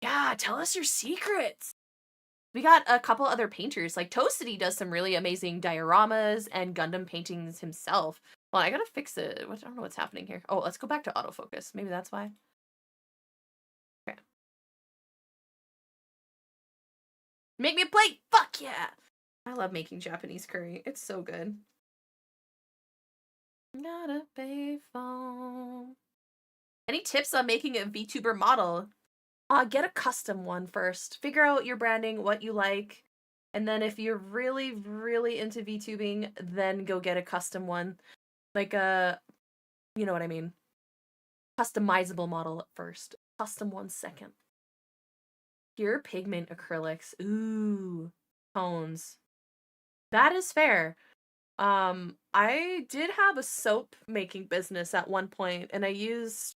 Yeah, tell us your secrets. We got a couple other painters, like Toasty does some really amazing dioramas and Gundam paintings himself. Well, I gotta fix it. I don't know what's happening here. Oh, let's go back to autofocus. Maybe that's why. Okay. Make me a plate! Fuck yeah! I love making Japanese curry. It's so good. Not a payphone. Any tips on making a VTuber model? Get a custom one first. Figure out your branding, what you like. And then if you're really, really into VTubing, then go get a custom one. Like you know what I mean. Customizable model at first. Custom one second. Pure pigment acrylics. Ooh. Tones. That is fair. I did have a soap making business at one point, and I used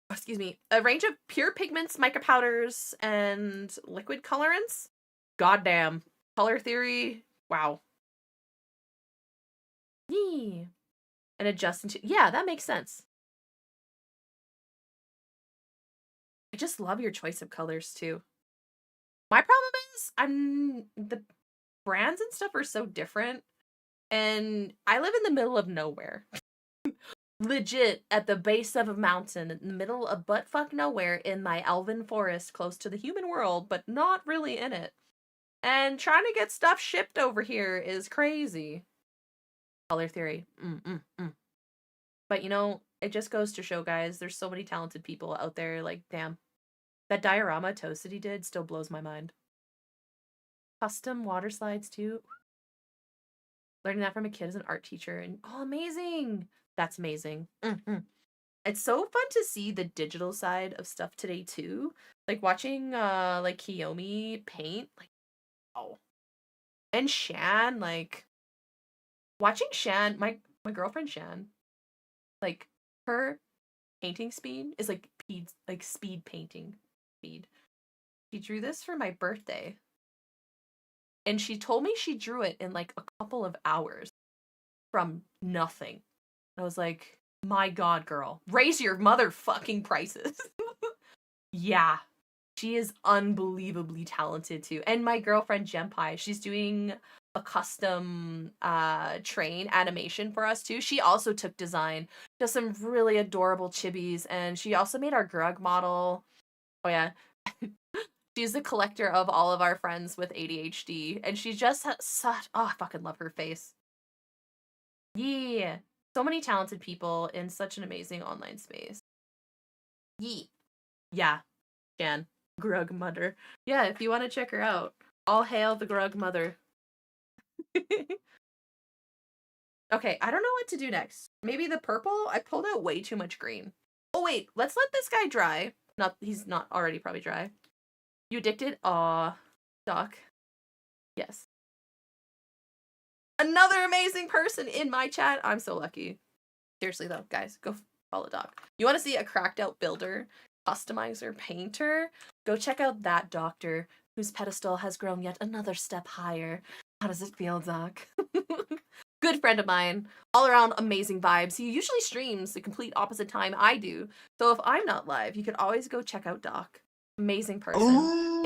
excuse me, a range of pure pigments, mica powders, and liquid colorants. Goddamn. Color theory. Wow. Yee. And adjust into, yeah, that makes sense. I just love your choice of colors too. My problem is the brands and stuff are so different, and I live in the middle of nowhere. Legit at the base of a mountain in the middle of buttfuck nowhere in my elven forest close to the human world, but not really in it. And trying to get stuff shipped over here is crazy. Color theory. But you know, it just goes to show, guys, there's so many talented people out there. Like, damn. That diorama toasted he did still blows my mind. Custom water slides, too. Learning that from a kid as an art teacher. And, oh, amazing. That's amazing. Mm-hmm. It's so fun to see the digital side of stuff today, too. Like, watching, like, Kiyomi paint. Like, oh. And Shan, like, watching Shan, my girlfriend Shan, like, her painting speed is like speed painting speed. She drew this for my birthday. And she told me she drew it in like a couple of hours from nothing. I was like, my God, girl, raise your motherfucking prices. Yeah. She is unbelievably talented too. And my girlfriend Genpai, she's doing a custom train animation for us too. She also took design. Does some really adorable chibis, and she also made our Grug model. Oh yeah. She's the collector of all of our friends with ADHD, and she just has such, oh, I fucking love her face. Yeah. So many talented people in such an amazing online space. Yee. Yeah. Jan. Grug Mother. Yeah, if you want to check her out. All hail the Grug Mother. Okay, I don't know what to do next. Maybe the purple? I pulled out way too much green. Oh wait, let's let this guy dry. He's not already probably dry. You addicted? Aw. Doc. Yes. Another amazing person in my chat. I'm so lucky. Seriously though, guys, go follow Doc. You want to see a cracked out builder, customizer, painter? Go check out that doctor whose pedestal has grown yet another step higher. How does it feel, Doc? Good friend of mine. All around amazing vibes. He usually streams the complete opposite time I do. So if I'm not live, you could always go check out Doc. Amazing person.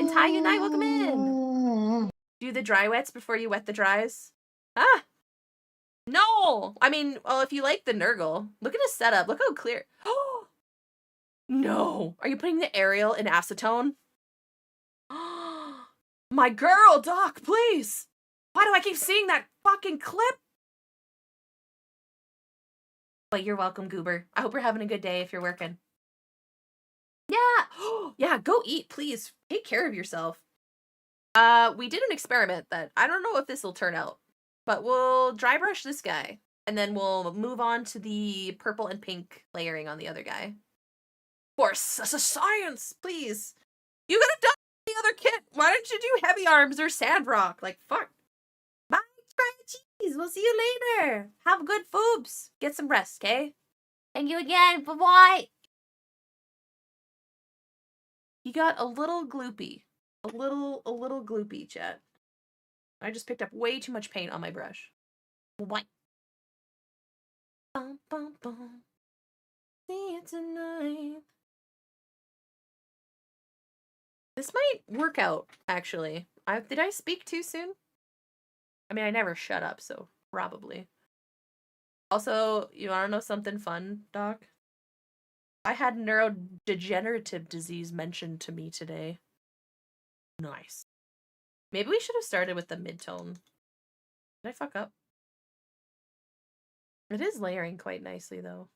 And Ty Unite, welcome in. Do the dry wets before you wet the dries. Ah! No! I mean, well, if you like the Nurgle, look at his setup. Look how clear. Oh! No! Are you putting the Ariel in acetone? My girl, Doc, please! Why do I keep seeing that fucking clip? But you're welcome, Goober. I hope you're having a good day if you're working. Yeah! Yeah, go eat, please. Take care of yourself. We did an experiment that I don't know if this will turn out, but we'll dry brush this guy, and then we'll move on to the purple and pink layering on the other guy. For science, please. You could have done the other kit. Why don't you do heavy arms or sandrock? Like, fuck. Bye, fried cheese. We'll see you later. Have good foobs. Get some rest, okay? Thank you again. Bye-bye. He got a little gloopy. A little gloopy, chat. I just picked up way too much paint on my brush. What? Bum, bum, bum. See it tonight. This might work out, actually. Did I speak too soon? I mean, I never shut up, so probably. Also, you want to know something fun, Doc? I had neurodegenerative disease mentioned to me today. Nice. Maybe we should have started with the mid-tone. Did I fuck up? It is layering quite nicely, though.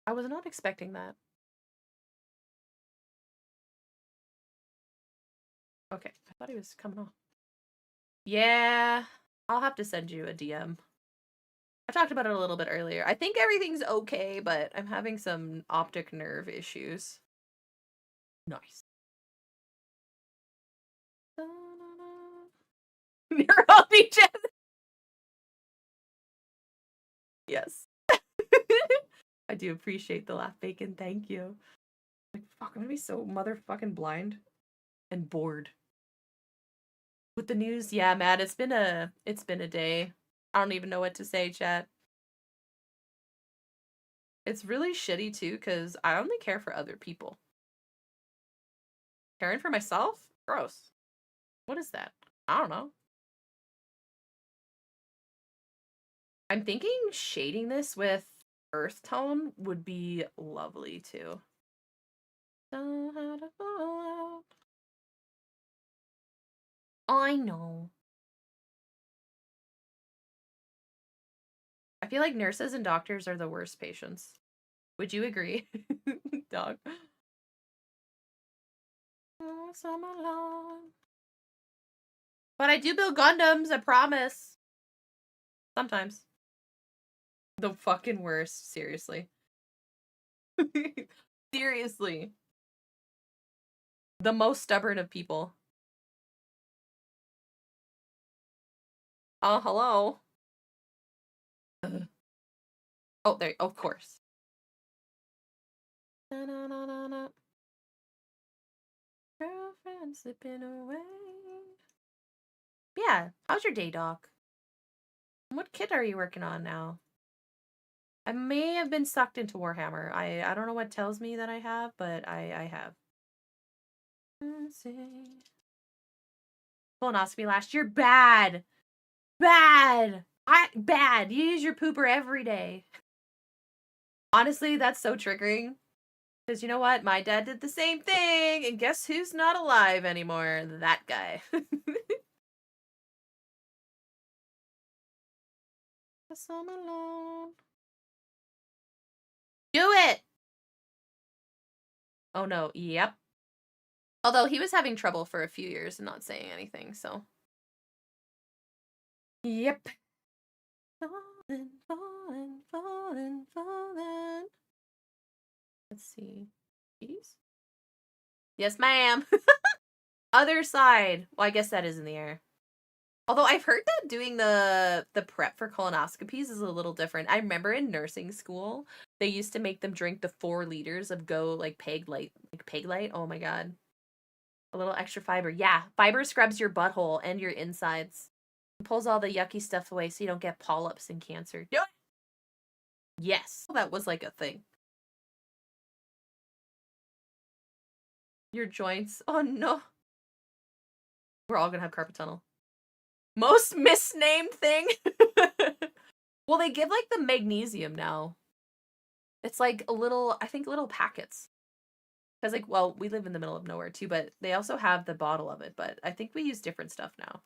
I was not expecting that. Okay, I thought he was coming off. Yeah, I'll have to send you a DM. I talked about it a little bit earlier. I think everything's okay, but I'm having some optic nerve issues. Nice. Neurodegeneration. Yes. I do appreciate the laugh, Bacon. Thank you. Like, fuck, I'm gonna be so motherfucking blind and bored. With the news, yeah, Matt, it's been a day. I don't even know what to say, chat. It's really shitty too, because I only care for other people. Caring for myself? Gross. What is that? I don't know. I'm thinking shading this with earth tone would be lovely too. I know. I feel like nurses and doctors are the worst patients. Would you agree? Dog. Oh, summer long. But I do build Gundams, I promise. Sometimes. The fucking worst, seriously. Seriously. The most stubborn of people. Hello. Ugh. Oh, there, of course. Na-na-na-na-na. Girlfriend slipping away. Yeah, how's your day, Doc? What kit are you working on now? I may have been sucked into Warhammer. I don't know what tells me that I have, but I have. Let's see. Colonoscopy last year, bad. Bad. Bad. You use your pooper every day. Honestly, that's so triggering. Because you know what? My dad did the same thing, and guess who's not alive anymore? That guy. Guess I'm alone. Do it! Oh no, yep. Although he was having trouble for a few years and not saying anything, so. Yep. Falling, falling, falling, falling. Let's see. Cheese? Yes, ma'am. Other side. Well, I guess that is in the air. Although I've heard that doing the prep for colonoscopies is a little different. I remember in nursing school, they used to make them drink the 4 liters of Peg Light. Oh my god. A little extra fiber. Yeah, fiber scrubs your butthole and your insides. It pulls all the yucky stuff away so you don't get polyps and cancer. Yes. That was like a thing. Your joints. Oh no. We're all gonna have carpal tunnel. Most misnamed thing. Well, they give like the magnesium now. It's like I think little packets. Because like, well, we live in the middle of nowhere too, but they also have the bottle of it. But I think we use different stuff now.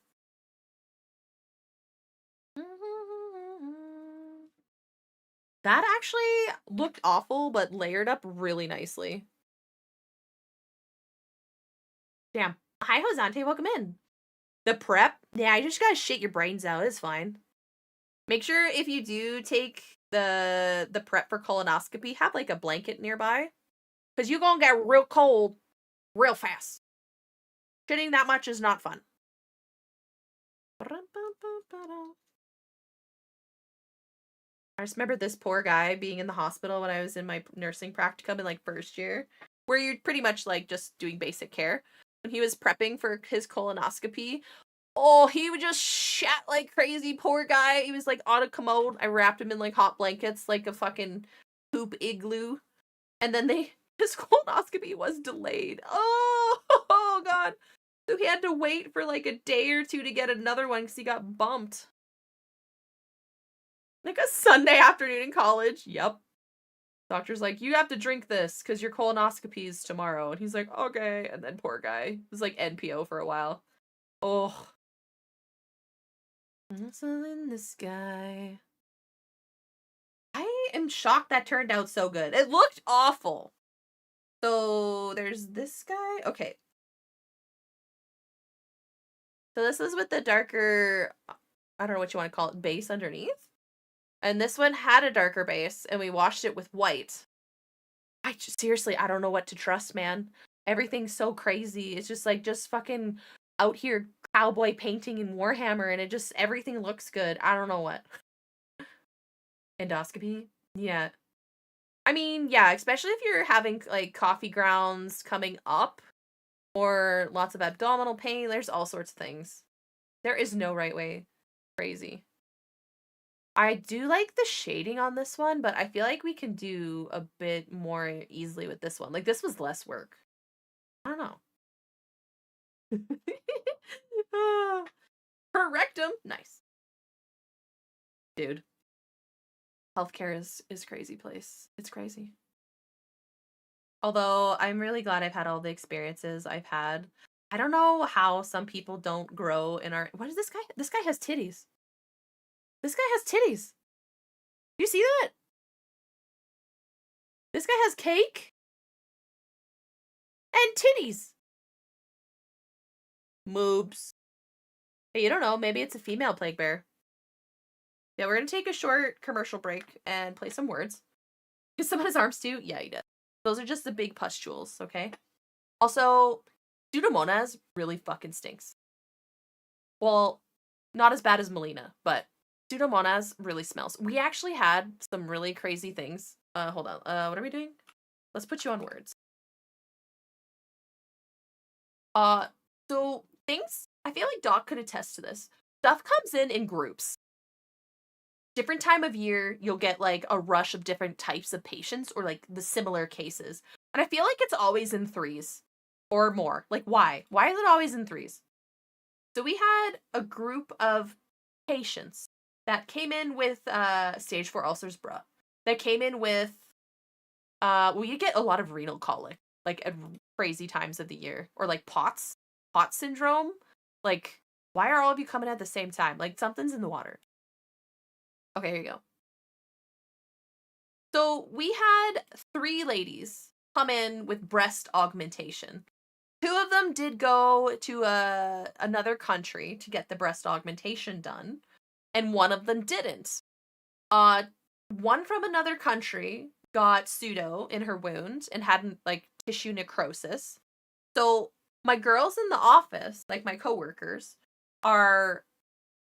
That actually looked awful, but layered up really nicely. Damn. Hi, Josante. Welcome in. The prep? Yeah, you just gotta shit your brains out. It's fine. Make sure if you do take the prep for colonoscopy, have like a blanket nearby. Because you're gonna get real cold real fast. Shitting that much is not fun. I just remember this poor guy being in the hospital when I was in my nursing practicum in like first year, where you're pretty much like just doing basic care. When he was prepping for his colonoscopy, oh, he would just shat like crazy. Poor guy. He was like on a commode. I wrapped him in like hot blankets, like a fucking poop igloo. And then his colonoscopy was delayed. Oh god. So he had to wait for like a day or two to get another one because he got bumped. Like a Sunday afternoon in college. Yep. Doctor's like, you have to drink this because your colonoscopy is tomorrow. And he's like, okay. And then poor guy was like NPO for a while. Oh. Whistle in the sky. I am shocked that turned out so good. It looked awful. So there's this guy. Okay. So this is with the darker, I don't know what you want to call it, base underneath. And this one had a darker base, and we washed it with white. Seriously, I don't know what to trust, man. Everything's so crazy. It's just like, just fucking out here cowboy painting in Warhammer, and everything looks good. I don't know what. Endoscopy? Yeah. I mean, yeah, especially if you're having like coffee grounds coming up or lots of abdominal pain, there's all sorts of things. There is no right way. Crazy. I do like the shading on this one, but I feel like we can do a bit more easily with this one. Like, this was less work. I don't know. Per rectum. Nice. Dude. Healthcare is crazy place. It's crazy. Although, I'm really glad I've had all the experiences I've had. I don't know how some people don't grow in our... What is this guy? This guy has titties. This guy has titties. You see that? This guy has cake and titties. Moobs. Hey, you don't know. Maybe it's a female plague bear. Yeah, we're gonna take a short commercial break and play some words. Does someone his arms too? Yeah, he does. Those are just the big pustules, okay? Also, Pseudomonas really fucking stinks. Well, not as bad as Melina, but Pseudomonas really smells. We actually had some really crazy things. Hold on. What are we doing? Let's put you on words. So things, I feel like Doc could attest to this. Stuff comes in groups. Different time of year, you'll get like a rush of different types of patients or like the similar cases. And I feel like it's always in threes or more. Like, why? Why is it always in threes? So we had a group of patients that came in with stage 4 ulcers, bruh. That came in with well, you get a lot of renal colic, like at crazy times of the year. Or like pot syndrome. Like, why are all of you coming at the same time? Like, something's in the water. Okay, here you go. So we had 3 ladies come in with breast augmentation. 2 of them did go to another country to get the breast augmentation done, and one of them didn't. One from another country got pseudo in her wound and had like tissue necrosis. So my girls in the office, like my coworkers, are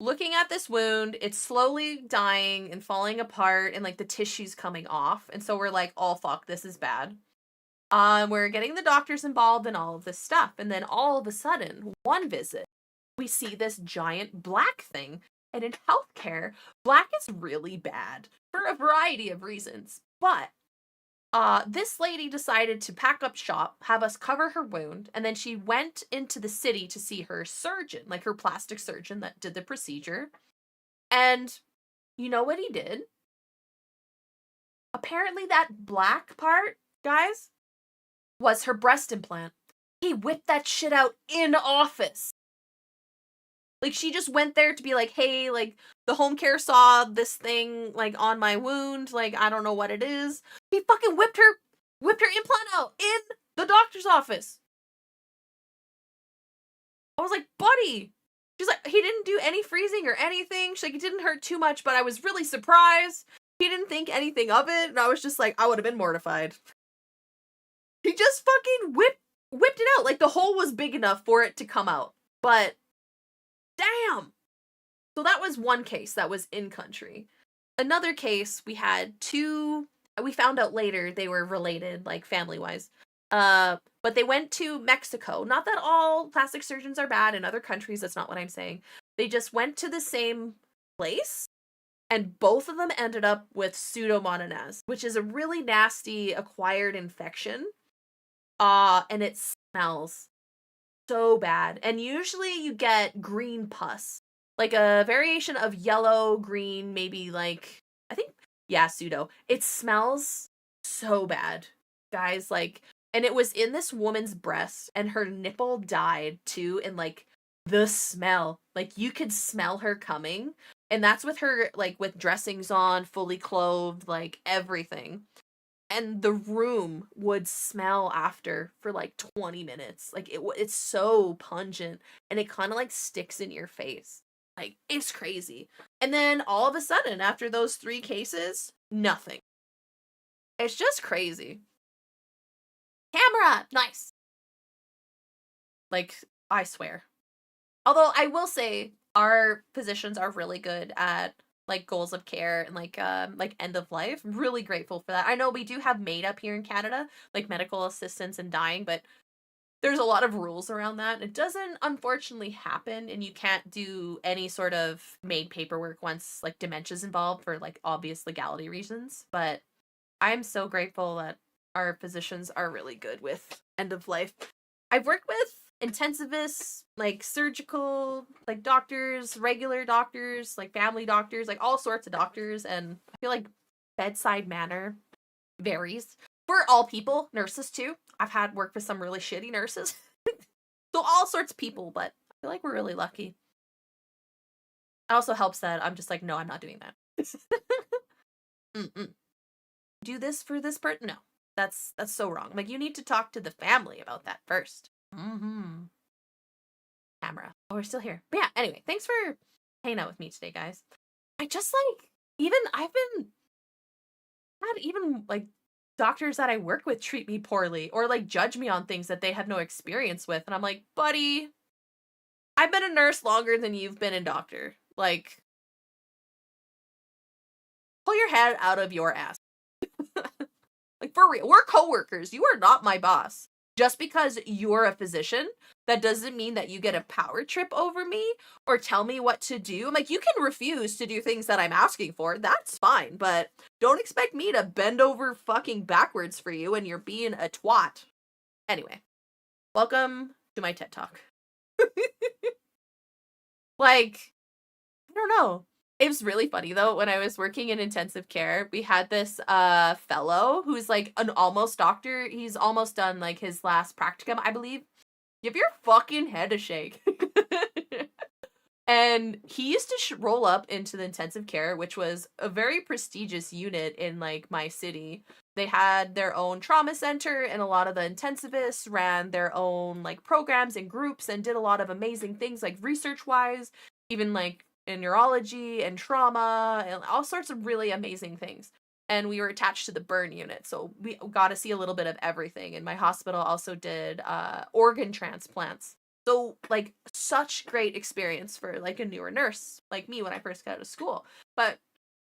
looking at this wound. It's slowly dying and falling apart, and like the tissue's coming off. And so we're like, oh fuck, this is bad. We're getting the doctors involved in all of this stuff. And then all of a sudden, one visit, we see this giant black thing. And in healthcare, black is really bad for a variety of reasons. But this lady decided to pack up shop, have us cover her wound, and then she went into the city to see her surgeon, like her plastic surgeon that did the procedure. And you know what he did? Apparently that black part, guys, was her breast implant. He whipped that shit out in office. Like, she just went there to be like, hey, like, the home care saw this thing, like, on my wound. Like, I don't know what it is. He fucking whipped her implant out in the doctor's office. I was like, buddy. She's like, he didn't do any freezing or anything. She's like, it didn't hurt too much, but I was really surprised. He didn't think anything of it. And I was just like, I would have been mortified. He just fucking whipped it out. Like, the hole was big enough for it to come out. But damn. So that was one case that was in country. Another case, we had 2, we found out later they were related, like family-wise. But they went to Mexico. Not that all plastic surgeons are bad in other countries, that's not what I'm saying. They just went to the same place, and both of them ended up with Pseudomonas, which is a really nasty acquired infection. And it smells so bad. And usually you get green pus. Like a variation of yellow, green, maybe like, I think, yeah, pseudo. It smells so bad, guys. Like, and it was in this woman's breast, and her nipple died too, and like, the smell. Like, you could smell her coming. And that's with her, like, with dressings on, fully clothed, like, everything. And the room would smell after for like 20 minutes. Like, it's so pungent, and it kind of like sticks in your face. Like, it's crazy. And then all of a sudden, after those 3 cases, nothing. It's just crazy. Camera! Nice! Like, I swear. Although, I will say, our physicians are really good at, like, goals of care and, like end of life. Really grateful for that. I know we do have MAID up here in Canada, like, medical assistance in dying, but there's a lot of rules around that. It doesn't unfortunately happen, and you can't do any sort of made paperwork once like dementia's involved for like obvious legality reasons. But I'm so grateful that our physicians are really good with end of life. I've worked with intensivists, like surgical, like doctors, regular doctors, like family doctors, like all sorts of doctors, and I feel like bedside manner varies. For all people, nurses too. I've had work with some really shitty nurses. So all sorts of people, but I feel like we're really lucky. It also helps that I'm just like, no, I'm not doing that. do this for this person. No, that's so wrong. Like, you need to talk to the family about that first. Mm-hmm. Camera. Oh, we're still here. But yeah, anyway, thanks for hanging out with me today, guys. I just like, I've been had even like doctors that I work with treat me poorly or like judge me on things that they have no experience with. And I'm like, buddy, I've been a nurse longer than you've been a doctor. Like, pull your head out of your ass. Like, for real, we're coworkers. You are not my boss. Just because you're a physician, that doesn't mean that you get a power trip over me or tell me what to do. I'm like, you can refuse to do things that I'm asking for. That's fine. But don't expect me to bend over fucking backwards for you and you're being a twat. Anyway, welcome to my TED Talk. Like, I don't know. It was really funny though. When I was working in intensive care, we had this fellow who's like an almost doctor. He's almost done like his last practicum, I believe. Give your fucking head a shake. And he used to roll up into the intensive care, which was a very prestigious unit in like my city. They had their own trauma center, and a lot of the intensivists ran their own like programs and groups and did a lot of amazing things like research wise, even like in neurology and trauma and all sorts of really amazing things. And we were attached to the burn unit, so we got to see a little bit of everything. And my hospital also did organ transplants. So, like, such great experience for, like, a newer nurse like me when I first got out of school. But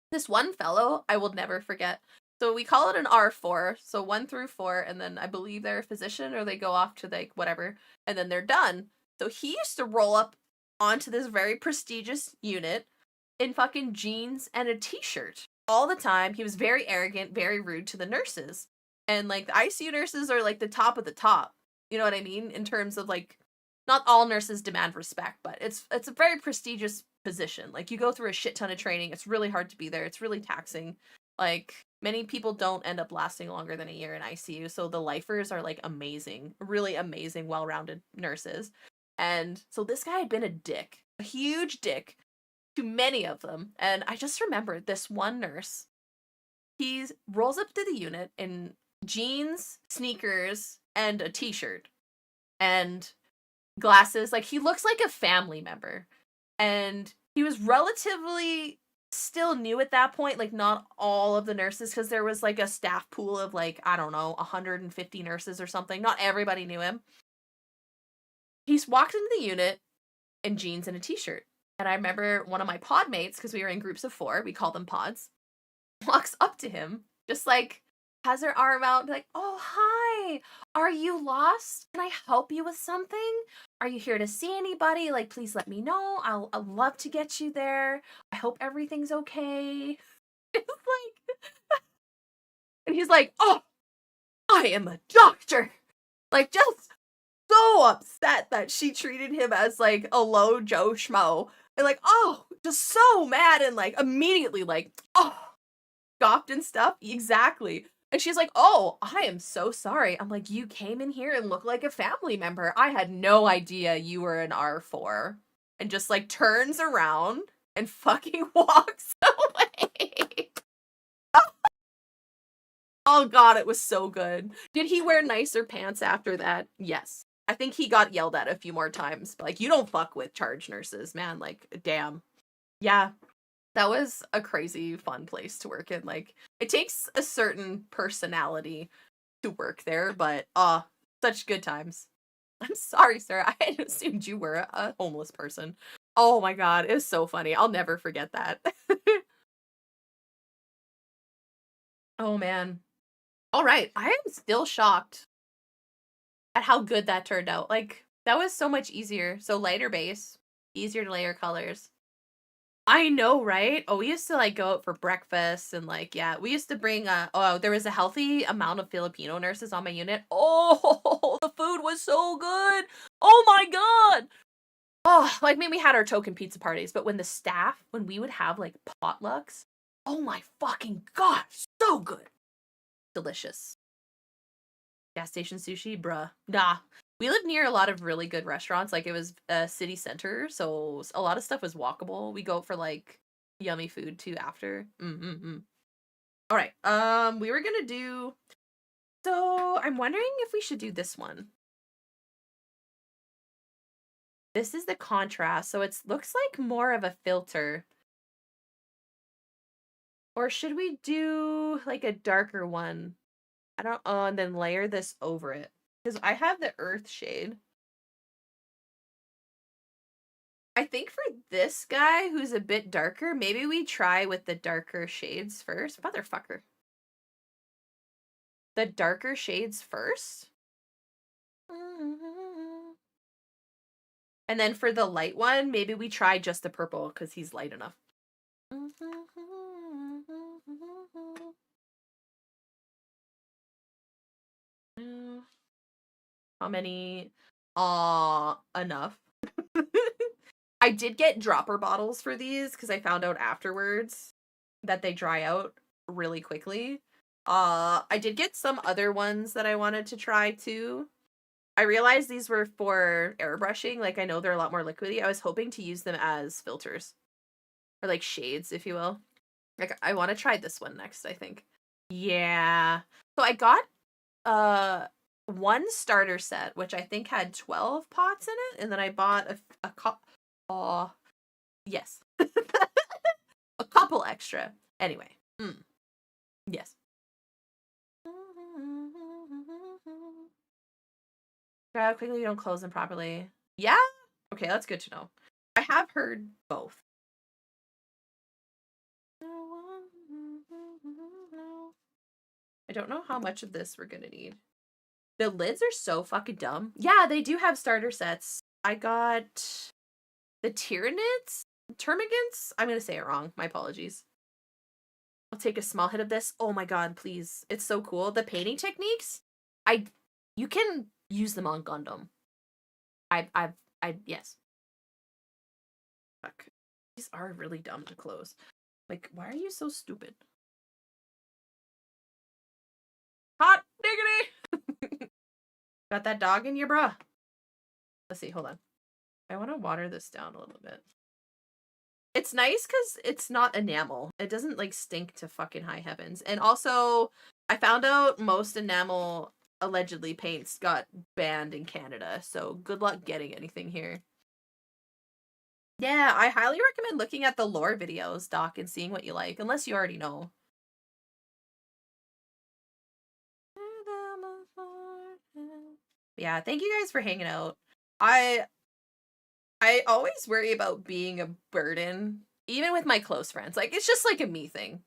this one fellow, I will never forget. So we call it an R4, so 1 through 4, and then I believe they're a physician or they go off to, like, whatever, and then they're done. So he used to roll up onto this very prestigious unit in fucking jeans and a t-shirt all the time. He was very arrogant, very rude to the nurses. And, like, the ICU nurses are, like, the top of the top. You know what I mean? In terms of, like, not all nurses demand respect, but it's a very prestigious position. Like, you go through a shit ton of training. It's really hard to be there. It's really taxing. Like, many people don't end up lasting longer than a year in ICU. So the lifers are like amazing, really amazing, well-rounded nurses. And so this guy had been a huge dick to many of them. And I just remember this one nurse, he rolls up to the unit in jeans, sneakers, and a t-shirt. And glasses. Like, he looks like a family member. And he was relatively still new at that point, like not all of the nurses, because there was like a staff pool of like, I don't know, 150 nurses or something. Not everybody knew him. He's walked into the unit in jeans and a t-shirt. And I remember one of my pod mates, because we were in groups of 4, we call them pods, walks up to him, just like has her arm out, like, oh, hi, are you lost? Can I help you with something? Are you here to see anybody? Like, please let me know. I'll love to get you there. I hope everything's okay. It's like, and he's like, oh, I am a doctor. Like, just so upset that she treated him as like a low Joe Schmo. And like, oh, just so mad and like immediately like, oh, scoffed and stuff. Exactly. And she's like, oh, I am so sorry. I'm like, you came in here and looked like a family member. I had no idea you were an R4. And just like turns around and fucking walks away. Oh god, it was so good. Did he wear nicer pants after that? Yes. I think he got yelled at a few more times. But like, you don't fuck with charge nurses, man. Like, damn. Yeah. That was a crazy fun place to work in. Like, it takes a certain personality to work there, but such good times. I'm sorry, sir. I had assumed you were a homeless person. Oh my god, it was so funny. I'll never forget that. Oh man. All right, I am still shocked at how good that turned out. Like, that was so much easier. So lighter base, easier to layer colors. I know, right? Oh, we used to like go out for breakfast and like, yeah, we used to bring there was a healthy amount of Filipino nurses on my unit. Oh, the food was so good. Oh my god. Oh, like maybe we had our token pizza parties, but when we would have like potlucks, oh my fucking god, so good. Delicious. Gas station sushi, bruh. Nah. We lived near a lot of really good restaurants. Like, it was a city center, so a lot of stuff was walkable. We go for, like, yummy food, too, after. Mm-mm-mm. All right. We were gonna do. So I'm wondering if we should do this one. This is the contrast, so it looks like more of a filter. Or should we do like a darker one? I don't. Oh, and then layer this over it because I have the earth shade. I think for this guy who's a bit darker, maybe we try with the darker shades first. Motherfucker. The darker shades first. And then for the light one, maybe we try just the purple because he's light enough. How many? Enough. I did get dropper bottles for these because I found out afterwards that they dry out really quickly. I did get some other ones that I wanted to try too. I realized these were for airbrushing. Like, I know they're a lot more liquidy. I was hoping to use them as filters. Or, like, shades, if you will. Like, I want to try this one next, I think. Yeah. So I got, one starter set, which I think had 12 pots in it. And then I bought a yes. A couple extra. Anyway. Yes. How quickly you don't close them properly. Yeah? Okay, that's good to know. I have heard both. I don't know how much of this we're gonna need. The lids are so fucking dumb. Yeah, they do have starter sets. I got the Tyranids? Termagants? I'm gonna say it wrong. My apologies. I'll take a small hit of this. Oh my god, please. It's so cool. The painting techniques, you can use them on Gundam. Yes. Fuck. These are really dumb to close. Like, why are you so stupid? Hot diggity! Got that dog in your bra. Let's see, hold on. I want to water this down a little bit. It's nice because it's not enamel. It doesn't, like, stink to fucking high heavens. And also, I found out most enamel, allegedly, paints got banned in Canada. So, good luck getting anything here. Yeah, I highly recommend looking at the lore videos, Doc, and seeing what you like. Unless you already know. Yeah, thank you guys for hanging out. I always worry about being a burden, even with my close friends. Like, it's just like a me thing.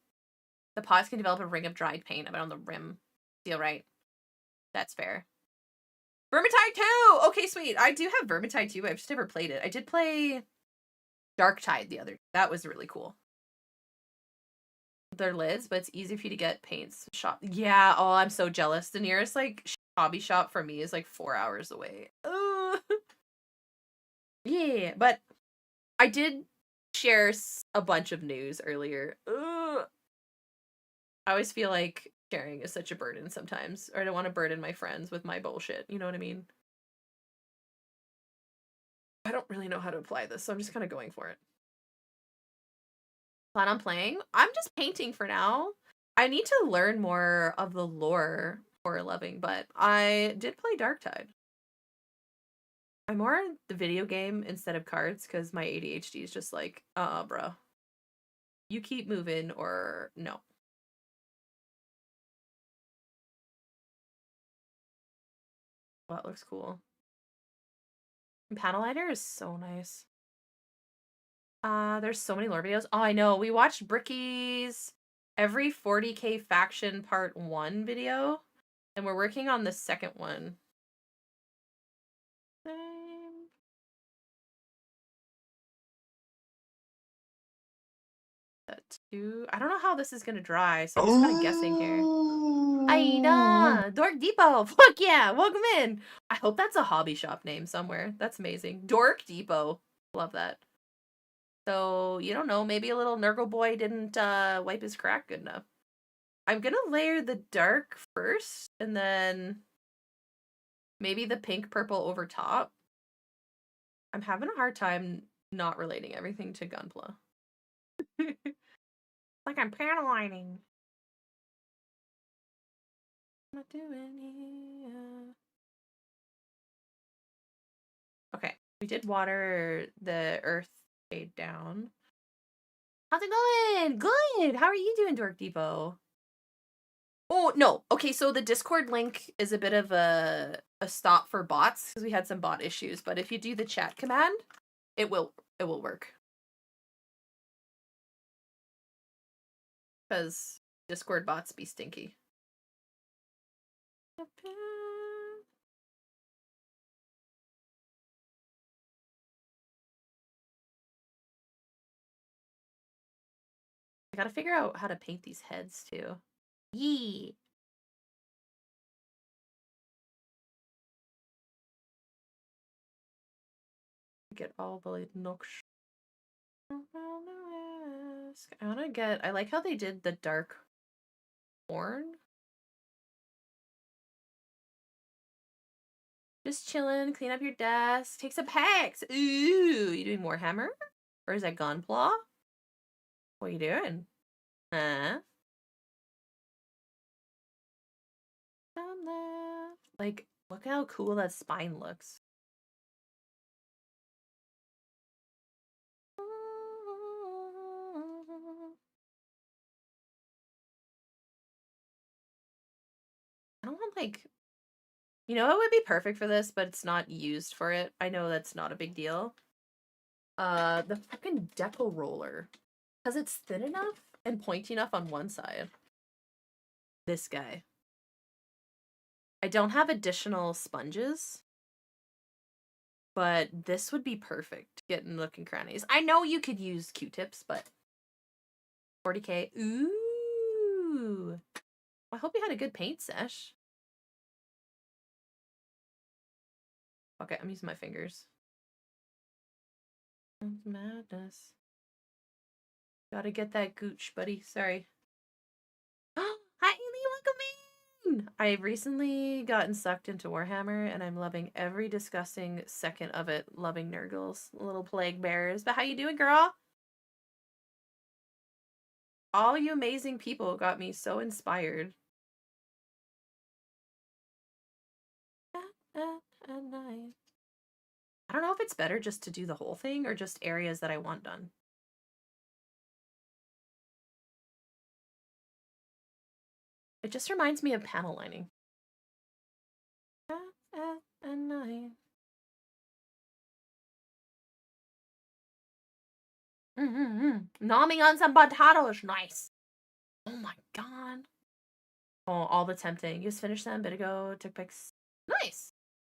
The pots can develop a ring of dried paint about on the rim. Feel right. That's fair. Vermintide 2! Okay, sweet. I do have Vermintide 2. I've just never played it. I did play Darktide the other. That was really cool. They're lids, but it's easy for you to get paints shop. Yeah, oh, I'm so jealous. The nearest, like, hobby shop for me is, like, 4 hours away. Yeah, but I did share a bunch of news earlier. I always feel like sharing is such a burden sometimes, or I don't want to burden my friends with my bullshit. You know what I mean? I don't really know how to apply this, so I'm just kind of going for it. Plan on playing? I'm just painting for now. I need to learn more of the lore for loving, but I did play Darktide. I'm more the video game instead of cards because my ADHD is just like, bro. You keep moving or no. Well, that looks cool. And Panel Lighter is so nice. There's so many lore videos. Oh, I know. We watched Bricky's every 40k faction part 1 video, and we're working on the second one. Two. I don't know how this is gonna dry, so I'm just kind of guessing here. Aida! Dork Depot! Fuck yeah! Welcome in! I hope that's a hobby shop name somewhere. That's amazing. Dork Depot. Love that. So, you don't know, maybe a little Nurgle boy didn't wipe his crack good enough. I'm gonna layer the dark first, and then maybe the pink purple over top. I'm having a hard time not relating everything to Gunpla. Like I'm panel lining. What am I doing here? Okay, we did water the earth fade down. How's it going? Good. How are you doing, Dork Depot? Oh, no. Okay, so the Discord link is a bit of a stop for bots because we had some bot issues, but if you do the chat command, it will work. Because Discord bots be stinky. I gotta figure out how to paint these heads too. Yee. Get all the nooks. I wanna get. I like how they did the dark horn. Just chilling, clean up your desk, take some hacks. Ooh, you doing Warhammer? Or is that Gunpla? What are you doing? Huh? Down left. Like, look how cool that spine looks. I don't want, like, you know, it would be perfect for this, but it's not used for it. I know that's not a big deal. The fucking deco roller. Because it's thin enough and pointy enough on one side. This guy. I don't have additional sponges, but this would be perfect to get in nook and crannies. I know you could use Q-tips, but 40k. Ooh. I hope you had a good paint sesh. Okay, I'm using my fingers. Madness. Gotta get that gooch, buddy. Sorry. Hi, Ailey, welcome in! I've recently gotten sucked into Warhammer, and I'm loving every disgusting second of it. Loving Nurgles, little plague bearers. But how you doing, girl? All you amazing people got me so inspired. At night. I don't know if it's better just to do the whole thing or just areas that I want done. It just reminds me of panel lining. At night. Nomming on some potatoes, nice. Oh my god. Oh, all the tempting. You just finished them a bit ago. Took pics. Nice.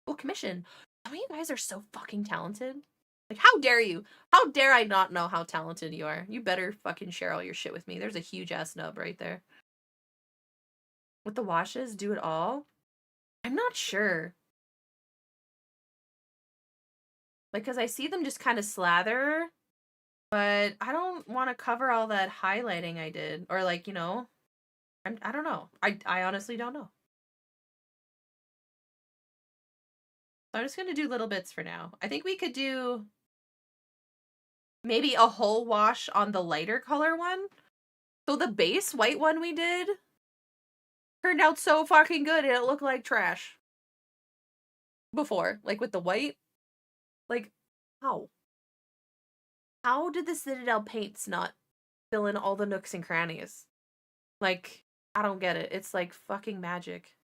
Oh, commission. Some of you guys are so fucking talented. Like, how dare you? How dare I not know how talented you are? You better fucking share all your shit with me. There's a huge ass nub right there. With the washes, do it all? I'm not sure. Like, because I see them just kind of slather, but I don't want to cover all that highlighting I did. Or, like, you know, I don't know. I honestly don't know. So I'm just going to do little bits for now. I think we could do maybe a whole wash on the lighter color one. So the base white one we did turned out so fucking good and it looked like trash. Before. Like with the white. Like, how? How did the Citadel paints not fill in all the nooks and crannies? Like, I don't get it. It's like fucking magic.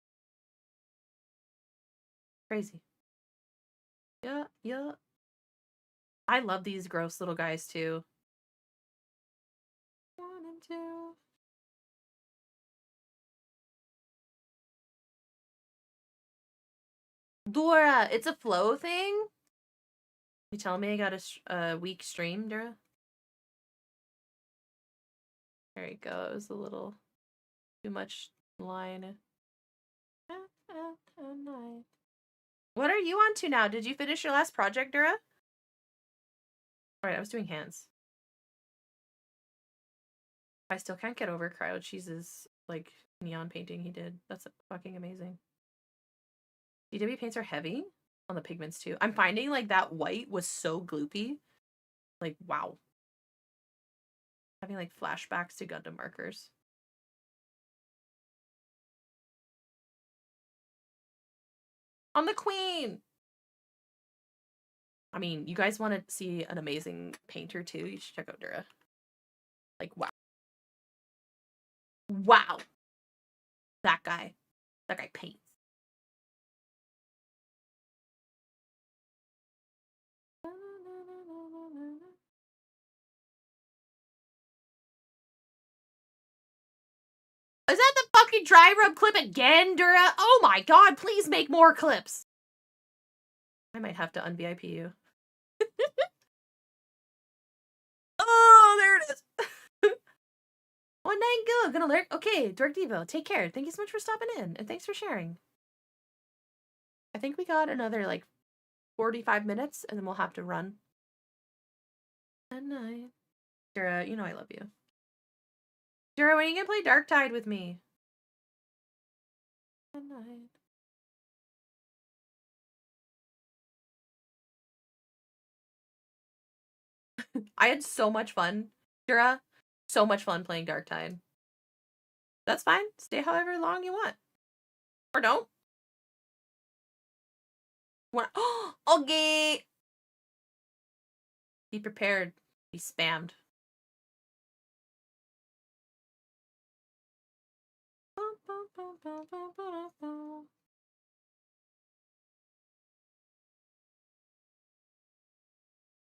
Crazy. Yeah, yeah. I love these gross little guys too. 1 and 2. Dora, it's a flow thing? You telling me I got a weak stream, Dora? There you go. It was a little too much line. What are you on to now? Did you finish your last project, Dura? Alright, I was doing hands. I still can't get over Cryo Cheese's, like, neon painting he did. That's fucking amazing. DW paints are heavy on the pigments, too. I'm finding, like, that white was so gloopy. Like, wow. Having, like, flashbacks to Gundam markers. On the queen! I mean, you guys want to see an amazing painter too? You should check out Dura. Like, wow. Wow! That guy paints. Is that the fucking dry rub clip again, Dura? Oh my god, please make more clips! I might have to unVIP you. Oh, there it is! One night go, gonna lurk. Okay, Dork Devo, take care. Thank you so much for stopping in, and thanks for sharing. I think we got another, like, 45 minutes, and then we'll have to run. Good night. Dura, you know I love you. Dura, when are you gonna play Dark Tide with me? Good night. I had so much fun, Dura. So much fun playing Dark Tide. That's fine. Stay however long you want. Or don't. Okay. Be prepared. Be spammed.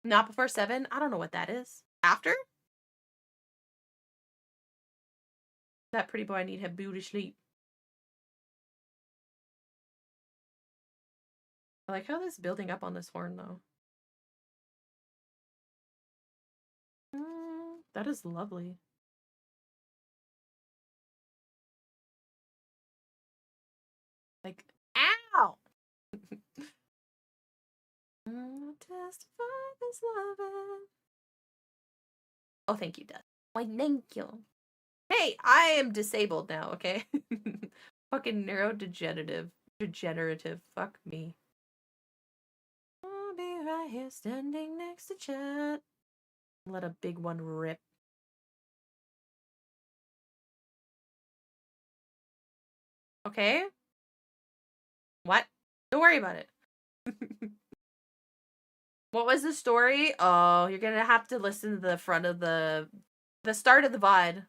Not before 7? I don't know what that is. After? That pretty boy I need him booty sleep. I like how this is building up on this horn, though. That is lovely. Like, ow! Testify this loving. Oh, thank you, Death. Why, thank you. Hey, I am disabled now, okay? Fucking neurodegenerative. Degenerative. Fuck me. I'll be right here standing next to Chet. Let a big one rip. Okay? What? Don't worry about it. What was the story? Oh, you're gonna have to listen to the front of the start of the VOD.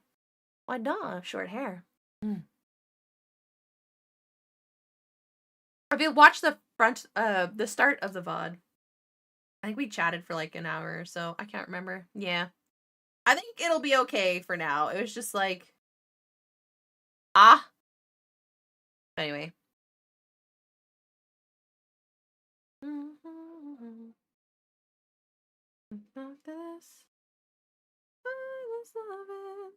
Why not? Short hair. If you watch the the start of the VOD, I think we chatted for like an hour or so. I can't remember. Yeah. I think it'll be okay for now. It was just like, ah. Anyway. Not this. I just love it.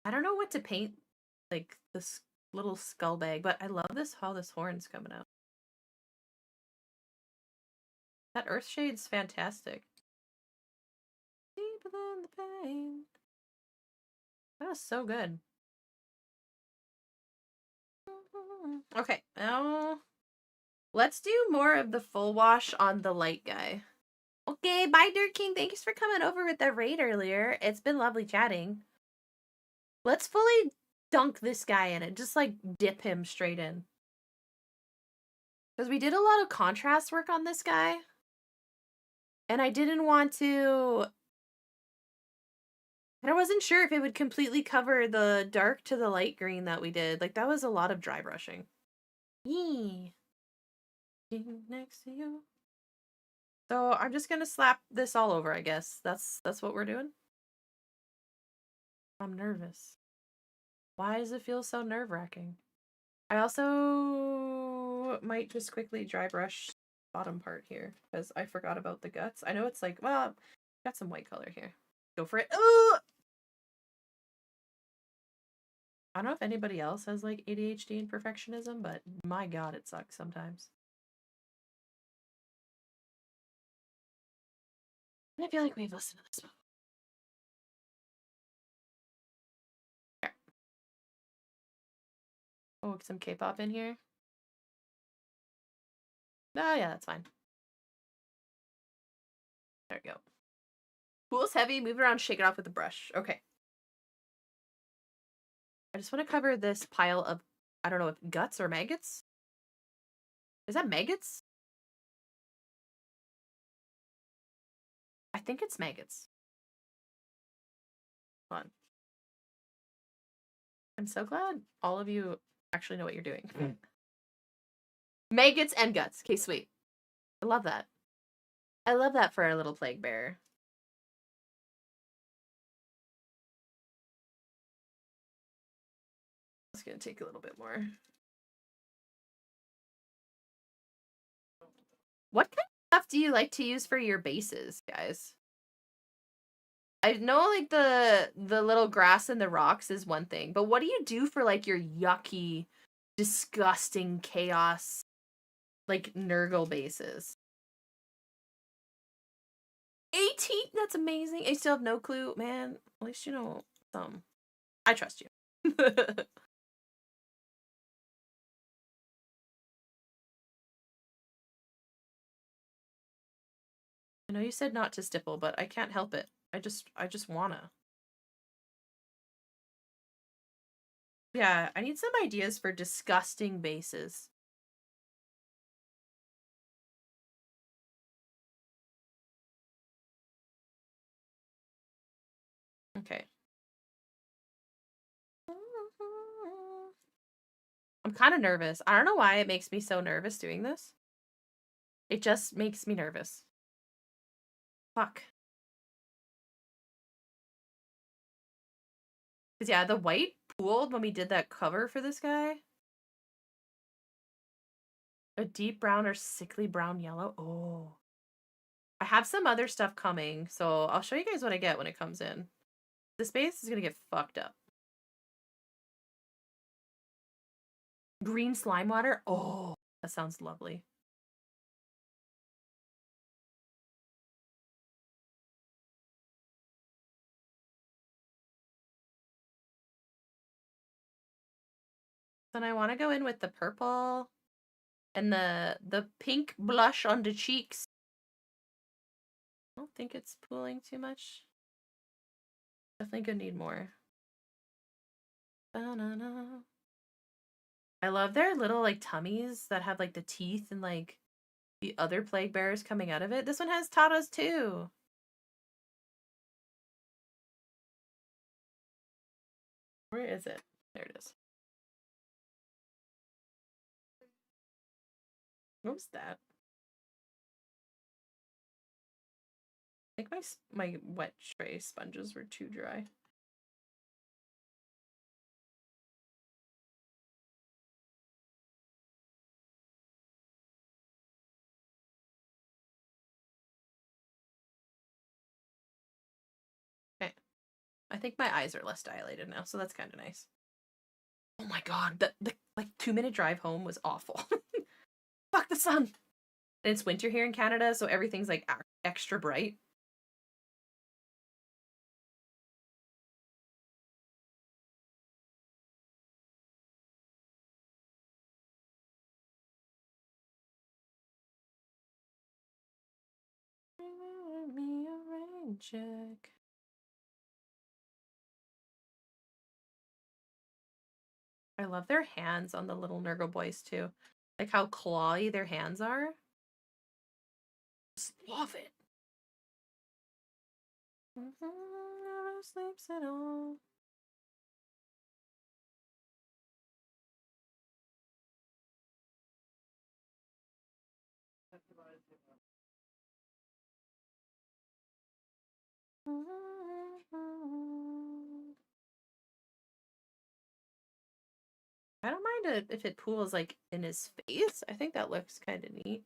I don't know what to paint, like this little skull bag, but I love this how this horn's coming out. That earth shade's fantastic. Deeper than the pain. That was so good. Okay, now let's do more of the full wash on the light guy. Okay, bye, Dirt King. Thanks for coming over with the raid earlier. It's been lovely chatting. Let's fully dunk this guy in it. Just like dip him straight in. Because we did a lot of contrast work on this guy. And I didn't want to... And I wasn't sure if it would completely cover the dark to the light green that we did. Like, that was a lot of dry brushing. Yee. Next to you. So I'm just gonna slap this all over, I guess. That's what we're doing. I'm nervous. Why does it feel so nerve-wracking? I also might just quickly dry brush bottom part here because I forgot about the guts. I know it's like, well, got some white color here. Go for it. Ooh! I don't know if anybody else has like ADHD and perfectionism, but my god, it sucks sometimes. I feel like we've listened to this before. Oh, some K-pop in here. Oh yeah, that's fine. There we go. Pool's heavy. Move it around, shake it off with a brush. Okay. I just want to cover this pile of, I don't know if guts or maggots. Is that maggots? I think it's maggots. Hold on. I'm so glad all of you actually know what you're doing. Maggots and guts. Okay, sweet. I love that. I love that for our little plague bearer. It's gonna take a little bit more. What kind of stuff do you like to use for your bases, guys? I know like the little grass and the rocks is one thing, but what do you do for like your yucky, disgusting chaos, like Nurgle bases? 18? That's amazing. I still have no clue, man. At least you know some. I trust you. I know you said not to stipple, but I can't help it. I just wanna. Yeah, I need some ideas for disgusting bases. Okay. I'm kind of nervous. I don't know why it makes me so nervous doing this. It just makes me nervous. Fuck. Because yeah, the white pooled when we did that cover for this guy. A deep brown or sickly brown yellow. Oh. I have some other stuff coming, so I'll show you guys what I get when it comes in. This base is going to get fucked up. Green slime water. Oh, that sounds lovely. Then I want to go in with the purple and the pink blush on the cheeks. I don't think it's pooling too much. I think I need more. Ba-na-na. I love their little like tummies that have like the teeth and like the other plague bearers coming out of it. This one has Tatas too. Where is it? There it is. What was that? I think my wet tray sponges were too dry. Okay. I think my eyes are less dilated now, so that's kind of nice. Oh my god, the like 2-minute drive home was awful. Fuck the sun. And it's winter here in Canada, so everything's like extra bright. Me a rain check. I love their hands on the little Nurgle boys too. Like how clawy their hands are. Just love it. Never sleeps at all. I don't mind it if it pools like in his face. I think that looks kind of neat.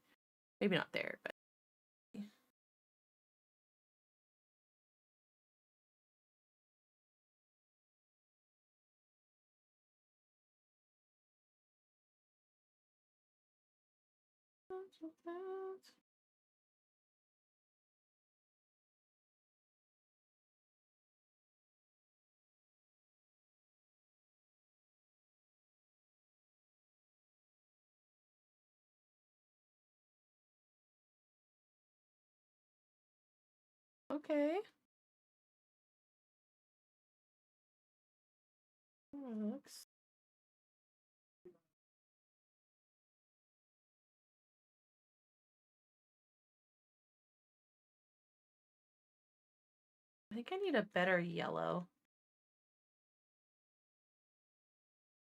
Maybe not there, but Okay. Looks. I think I need a better yellow.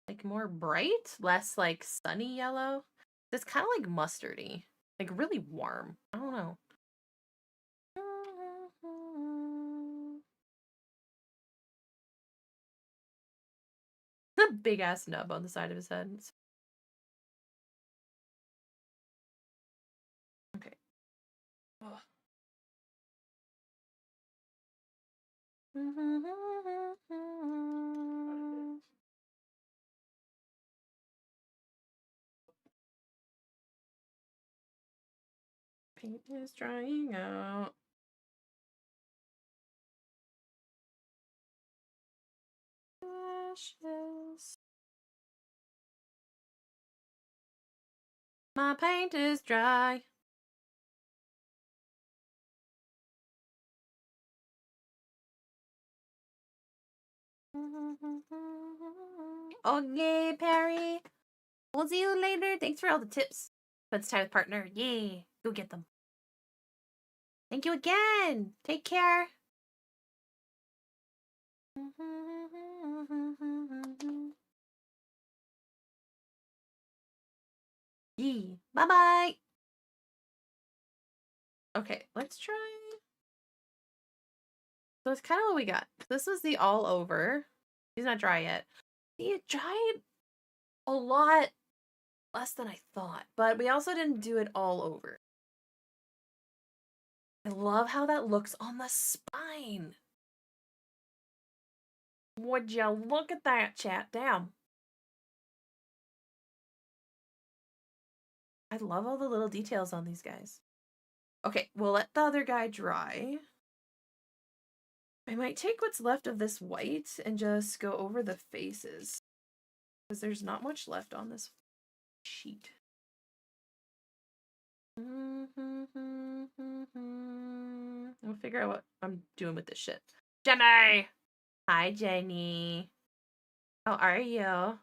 Like more bright, less like sunny yellow. It's kind of like mustardy, like really warm. I don't know. The big ass nub on the side of his head. Okay. Ugh. Paint is drying out. Ashes. My paint is dry. Okay, Perry. We'll see you later. Thanks for all the tips. But it's time with partner. Yay. Go get them. Thank you again. Take care. Yee. Bye-bye. Okay, let's try. So it's kind of what we got. This was the all over. He's not dry yet. It dried a lot less than I thought, but we also didn't do it all over. I love how that looks on the spine. Would you look at that, chat? Damn. I love all the little details on these guys. Okay, we'll let the other guy dry. I might take what's left of this white and just go over the faces. Because there's not much left on this sheet. We'll figure out what I'm doing with this shit. Jenny! Hi, Jenny. How are you?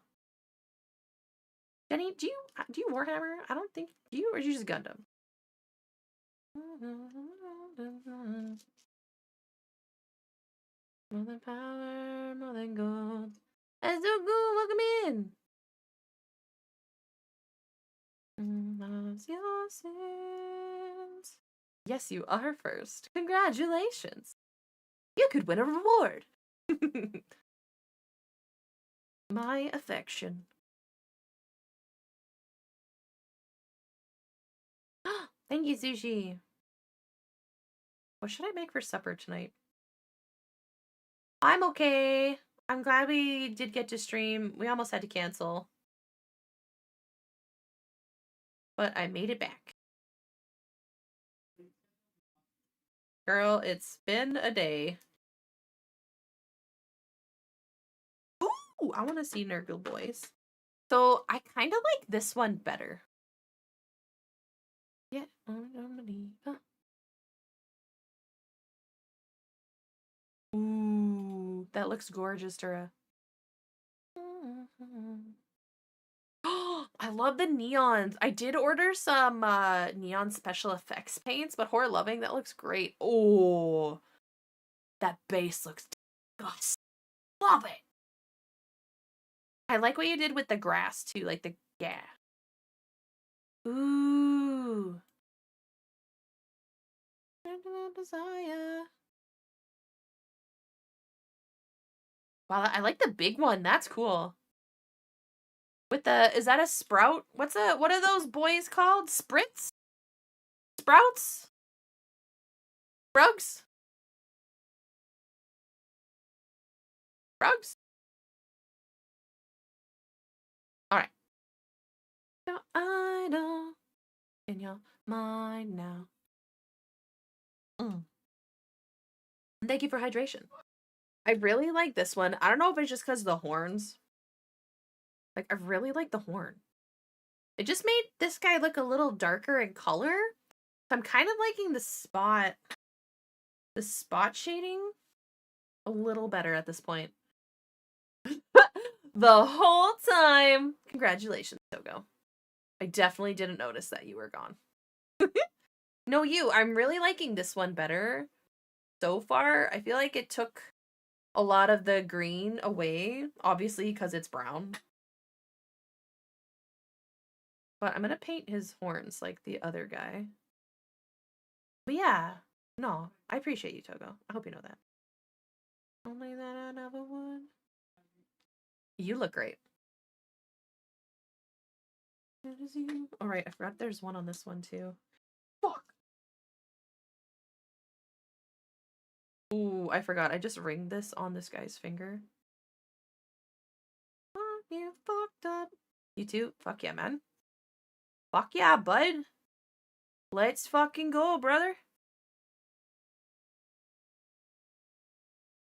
Jenny, do you Warhammer? I don't think, do you, or do you just Gundam? More than power, more than gold. As so good, welcome in. Loves your sins. Yes, you are first. Congratulations. You could win a reward. My affection. Thank you, Sushi. What should I make for supper tonight? I'm okay. I'm glad we did get to stream. We almost had to cancel. But I made it back. Girl, it's been a day. Ooh, I want to see Nurgle Boys. So I kind of like this one better. Yeah. Ooh, that looks gorgeous, Dura. I love the neons. I did order some neon special effects paints, but Horror Loving, that looks great. Oh, that base looks disgusting. Love it. I like what you did with the grass too, like the Ooh. Desire. Wow, I like the big one. That's cool. With the, is that a sprout? What are those boys called? Spritz? Sprouts? Sprouts? Sprouts? Alright. Your idol in your mind now. Thank you for hydration. I really like this one. I don't know if it's just because of the horns. Like, I really like the horn. It just made this guy look a little darker in color. So I'm kind of liking the spot The spot shading, a little better at this point. The whole time. Congratulations, Togo. I definitely didn't notice that you were gone. No, I'm really liking this one better so far. I feel like it took a lot of the green away, obviously because it's brown. But I'm gonna paint his horns like the other guy. But yeah, no, I appreciate you, Togo. I hope you know that. Only that I never would. You look great. All right, I forgot there's one on this one too. Fuck. Ooh, I forgot. I just ringed this on this guy's finger. Oh, you fucked up. You too? Fuck yeah, man. Fuck yeah, bud. Let's fucking go, brother.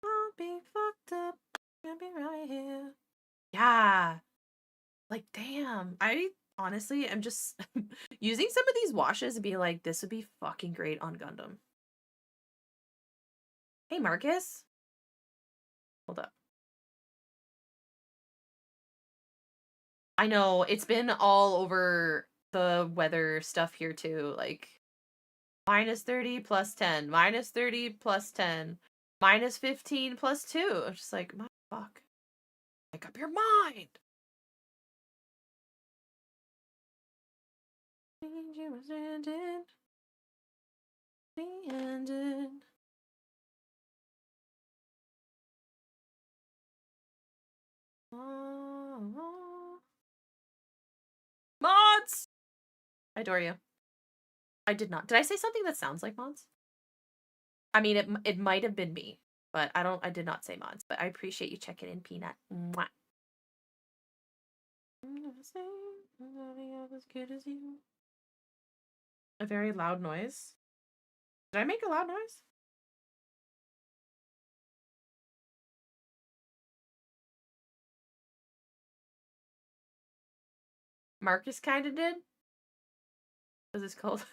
I'll be fucked up. I'll be right here. Yeah. Like, damn. I honestly am just using some of these washes and be like, this would be fucking great on Gundam. Hey, Marcus. Hold up. I know, it's been all over the weather stuff here too. Like, -30 plus 10, -30 plus 10, -15 plus 2. I'm just like, my fuck. Make up your mind. You was ended. The ended. Mods! I adore you. I did not. Did I say something that sounds like mods? I mean, it might have been me, but I did not say mods, but I appreciate you checking in, Peanut. Mwah. As good as you. A very loud noise. Did I make a loud noise? Marcus kind of did. Was this cold?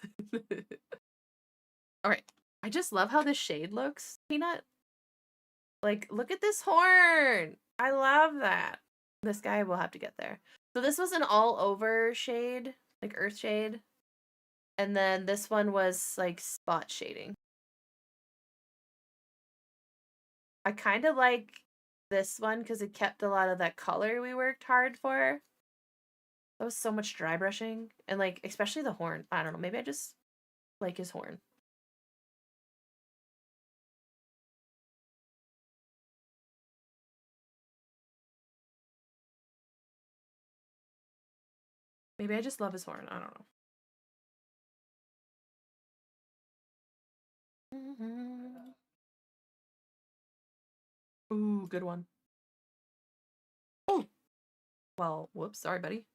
All right. I just love how this shade looks, Peanut. Like, look at this horn. I love that. This guy will have to get there. So this was an all-over shade, like earth shade. And then this one was like spot shading. I kind of like this one because it kept a lot of that color we worked hard for. That was so much dry brushing. And like, especially the horn. I don't know, maybe I just like his horn. Maybe I just love his horn. I don't know. Ooh, good one. Oh! Well, whoops. Sorry, buddy.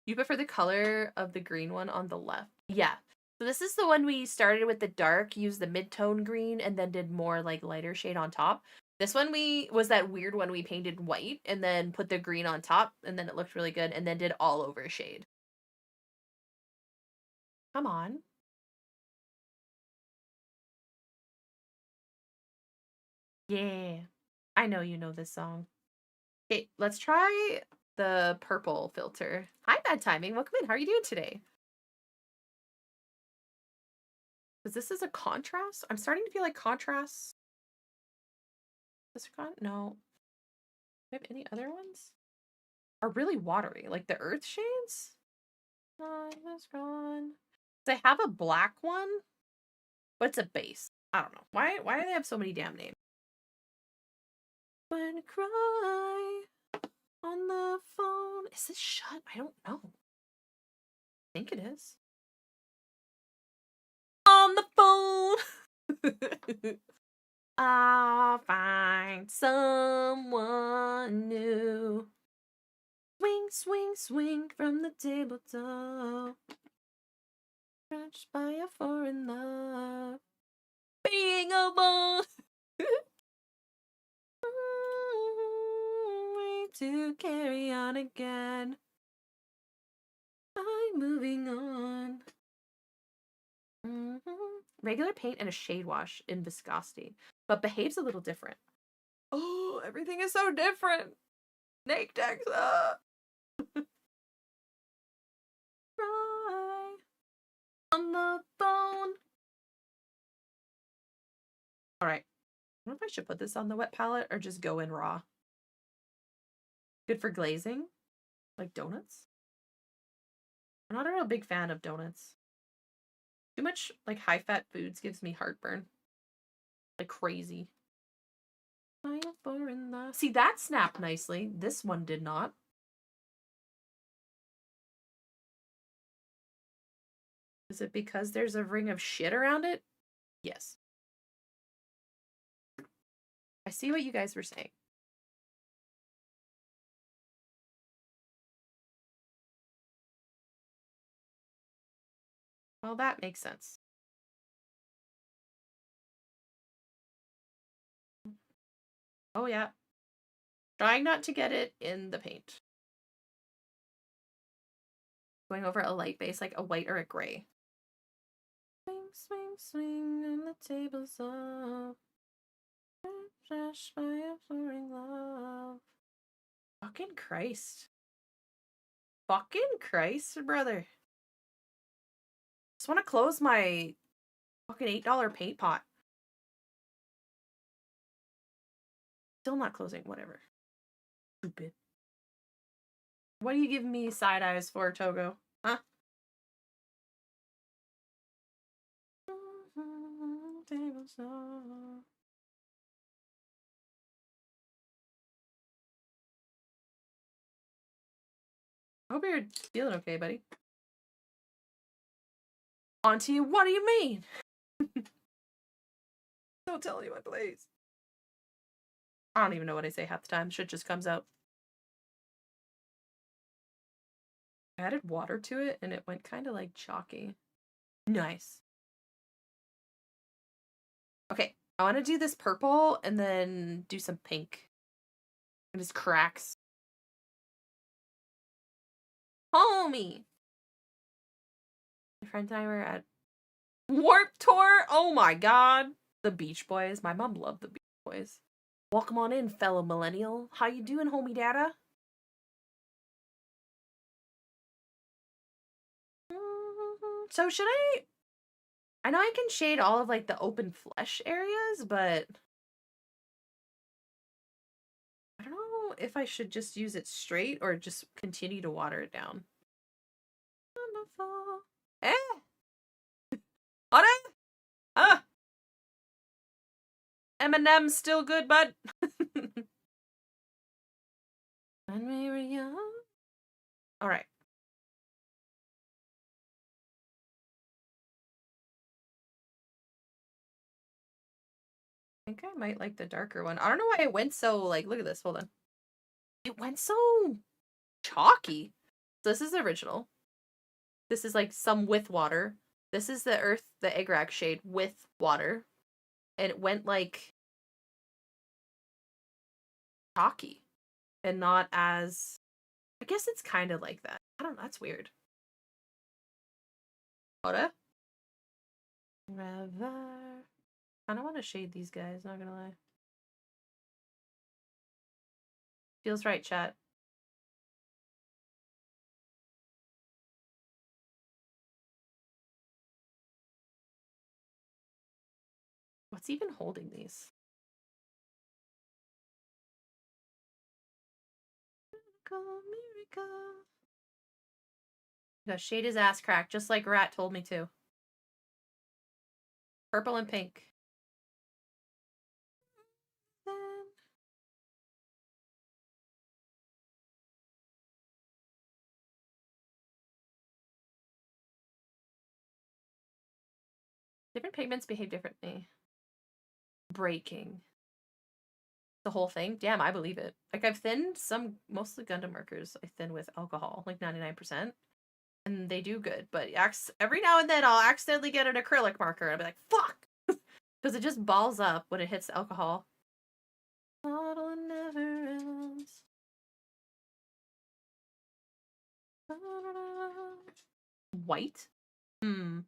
You prefer the color of the green one on the left. Yeah. So this is the one we started with the dark, used the mid-tone green, and then did more like lighter shade on top. This one was that weird one we painted white and then put the green on top, and then it looked really good, and then did all over shade. Come on. Yeah. I know you know this song. Okay, let's try the purple filter. Hi, Bad Timing. Welcome in. How are you doing today? Because this is a contrast. I'm starting to feel like contrast. This one? No. Do I have any other ones? Are really watery. Like the earth shades? No, that's gone. I have a black one, but it's a base. I don't know. Why do they have so many damn names? When I cry on the phone. Is this shut? I don't know. I think it is. On the phone. I'll find someone new. Swing, swing, swing from the tabletop. Touched by a foreign love. Being a boy. Way to carry on again. I'm moving on. Regular paint and a shade wash in viscosity, but behaves a little different. Oh, everything is so different. Snake Texa. Right on the bone. All right. I wonder if I should put this on the wet palette or just go in raw. Good for glazing, like donuts. I'm not a real big fan of donuts. Too much like high-fat foods gives me heartburn. Like crazy. See, that snapped nicely. This one did not. Is it because there's a ring of shit around it? Yes. I see what you guys were saying. Well, that makes sense. Oh, yeah. Trying not to get it in the paint. Going over a light base, like a white or a gray. Swing, swing, swing, and the table's up. Fresh by a pouring love. Fucking Christ. Fucking Christ, brother. Just want to close my fucking $8 paint pot. Still not closing, whatever. Stupid. What are you giving me side eyes for, Togo? Huh? I hope you're feeling okay, buddy. Onto you, what do you mean? Don't tell anyone, please. I don't even know what I say half the time. Shit just comes out. I added water to it and it went kind of like chalky. Nice. Okay, I want to do this purple and then do some pink. And just cracks. Homie! My friend and I were at Warp Tour. Oh my god. The Beach Boys. My mom loved the Beach Boys. Welcome on in, fellow millennial. How you doing, homie dada? So should I know I can shade all of like the open flesh areas, but I don't know if I should just use it straight or just continue to water it down. Eh? What? Ah! Eminem's still good, bud. When we were young. All right. I think I might like the darker one. I don't know why it went so like. Look at this. Hold on. It went so chalky. So this is the original. This is like some with water. This is the earth, the egg rack shade with water. And it went like chalky and not as, I guess it's kind of like that. I don't know. That's weird. What? Rather. I don't want to shade these guys, not gonna lie. Feels right, chat. What's even holding these? Miracle. Gotta shade his ass crack, just like Rat told me to. Purple and pink. Different pigments behave differently. Breaking. The whole thing? Damn, I believe it. Like, I've thinned some, mostly Gundam markers, I thin with alcohol, like 99%. And they do good, but every now and then I'll accidentally get an acrylic marker and I'll be like, fuck! Because it just balls up when it hits the alcohol. Bottle never ends. White? Hmm.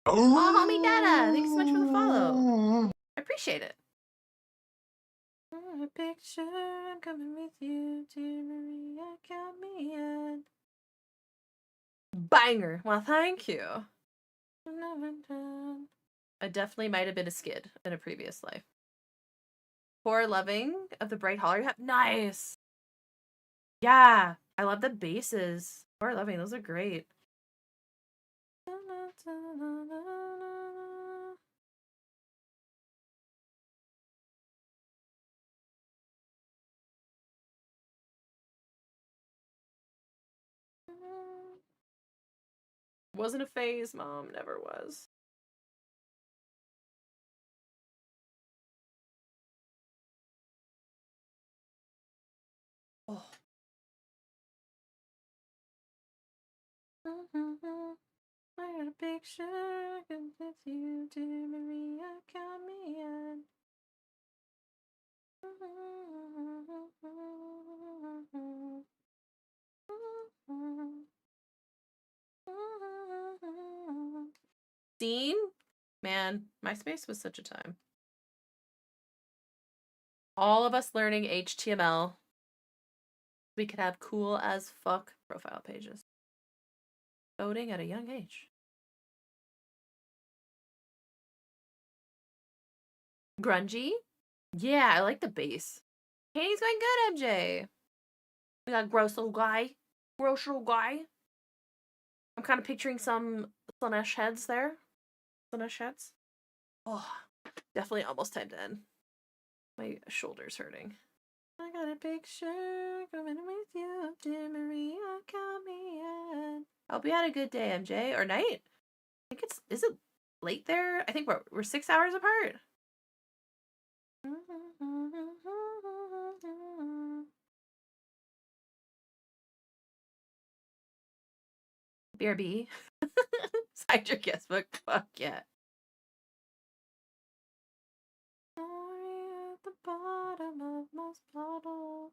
Oh, homie Dada, thanks so much for the follow. I appreciate it. A picture, I'm coming with you to Maria, count me in. Banger. Well, thank you. I definitely might have been a skid in a previous life. For loving of the bright holler. Nice. Yeah, I love the basses. For loving, those are great. Wasn't a phase, Mom. Never was. Oh. I got a picture. With you, dear Maria, count me in. Scene? Man, MySpace was such a time. All of us learning HTML. We could have cool as fuck profile pages. Voting at a young age. Grungy? Yeah, I like the bass. Katie's going good, MJ. We got gross little guy. Gross little guy. I'm kind of picturing some Slanesh heads there. Slanesh heads. Oh, definitely almost time to end. My shoulder's hurting. I got a picture coming with you, dear Maria, count me in. Hope you had a good day, MJ. Or night. I think is it late there? I think we're 6 hours apart. BRB. Sign your guest book. Fuck yeah. Sorry at the bottom of my bottle.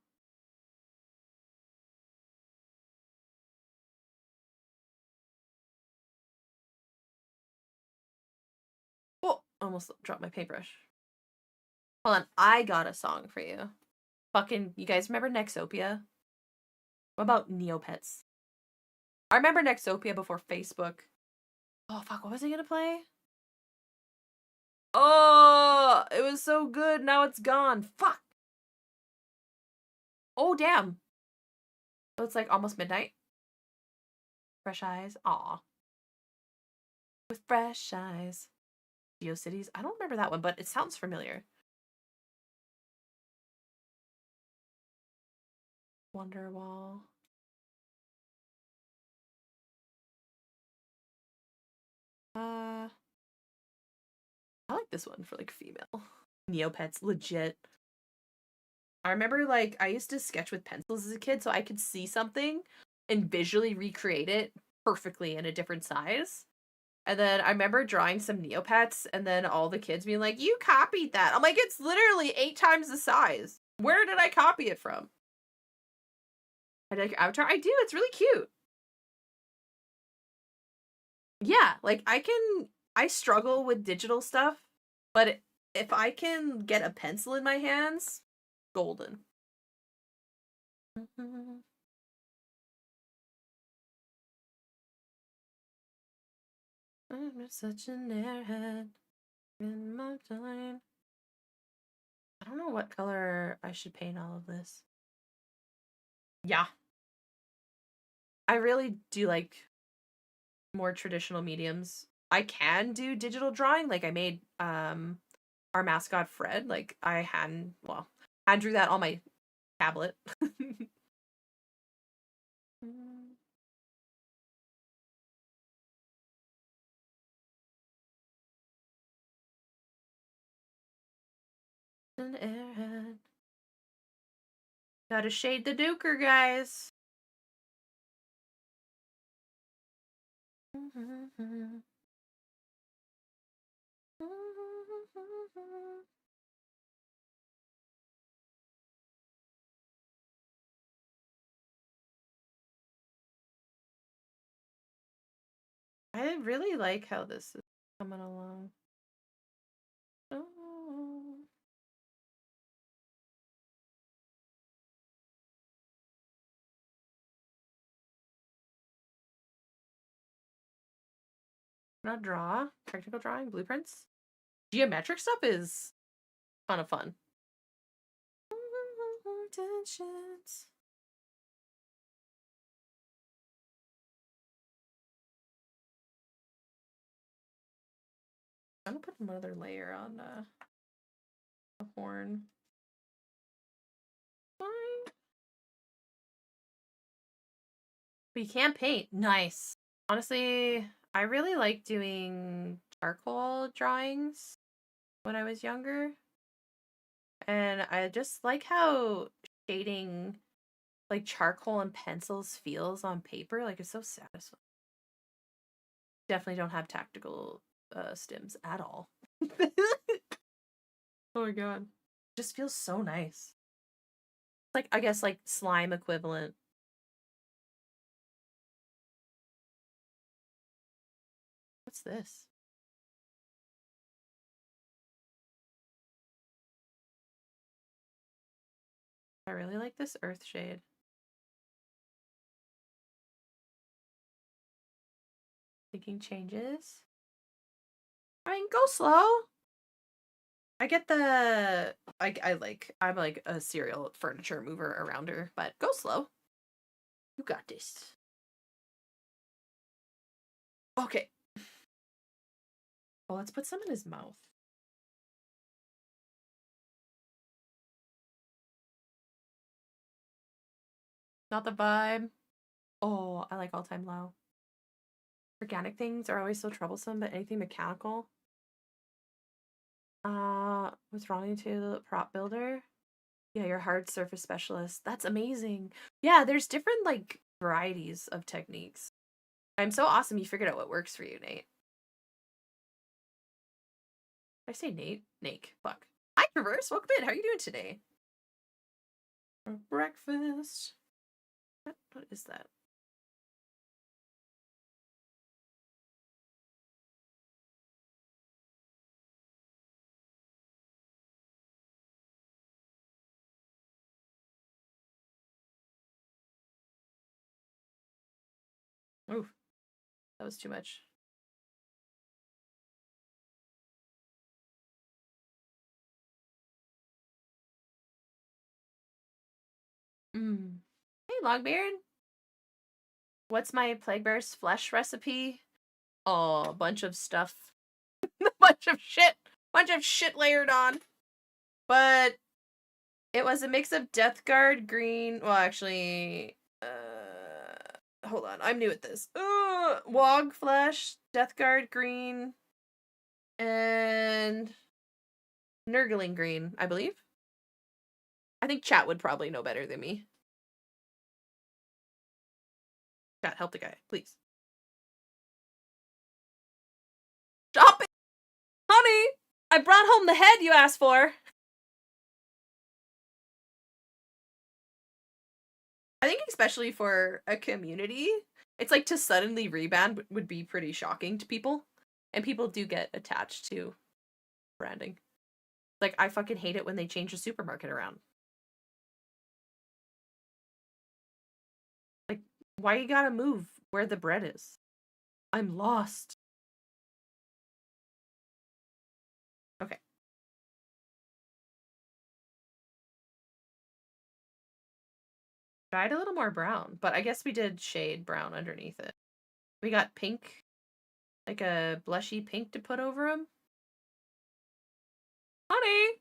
Oh, almost dropped my paintbrush. Hold on, I got a song for you. Fucking, you guys remember Nexopia? What about Neopets? I remember Nexopia before Facebook. Oh, fuck, what was I gonna play? Oh, it was so good. Now it's gone. Fuck. Oh, damn. Oh, it's like almost midnight. Fresh eyes. Aw. With fresh eyes. GeoCities. I don't remember that one, but it sounds familiar. Wonderwall. I like this one for like female. Neopets, legit. I remember like I used to sketch with pencils as a kid so I could see something and visually recreate it perfectly in a different size. And then I remember drawing some Neopets and then all the kids being like, "You copied that." I'm like, "It's literally 8 times the size. Where did I copy it from?" I like Avatar. I do. It's really cute. Yeah, like I struggle with digital stuff, but if I can get a pencil in my hands, golden. I'm such an airhead in my time. I don't know what color I should paint all of this. Yeah. I really do like more traditional mediums. I can do digital drawing. Like I made our mascot Fred. Like I drew that on my tablet. An airhead. Gotta shade the duker, guys. I really like how this is coming along. Oh. Not draw. Technical drawing. Blueprints. Geometric stuff is a ton of fun. Tensions. I'm gonna put another layer on the horn. But you can't paint. Nice. Honestly, I really like doing charcoal drawings when I was younger. And I just like how shading like charcoal and pencils feels on paper. Like it's so satisfying. Definitely don't have tactical stims at all. Oh my god. Just feels so nice. Like I guess like slime equivalent. What's this? I really like this earth shade. Thinking changes. I mean, go slow. I get the I'm like a serial furniture mover around her, but go slow. You got this. Okay. Well, let's put some in his mouth. Not the vibe. Oh, I like all time low. Organic things are always so troublesome, but anything mechanical. What's wrong with you, the prop builder? Yeah, you're hard surface specialist. That's amazing. Yeah, there's different like varieties of techniques. I'm so awesome you figured out what works for you, Nate. Did I say Nate? Nate. Fuck. Hi, Traverse. Welcome in. How are you doing today? Breakfast. What is that? Oof. That was too much. Hey, Logbeard. What's my plaguebearers flesh recipe? Oh, a bunch of stuff. A bunch of shit. Bunch of shit layered on. But it was a mix of Death Guard green. Well, actually, hold on. I'm new at this. Wog flesh, Death Guard green, and Nurgling green, I believe. I think chat would probably know better than me. Chat, help the guy, please. Stop it! Honey! I brought home the head you asked for! I think especially for a community, it's like to suddenly rebound would be pretty shocking to people. And people do get attached to branding. Like, I fucking hate it when they change the supermarket around. Like, why you gotta move where the bread is? I'm lost. Okay. Tried a little more brown, but I guess we did shade brown underneath it. We got pink, like a blushy pink to put over them. Honey!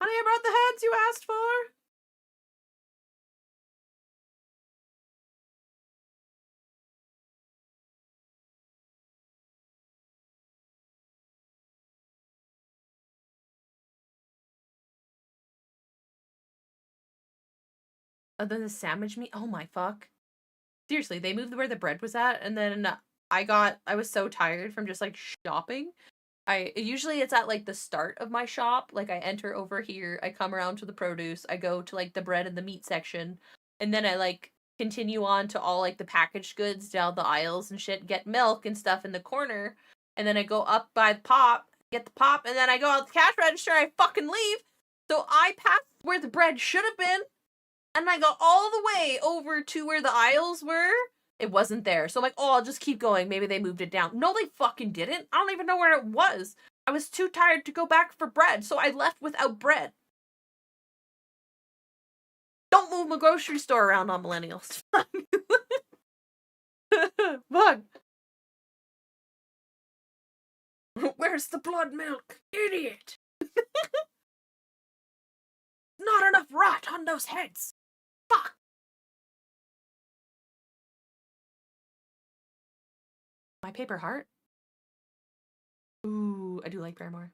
Honey, I brought the heads you asked for! Then the sandwich meat. Oh my fuck. Seriously, they moved where the bread was at, and then I was so tired from just like shopping. Usually it's at like the start of my shop. Like I enter over here, I come around to the produce, I go to like the bread and the meat section, and then I like continue on to all like the packaged goods down the aisles and shit, get milk and stuff in the corner, and then I go up by the pop, get the pop, and then I go out the cash register, I fucking leave. So I pass where the bread should have been, and I go all the way over to where the aisles were. It wasn't there. So I'm like, oh, I'll just keep going. Maybe they moved it down. No, they fucking didn't. I don't even know where it was. I was too tired to go back for bread, so I left without bread. Don't move my grocery store around on millennials. Fuck. Where's the blood milk? Idiot! Not enough rot on those heads! Fuck! My paper heart? Ooh, I do like Paramore.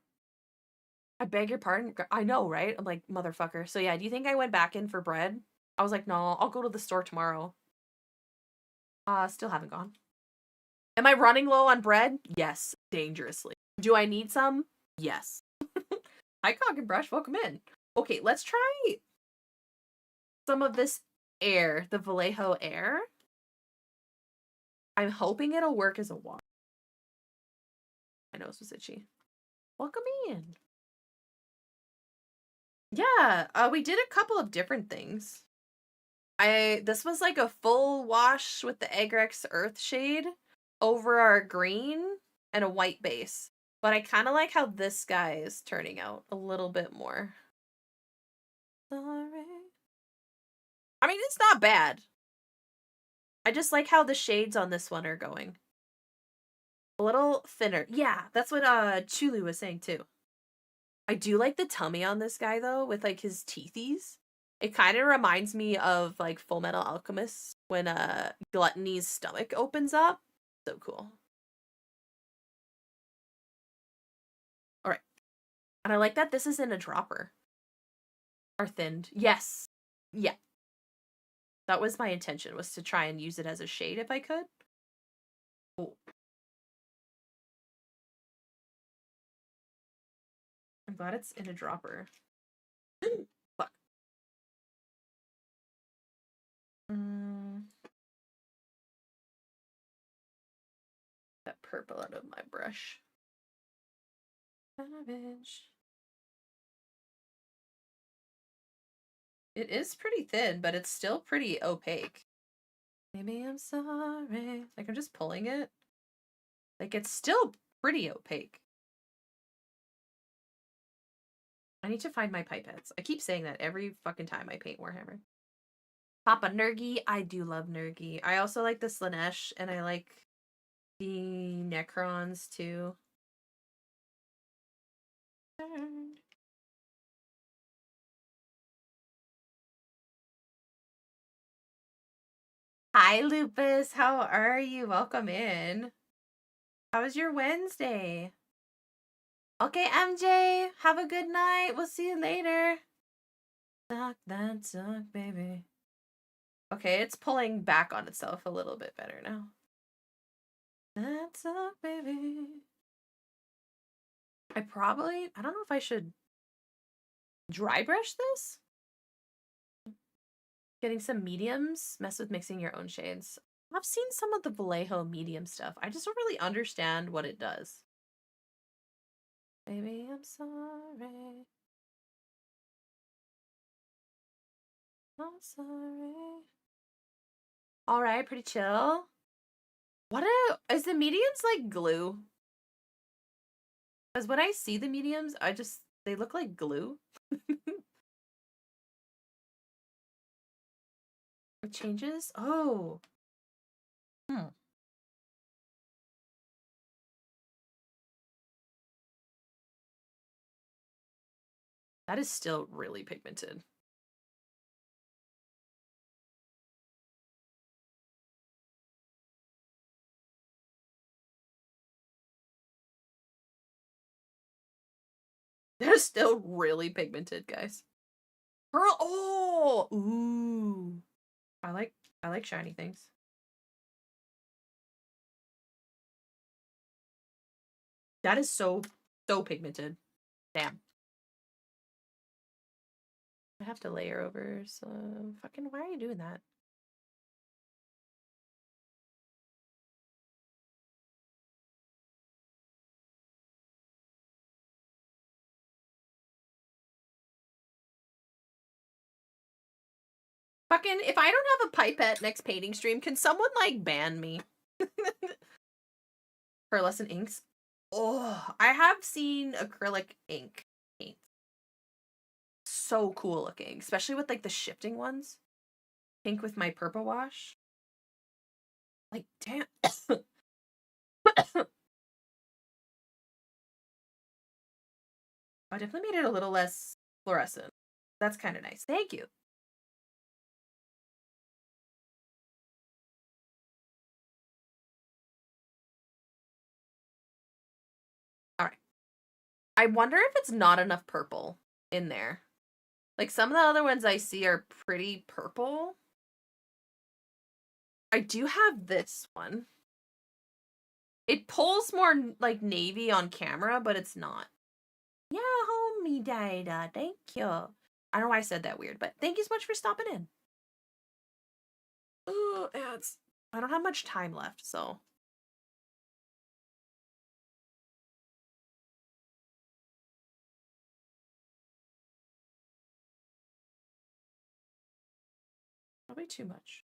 I beg your pardon? I know, right? I'm like, motherfucker. So yeah, do you think I went back in for bread? I was like, no, I'll go to the store tomorrow. Still haven't gone. Am I running low on bread? Yes, dangerously. Do I need some? Yes. Hi, Cock and Brush. Welcome in. Okay, let's try some of this air, the Vallejo air. I'm hoping it'll work as a water. My nose was itchy. Welcome in. Yeah, we did a couple of different things. This was like a full wash with the Egrex Earth shade over our green and a white base. But I kind of like how this guy is turning out a little bit more. Sorry. I mean, it's not bad. I just like how the shades on this one are going. A little thinner. Yeah, that's what Chulu was saying too. I do like the tummy on this guy though, with like his teethies. It kind of reminds me of like Full Metal Alchemist when Gluttony's stomach opens up. So cool. Alright. And I like that this is in a dropper. Or thinned. Yes. Yeah. That was my intention, was to try and use it as a shade if I could. Oh. I'm glad it's in a dropper. Fuck. That purple out of my brush. Savage. It is pretty thin, but it's still pretty opaque. Maybe I'm sorry. Like, I'm just pulling it. Like, it's still pretty opaque. I need to find my pipettes. I keep saying that every fucking time I paint Warhammer. Papa Nergi. I do love Nergi. I also like the Slanesh, and I like the Necrons, too. Hi, Lupus. How are you? Welcome in. How was your Wednesday? Okay, MJ. Have a good night. We'll see you later. Suck that suck, baby. Okay, it's pulling back on itself a little bit better now. That suck, baby. I don't know if I should dry brush this? Getting some mediums, mess with mixing your own shades. I've seen some of the Vallejo medium stuff. I just don't really understand what it does. Baby, I'm sorry. I'm sorry. Alright, pretty chill. Is the mediums like glue? Because when I see the mediums, they look like glue. It changes? Oh. That is still really pigmented. They're still really pigmented, guys. Pearl. Oh, ooh. I like shiny things. That is so pigmented. Damn. I have to layer over some fucking. Why are you doing that? Fucking, if I don't have a pipette next painting stream, can someone, like, ban me? Pearlescent inks. Oh, I have seen acrylic ink paint. So cool looking, especially with, like, the shifting ones. Pink with my purple wash. Like, damn. I definitely made it a little less fluorescent. That's kind of nice. Thank you. All right. I wonder if it's not enough purple in there. Like, some of the other ones I see are pretty purple. I do have this one. It pulls more, like, navy on camera, but it's not. Yeah, homie dada. Thank you. I don't know why I said that weird, but thank you so much for stopping in. Oh, yeah, I don't have much time left, so. Probably too much.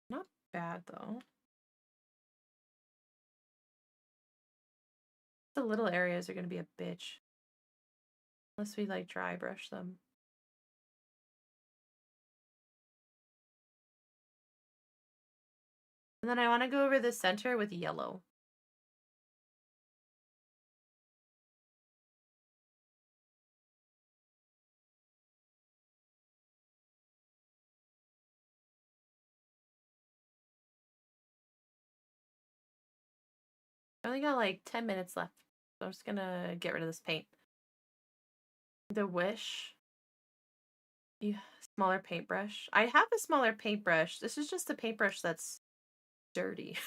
Not bad, though. The little areas are going to be a bitch. Unless we, like, dry brush them. And then I want to go over the center with yellow. I only got like 10 minutes left. So I'm just gonna get rid of this paint. The Wish. Yeah, smaller paintbrush. I have a smaller paintbrush. This is just a paintbrush that's dirty.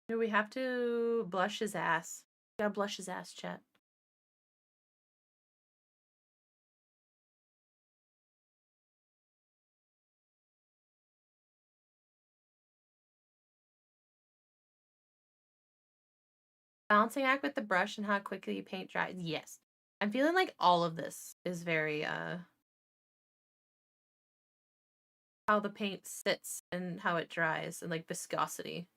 Do we have to blush his ass? Gotta blush his ass, chat. Balancing act with the brush and how quickly you paint dries. Yes. I'm feeling like all of this is very, how the paint sits and how it dries and, like, viscosity.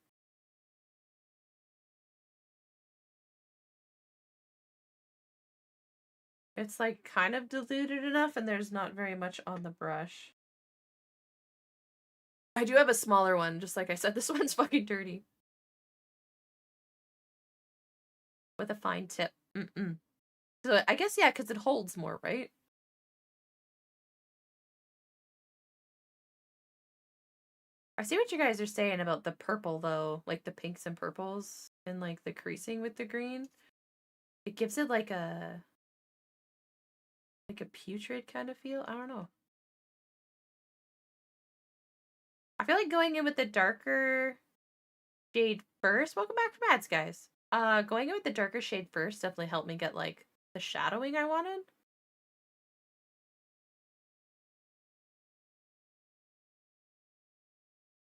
It's, like, kind of diluted enough and there's not very much on the brush. I do have a smaller one, just like I said. This one's fucking dirty. With a fine tip. So I guess, yeah, because it holds more, right? I see what you guys are saying about the purple, though. Like, the pinks and purples and, like, the creasing with the green. It gives it, like a putrid kind of feel. I don't know. I feel like going in with the darker shade first. Welcome back from ads, guys. Going in with the darker shade first definitely helped me get, like, the shadowing I wanted.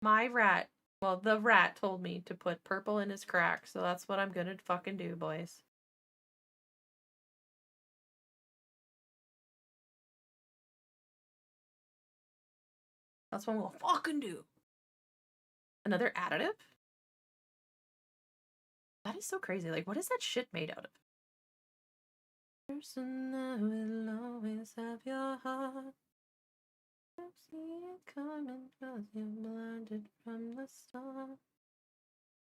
My rat, well, the rat told me to put purple in his crack, so that's what I'm gonna fucking do, boys. That's what I'm gonna fucking do. Another additive? That is so crazy. Like, what is that shit made out of? Person that will always have your heart. I see it coming cause you're blinded from the start.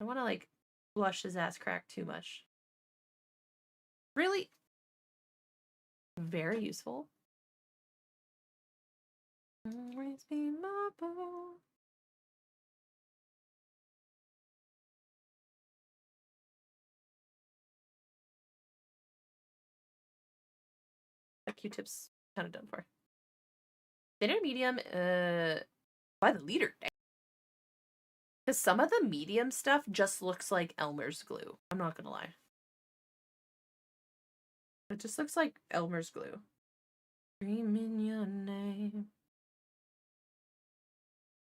I wanna, like, blush his ass crack too much. Really? Very useful. Always be my boo. Q-tips kind of done for. Thinner medium, by the liter. Because some of the medium stuff just looks like Elmer's glue. I'm not gonna lie. It just looks like Elmer's glue. Screaming your name.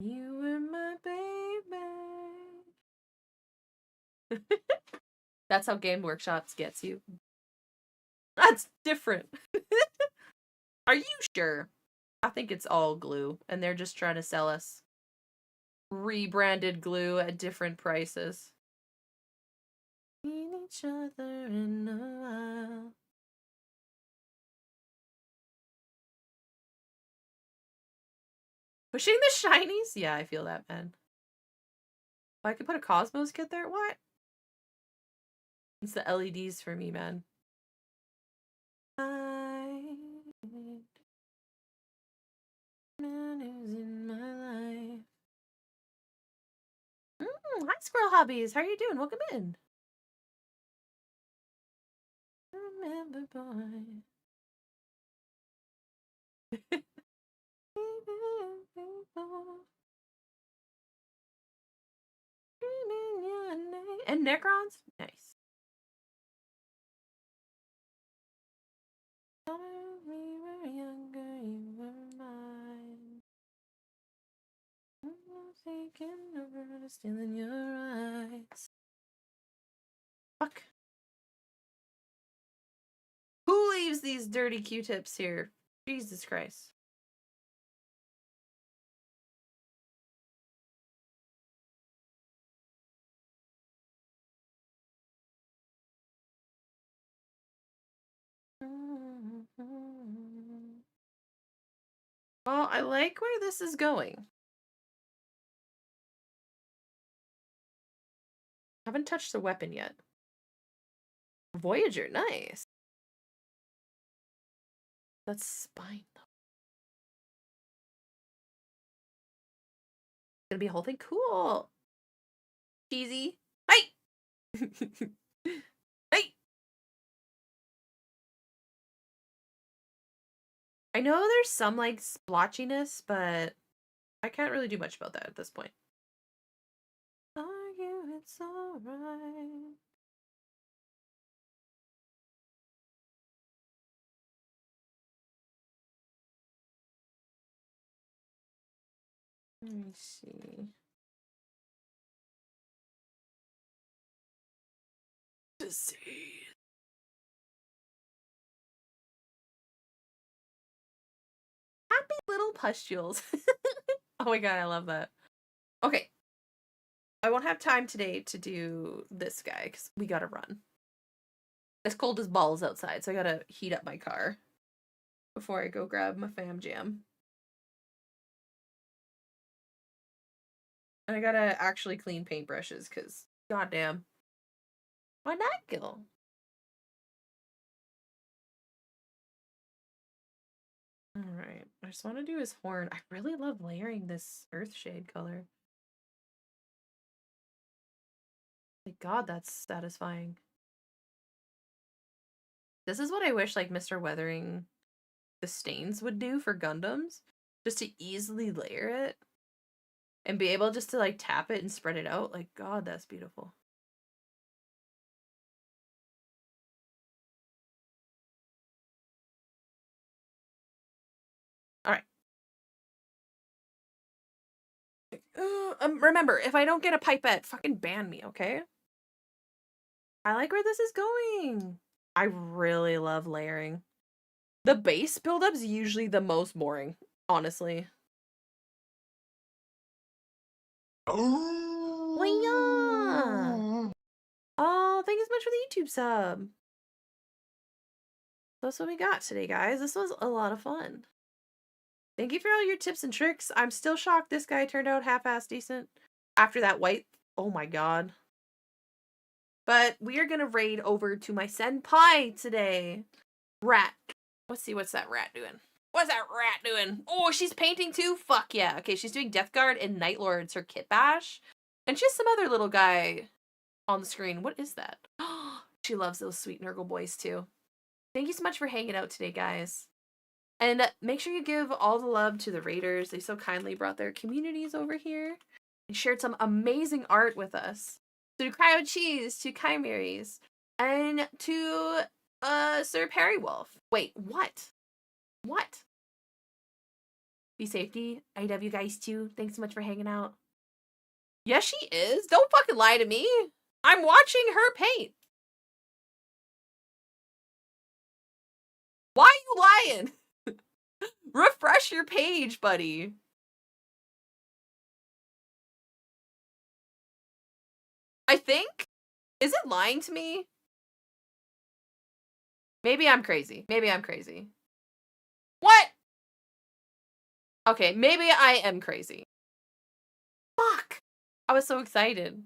You were my baby. That's how Game Workshops gets you. That's different. Are you sure? I think it's all glue, and they're just trying to sell us rebranded glue at different prices. Seen each other in a while. Pushing the shinies? Yeah, I feel that, man. Oh, I could put a Cosmos kit there? What? It's the LEDs for me, man. Man who's in my life. Hi, Squirrel Hobbies. How are you doing? Welcome in. Remember, boy. And Necrons? Nice. We were younger, you were mine. I'm taking over, stealing your eyes. Fuck. Who leaves these dirty Q-tips here? Jesus Christ. Well, I like where this is going. Haven't touched the weapon yet. Voyager, nice. That's spine, though. Gonna be a whole thing? Cool. Cheesy. Hey! Hey! I know there's some, like, splotchiness, but I can't really do much about that at this point. Argue it's alright. Let me see. Disease. Happy little pustules. Oh my god, I love that. Okay. I won't have time today to do this guy because we gotta run. It's cold as balls outside, so I gotta heat up my car before I go grab my fam jam. And I gotta actually clean paintbrushes because, goddamn. Why not, Gil? Alright, I just want to do his horn. I really love layering this Earthshade color. Like, God, that's satisfying. This is what I wish, like, Mr. Weathering the Stains would do for Gundams. Just to easily layer it. And be able just to, like, tap it and spread it out. Like, God, that's beautiful. Alright. Remember, if I don't get a pipette, fucking ban me, okay? I like where this is going. I really love layering. The base build-up's usually the most boring, honestly. Oh, yeah. Oh, thank you so much for the YouTube sub. That's what we got today, guys. This was a lot of fun. Thank you for all your tips and tricks. I'm still shocked this guy turned out half-assed decent. After that white, oh my god. But we are gonna raid over to my senpai today. Rat. Let's see what's that rat doing. What's that rat doing? Oh, she's painting too? Fuck yeah. Okay, she's doing Death Guard and Night Lords, her kit bash. And she has some other little guy on the screen. What is that? She loves those sweet Nurgle boys too. Thank you so much for hanging out today, guys. And make sure you give all the love to the raiders. They so kindly brought their communities over here and shared some amazing art with us. So to Cryo Cheese, to Chimeras, and to Sir Perrywolf. Wait, what? What? Be safety. I love you guys too. Thanks so much for hanging out. Yes, she is. Don't fucking lie to me. I'm watching her paint. Why are you lying? Refresh your page, buddy. I think? Is it lying to me? Maybe I'm crazy. Maybe I'm crazy. What? Okay, maybe I am crazy. Fuck. I was so excited.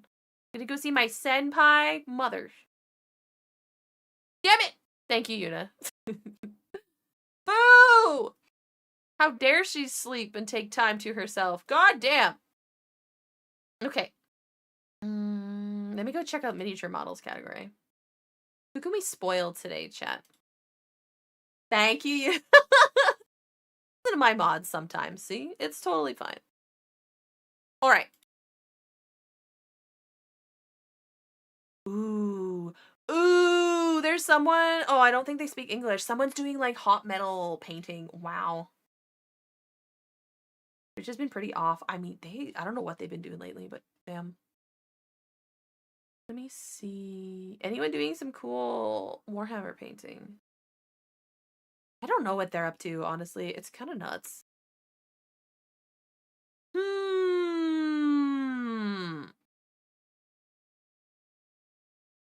Gonna go see my senpai mother. Damn it! Thank you, Yuna. Boo! How dare she sleep and take time to herself? God damn. Okay. Let me go check out miniature models category. Who can we spoil today, chat? Thank you. Listen to my mods sometimes, see? It's totally fine. All right. Ooh. Ooh, there's someone. Oh, I don't think they speak English. Someone's doing like hot metal painting. Wow. It's just been pretty off. I mean, I don't know what they've been doing lately, but damn. Let me see. Anyone doing some cool Warhammer painting? I don't know what they're up to, honestly. It's kind of nuts.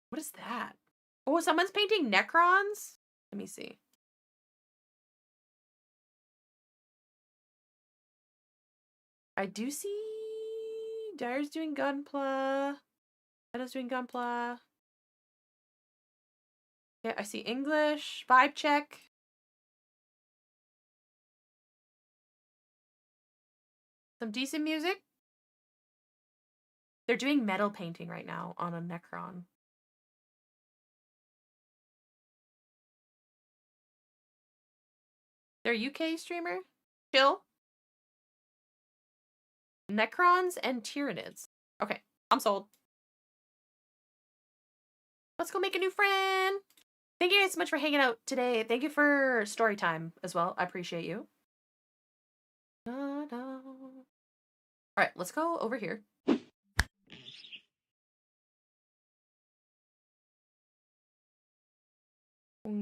What is that? Oh, someone's painting Necrons? Let me see. I do see Dyer's doing Gunpla. Edda's doing Gunpla. Yeah, I see English. Vibe check. Some decent music. They're doing metal painting right now on a Necron. They're UK streamer. Chill. Necrons and Tyranids. Okay, I'm sold. Let's go make a new friend. Thank you guys so much for hanging out today. Thank you for story time as well. I appreciate you. All right, let's go over here.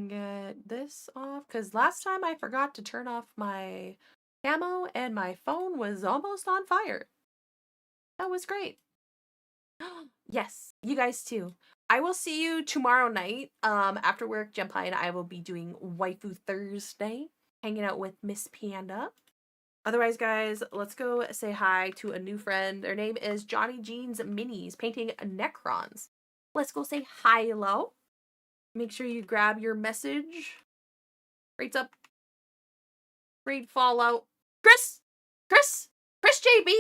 Get this off, because last time I forgot to turn off my camo and my phone was almost on fire. That was great. Yes, you guys too. I will see you tomorrow night. After work, Genpai and I will be doing Waifu Thursday, hanging out with Miss Panda. Otherwise, guys, let's go say hi to a new friend. Their name is Johnny Jeans Minis, painting Necrons. Let's go say hi, hello. Make sure you grab your message. Rates up. Raid Fallout. Chris JB.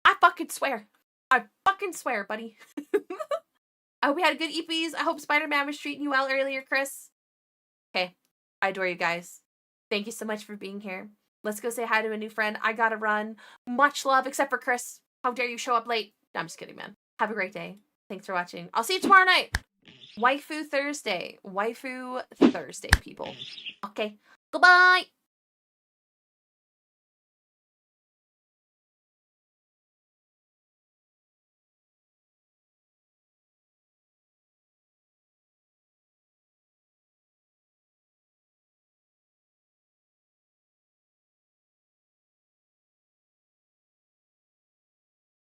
I fucking swear. I fucking swear, buddy. I hope you had a good EPs. I hope Spider-Man was treating you well earlier, Chris. Okay. I adore you guys. Thank you so much for being here. Let's go say hi to a new friend. I gotta run. Much love, except for Chris. How dare you show up late? No, I'm just kidding, man. Have a great day. Thanks for watching. I'll see you tomorrow night. Waifu Thursday. Waifu Thursday, people. Okay. Goodbye.